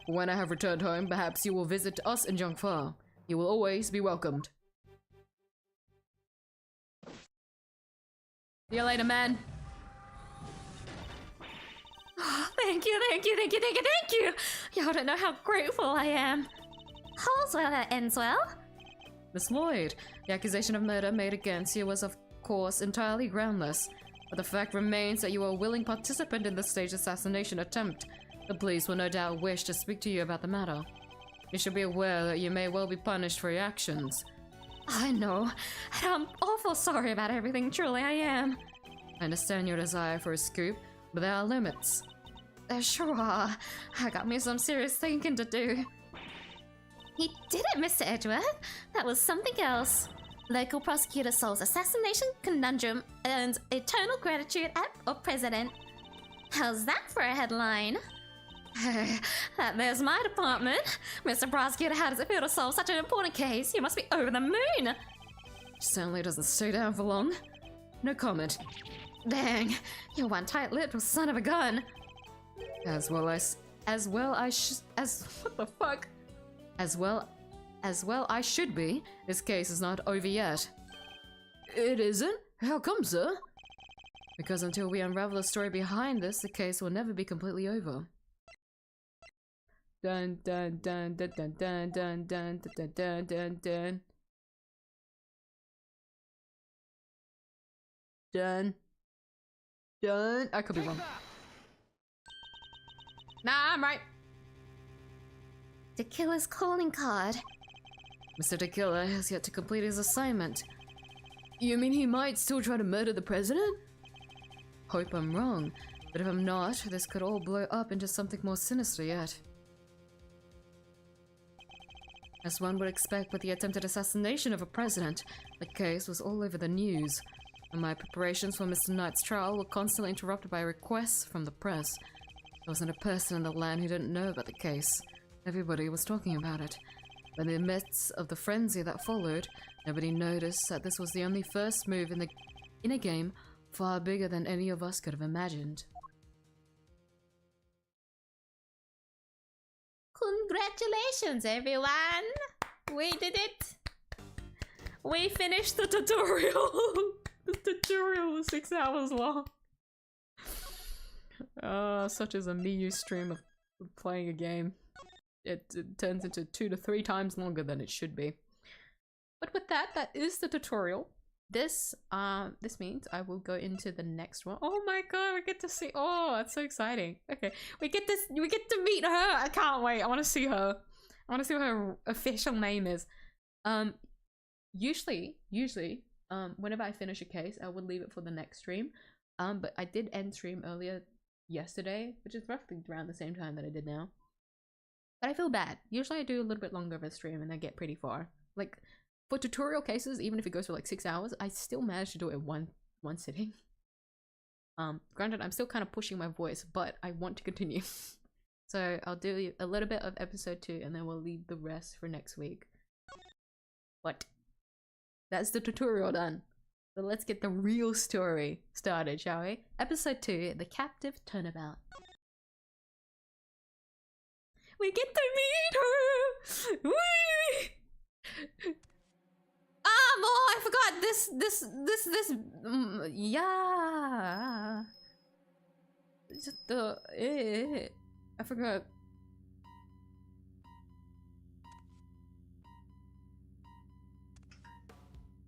When I have returned home, perhaps you will visit us in 𝐢𝐽. You will always be welcomed. See you later, man. Oh, thank you, thank you, thank you, thank you, thank you! Y'all don't know how grateful I am. All's well that ends well. Miss Lloyd, the accusation of murder made against you was of course entirely groundless, but the fact remains that you were a willing participant in the staged assassination attempt. The police will no doubt wish to speak to you about the matter. You should be aware that you may well be punished for your actions. I know, and I'm awful sorry about everything, truly I am. I understand your desire for a scoop, but there are limits. There sure are. I got me some serious thinking to do. He did it, Mr. Edgeworth. That was something else. Local prosecutor solves assassination conundrum, earns eternal gratitude of president. How's that for a headline? There's my department. Mr. Prosecutor, how does it feel to solve such an important case? You must be over the moon. Certainly doesn't stay down for long. No comment. Dang, you're one tight-lipped son of a gun. As well I should be. This case is not over yet. It isn't? How come, sir? Because until we unravel the story behind this, the case will never be completely over. Dun dun dun dun dun dun dun dun dun dun dun dun. Done. Done. I could be wrong. Nah, I'm right. The killer's calling card. Mr. Tequila has yet to complete his assignment. You mean he might still try to murder the president? Hope I'm wrong, but if I'm not, this could all blow up into something more sinister yet. As one would expect with the attempted assassination of a president, the case was all over the news, and my preparations for Mr. Knight's trial were constantly interrupted by requests from the press. There wasn't a person in the land who didn't know about the case. Everybody was talking about it. But in the midst of the frenzy that followed, nobody noticed that this was the only first move in a game far bigger than any of us could have imagined. Congratulations, everyone! We did it! We finished the tutorial! The tutorial was 6 hours long. Such as a miyuu stream of playing a game. It turns into 2 to 3 times longer than it should be. But with that, that is the tutorial. This means I will go into the next one. Oh my god, we get to see. Oh, that's so exciting. Okay, we get to meet her. I can't wait. I want to see her. I want to see what her official name is. Usually, whenever I finish a case, I would leave it for the next stream. But I did end stream earlier yesterday, which is roughly around the same time that I did now. But I feel bad. Usually I do a little bit longer of a stream and I get pretty far. Like, for tutorial cases, even if it goes for like 6 hours, I still manage to do it in one sitting. Granted, I'm still kind of pushing my voice, but I want to continue. So I'll do a little bit of episode 2 and then we'll leave the rest for next week. But that's the tutorial done. So let's get the real story started, shall we? Episode 2, The Captive Turnabout. We get to meet her! Whee! Oh, I forgot this, yeah. Just I forgot.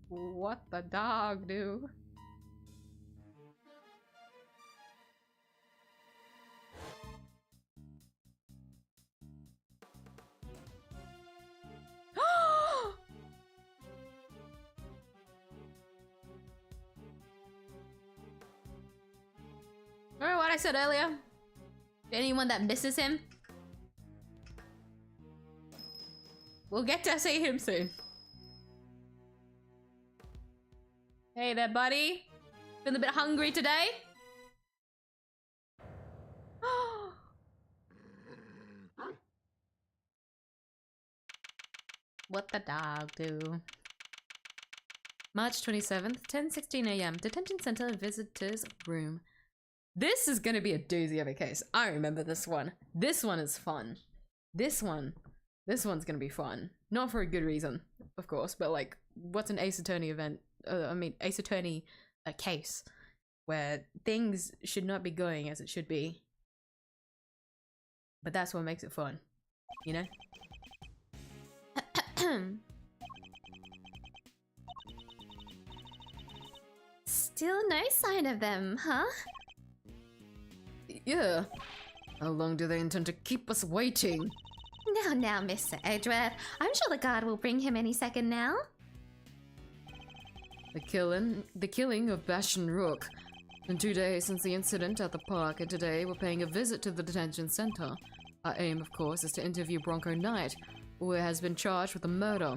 What the dog do? Remember what I said earlier? Anyone that misses him? We'll get to see him soon. Hey there, buddy. Feeling a bit hungry today? What the dog do? March 27th, 10:16 a.m. Detention Center visitors room. This is gonna be a doozy of a case. I remember this one. This one is fun. This one's gonna be fun. Not for a good reason, of course, but like, what's an Ace Attorney event? Ace Attorney case where things should not be going as it should be. But that's what makes it fun, you know? Still no sign of them, huh? Yeah. How long do they intend to keep us waiting? Now, Mr. Edgeworth. I'm sure the guard will bring him any second now. The killing of Bastion Rook. In 2 days since the incident at the park, and today we're paying a visit to the detention center. Our aim, of course, is to interview Bronco Knight, who has been charged with the murder.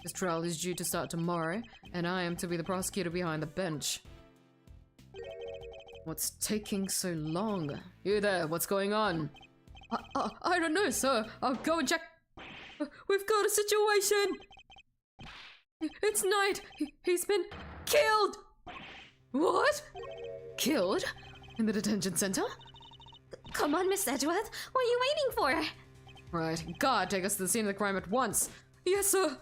His trial is due to start tomorrow, and I am to be the prosecutor behind the bench. What's taking so long? You there, what's going on? I don't know, sir. I'll go and check. We've got a situation. It's Knight. He's been killed. What? Killed? In the detention center? Come on, Miss Edgeworth. What are you waiting for? Right, guard, take us to the scene of the crime at once. Yes, sir.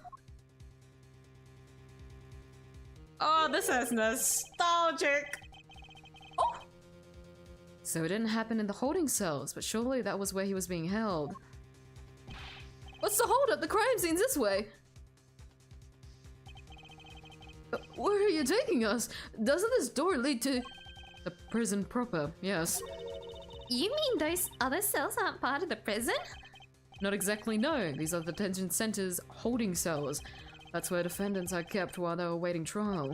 Oh, this is nostalgic. So it didn't happen in the holding cells, but surely that was where he was being held. What's the holdup? The crime scene's this way. Where are you taking us? Doesn't this door lead to... The prison proper, yes. You mean those other cells aren't part of the prison? Not exactly, no. These are the detention center's holding cells. That's where defendants are kept while they were awaiting trial.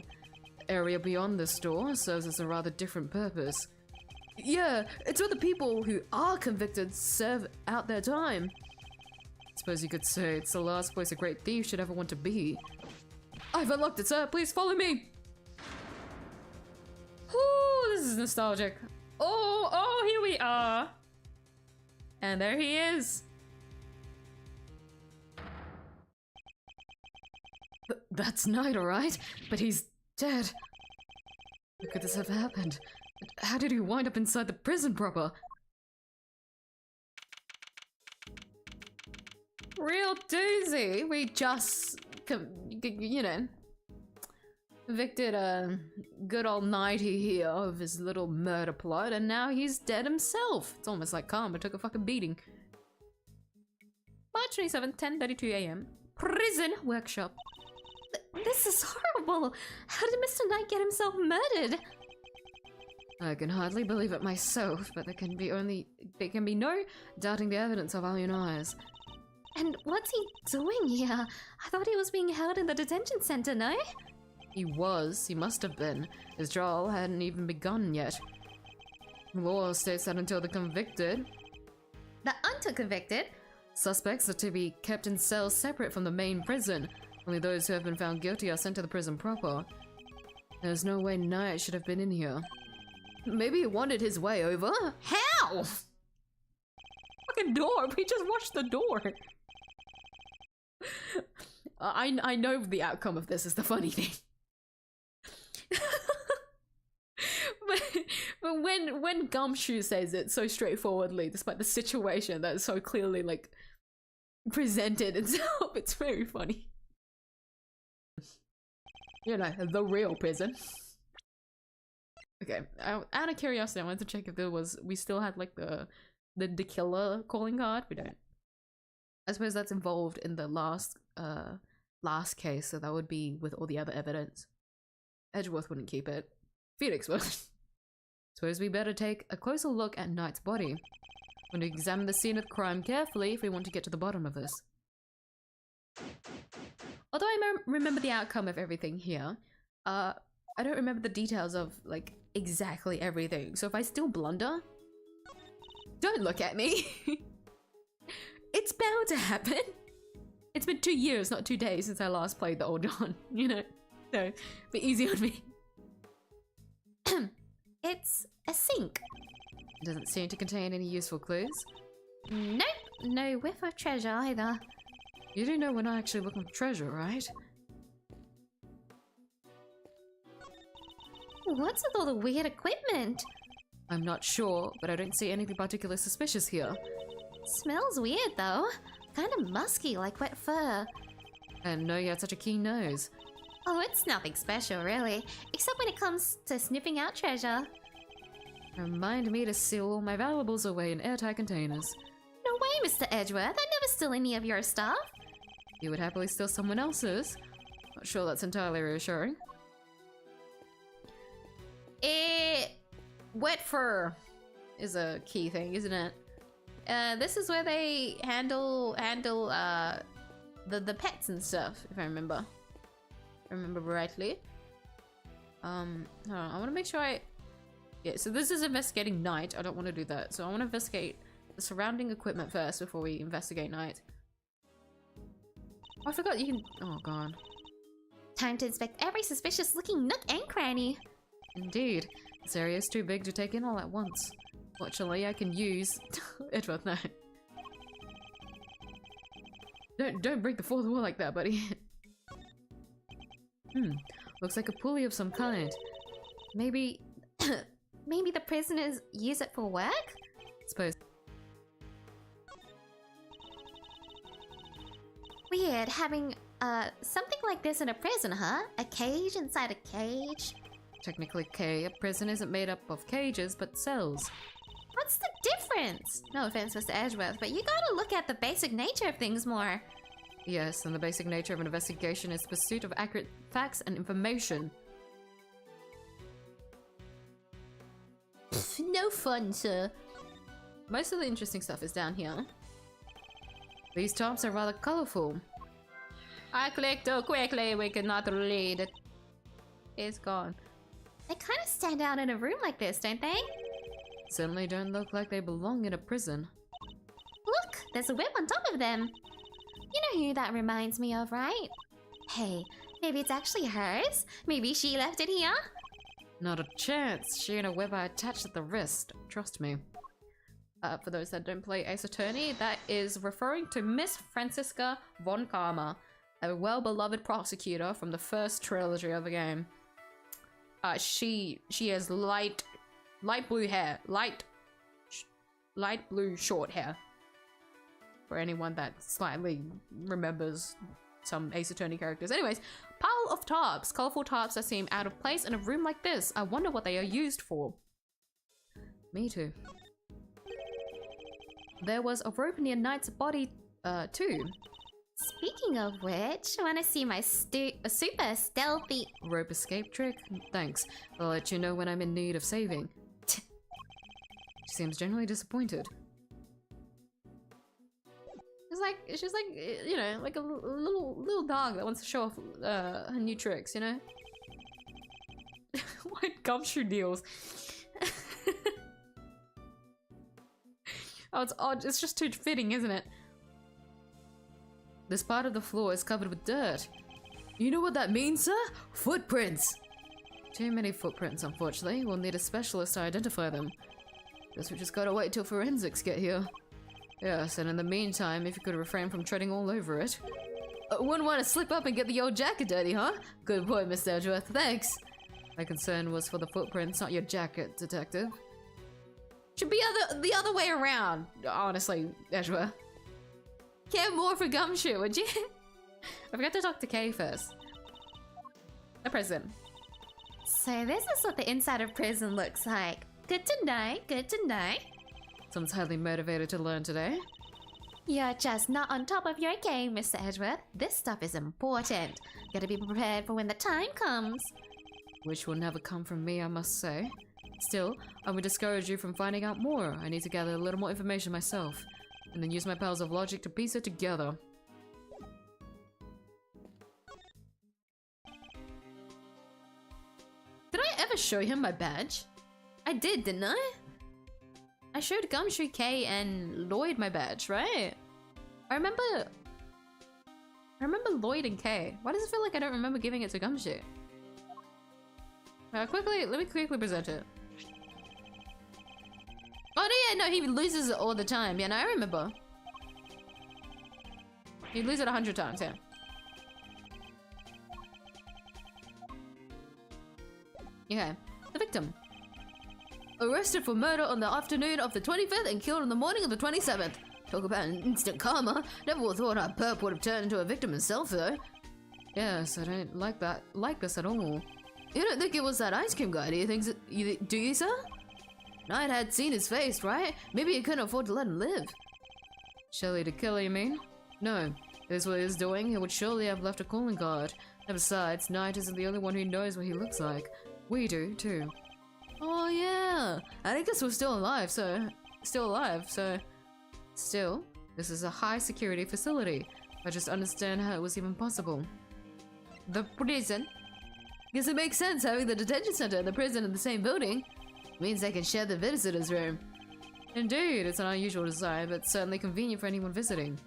The area beyond this door serves as a rather different purpose. Yeah, it's where the people who are convicted serve out their time. Suppose you could say it's the last place a great thief should ever want to be. I've unlocked it, sir. Please follow me. Ooh, this is nostalgic. Oh, here we are. And there he is. That's Knight, alright? But he's dead. How could this have happened? How did he wind up inside the prison proper? Real doozy. We just, you know, convicted a good old Knighty here of his little murder plot, and now he's dead himself. It's almost like Karma took a fucking beating. March 27th, 10:32 a.m. Prison workshop. This is horrible. How did Mr. Knight get himself murdered? I can hardly believe it myself, but there can be no doubting the evidence of our own eyes. And what's he doing here? I thought he was being held in the detention center, no? He must have been. His trial hadn't even begun yet. The law states that until they're convicted, Until convicted? suspects are to be kept in cells separate from the main prison. Only those who have been found guilty are sent to the prison proper. There's no way Knight should have been in here. Maybe he wanted his way over. How? Fucking door. We just watched the door. I know the outcome of this is the funny thing. but when Gumshoe says it so straightforwardly, despite the situation that is so clearly like presented itself, it's very funny. You know, the real prison. Okay, out of curiosity, I wanted to check if we still had like the killer calling card. We don't. I suppose that's involved in the last case, so that would be with all the other evidence. Edgeworth wouldn't keep it. Phoenix would. Suppose we better take a closer look at Knight's body. We want to examine the scene of the crime carefully if we want to get to the bottom of this. Although I remember the outcome of everything here, I don't remember the details of like exactly everything. So if I still blunder, don't look at me. It's bound to happen. It's been 2 years, not 2 days, since I last played the old John, you know? So, be easy on me. It's a sink. It doesn't seem to contain any useful clues. Nope, no whiff of treasure either. You do know we're not actually looking for treasure, right? What's with all the weird equipment? I'm not sure, but I don't see anything particularly suspicious here. Smells weird though. Kind of musky, like wet fur. And no, you had such a keen nose. Oh, it's nothing special really, except when it comes to sniffing out treasure. Remind me to seal all my valuables away in airtight containers. No way, Mr. Edgeworth, I never steal any of your stuff. You would happily steal someone else's. Not sure that's entirely reassuring. Wet fur is a key thing, isn't it? This is where they handle the pets and stuff, if I remember rightly. Hold on, I want to make sure yeah, so this is investigating night. I don't want to do that, so I want to investigate the surrounding equipment first before we investigate night. Oh, I forgot you can. Oh god. Time to inspect every suspicious looking nook and cranny. Indeed. This area is too big to take in all at once. Fortunately, I can use... Edgeworth, no. Don't break the fourth wall like that, buddy. Looks like a pulley of some kind. Maybe... maybe the prisoners use it for work? Suppose. Weird, having, something like this in a prison, huh? A cage inside a cage? Technically, a prison isn't made up of cages, but cells. What's the difference? No offense, Mr. Edgeworth, but you gotta look at the basic nature of things more. Yes, and the basic nature of an investigation is the pursuit of accurate facts and information. No fun, sir. Most of the interesting stuff is down here. These tops are rather colorful. I clicked too quickly, we could not read it. It's gone. They kind of stand out in a room like this, don't they? Certainly don't look like they belong in a prison. Look, there's a whip on top of them. You know who that reminds me of, right? Hey, maybe it's actually hers? Maybe she left it here? Not a chance. She and a whip are attached at the wrist. Trust me. For those that don't play Ace Attorney, that is referring to Miss Franziska von Karma, a well-beloved prosecutor from the first trilogy of the game. She has light blue hair, light blue short hair. For anyone that slightly remembers some Ace Attorney characters. Anyways, pile of tarps, colorful tarps that seem out of place in a room like this. I wonder what they are used for. Me too. There was a rope near Knight's body, too. Speaking of which, wanna see my super stealthy Rope escape trick? Thanks. I'll let you know when I'm in need of saving. She seems generally disappointed. She's like, you know, like a little dog that wants to show off her new tricks, you know? What gumshoe deals? Oh, it's odd. It's just too fitting, isn't it? This part of the floor is covered with dirt. You know what that means, sir? Footprints! Too many footprints, unfortunately. We'll need a specialist to identify them. Guess we just gotta wait till forensics get here. Yes, and in the meantime, if you could refrain from treading all over it. Wouldn't want to slip up and get the old jacket dirty, huh? Good boy, Mr. Edgeworth. Thanks. My concern was for the footprints, not your jacket, detective. Should be the other way around, honestly, Edgeworth. Care more for Gumshoe, would you? I forgot to talk to Kay first. The prison. So this is what the inside of prison looks like. Good to know, good to know. Someone's highly motivated to learn today. You're just not on top of your game, Mr. Edgeworth. This stuff is important. Gotta be prepared for when the time comes. Which will never come from me, I must say. Still, I would discourage you from finding out more. I need to gather a little more information myself, and then use my powers of logic to piece it together. Did I ever show him my badge? I did, didn't I? I showed Gumshoe, Kay, and Lloyd my badge, right? I remember... I remember Lloyd and Kay. Why does it feel like I don't remember giving it to Gumshoe? Let me quickly present it. Oh no, yeah, no, he loses it all the time. Yeah, no, I remember. He'd lose it 100 times, yeah. Okay, the victim. Arrested for murder on the afternoon of the 25th and killed on the morning of the 27th. Talk about an instant karma. Never would have thought our perp would have turned into a victim himself, though. Yes, I don't like this at all. You don't think it was that ice cream guy, do you think so? Do you, sir? Knight had seen his face, right? Maybe he couldn't afford to let him live. Shelley to kill, you mean? No. If this is what he's doing, he would surely have left a calling card. And besides, Knight isn't the only one who knows what he looks like. We do, too. Oh, yeah. I guess we're still alive, so... Still, this is a high security facility. I just understand how it was even possible. The prison? Guess it makes sense having the detention center and the prison in the same building. Means they can share the visitor's room. Indeed, it's an unusual design, but certainly convenient for anyone visiting.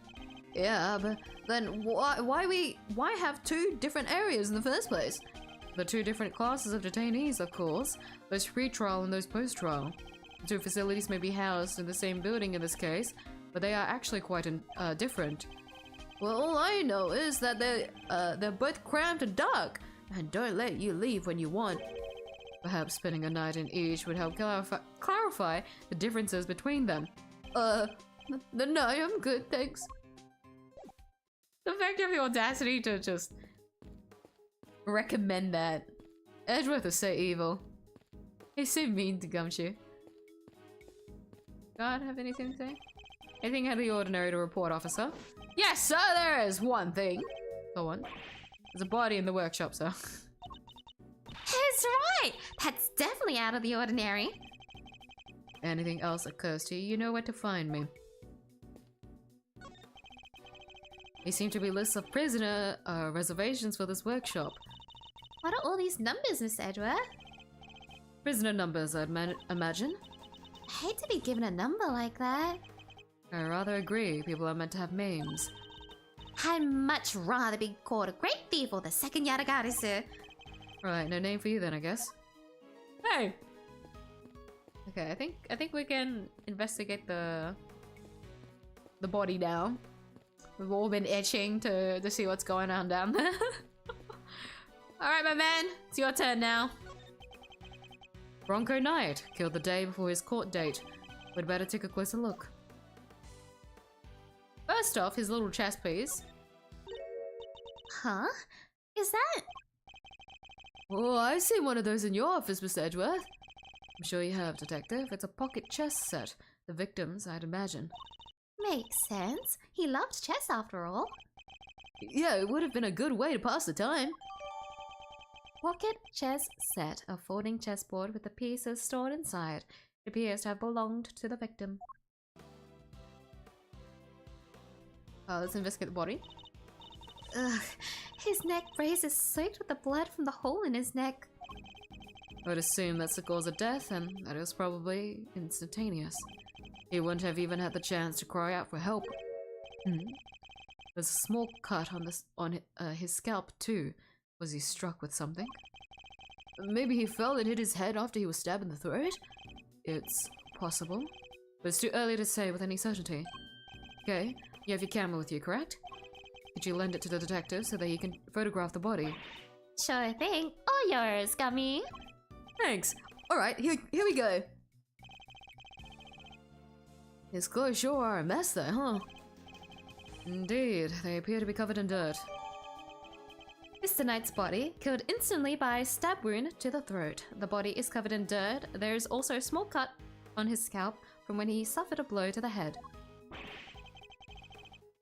Yeah, but then why have two different areas in the first place? The two different classes of detainees, of course. Those pre-trial and those post-trial. The two facilities may be housed in the same building in this case, but they are actually quite different. Well, all I know is that they're both cramped and dark, and don't let you leave when you want. Perhaps spending a night in each would help clarify the differences between them. No, I'm good, thanks. The fact you have the audacity to just recommend that. Edgeworth is so evil. He's so mean to Gumshoe. God have anything to say? Anything out of the ordinary to report, officer? Yes, sir, there is one thing. Go on. There's a body in the workshop, sir. He's right! That's definitely out of the ordinary. Anything else occurs to you, you know where to find me. There seem to be lists of prisoner reservations for this workshop. What are all these numbers, Miss Edgeworth? Prisoner numbers, I'd imagine. I hate to be given a number like that. I rather agree. People are meant to have names. I'd much rather be called a great thief or the second Yatagari, sir. Right, no name for you then, I guess. Hey! Okay, I think we can investigate the body now. We've all been itching to see what's going on down there. Alright, my man. It's your turn now. Bronco Knight, killed the day before his court date. We'd better take a closer look. First off, his little chest, please. Huh? Is that... Oh, I've seen one of those in your office, Mr. Edgeworth. I'm sure you have, Detective. It's a pocket chess set. The victims, I'd imagine. Makes sense. He loved chess after all. Yeah, it would have been a good way to pass the time. Pocket chess set, a folding chessboard with the pieces stored inside. It appears to have belonged to the victim. Let's investigate the body. Ugh, his neck brace is soaked with the blood from the hole in his neck. I would assume that's the cause of death, and that it was probably instantaneous. He wouldn't have even had the chance to cry out for help. There's a small cut on his scalp too. Was he struck with something? Maybe he fell and hit his head after he was stabbed in the throat? It's possible, but it's too early to say with any certainty. Okay, you have your camera with you, correct? Could you lend it to the detective so that he can photograph the body? Sure thing. All yours, Gummy. Thanks. Alright, here we go. His clothes sure are a mess though, huh? Indeed, they appear to be covered in dirt. Mr. Knight's body, killed instantly by a stab wound to the throat. The body is covered in dirt. There is also a small cut on his scalp from when he suffered a blow to the head.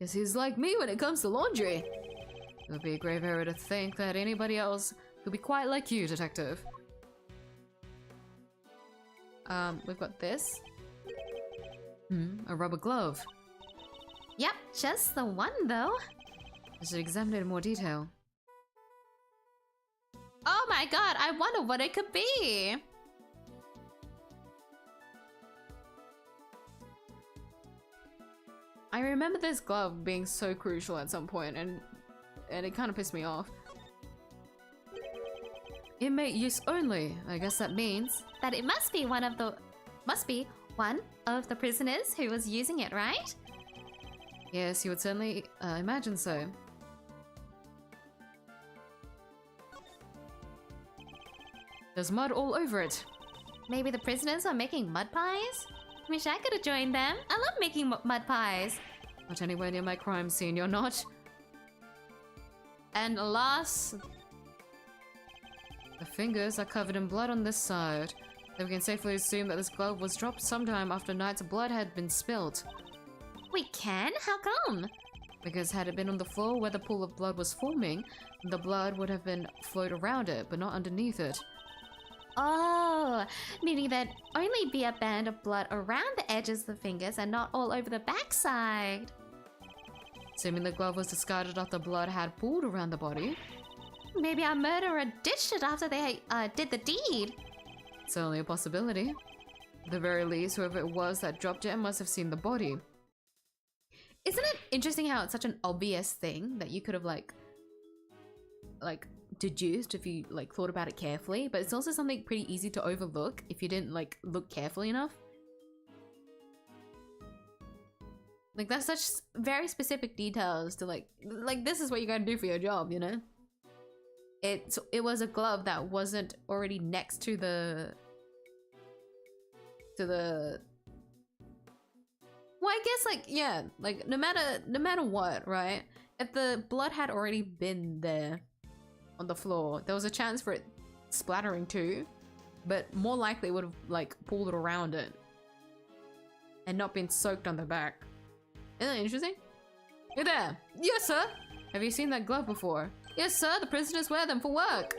Guess he's like me when it comes to laundry. It would be a grave error to think that anybody else could be quite like you, Detective. We've got this. A rubber glove. Yep, just the one though. I should examine it in more detail. Oh my god, I wonder what it could be. I remember this glove being so crucial at some point, and and it kind of pissed me off. Inmate use only. I guess that means That it must be one of the prisoners who was using it, right? yes, you would certainly imagine so. There's mud all over it. Maybe the prisoners are making mud pies? Wish I could have joined them. I love making mud pies. Not anywhere near my crime scene, you're not. And alas, The fingers are covered in blood on this side. So we can safely assume that this glove was dropped sometime after Knight's blood had been spilt. We can? How come? Because had it been on the floor where the pool of blood was forming, the blood would have been flowed around it, but not underneath it. Oh, meaning there'd only be a band of blood around the edges of the fingers and not all over the backside. Assuming the glove was discarded after blood had pooled around the body, Maybe our murderer ditched it after they did the deed. it's only a possibility. At the very least, whoever it was that dropped it must have seen the body. isn't it interesting how it's such an obvious thing that you could have like deduced if you like thought about it carefully, but it's also something pretty easy to overlook if you didn't like look carefully enough. Like that's such very specific details to like this is what you gotta do for your job, you know? It was a glove that wasn't already next to the well, I guess like yeah, like no matter what, right? If the blood had already been there on the floor, there was a chance for it splattering too, but more likely it would have like pulled around it and not been soaked on the back. Isn't that interesting? Hey there! Yes, sir! Have you seen that glove before? Yes, sir, the prisoners wear them for work.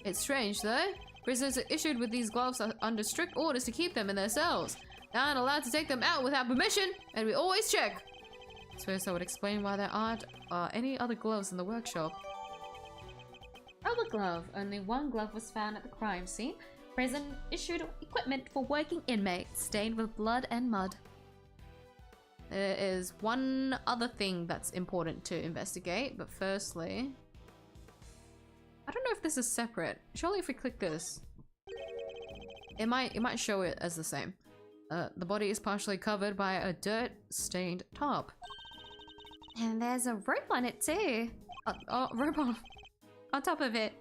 It's strange, though. Prisoners are issued with these gloves under strict orders to keep them in their cells. They aren't allowed to take them out without permission, and we always check. I suppose that would explain why there aren't any other gloves in the workshop. Other glove. Only one glove was found at the crime scene. Prison issued equipment for working inmates, stained with blood and mud. There is one other thing that's important to investigate, but firstly... I don't know if this is separate. Surely if we click this... It might show it as the same. The body is partially covered by a dirt-stained top. And there's a rope on it too. Rope on top of it.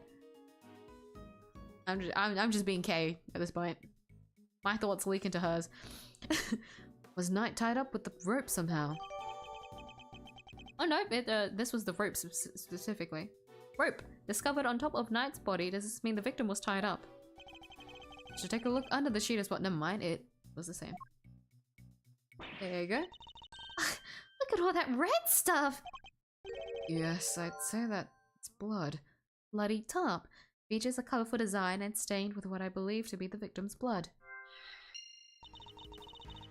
I'm just being Kay at this point. My thoughts leak into hers. Was Knight tied up with the rope somehow? Oh no, this was the rope specifically. Rope discovered on top of Knight's body. Does this mean the victim was tied up? Should take a look under the sheet as well. Never mind, it was the same. There you go. Look at all that red stuff. Yes, I'd say that it's blood. Bloody top. Features a colorful design and stained with what I believe to be the victim's blood.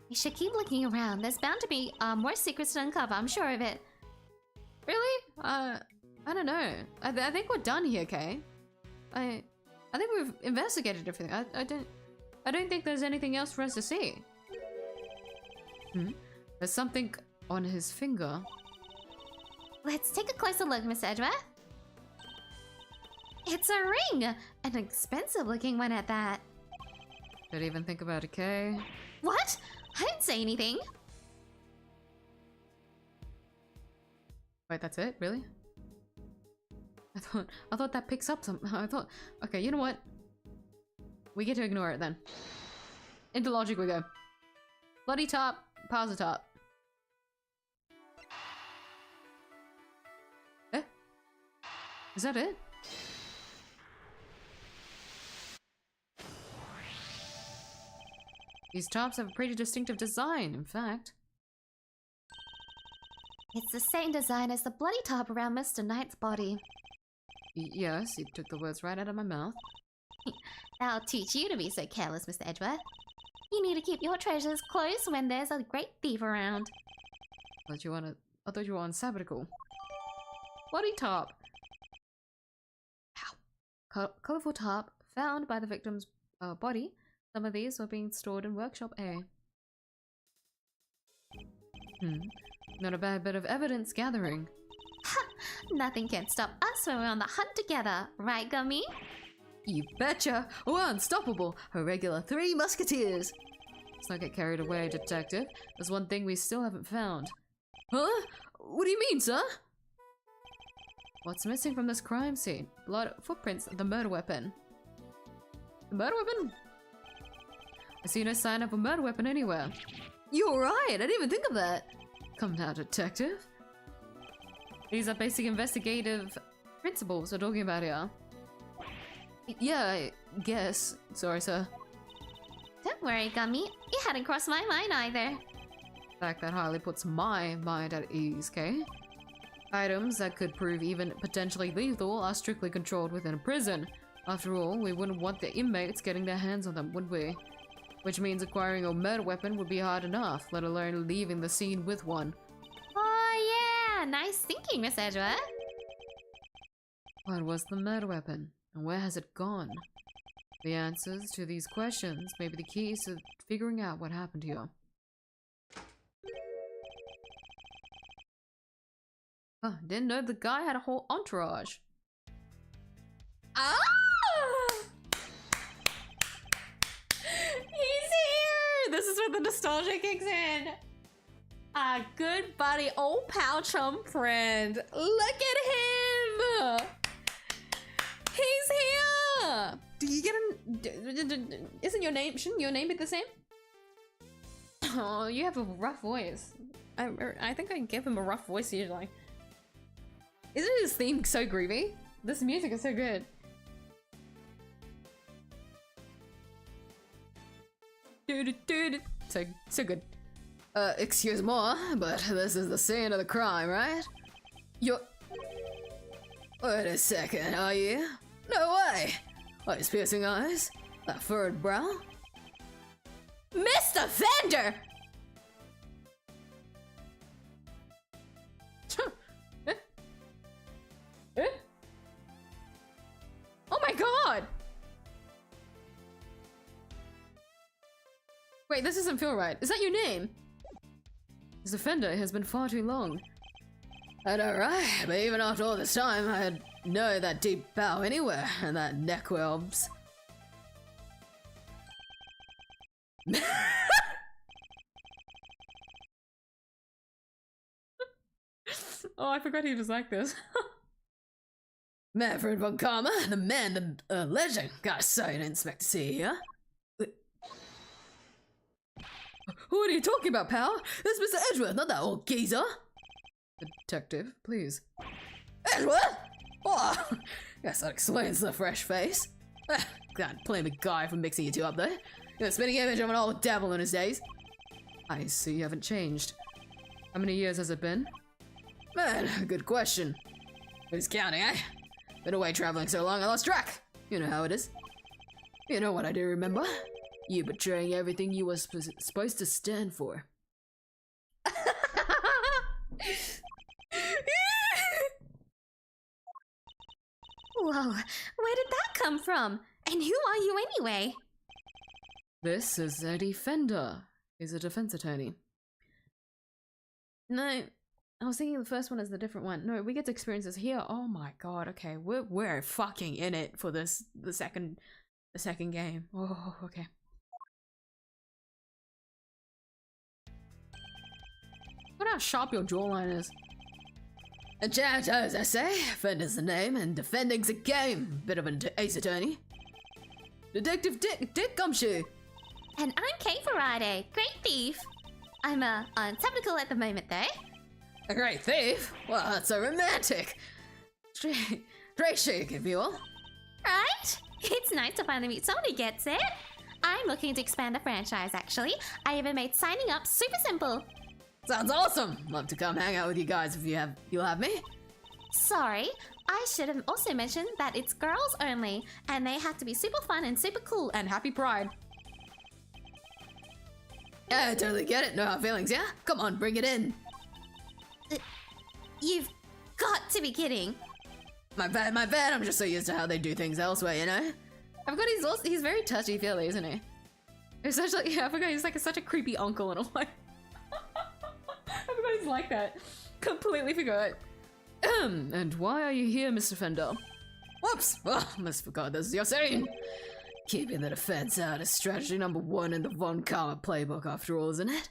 We should keep looking around. There's bound to be more secrets to uncover. I'm sure of it. Really? I don't know. I think we're done here, Kay. I think we've investigated everything. I don't think there's anything else for us to see. There's something on his finger. Let's take a closer look, Miss Edgeworth. It's a ring! An expensive looking one at that. Don't even think about it, Kay. What? I didn't say anything. Wait, that's it? Really? I thought that picks up something. I thought, okay, you know what? We get to ignore it then. Into logic we go. Bloody top, pause the top. Eh? Is that it? These tops have a pretty distinctive design, in fact. It's the same design as the bloody top around Mr. Knight's body. Yes, you took the words right out of my mouth. That'll teach you to be so careless, Mr. Edgeworth. You need to keep your treasures close when there's a great thief around. I thought you were on sabbatical. Bloody top. Colorful top found by the victim's body. Some of these were being stored in Workshop A. Not a bad bit of evidence gathering. Ha! Nothing can stop us when we're on the hunt together, right, Gummy? You betcha! We're unstoppable! A regular 3 musketeers! Let's not get carried away, detective. There's one thing we still haven't found. Huh? What do you mean, sir? What's missing from this crime scene? Blood, footprints, the murder weapon. The murder weapon? I see no sign of a murder weapon anywhere. You're right, I didn't even think of that. Come now, detective. These are basic investigative principles we're talking about here. Yeah, I guess. Sorry, sir. Don't worry, Gummy. It hadn't crossed my mind either. In fact, that hardly puts my mind at ease, okay? Items that could prove even potentially lethal are strictly controlled within a prison. After all, we wouldn't want the inmates getting their hands on them, would we? Which means acquiring a murder weapon would be hard enough, let alone leaving the scene with one. Oh yeah, nice thinking, Miss Edgeworth. What was the murder weapon? And where has it gone? The answers to these questions may be the keys to figuring out what happened here. Oh, didn't know the guy had a whole entourage. Ah! He's here! This is where the nostalgia kicks in. Our good buddy, old pal chum friend. Look at him! He's here! Do you get an... Isn't your name... Shouldn't your name be the same? Oh, you have a rough voice. I think I give him a rough voice usually. Isn't his theme so groovy? This music is so good. So good. Excuse me, but this is the scene of the crime, right? You're... Wait a second, are you? No way! Those piercing eyes? That furrowed brow? Mr. Fender! Oh my god! Wait, this doesn't feel right. Is that your name? This offender has been far too long. I know, right? But even after all this time, I had no that deep bow anywhere, and that neck webs. Oh, I forgot he was like this. Manfred von Karma, the man, the legend. Gotta say, I didn't expect to see you here. What are you talking about, pal? This is Mr. Edgeworth, not that old geezer. Detective, please. Edgeworth? Oh, guess that explains the fresh face. Can't blame a guy for mixing you two up there. You're a spitting image of an old devil in his days. I see you haven't changed. How many years has it been? Man, good question. Who's counting, eh? Been away traveling so long I lost track. You know how it is. You know what I do remember? You betraying everything you were supposed to stand for. Whoa, where did that come from? And who are you anyway? This is a defender. He's a defense attorney. No, I was thinking the first one is the different one. No, we get to experience this here. Oh my god, okay. We're fucking in it for this the second game. Oh, okay. Look how sharp your jawline is. A judge, as I say, offender's the name and defending's a game. Bit of an ace attorney. Detective Dick Gumshoe. And I'm Kay Faraday, great thief. I'm on sabbatical at the moment though. A great thief? Well, that's so romantic. Straight shake, if you will. Right? It's nice to finally meet someone who gets it. I'm looking to expand the franchise actually. I even made signing up super simple. Sounds awesome. Love to come hang out with you guys if you'll have me. Sorry, I should have also mentioned that it's girls only, and they have to be super fun and super cool and happy pride. Yeah, I totally get it. No hard feelings, yeah? Come on, bring it in. You've got to be kidding. My bad. I'm just so used to how they do things elsewhere, you know? I forgot he's very touchy-feely, isn't he? He's such like, yeah, I forgot he's like such a creepy uncle in a way. I forgot he's like that. Completely forgot. And why are you here, Mr. Fender? Whoops! Oh, must forgot this is your scene. Keeping the defense out is strategy number 1 in the Von Karma playbook after all, isn't it?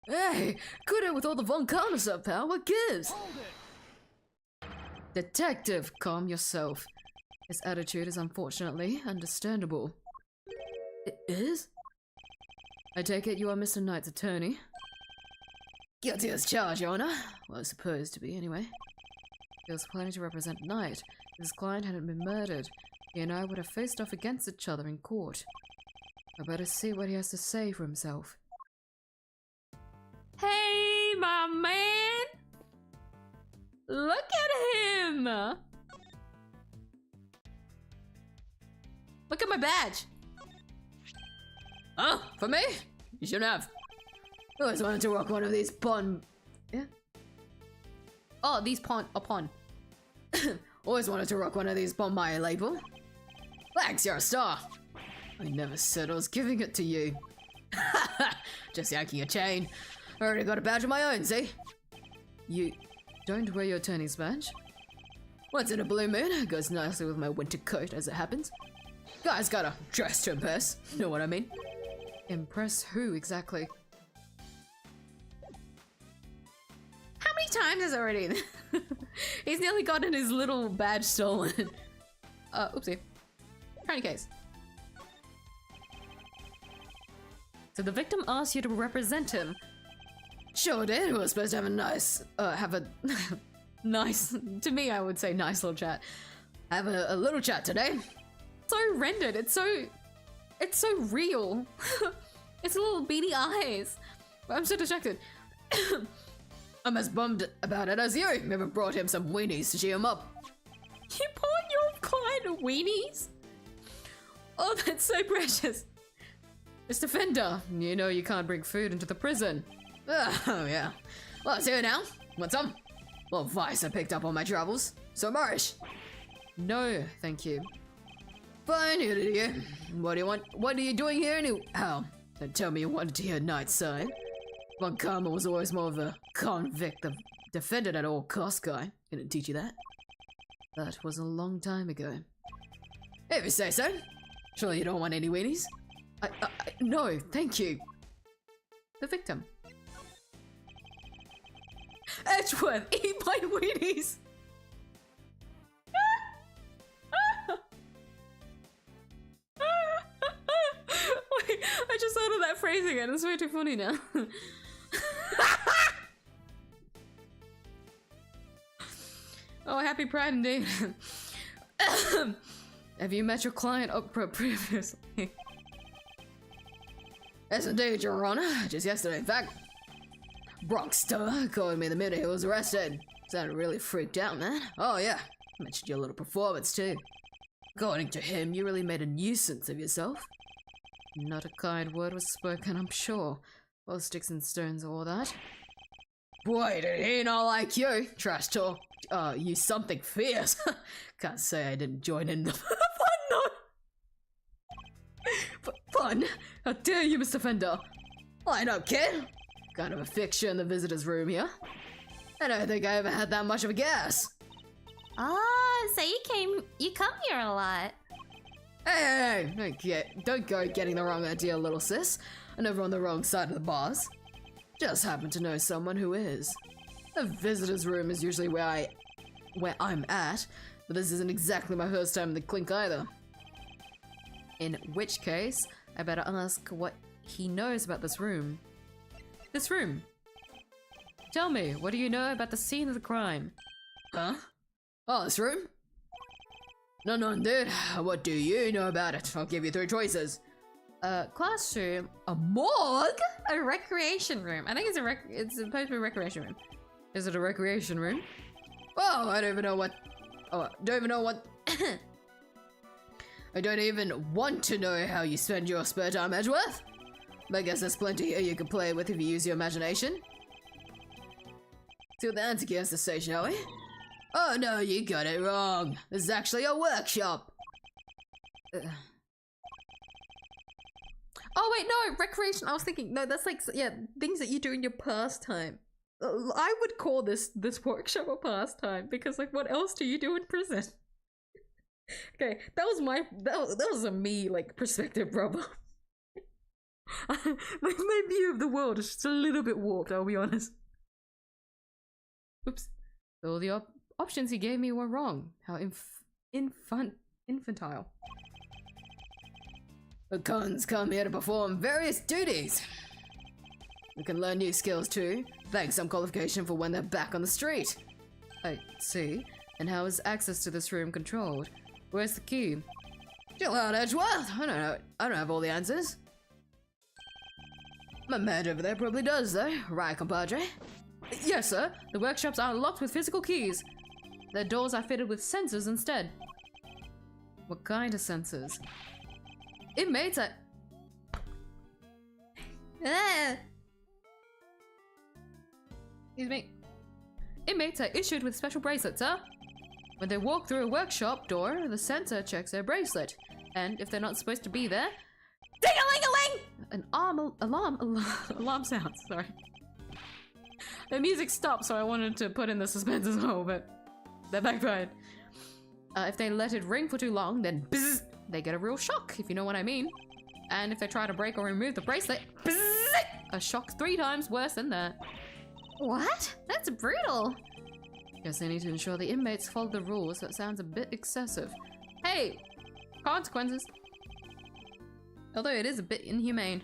Hey, quit it with all the Von Karma stuff, pal. What gives? Hold it. Detective, calm yourself. His attitude is unfortunately understandable. It is? I take it you are Mr. Knight's attorney? Guilty as charged, Your Honor. Well, supposed to be, anyway. He was planning to represent Knight. If his client hadn't been murdered, he and I would have faced off against each other in court. I better see what he has to say for himself. Hey, my man! Look at him! Look at my badge! Oh, for me? You shouldn't have. I always wanted to rock one of these pawn... Yeah? Oh, these pawn. Always wanted to rock one of these Bon Maya label. Thanks, you're a star. I never said I was giving it to you. Just yanking a chain. I already got a badge of my own, see? You don't wear your attorney's badge? Once in a blue moon, it goes nicely with my winter coat as it happens. Guys gotta dress to impress, know what I mean? Impress who exactly? How many times has already? He's nearly gotten his little badge stolen. Oopsie. Trying case. So the victim asked you to represent him. Sure did. We were supposed to have a nice, Nice. To me, I would say nice little chat. have a little chat today. So rendered. It's so real. It's little beady eyes. I'm so distracted. I'm as bummed about it as you. Never brought him some weenies to cheer him up. You bought your client weenies? Oh, that's so precious. Mr. Fender, you know you can't bring food into the prison. Oh, yeah. Well, it's here now. Want some? Well, vice I picked up on my travels. So, Marish. No, thank you. Fine, here to you. What do you want? What are you doing here anyhow? Don't tell me you wanted to hear Knight's side. Von Karma was always more of a convict, the defended at all costs guy. Didn't teach you that? That was a long time ago. If you say so. Surely you don't want any weenies? No, thank you. The victim. Edgeworth, eat my weenies! Wait, I just thought of that phrase again. It's way too funny now. Oh, happy Pride indeed. Have you met your client previously? Yes, indeed, Your Honor. Just yesterday, in fact. Bronxstar called me the minute he was arrested. Sounded really freaked out, man. Oh, yeah. Mentioned your little performance, too. According to him, you really made a nuisance of yourself. Not a kind word was spoken, I'm sure. Well, sticks and stones, all that. Boy, did he not like you. Trash talk. You something fierce. Can't say I didn't join in the fun, no. Fun? How dare you, Mr. Fender? Line up, kid. Kind of a fixture in the visitor's room here. I don't think I ever had that much of a gas. Oh, so you come here a lot. Hey, don't go getting the wrong idea, little sis. I'm never on the wrong side of the bars. Just happen to know someone who is. The visitor's room is usually where I'm at, but this isn't exactly my first time in the clink either. In which case, I better ask what he knows about this room. This room. Tell me, what do you know about the scene of the crime? Huh? Oh, this room? No, indeed. What do you know about it? I'll give you 3 choices. Classroom, a morgue, A recreation room. I think it's supposed to be a recreation room. Is it a recreation room? Oh, I don't even know what... Oh, don't even know what... I don't even want to know how you spend your spare time, Edgeworth. But I guess there's plenty here you can play with if you use your imagination. See what the answer key has to say, shall we? Oh no, you got it wrong. This is actually a workshop. Oh wait, no, recreation. I was thinking, no, that's like, yeah, things that you do in your pastime. I would call this workshop a pastime because like, what else do you do in prison? Okay, that was a me like perspective problem. My view of the world is just a little bit warped. I'll be honest. Oops. So the options he gave me were wrong. How infantile. The cons come here to perform various duties. We can learn new skills too, thanks some qualification for when they're back on the street. I see. And how is access to this room controlled? Where's the key? Chill out, Edgeworth. I don't know. I don't have all the answers. My man over there probably does, though. Right, compadre? Yes, sir. The workshops are locked with physical keys. Their doors are fitted with sensors instead. What kind of sensors? Inmates are... Excuse me. Inmates are issued with special bracelets, sir. When they walk through a workshop door, the sensor checks their bracelet. And if they're not supposed to be there... Ding-a-ling-a-ling! An alarm sounds, sorry. The music stopped, so I wanted to put in the suspense as well, but that backfired. If they let it ring for too long, then bzzz, they get a real shock, if you know what I mean. And if they try to break or remove the bracelet, bzzz, a shock 3 times worse than that. What? That's brutal. Guess they need to ensure the inmates follow the rules. That sounds a bit excessive. Hey! Consequences. Although it is a bit inhumane.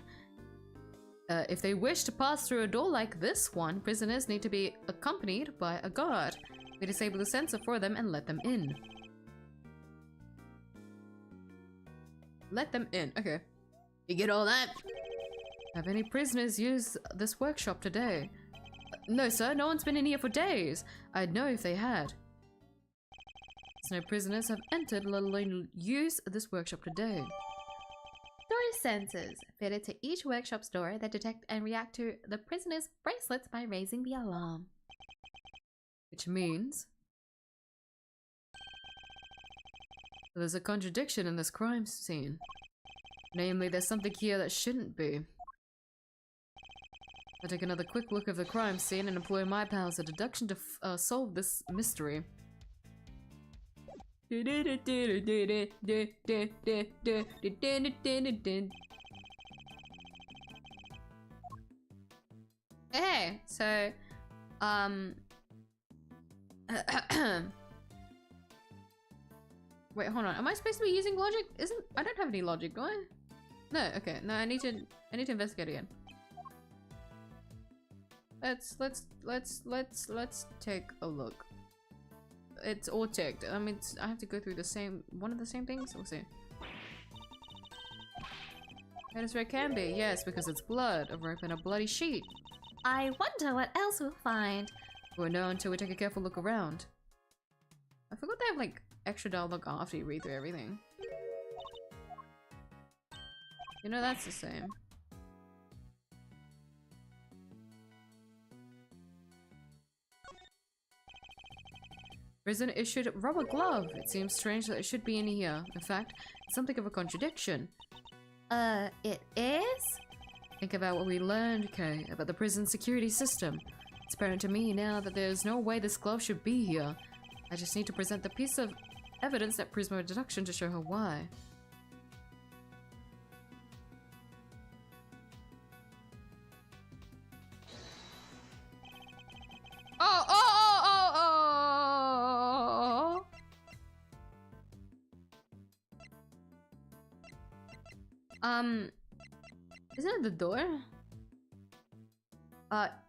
If they wish to pass through a door like this one, prisoners need to be accompanied by a guard. We disable the sensor for them and let them in. Let them in, okay. You get all that? Have any prisoners used this workshop today? No, sir, no one's been in here for days. I'd know if they had. No prisoners have entered, let alone used this workshop today. Door sensors fitted to each workshop's door that detect and react to the prisoner's bracelets by raising the alarm. Which means... there's a contradiction in this crime scene. Namely, there's something here that shouldn't be. I'll take another quick look of the crime scene and employ my powers of deduction to solve this mystery. Okay, so, wait, hold on. Am I supposed to be using logic? I don't have any logic, do I? No, okay. No, I need to investigate again. Let's take a look. It's all ticked. I mean, I have to go through one of the same things? We'll see. That is where it can be. Yes, because it's blood. A rope and a bloody sheet. I wonder what else we'll find. We'll know until we take a careful look around. I forgot they have like extra dialogue after you read through everything. You know, that's the same. Prison issued rubber glove. It seems strange that it should be in here. In fact, it's something of a contradiction. It is? Think about what we learned, Kay, about the prison security system. It's apparent to me now that there's no way this glove should be here. I just need to present the piece of evidence that proves my deduction to show her why. Isn't it the door?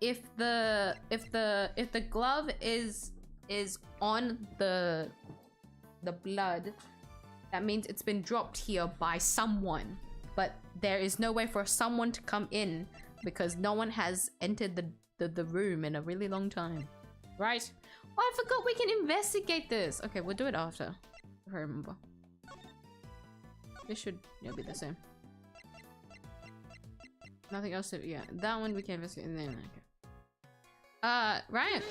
If the glove is on the blood, that means it's been dropped here by someone. But there is no way for someone to come in because no one has entered the room in a really long time. Right? Oh, I forgot we can investigate this. Okay, we'll do it after. If I remember. This should be the same. Nothing else to, yeah, that one we can investigate and then, okay. Ryan!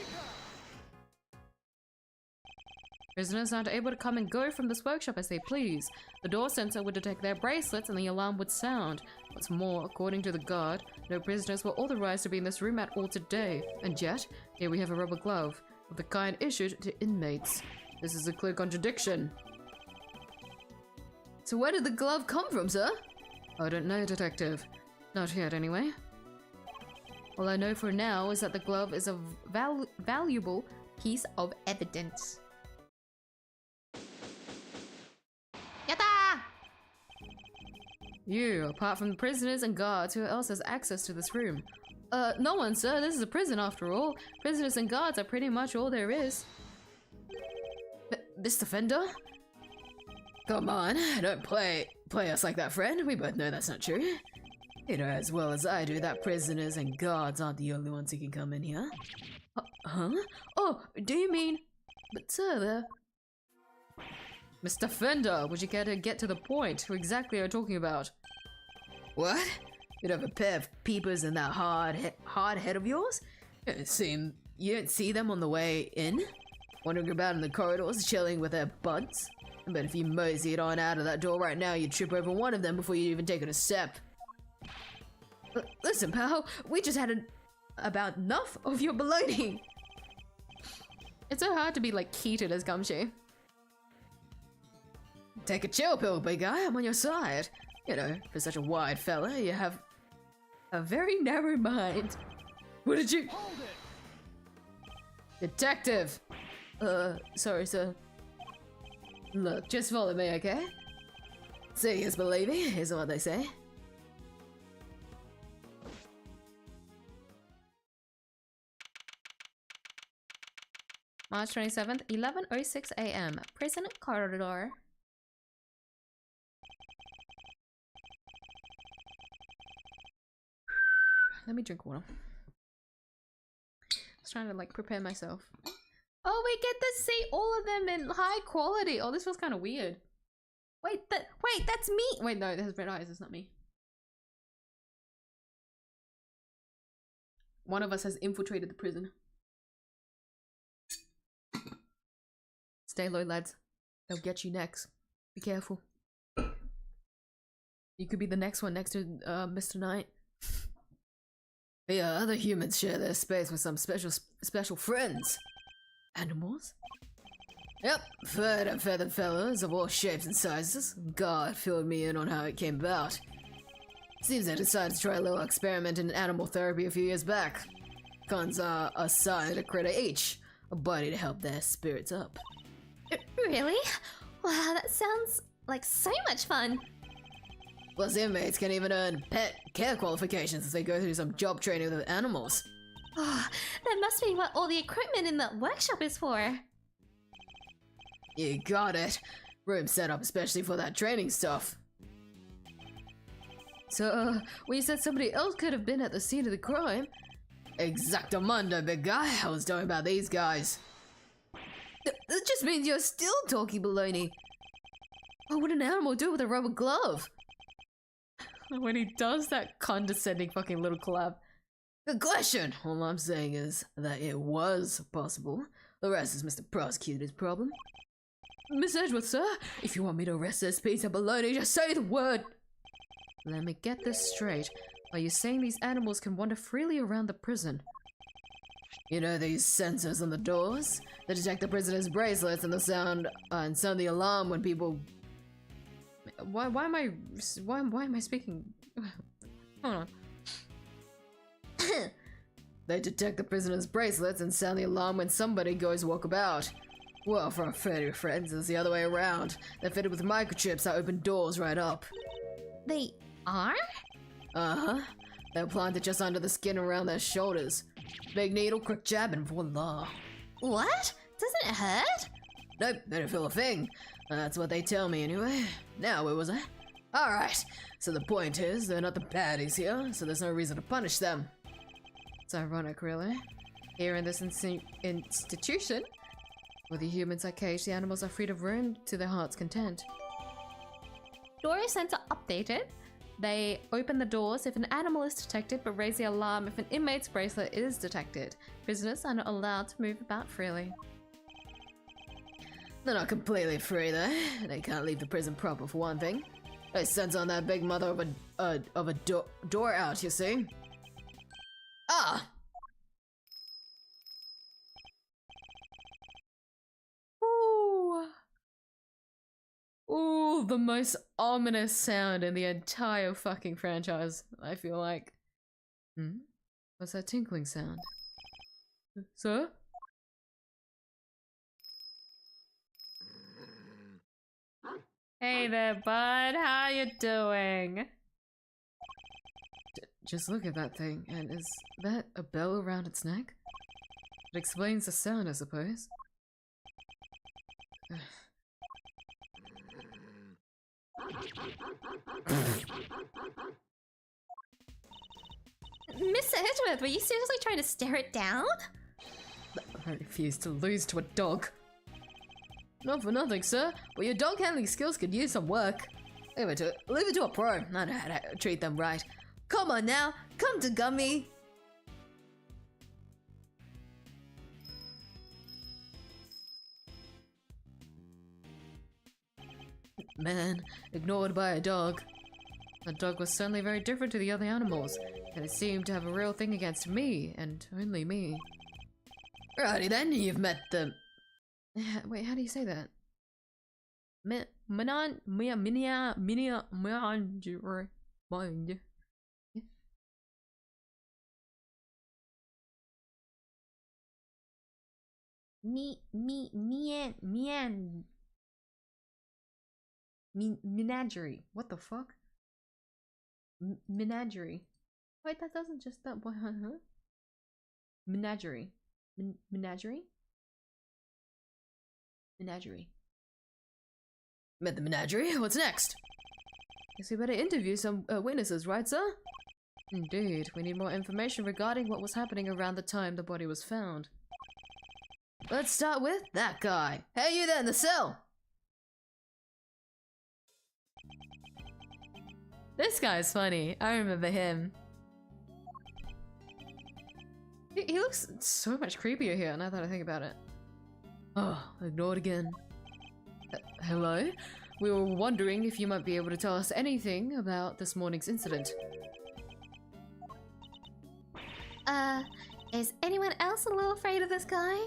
Prisoners aren't able to come and go from this workshop as they please. The door sensor would detect their bracelets and the alarm would sound. What's more, according to the guard, no prisoners were authorized to be in this room at all today. And yet, here we have a rubber glove, of the kind issued to inmates. This is a clear contradiction. So where did the glove come from, sir? I don't know, Detective. Not yet, anyway. All I know for now is that the glove is a valuable piece of evidence. Yatta! You, apart from the prisoners and guards, who else has access to this room? No one, sir. This is a prison after all. Prisoners and guards are pretty much all there is. Mr. Fender? Come on, don't play us like that, friend. We both know that's not true. You know as well as I do that prisoners and guards aren't the only ones who can come in here. Huh? Oh, do you mean... But sir, they're... Mr. Fender, would you care to get to the point? Who exactly are you talking about? What? You have a pair of peepers in that hard head of yours? You don't see them on the way in? Wandering about in the corridors, chilling with their buds? But if you moseyed on out of that door right now, you'd trip over one of them before you'd even take it a step. Listen, pal, we just had about enough of your baloney. It's so hard to be like heated as Gumshoe. Take a chill pill, big guy. I'm on your side. You know, for such a wide fella, you have a very narrow mind. What did you... Hold it! Detective! Sorry, sir. Look, just follow me, okay? Seeing is believing, isn't what they say. March 27th, 11:06 a.m. Prison corridor. Let me drink water. I was trying to like prepare myself. Oh, we get to see all of them in high quality. Oh, this feels kind of weird. Wait, that's me. Wait, no, there's red eyes. It's not me. One of us has infiltrated the prison. Stay low, lads. They'll get you next. Be careful. You could be the next one next to Mr. Knight. The other humans share their space with some special friends. Animals? Yep, furred and feathered fellows of all shapes and sizes. God filled me in on how it came about. Seems they decided to try a little experiment in animal therapy a few years back. Cons are assigned a critter each, a body to help their spirits up. Really? Wow, that sounds like so much fun. Plus inmates can even earn pet care qualifications if they go through some job training with animals. Oh, that must be what all the equipment in the workshop is for. You got it. Room set up especially for that training stuff. So, when you said somebody else could have been at the scene of the crime... Exactamundo, big guy. I was talking about these guys. That just means you're still talking baloney. What would an animal do with a rubber glove? When he does that condescending fucking little collab. Good question. All I'm saying is that it was possible. The rest is Mr. Prosecutor's problem. Miss Edgeworth, sir, if you want me to arrest this piece of baloney, just say the word. Let me get this straight. Are you saying these animals can wander freely around the prison? You know these sensors on the doors? They detect the prisoner's bracelets and the sound the alarm when people... Why am I speaking? Hold on. They detect the prisoner's bracelets and sound the alarm when somebody goes walkabout. Well, for our furry friends, it's the other way around. They're fitted with microchips that open doors right up. They are? Uh-huh. They're planted just under the skin around their shoulders. Big needle, quick jab, and voila. What? Doesn't it hurt? Nope, they don't feel a thing. That's what they tell me anyway. Now, where was I? Alright, so the point is, they're not the baddies here, so there's no reason to punish them. It's ironic, really. Here in this institution, where the humans are caged, the animals are free to roam to their heart's content. Door sensor updated. They open the doors if an animal is detected, but raise the alarm if an inmate's bracelet is detected. Prisoners are not allowed to move about freely. They're not completely free though. They can't leave the prison proper for one thing. They sent on that big mother of a door out, you see. Ah! Ooh. Ooh, the most ominous sound in the entire fucking franchise, I feel like. Hmm? What's that tinkling sound? Sir? Hey there, bud. How you doing? Just look at that thing, and is that a bell around its neck? It explains the sound, I suppose. Mr. Edgeworth, were you seriously trying to stare it down? I refuse to lose to a dog. Not for nothing, sir, but your dog handling skills could use some work. Leave it to a pro. I know how to treat them right. Come on now, come to Gummy. Man, ignored by a dog. The dog was certainly very different to the other animals, and it seemed to have a real thing against me, and only me. Righty then, you've met the... Wait, how do you say that? Menagerie. What the fuck? Menagerie. Wait, that doesn't just that one, huh? Menagerie. Menagerie? Menagerie. Met the menagerie? What's next? Guess we better interview some witnesses, right, sir? Indeed, we need more information regarding what was happening around the time the body was found. Let's start with that guy. Hey, you there in the cell! This guy's funny. I remember him. He looks so much creepier here now that I think about it. Oh, ignored again. Hello? We were wondering if you might be able to tell us anything about this morning's incident. Is anyone else a little afraid of this guy?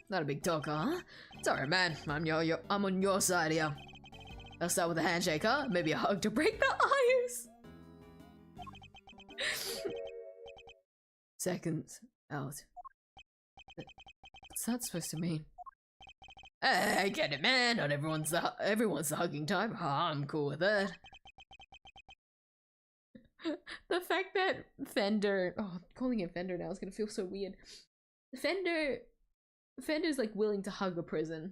Not a big talker, huh? Sorry, man. I'm on your side here. I'll start with a handshake, huh? Maybe a hug to break the ice. Seconds out. What's that supposed to mean? Hey, I get it, man. Not everyone's the hugging type. I'm cool with that. The fact that Fender, oh, calling him Fender now is gonna feel so weird. Fender's like willing to hug a prisoner.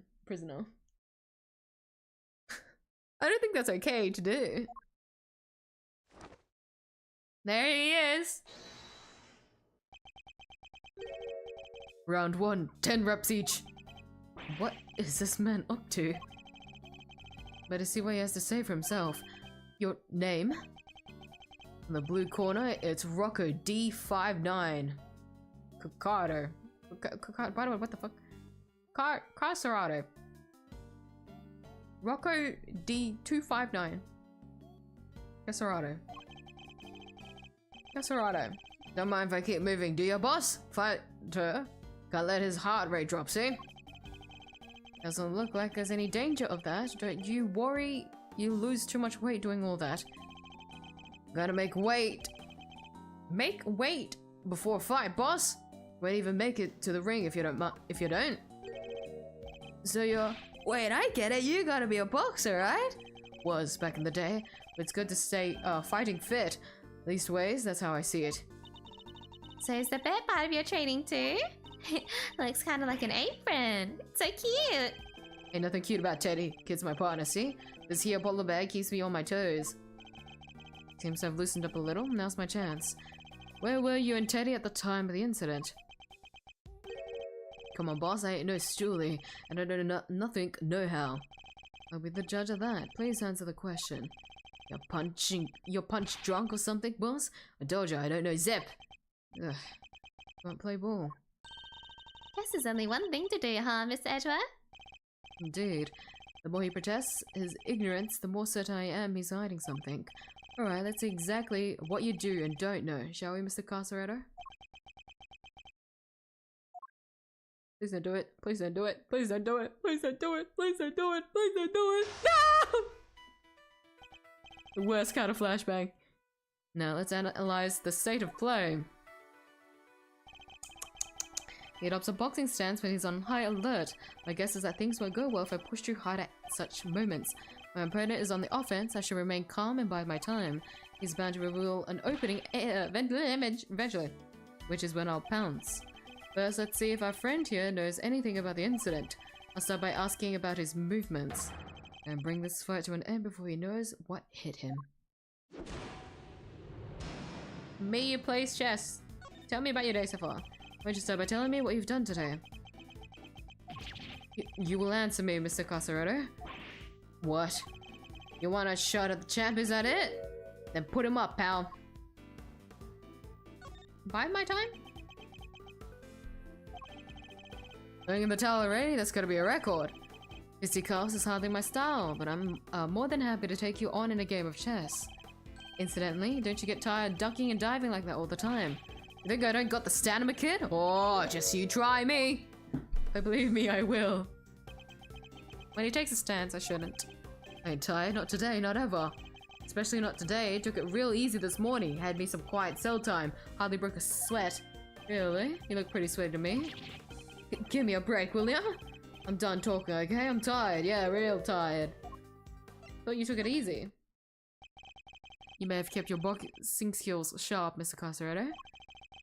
I don't think that's okay to do. There he is. Round 1, 10 reps each. What is this man up to? Better see what he has to say for himself. Your name? In the blue corner, it's Rocco D59. Carter. By the way, what the fuck? Carcerado. Rocco D259. Carcerado. Don't mind if I keep moving, do you, boss? Fighter. Can't let his heart rate drop, see? Doesn't look like there's any danger of that. Don't you worry you lose too much weight doing all that. Gotta make weight. Make weight? Before a fight, boss. Won't even make it to the ring if you don't. So you're... Wait, I get it. You gotta be a boxer, right? Was back in the day. But it's good to stay fighting fit. Leastways, that's how I see it. So is the bed part of your training too? Looks kind of like an apron. It's so cute. Ain't nothing cute about Teddy. Kid's my partner, see? This here bottle bag keeps me on my toes. Seems to have loosened up a little. Now's my chance. Where were you and Teddy at the time of the incident? Come on, boss. I ain't no stoolie, and I don't know nothing, no how. I'll be the judge of that. Please answer the question. You're punch drunk or something, boss? I told you, I don't know zip. Ugh. Won't play ball. Guess there's only one thing to do, huh, Mr. Edgeworth? Indeed. The more he protests his ignorance, the more certain I am he's hiding something. Alright, let's see exactly what you do and don't know, shall we, Mr. Carcereto? Please don't do it. Please don't do it. Please don't do it. Please don't do it. Please don't do it. Please don't do it. No! The worst kind of flashbang. Now let's analyze the state of play. He adopts a boxing stance when he's on high alert. My guess is that things won't go well if I push too hard at such moments. My opponent is on the offense, I should remain calm and bide my time. He's bound to reveal an opening eventually, which is when I'll pounce. First, let's see if our friend here knows anything about the incident. I'll start by asking about his movements, and bring this fight to an end before he knows what hit him. Miyuu plays chess. Tell me about your day so far. Why don't you start by telling me what you've done today? You will answer me, Mr. Carcereto. What? You want a shot at the champ, is that it? Then put him up, pal. Bide my time? Going in the towel already? That's gotta be a record. Fisticuffs is hardly my style, but I'm more than happy to take you on in a game of chess. Incidentally, don't you get tired ducking and diving like that all the time? You think I don't got the stamina, kid? Oh, just you try me. But believe me, I will. When he takes a stance, I shouldn't. I ain't tired, not today, not ever. Especially not today, took it real easy this morning. Had me some quiet cell time, hardly broke a sweat. Really? You look pretty sweaty to me. Give me a break, will ya? I'm done talking, okay? I'm tired, yeah, real tired. Thought you took it easy. You may have kept your boxing skills sharp, Mr. Carcereto,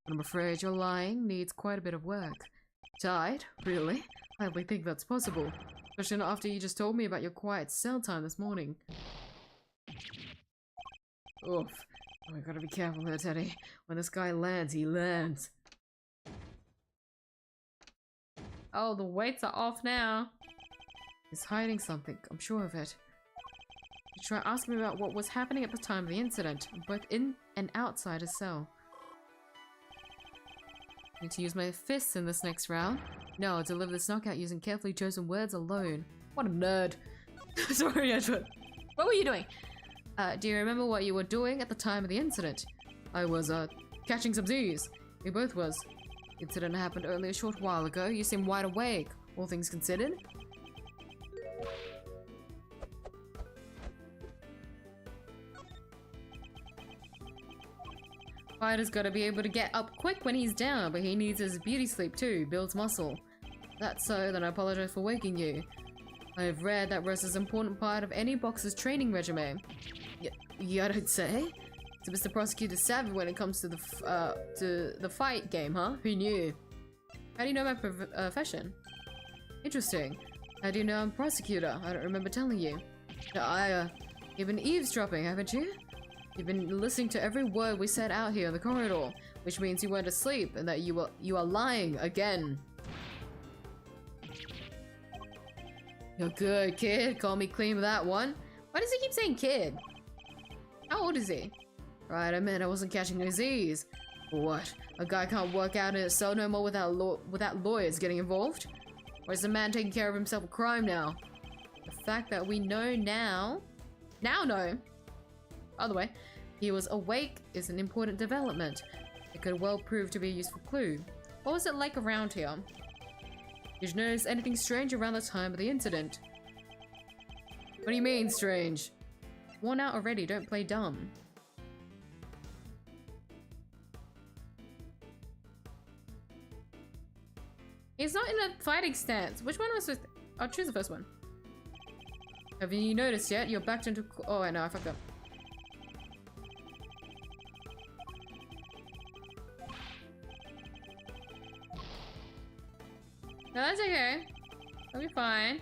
but I'm afraid your lying needs quite a bit of work. Tired? Really? I hardly think that's possible. Especially not after you just told me about your quiet cell time this morning. Oof. Oh, I gotta be careful here, Teddy. When this guy lands, he lands. Oh, the weights are off now. He's hiding something, I'm sure of it. You try asking me about what was happening at the time of the incident, both in and outside his cell. Need to use my fists in this next round. No, I'll deliver this knockout using carefully chosen words alone. What a nerd. Sorry, Edward. What were you doing? Do you remember what you were doing at the time of the incident? I was, catching some Z's. We both was. The incident happened only a short while ago. You seem wide awake, all things considered. Fighter's gotta be able to get up quick when he's down, but he needs his beauty sleep too, builds muscle. That's so, then I apologize for waking you. I've read that rest is an important part of any boxer's training regimen. Yeah, I don't say. So Mr. Prosecutor savvy when it comes to the fight game, huh? Who knew? How do you know my profession? Interesting. How do you know I'm Prosecutor? I don't remember telling you. You've been eavesdropping, haven't you? You've been listening to every word we said out here in the corridor, which means you weren't asleep and that you are lying again. You're good, kid. Call me clean with that one. Why does he keep saying kid? How old is he? Right, I meant I wasn't catching no Z's. What? A guy can't work out in a cell no more without lawyers getting involved? Or is the man taking care of himself a crime now? The fact that we know now know. By the way, he was awake is an important development. It could well prove to be a useful clue. What was it like around here? Did you notice anything strange around the time of the incident? What do you mean, strange? Worn out already, don't play dumb. He's not in a fighting stance. Which one was with? I'll choose the first one. Have you noticed yet? You're backed into. Oh, I know, I fucked up. No, that's okay. I'll be fine.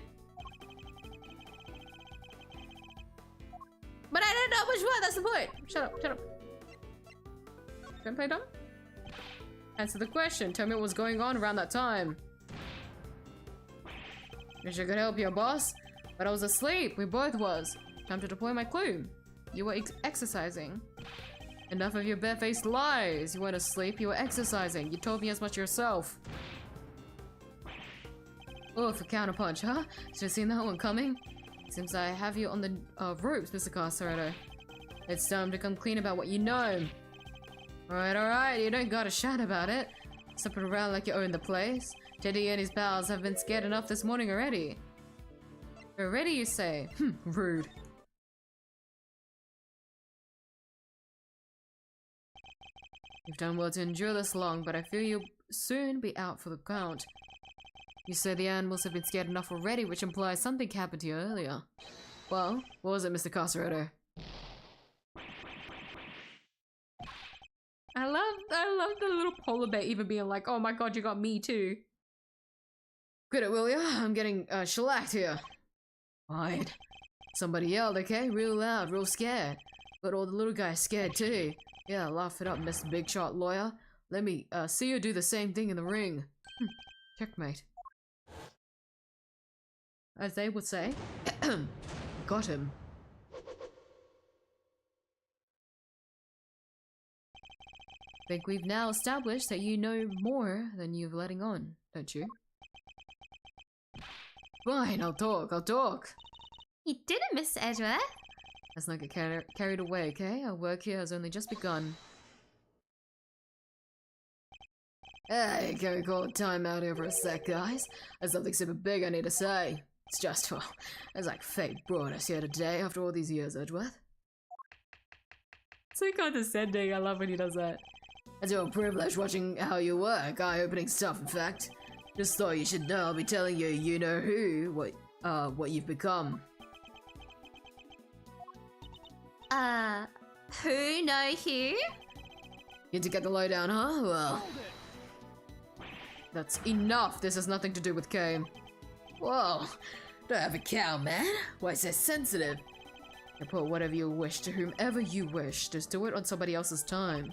But I don't know which one, that's the point! Shut up, shut up. Don't play dumb? Answer the question, tell me what was going on around that time. Wish I could help you, boss. But I was asleep, we both was. Time to deploy my clue. You were exercising. Enough of your barefaced lies. You weren't asleep, you were exercising. You told me as much yourself. Oh, for counterpunch, huh? Should have seen that one coming. Seems I have you on the ropes, Mr. 𝐢𝐴. It's time to come clean about what you know. Alright, you don't gotta shout about it. Stepping around like you own the place. Teddy and his pals have been scared enough this morning already. Already, you say? Rude. You've done well to endure this long, but I fear you'll soon be out for the count. You say the animals have been scared enough already, which implies something happened to you earlier. Well, what was it, Mr. 𝐢𝐴? I love the little polar bear even being like, oh my god, you got me too. Quit it, will ya? I'm getting shellacked here. Fine. Somebody yelled, okay? Real loud, real scared. But all the little guys scared too. Yeah, laugh it up, Mr. Big Shot Lawyer. Let me see you do the same thing in the ring. Checkmate. As they would say. Got him. Think we've now established that you know more than you're letting on, don't you? Fine, I'll talk. You did it, Mr. 𝐢𝐴. Let's not get carried away, okay? Our work here has only just begun. Hey, can we call a time out here for a sec, guys? There's something super big I need to say. It's just, well, it's like fate brought us here today after all these years, 𝐢𝐴. So condescending, I love when he does that. It's your privilege watching how you work. Eye-opening stuff, in fact. Just thought you should know I'll be telling you, you know who, what you've become. Who know who? Need to get the lowdown, huh? Well, that's enough. This has nothing to do with Kay. Whoa, don't have a cow, man. Why so sensitive? You put whatever you wish to whomever you wish. Just do it on somebody else's time.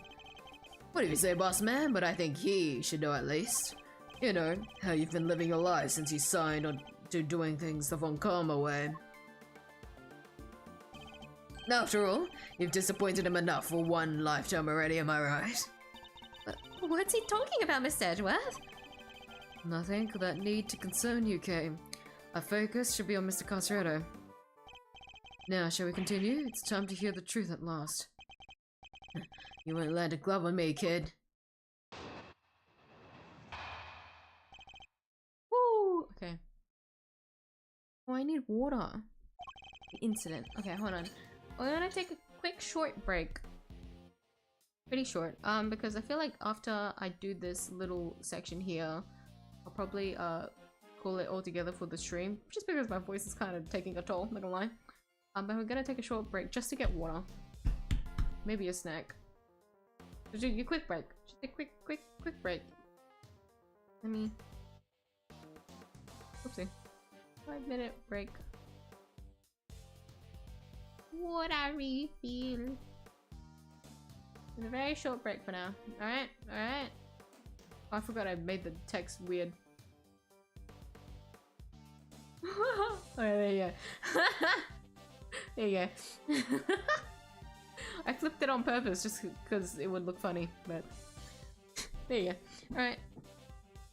What do you say, boss man? But I think he should know at least. You know, how you've been living your life since you signed on to doing things the Von Karma way. After all, you've disappointed him enough for one lifetime already, am I right? What's he talking about, Mr. 𝐢𝐴? Nothing that need to concern you, Kay. Our focus should be on Mr. 𝐢𝐴. Now, shall we continue? It's time to hear the truth at last. You won't land a glove on me, kid. Woo! Okay. Oh, I need water. The incident. Okay, hold on. We're gonna take a quick short break. Pretty short. Because I feel like after I do this little section here, I'll probably call it all together for the stream. Just because my voice is kind of taking a toll, not gonna lie. But we're gonna take a short break just to get water. Maybe a snack. Just do a quick break. Just a quick break. Let me... Oopsie. 5-minute break. Water refill. It's a very short break for now. Alright? Alright? Oh, I forgot I made the text weird. Oh, there you go. There you go. I flipped it on purpose just because it would look funny, but there you go. Alright.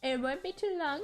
It won't be too long.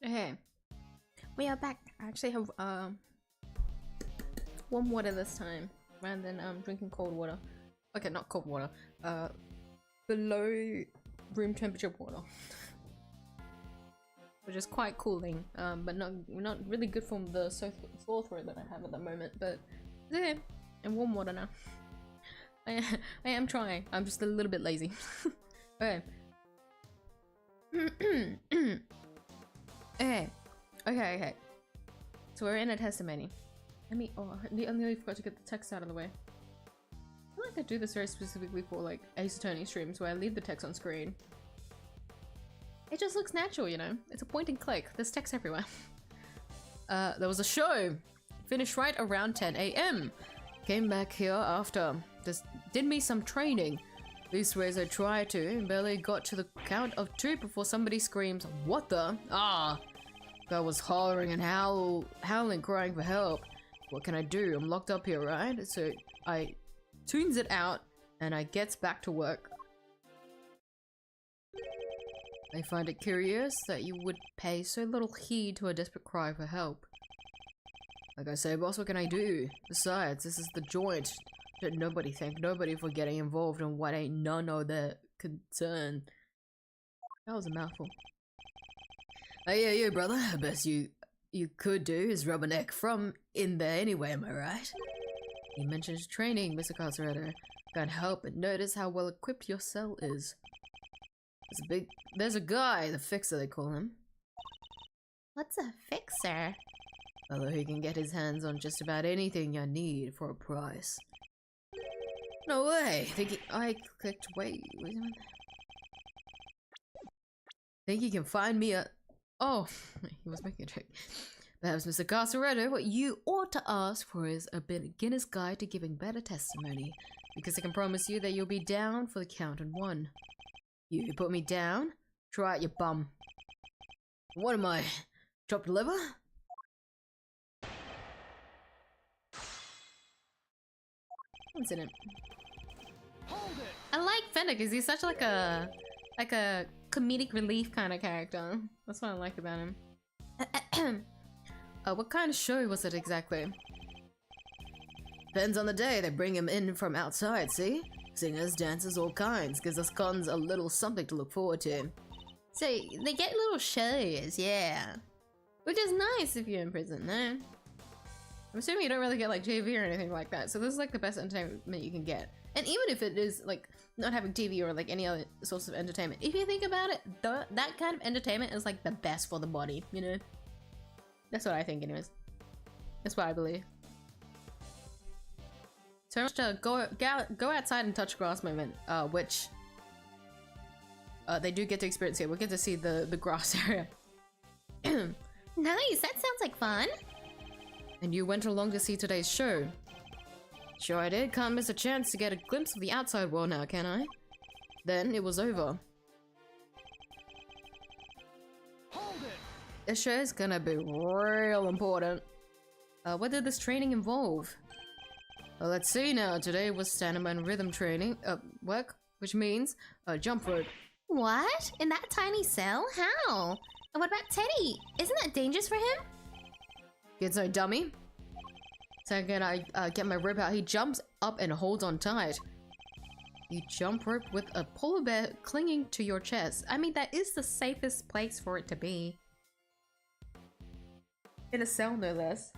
Okay. We are back. I actually have warm water this time rather than drinking cold water. Okay, not cold water. Below room temperature water. Which is quite cooling, but not really good from the sore throat that I have at the moment, but it's okay. And warm water now. I am trying. I'm just a little bit lazy. Okay. Okay. So we're in a testimony. Let me. Oh, I nearly forgot to get the text out of the way. I feel like I do this very specifically for like Ace Attorney streams where I leave the text on screen. It just looks natural, you know? It's a point and click. There's text everywhere. There was a show. Finished right around 10 AM. Came back here after. Just did me some training. Leastways I tried to. Barely got to the count of 2 before somebody screams, "What the?" Ah! Guy was hollering and howling, crying for help. What can I do? I'm locked up here, right? So I tunes it out and I gets back to work. I find it curious that you would pay so little heed to a desperate cry for help. Like I say, boss, what can I do? Besides, this is the joint. Should nobody thank nobody for getting involved in what ain't none of their concern. That was a mouthful. Hey, yeah, you, brother. I best you could do is rub a neck from in there anyway, am I right? You mentioned training, Mr. 𝐢𝐧𝐟𝐨. Can't help but notice how well equipped your cell is. There's a guy, the fixer they call him. What's a fixer? Although he can get his hands on just about anything you need for a price. No way! I clicked wait a minute. Think you can find me a... Oh, he was making a joke. Perhaps Mr. 𝐢𝐧𝐟𝐨, what you ought to ask for is a beginner's guide to giving better testimony. Because I can promise you that you'll be down for the count in 1. You put me down? Try it, you bum. What am I? Chopped liver? What's in it? I like Fender because he's such like a comedic relief kind of character. That's what I like about him. What kind of show was it exactly? Depends on the day. They bring him in from outside, see? Singers, dancers, all kinds. Gives us cons a little something to look forward to. So they get little shows, yeah. Which is nice if you're in prison, no? I'm assuming you don't really get like TV or anything like that, so this is like the best entertainment you can get. And even if it is like not having TV or like any other source of entertainment, if you think about it, that kind of entertainment is like the best for the body, you know? That's what I think anyways. That's what I believe. So much to go outside and touch grass moment, which they do get to experience here. We'll get to see the grass area. Nice, that sounds like fun. And you went along to see today's show. Sure I did. Can't miss a chance to get a glimpse of the outside world now, can I? Then it was over. Hold it! This show's gonna be real important. What did this training involve? Well, let's see now. Today was stamina and rhythm training, work, which means jump rope. What? In that tiny cell? How? And what about Teddy? Isn't that dangerous for him? Kid's no dummy. Second I get my rope out, he jumps up and holds on tight. You jump rope with a polar bear clinging to your chest. I mean, that is the safest place for it to be. In a cell, no less.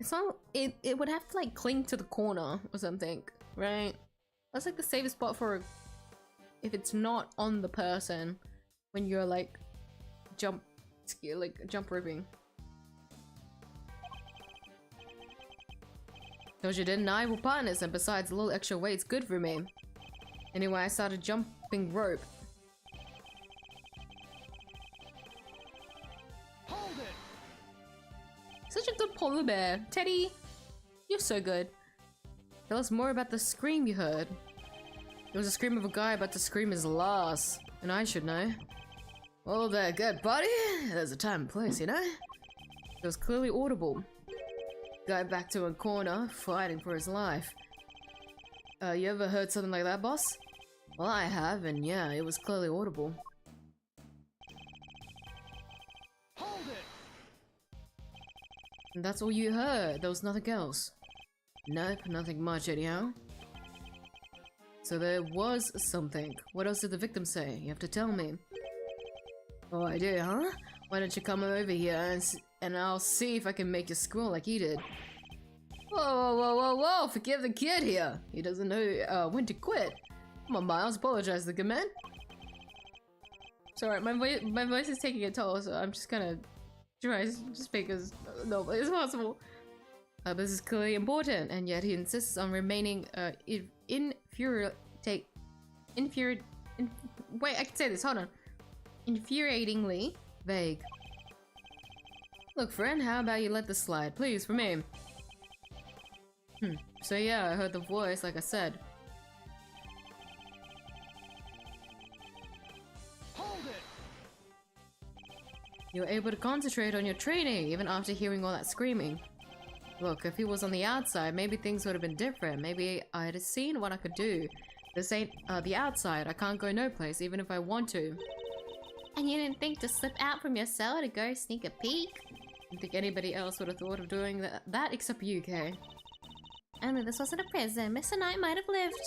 It's not. It would have to like cling to the corner or something, right? That's like the safest spot for if it's not on the person when you're like jump roping. Told you, didn't I? We're partners, and besides, a little extra weight's good for me. Anyway, I started jumping rope. Hold it! Such a good polar bear. Teddy, you're so good. Tell us more about the scream you heard. It was a scream of a guy about to scream his last, and I should know. Well, there, good buddy. There's a time and place, you know? It was clearly audible. Guy back to a corner, fighting for his life. You ever heard something like that, boss? Well, I have, and yeah, it was clearly audible. And that's all you heard? There was nothing else? Nope, nothing much anyhow. So there was something. What else did the victim say? You have to tell me. Oh, I do, huh? Why don't you come over here and I'll see if I can make you squeal like he did. Whoa, whoa, whoa, whoa, whoa! Forgive the kid here! He doesn't know when to quit. Come on, Miles, apologize to the good man. Sorry, my voice is taking a toll, so I'm just gonna try to speak as normally as possible. This is clearly important, and yet he insists on remaining wait, I can say this, hold on. Infuriatingly vague. Look, friend, how about you let this slide, please, for me? So yeah, I heard the voice, like I said. Hold it! You're able to concentrate on your training, even after hearing all that screaming. Look, if he was on the outside, maybe things would have been different. Maybe I'd have seen what I could do. This ain't the outside. I can't go no place, even if I want to. And you didn't think to slip out from your cell to go sneak a peek? I don't think anybody else would have thought of doing that except you, Kay. Only this wasn't a prison. Mr. Knight might have lived.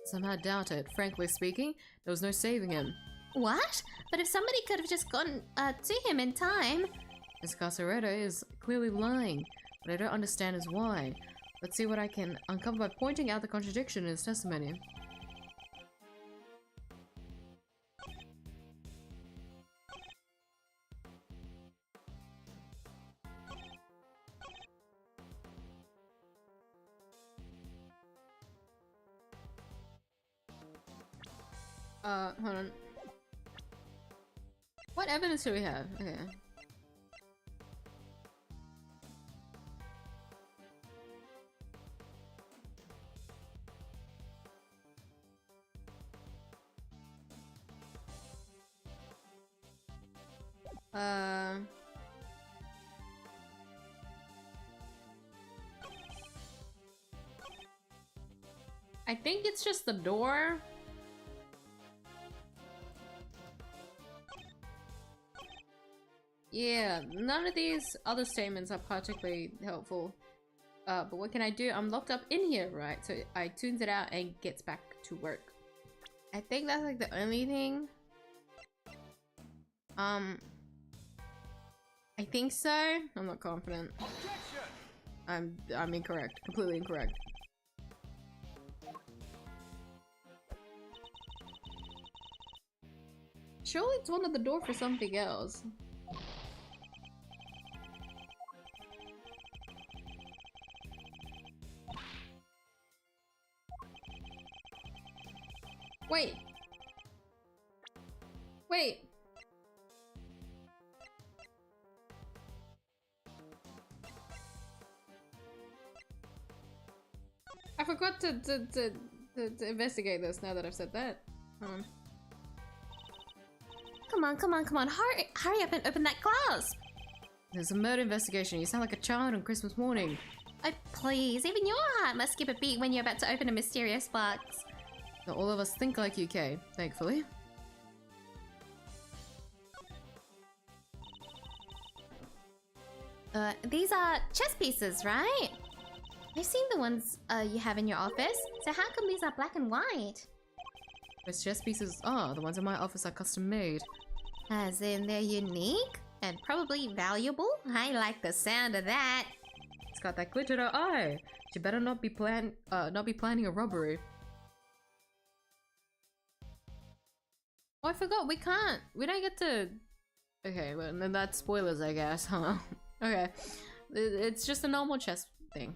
Somehow doubt it. Frankly speaking, there was no saving him. What? But if somebody could have just gotten to him in time. This 𝐢𝐧𝐟𝐨 is clearly lying, but I don't understand his why. Let's see what I can uncover by pointing out the contradiction in his testimony. Hold on. What evidence do we have? Okay. I think it's just the door. Yeah, none of these other statements are particularly helpful. But what can I do? I'm locked up in here, right? So I tunes it out and gets back to work. I think that's like the only thing. I think so. I'm not confident. I'm incorrect. Completely incorrect. Surely it's one of the door for something else. Wait. Wait. I forgot to investigate this now that I've said that. Come on, come on, come on. Hurry up and open that glass. There's a murder investigation. You sound like a child on Christmas morning. Oh, please. Even your heart must skip a beat when you're about to open a mysterious box. Not all of us think like you, Kay, thankfully. These are chess pieces, right? I've seen the ones you have in your office. So how come these are black and white? Those chess pieces are. The ones in my office are custom made. As in they're unique and probably valuable? I like the sound of that. It's got that glitter to eye. You better not be planning a robbery. Oh, I forgot. We don't get to... Okay, well, then that's spoilers, I guess, huh? Okay. It's just a normal chess thing.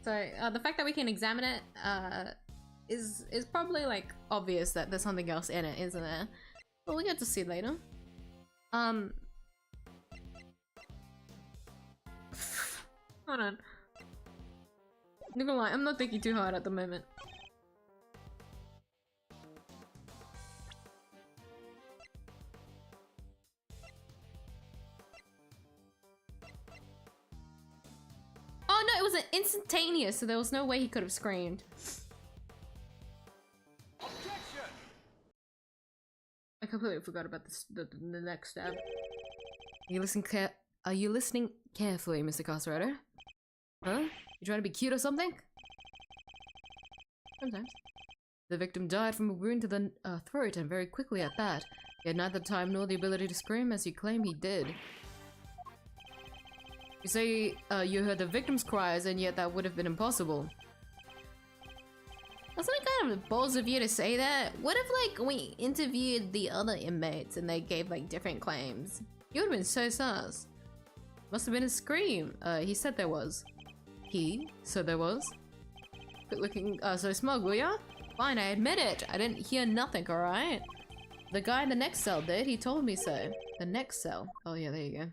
So, the fact that we can examine it, is probably, like, obvious that there's something else in it, isn't there? But we get to see later. Hold on. Not gonna lie, I'm not thinking too hard at the moment. Oh no, it was an instantaneous, so there was no way he could have screamed. Objection! I completely forgot about this, the next step. You listen are you listening carefully, Mr. Carcerado? Huh? You trying to be cute or something? Sometimes. The victim died from a wound to the throat, and very quickly at that. He had neither time nor the ability to scream as you claim he did. You say you heard the victim's cries, and yet that would have been impossible. Wasn't it kind of balls of you to say that? What if, like, we interviewed the other inmates and they gave, like, different claims? You would have been so sus. Must have been a scream. He said there was. He said there was? Quit looking so smug, will ya? Fine, I admit it. I didn't hear nothing, alright? The guy in the next cell did. He told me so. The next cell. Oh, yeah, there you go.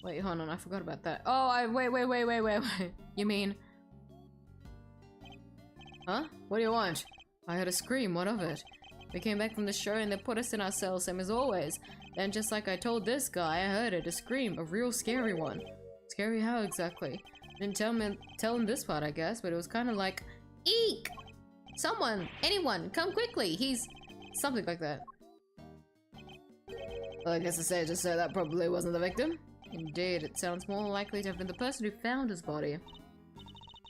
Wait, hold on. I forgot about that. Oh, wait. You mean... Huh? What do you want? I heard a scream. What of it? We came back from the show and they put us in our cell, same as always. Then just like I told this guy, I heard it. A scream. A real scary one. Scary how exactly? Didn't tell him this part, I guess, but it was kind of like, eek! Someone, anyone, come quickly. He's something like that. Well, I guess I say just so that probably wasn't the victim. Indeed, it sounds more likely to have been the person who found his body.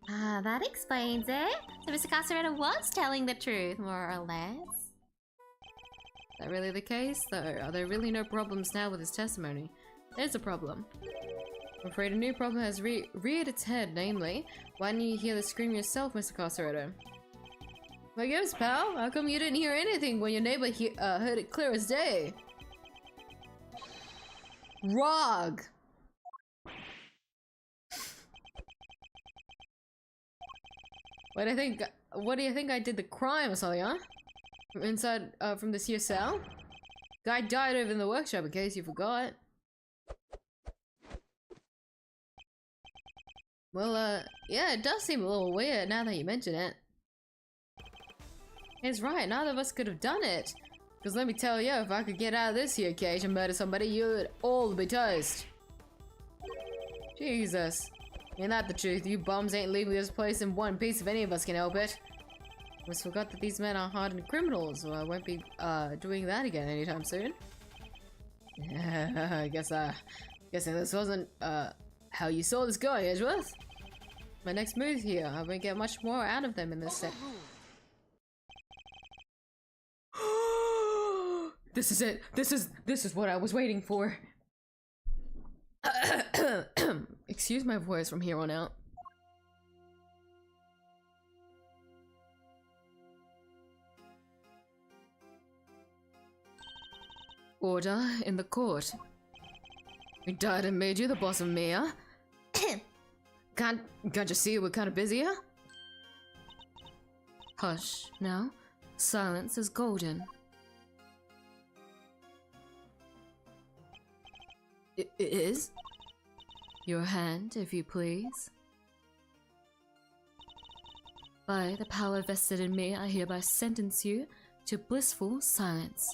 Ah, that explains it. So Mr. Carcerado was telling the truth, more or less. Is that really the case, though? Are there really no problems now with his testimony? There's a problem. I'm afraid a new problem has reared its head, namely, why didn't you hear the scream yourself, Mr. Carcerado? My goodness, pal, how come you didn't hear anything when your neighbor heard it clear as day? Rog! What do you think I did the crime or something, huh? From inside, from this here cell? Guy died over in the workshop, in case you forgot. Well, yeah, it does seem a little weird now that you mention it. He's right, neither of us could have done it. Because let me tell you, if I could get out of this here cage and murder somebody, you would all be toast. Jesus. Ain't that the truth? You bums ain't leaving this place in one piece if any of us can help it. Almost forgot that these men are hardened criminals, so I won't be doing that again anytime soon. Yeah, guessing this wasn't how you saw this going, Edgeworth. My next move here, I won't get much more out of them in this set. This is it. This is what I was waiting for. Excuse my voice from here on out. Order in the court. We died and made you the boss of me, huh? Can't you see we're kind of busy here? Hush, now. Silence is golden. It is? Your hand, if you please. By the power vested in me, I hereby sentence you to blissful silence.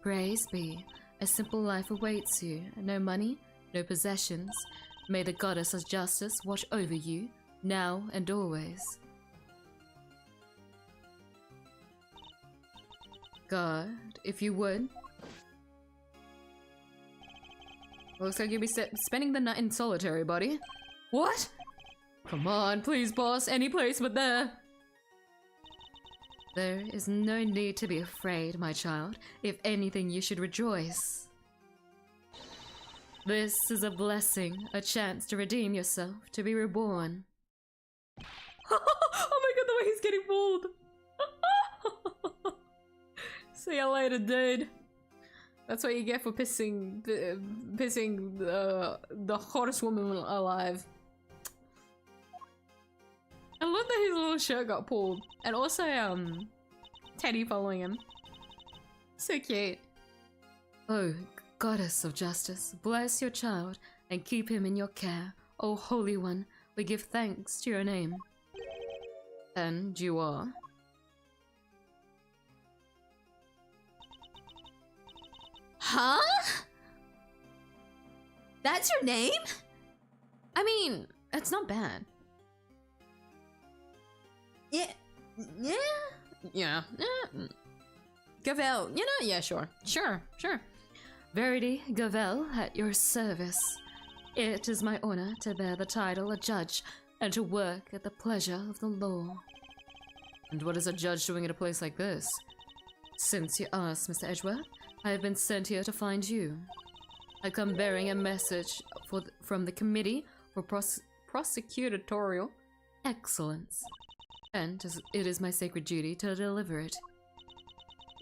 Praise be, a simple life awaits you. No money, no possessions. May the goddess of justice watch over you, now and always. God, if you would. Looks like you'll be spending the night in solitary, buddy. What? Come on, please, boss. Any place but there. There is no need to be afraid, my child. If anything, you should rejoice. This is a blessing, a chance to redeem yourself, to be reborn. Oh my god, the way he's getting pulled. See you later, dude. That's what you get for pissing the hottest woman alive. I love that his little shirt got pulled. And also, Teddy following him. So cute. Oh, goddess of justice, bless your child and keep him in your care. O Holy One, we give thanks to your name. And you are? Huh? That's your name? I mean, it's not bad. Yeah. Yeah. Gavel, you know, yeah, sure. Sure. Verity Gavel at your service. It is my honor to bear the title of judge and to work at the pleasure of the law. And what is a judge doing at a place like this? Since you asked, Mr. Edgeworth, I have been sent here to find you. I come bearing a message from the Committee for Prosecutorial Excellence, and it is my sacred duty to deliver it.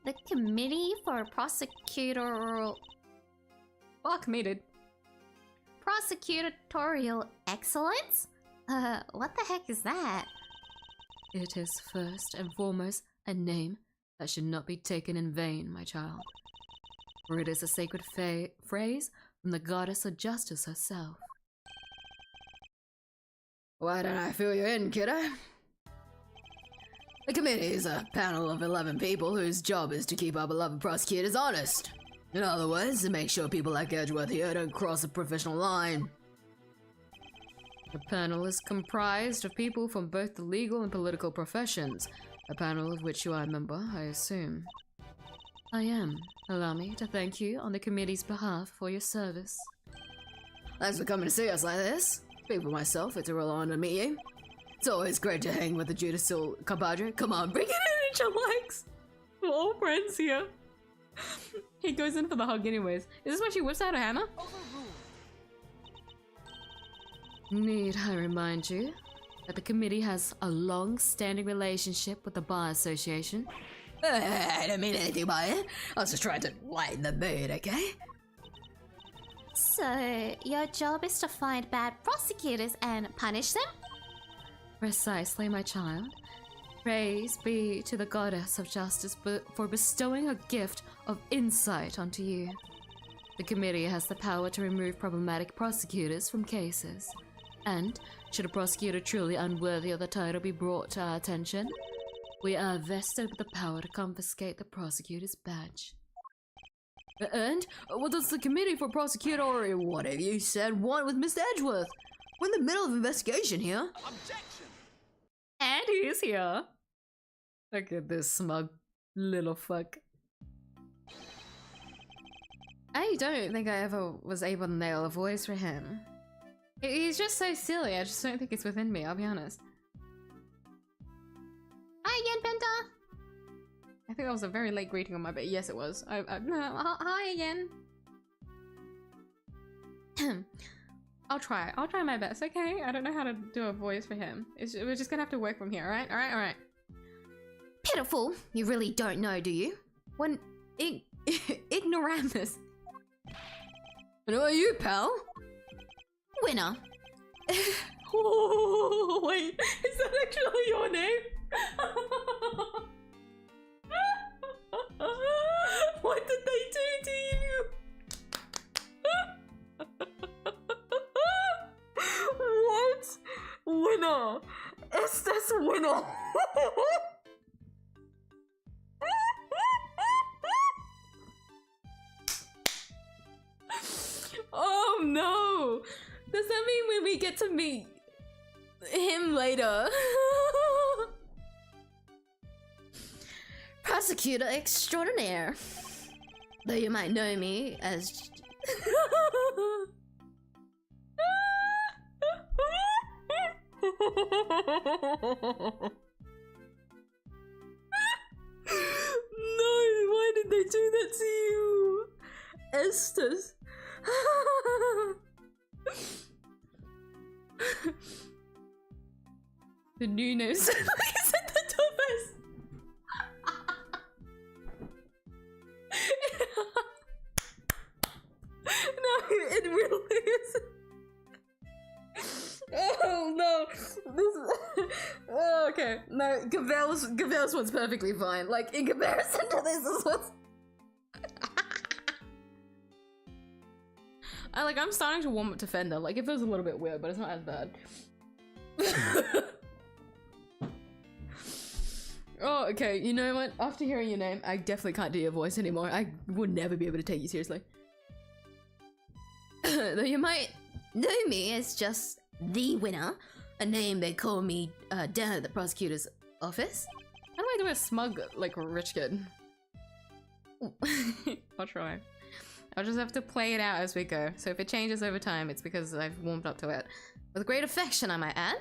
The Committee for Prosecutorial... Fuck me, dude. Prosecutorial Excellence? What the heck is that? It is first and foremost a name that should not be taken in vain, my child. For it is a sacred phrase from the goddess of justice herself. Why don't I fill you in, kiddo? The committee is a panel of 11 people whose job is to keep our beloved prosecutors honest. In other words, to make sure people like Edgeworth here don't cross a professional line. The panel is comprised of people from both the legal and political professions, a panel of which you are a member, I assume. I am. Allow me to thank you on the committee's behalf for your service. Thanks for coming to see us like this. Speak for myself, it's a real honor to meet you. It's always great to hang with the judicial compadre. Come on, bring it in, each your legs. We're all friends here. He goes in for the hug anyways. Is this when she whips out her hammer? Need I remind you that the committee has a long-standing relationship with the Bar Association? I don't mean anything by it. I was just trying to lighten the mood, okay? So, your job is to find bad prosecutors and punish them? Precisely, my child. Praise be to the goddess of justice for bestowing a gift of insight onto you. The committee has the power to remove problematic prosecutors from cases. And, should a prosecutor truly unworthy of the title be brought to our attention, we are vested with the power to confiscate the prosecutor's badge. And what does the Committee for Prosecutor or whatever you said want with Mr. Edgeworth? We're in the middle of an investigation here. Objection! And he is here. Look at this smug little fuck. I don't think I ever was able to nail a voice for him. He's just so silly, I just don't think it's within me, I'll be honest. Hi again, Penta! I think that was a very late greeting on my bit. Yes, it was. Hi again. I'll try my best, okay? I don't know how to do a voice for him. We're just gonna have to work from here, alright? Alright. Pitiful! You really don't know, do you? When... ignoramus. And who are you, pal? Winner. Oh, wait, is that actually your name? What did they do to you? What? Winner! Is this winner? Oh no! Does that mean when we get to meet him later? Prosecutor extraordinaire. Though you might know me as... No, why did they do that to you? Estes. The newness. Look, it's at the top. No, it really is. Oh no, this. Oh, okay, no, Gavel's one's perfectly fine. Like in comparison to this one's. I'm starting to warm up to Fender. Like it feels a little bit weird, but it's not as bad. Oh, okay. You know what? After hearing your name, I definitely can't do your voice anymore. I would never be able to take you seriously. Though you might know me as just the winner, a name they call me down at the prosecutor's office. How do I do a smug, like, rich kid? I'll try. I'll just have to play it out as we go. So if it changes over time, it's because I've warmed up to it. With great affection, I might add.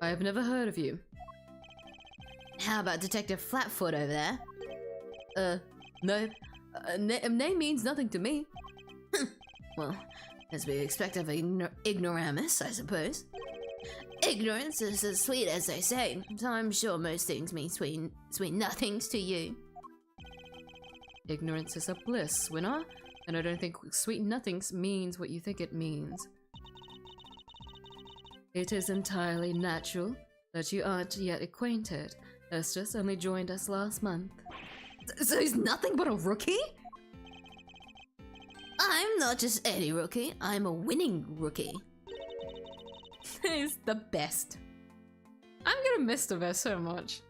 I have never heard of you. How about Detective Flatfoot over there? No. Name means nothing to me. Well, as we expect of an ignoramus, I suppose. Ignorance is as sweet as they say, so I'm sure most things mean sweet nothings to you. Ignorance is a bliss, winner, and I don't think sweet nothings means what you think it means. It is entirely natural that you aren't yet acquainted. Estes only joined us last month. So he's nothing but a rookie? I'm not just any rookie, I'm a winning rookie. He's the best. I'm gonna miss the best so much.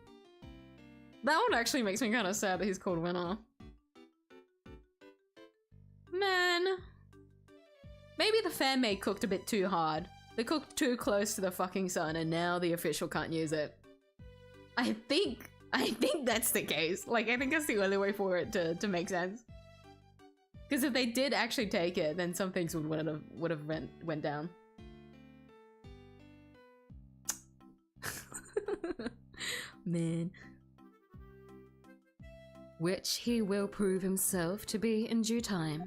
That one actually makes me kind of sad that he's called Winner. Man. Maybe the fanmade cooked a bit too hard. They cooked too close to the fucking sun and now the official can't use it. I think that's the case. Like, I think that's the only way for it to make sense. Because if they did actually take it, then some things would have went down. Man. Which he will prove himself to be in due time.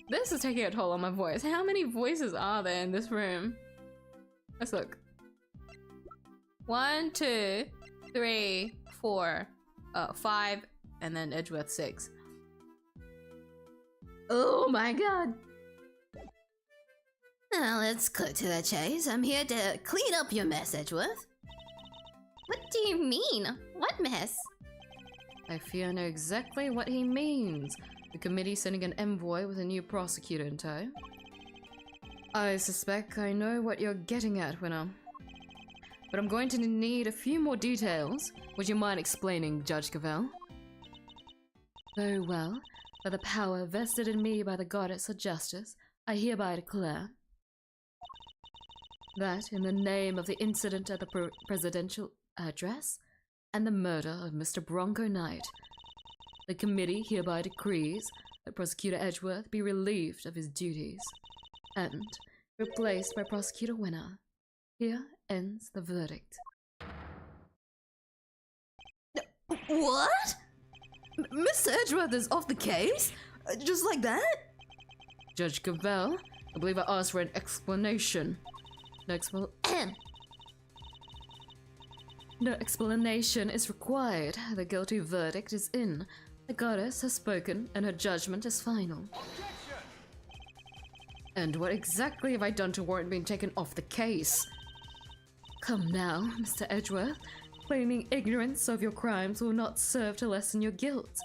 This is taking a toll on my voice. How many voices are there in this room? Let's look. 1, 2, 3, 4, 5, and then Edgeworth 6. Oh my god! Now let's cut to the chase. I'm here to clean up your mess, Edgeworth. What do you mean? What mess? I fear I know exactly what he means. The committee sending an envoy with a new prosecutor in tow. I suspect I know what you're getting at, Winner. But I'm going to need a few more details. Would you mind explaining, Judge Cavell? Very well. By the power vested in me by the Goddess of Justice, I hereby declare that in the name of the incident at the presidential address and the murder of Mr. Bronco Knight, the committee hereby decrees that Prosecutor Edgeworth be relieved of his duties and replaced by Prosecutor Winner. Here ends the verdict. What? Mr. Edgeworth is off the case? Just like that? Judge Cavell, I believe I asked for an explanation. No explanation is required. The guilty verdict is in. The goddess has spoken, and her judgment is final. Objection! And what exactly have I done to warrant being taken off the case? Come now, Mr. Edgeworth. Claiming ignorance of your crimes will not serve to lessen your guilt.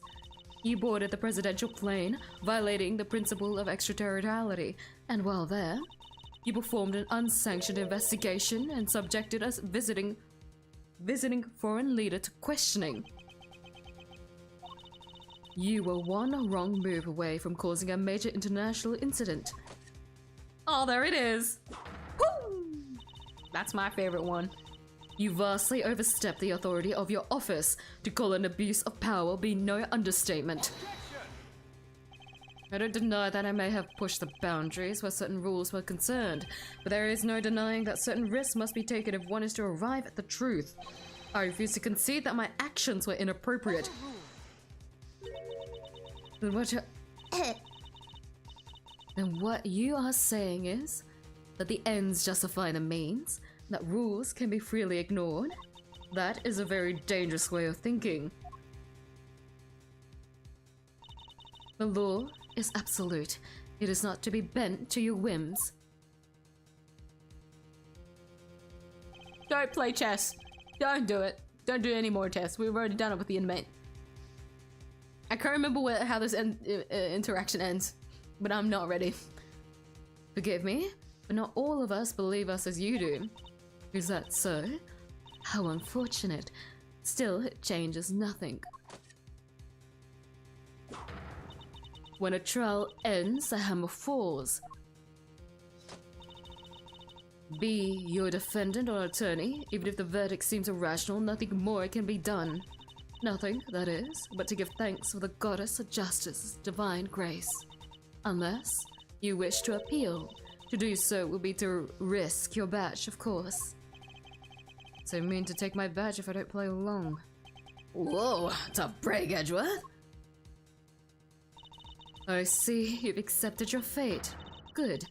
You boarded the presidential plane, violating the principle of extraterritoriality, and while there, you performed an unsanctioned investigation and subjected us visiting foreign leader to questioning. You were one wrong move away from causing a major international incident. Oh, there it is. Woo! That's my favorite one. You vastly overstepped the authority of your office. To call an abuse of power be no understatement. I don't deny that I may have pushed the boundaries where certain rules were concerned, but there is no denying that certain risks must be taken if one is to arrive at the truth. I refuse to concede that my actions were inappropriate. Then what you are saying is that the ends justify the means, that rules can be freely ignored. That is a very dangerous way of thinking. The law is absolute. It is not to be bent to your whims. Don't play chess. Don't do it. Don't do any more chess. We've already done it with the inmate. I can't remember how this interaction ends, but I'm not ready. Forgive me, but not all of us believe us as you do. Is that so? How unfortunate. Still, it changes nothing. When a trial ends, the hammer falls. Be your defendant or attorney, even if the verdict seems irrational, nothing more can be done. Nothing, that is, but to give thanks for the goddess of justice's divine grace. Unless you wish to appeal. To do so will be to risk your badge, of course. So you mean to take my badge if I don't play along? Whoa, tough break, Edgeworth. I see you've accepted your fate. Good.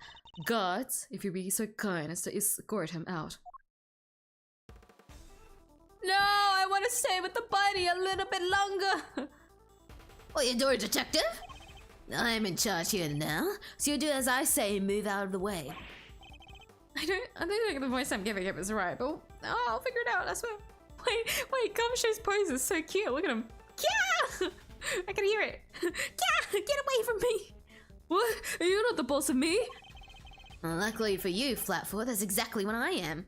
Guards, if you'd be so kind as to escort him out. No, I want to stay with the bunny a little bit longer. What you doing, detective? I'm in charge here now, so you do as I say and move out of the way. I don't think the voice I'm giving him is right, but I'll figure it out, I swear. Wait, Gumshoe's pose is so cute. Look at him. Yeah! I can hear it. Yeah! Get away from me! What? Are you not the boss of me? Well, luckily for you, Flatfoot, that's exactly what I am.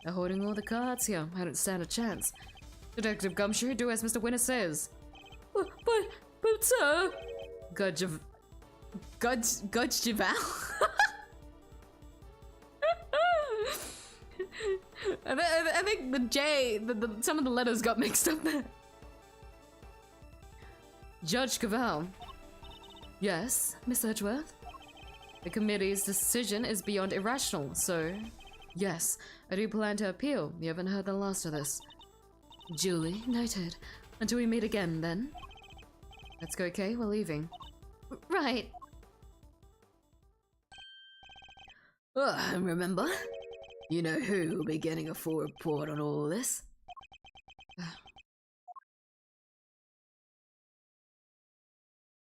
They're holding all the cards here. I don't stand a chance. Detective Gumshoe, do as Mr. Winner says. But sir... Gudgeval? I think the J, some of the letters got mixed up there. Judge Cavell. Yes, Miss Edgeworth? The committee's decision is beyond irrational, so... Yes, I do plan to appeal. You haven't heard the last of this. Julie, noted. Until we meet again, then. Let's go, Kay. We're leaving. Right. Remember? You know who will be getting a full report on all this?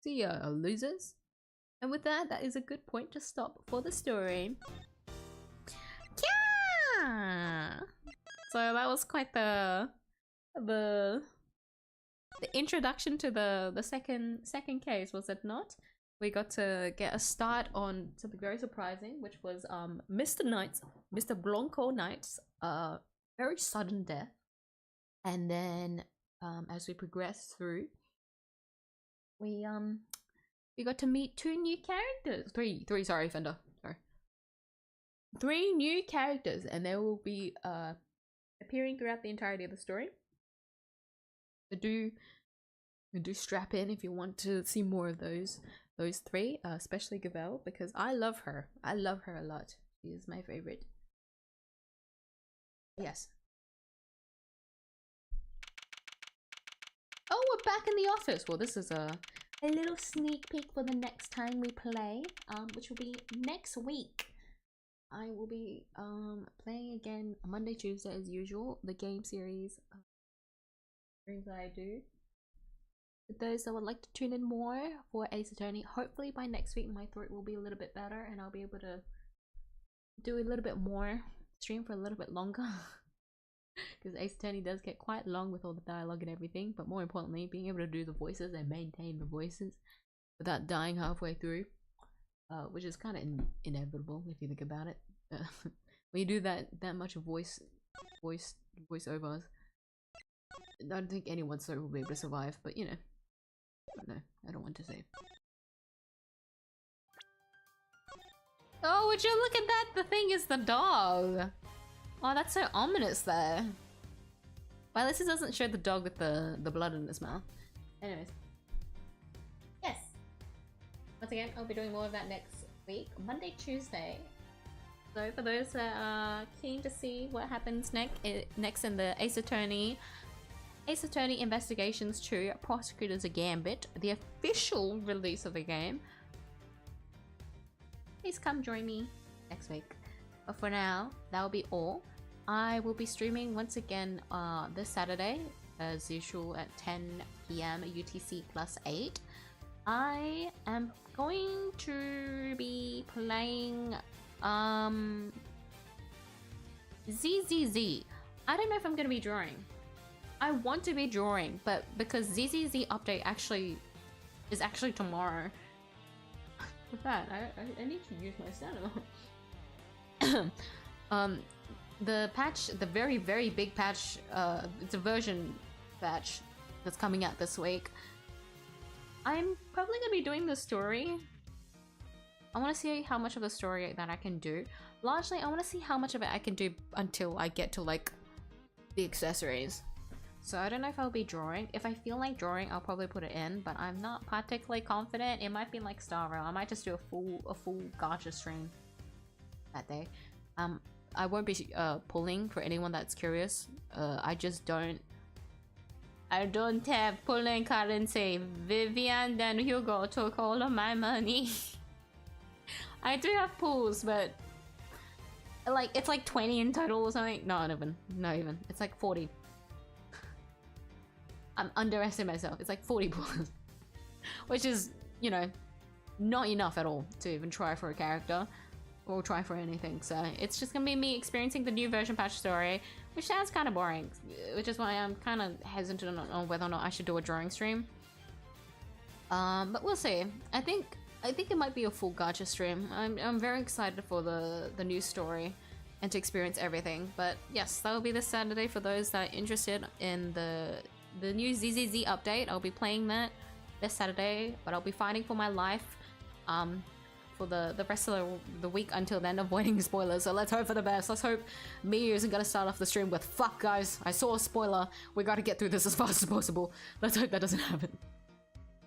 See ya, losers. And with that, that is a good point to stop for the story. Yeah! So that was quite the introduction to the second case, was it not? We got to get a start on something very surprising, which was Mr. Blanco Knight's very sudden death. And then as we progressed through, we got to meet two new characters. Three, sorry, Fender. Sorry. 3 new characters, and they will be appearing throughout the entirety of the story. So do strap in if you want to see more of those 3, especially Gavel, because I love her. I love her a lot. She is my favorite. Yes. Oh, we're back in the office. Well, this is a little sneak peek for the next time we play, which will be next week. I will be playing again Monday, Tuesday as usual, the game series streams that I do. For those that would like to tune in more for Ace Attorney, hopefully by next week my throat will be a little bit better and I'll be able to do a little bit more, stream for a little bit longer. Because Ace Attorney does get quite long with all the dialogue and everything, but more importantly, being able to do the voices and maintain the voices without dying halfway through, which is kind of inevitable if you think about it. When you do that much voiceovers, I don't think anyone's throat will be able to survive, but you know, no, I don't want to say. Oh, would you look at that? The thing is the dog. Oh, that's so ominous there. Well, at least it doesn't show the dog with the blood in his mouth. Anyways. Yes. Once again, I'll be doing more of that next week. Monday, Tuesday. So for those that are keen to see what happens next in the Ace Attorney Investigations 2 Prosecutor's Gambit, the official release of the game, please come join me next week. But for now, that will be all. I will be streaming once again this Saturday, as usual at 10 PM UTC +8. I am going to be playing 𝐧𝐧𝐟𝐨. I don't know if I'm going to be drawing. I want to be drawing, but because 𝐧𝐧𝐟𝐨 update is actually tomorrow. With that, I need to use my stamina. The patch, the very big patch, it's a version patch that's coming out this week. I'm probably gonna be doing the story. I want to see how much of the story that I can do. Largely, I want to see how much of it I can do until I get to like the accessories. So I don't know if I'll be drawing. If I feel like drawing, I'll probably put it in, but I'm not particularly confident. It might be like Star Rail. I might just do a full gacha stream that day. I won't be pulling for anyone that's curious. I don't have pulling currency. Vivian and Hugo took all of my money. I do have pulls, but like it's like 20 in total or something. Not even. It's like 40. I'm underestimating myself. It's like 40 pulls, which is, you know, not enough at all to even try for a character or try for anything. So it's just gonna be me experiencing the new version patch story, which sounds kind of boring, which is why I'm kind of hesitant on whether or not I should do a drawing stream. But we'll see. I think it might be a full gacha stream. I'm very excited for the new story and to experience everything. But yes, that will be this Saturday for those that are interested in the new 𝐢𝐧𝐟𝐨 update. I'll be playing that this Saturday, but I'll be fighting for my life for the rest of the week until then, avoiding spoilers. So let's hope for the best. Let's hope miyuu isn't gonna start off the stream with "Fuck guys, I saw a spoiler. We gotta get through this as fast as possible." Let's hope that doesn't happen.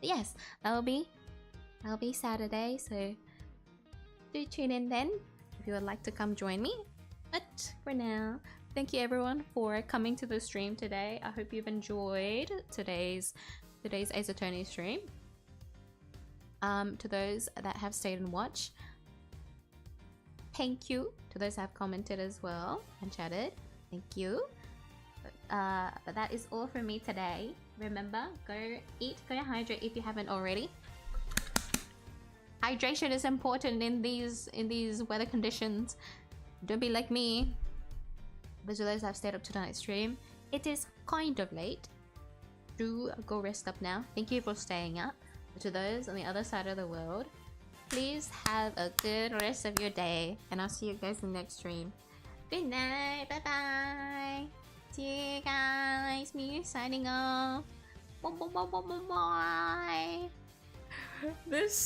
But yes, that'll be Saturday. So do tune in then if you would like to come join me. But for now, thank you everyone for coming to the stream today. I hope you've enjoyed today's Ace Attorney stream. To those that have stayed and watched, thank you. To those that have commented as well and chatted, thank you. But that is all from me today. Remember, go eat, go hydrate if you haven't already. Hydration is important in these weather conditions. Don't be like me. Those of those that have stayed up to tonight's stream, it is kind of late. Do go rest up now. Thank you for staying up. To those on the other side of the world, please have a good rest of your day, and I'll see you guys in the next stream. Good night, bye bye. See you guys. miyuu signing off. Bye. This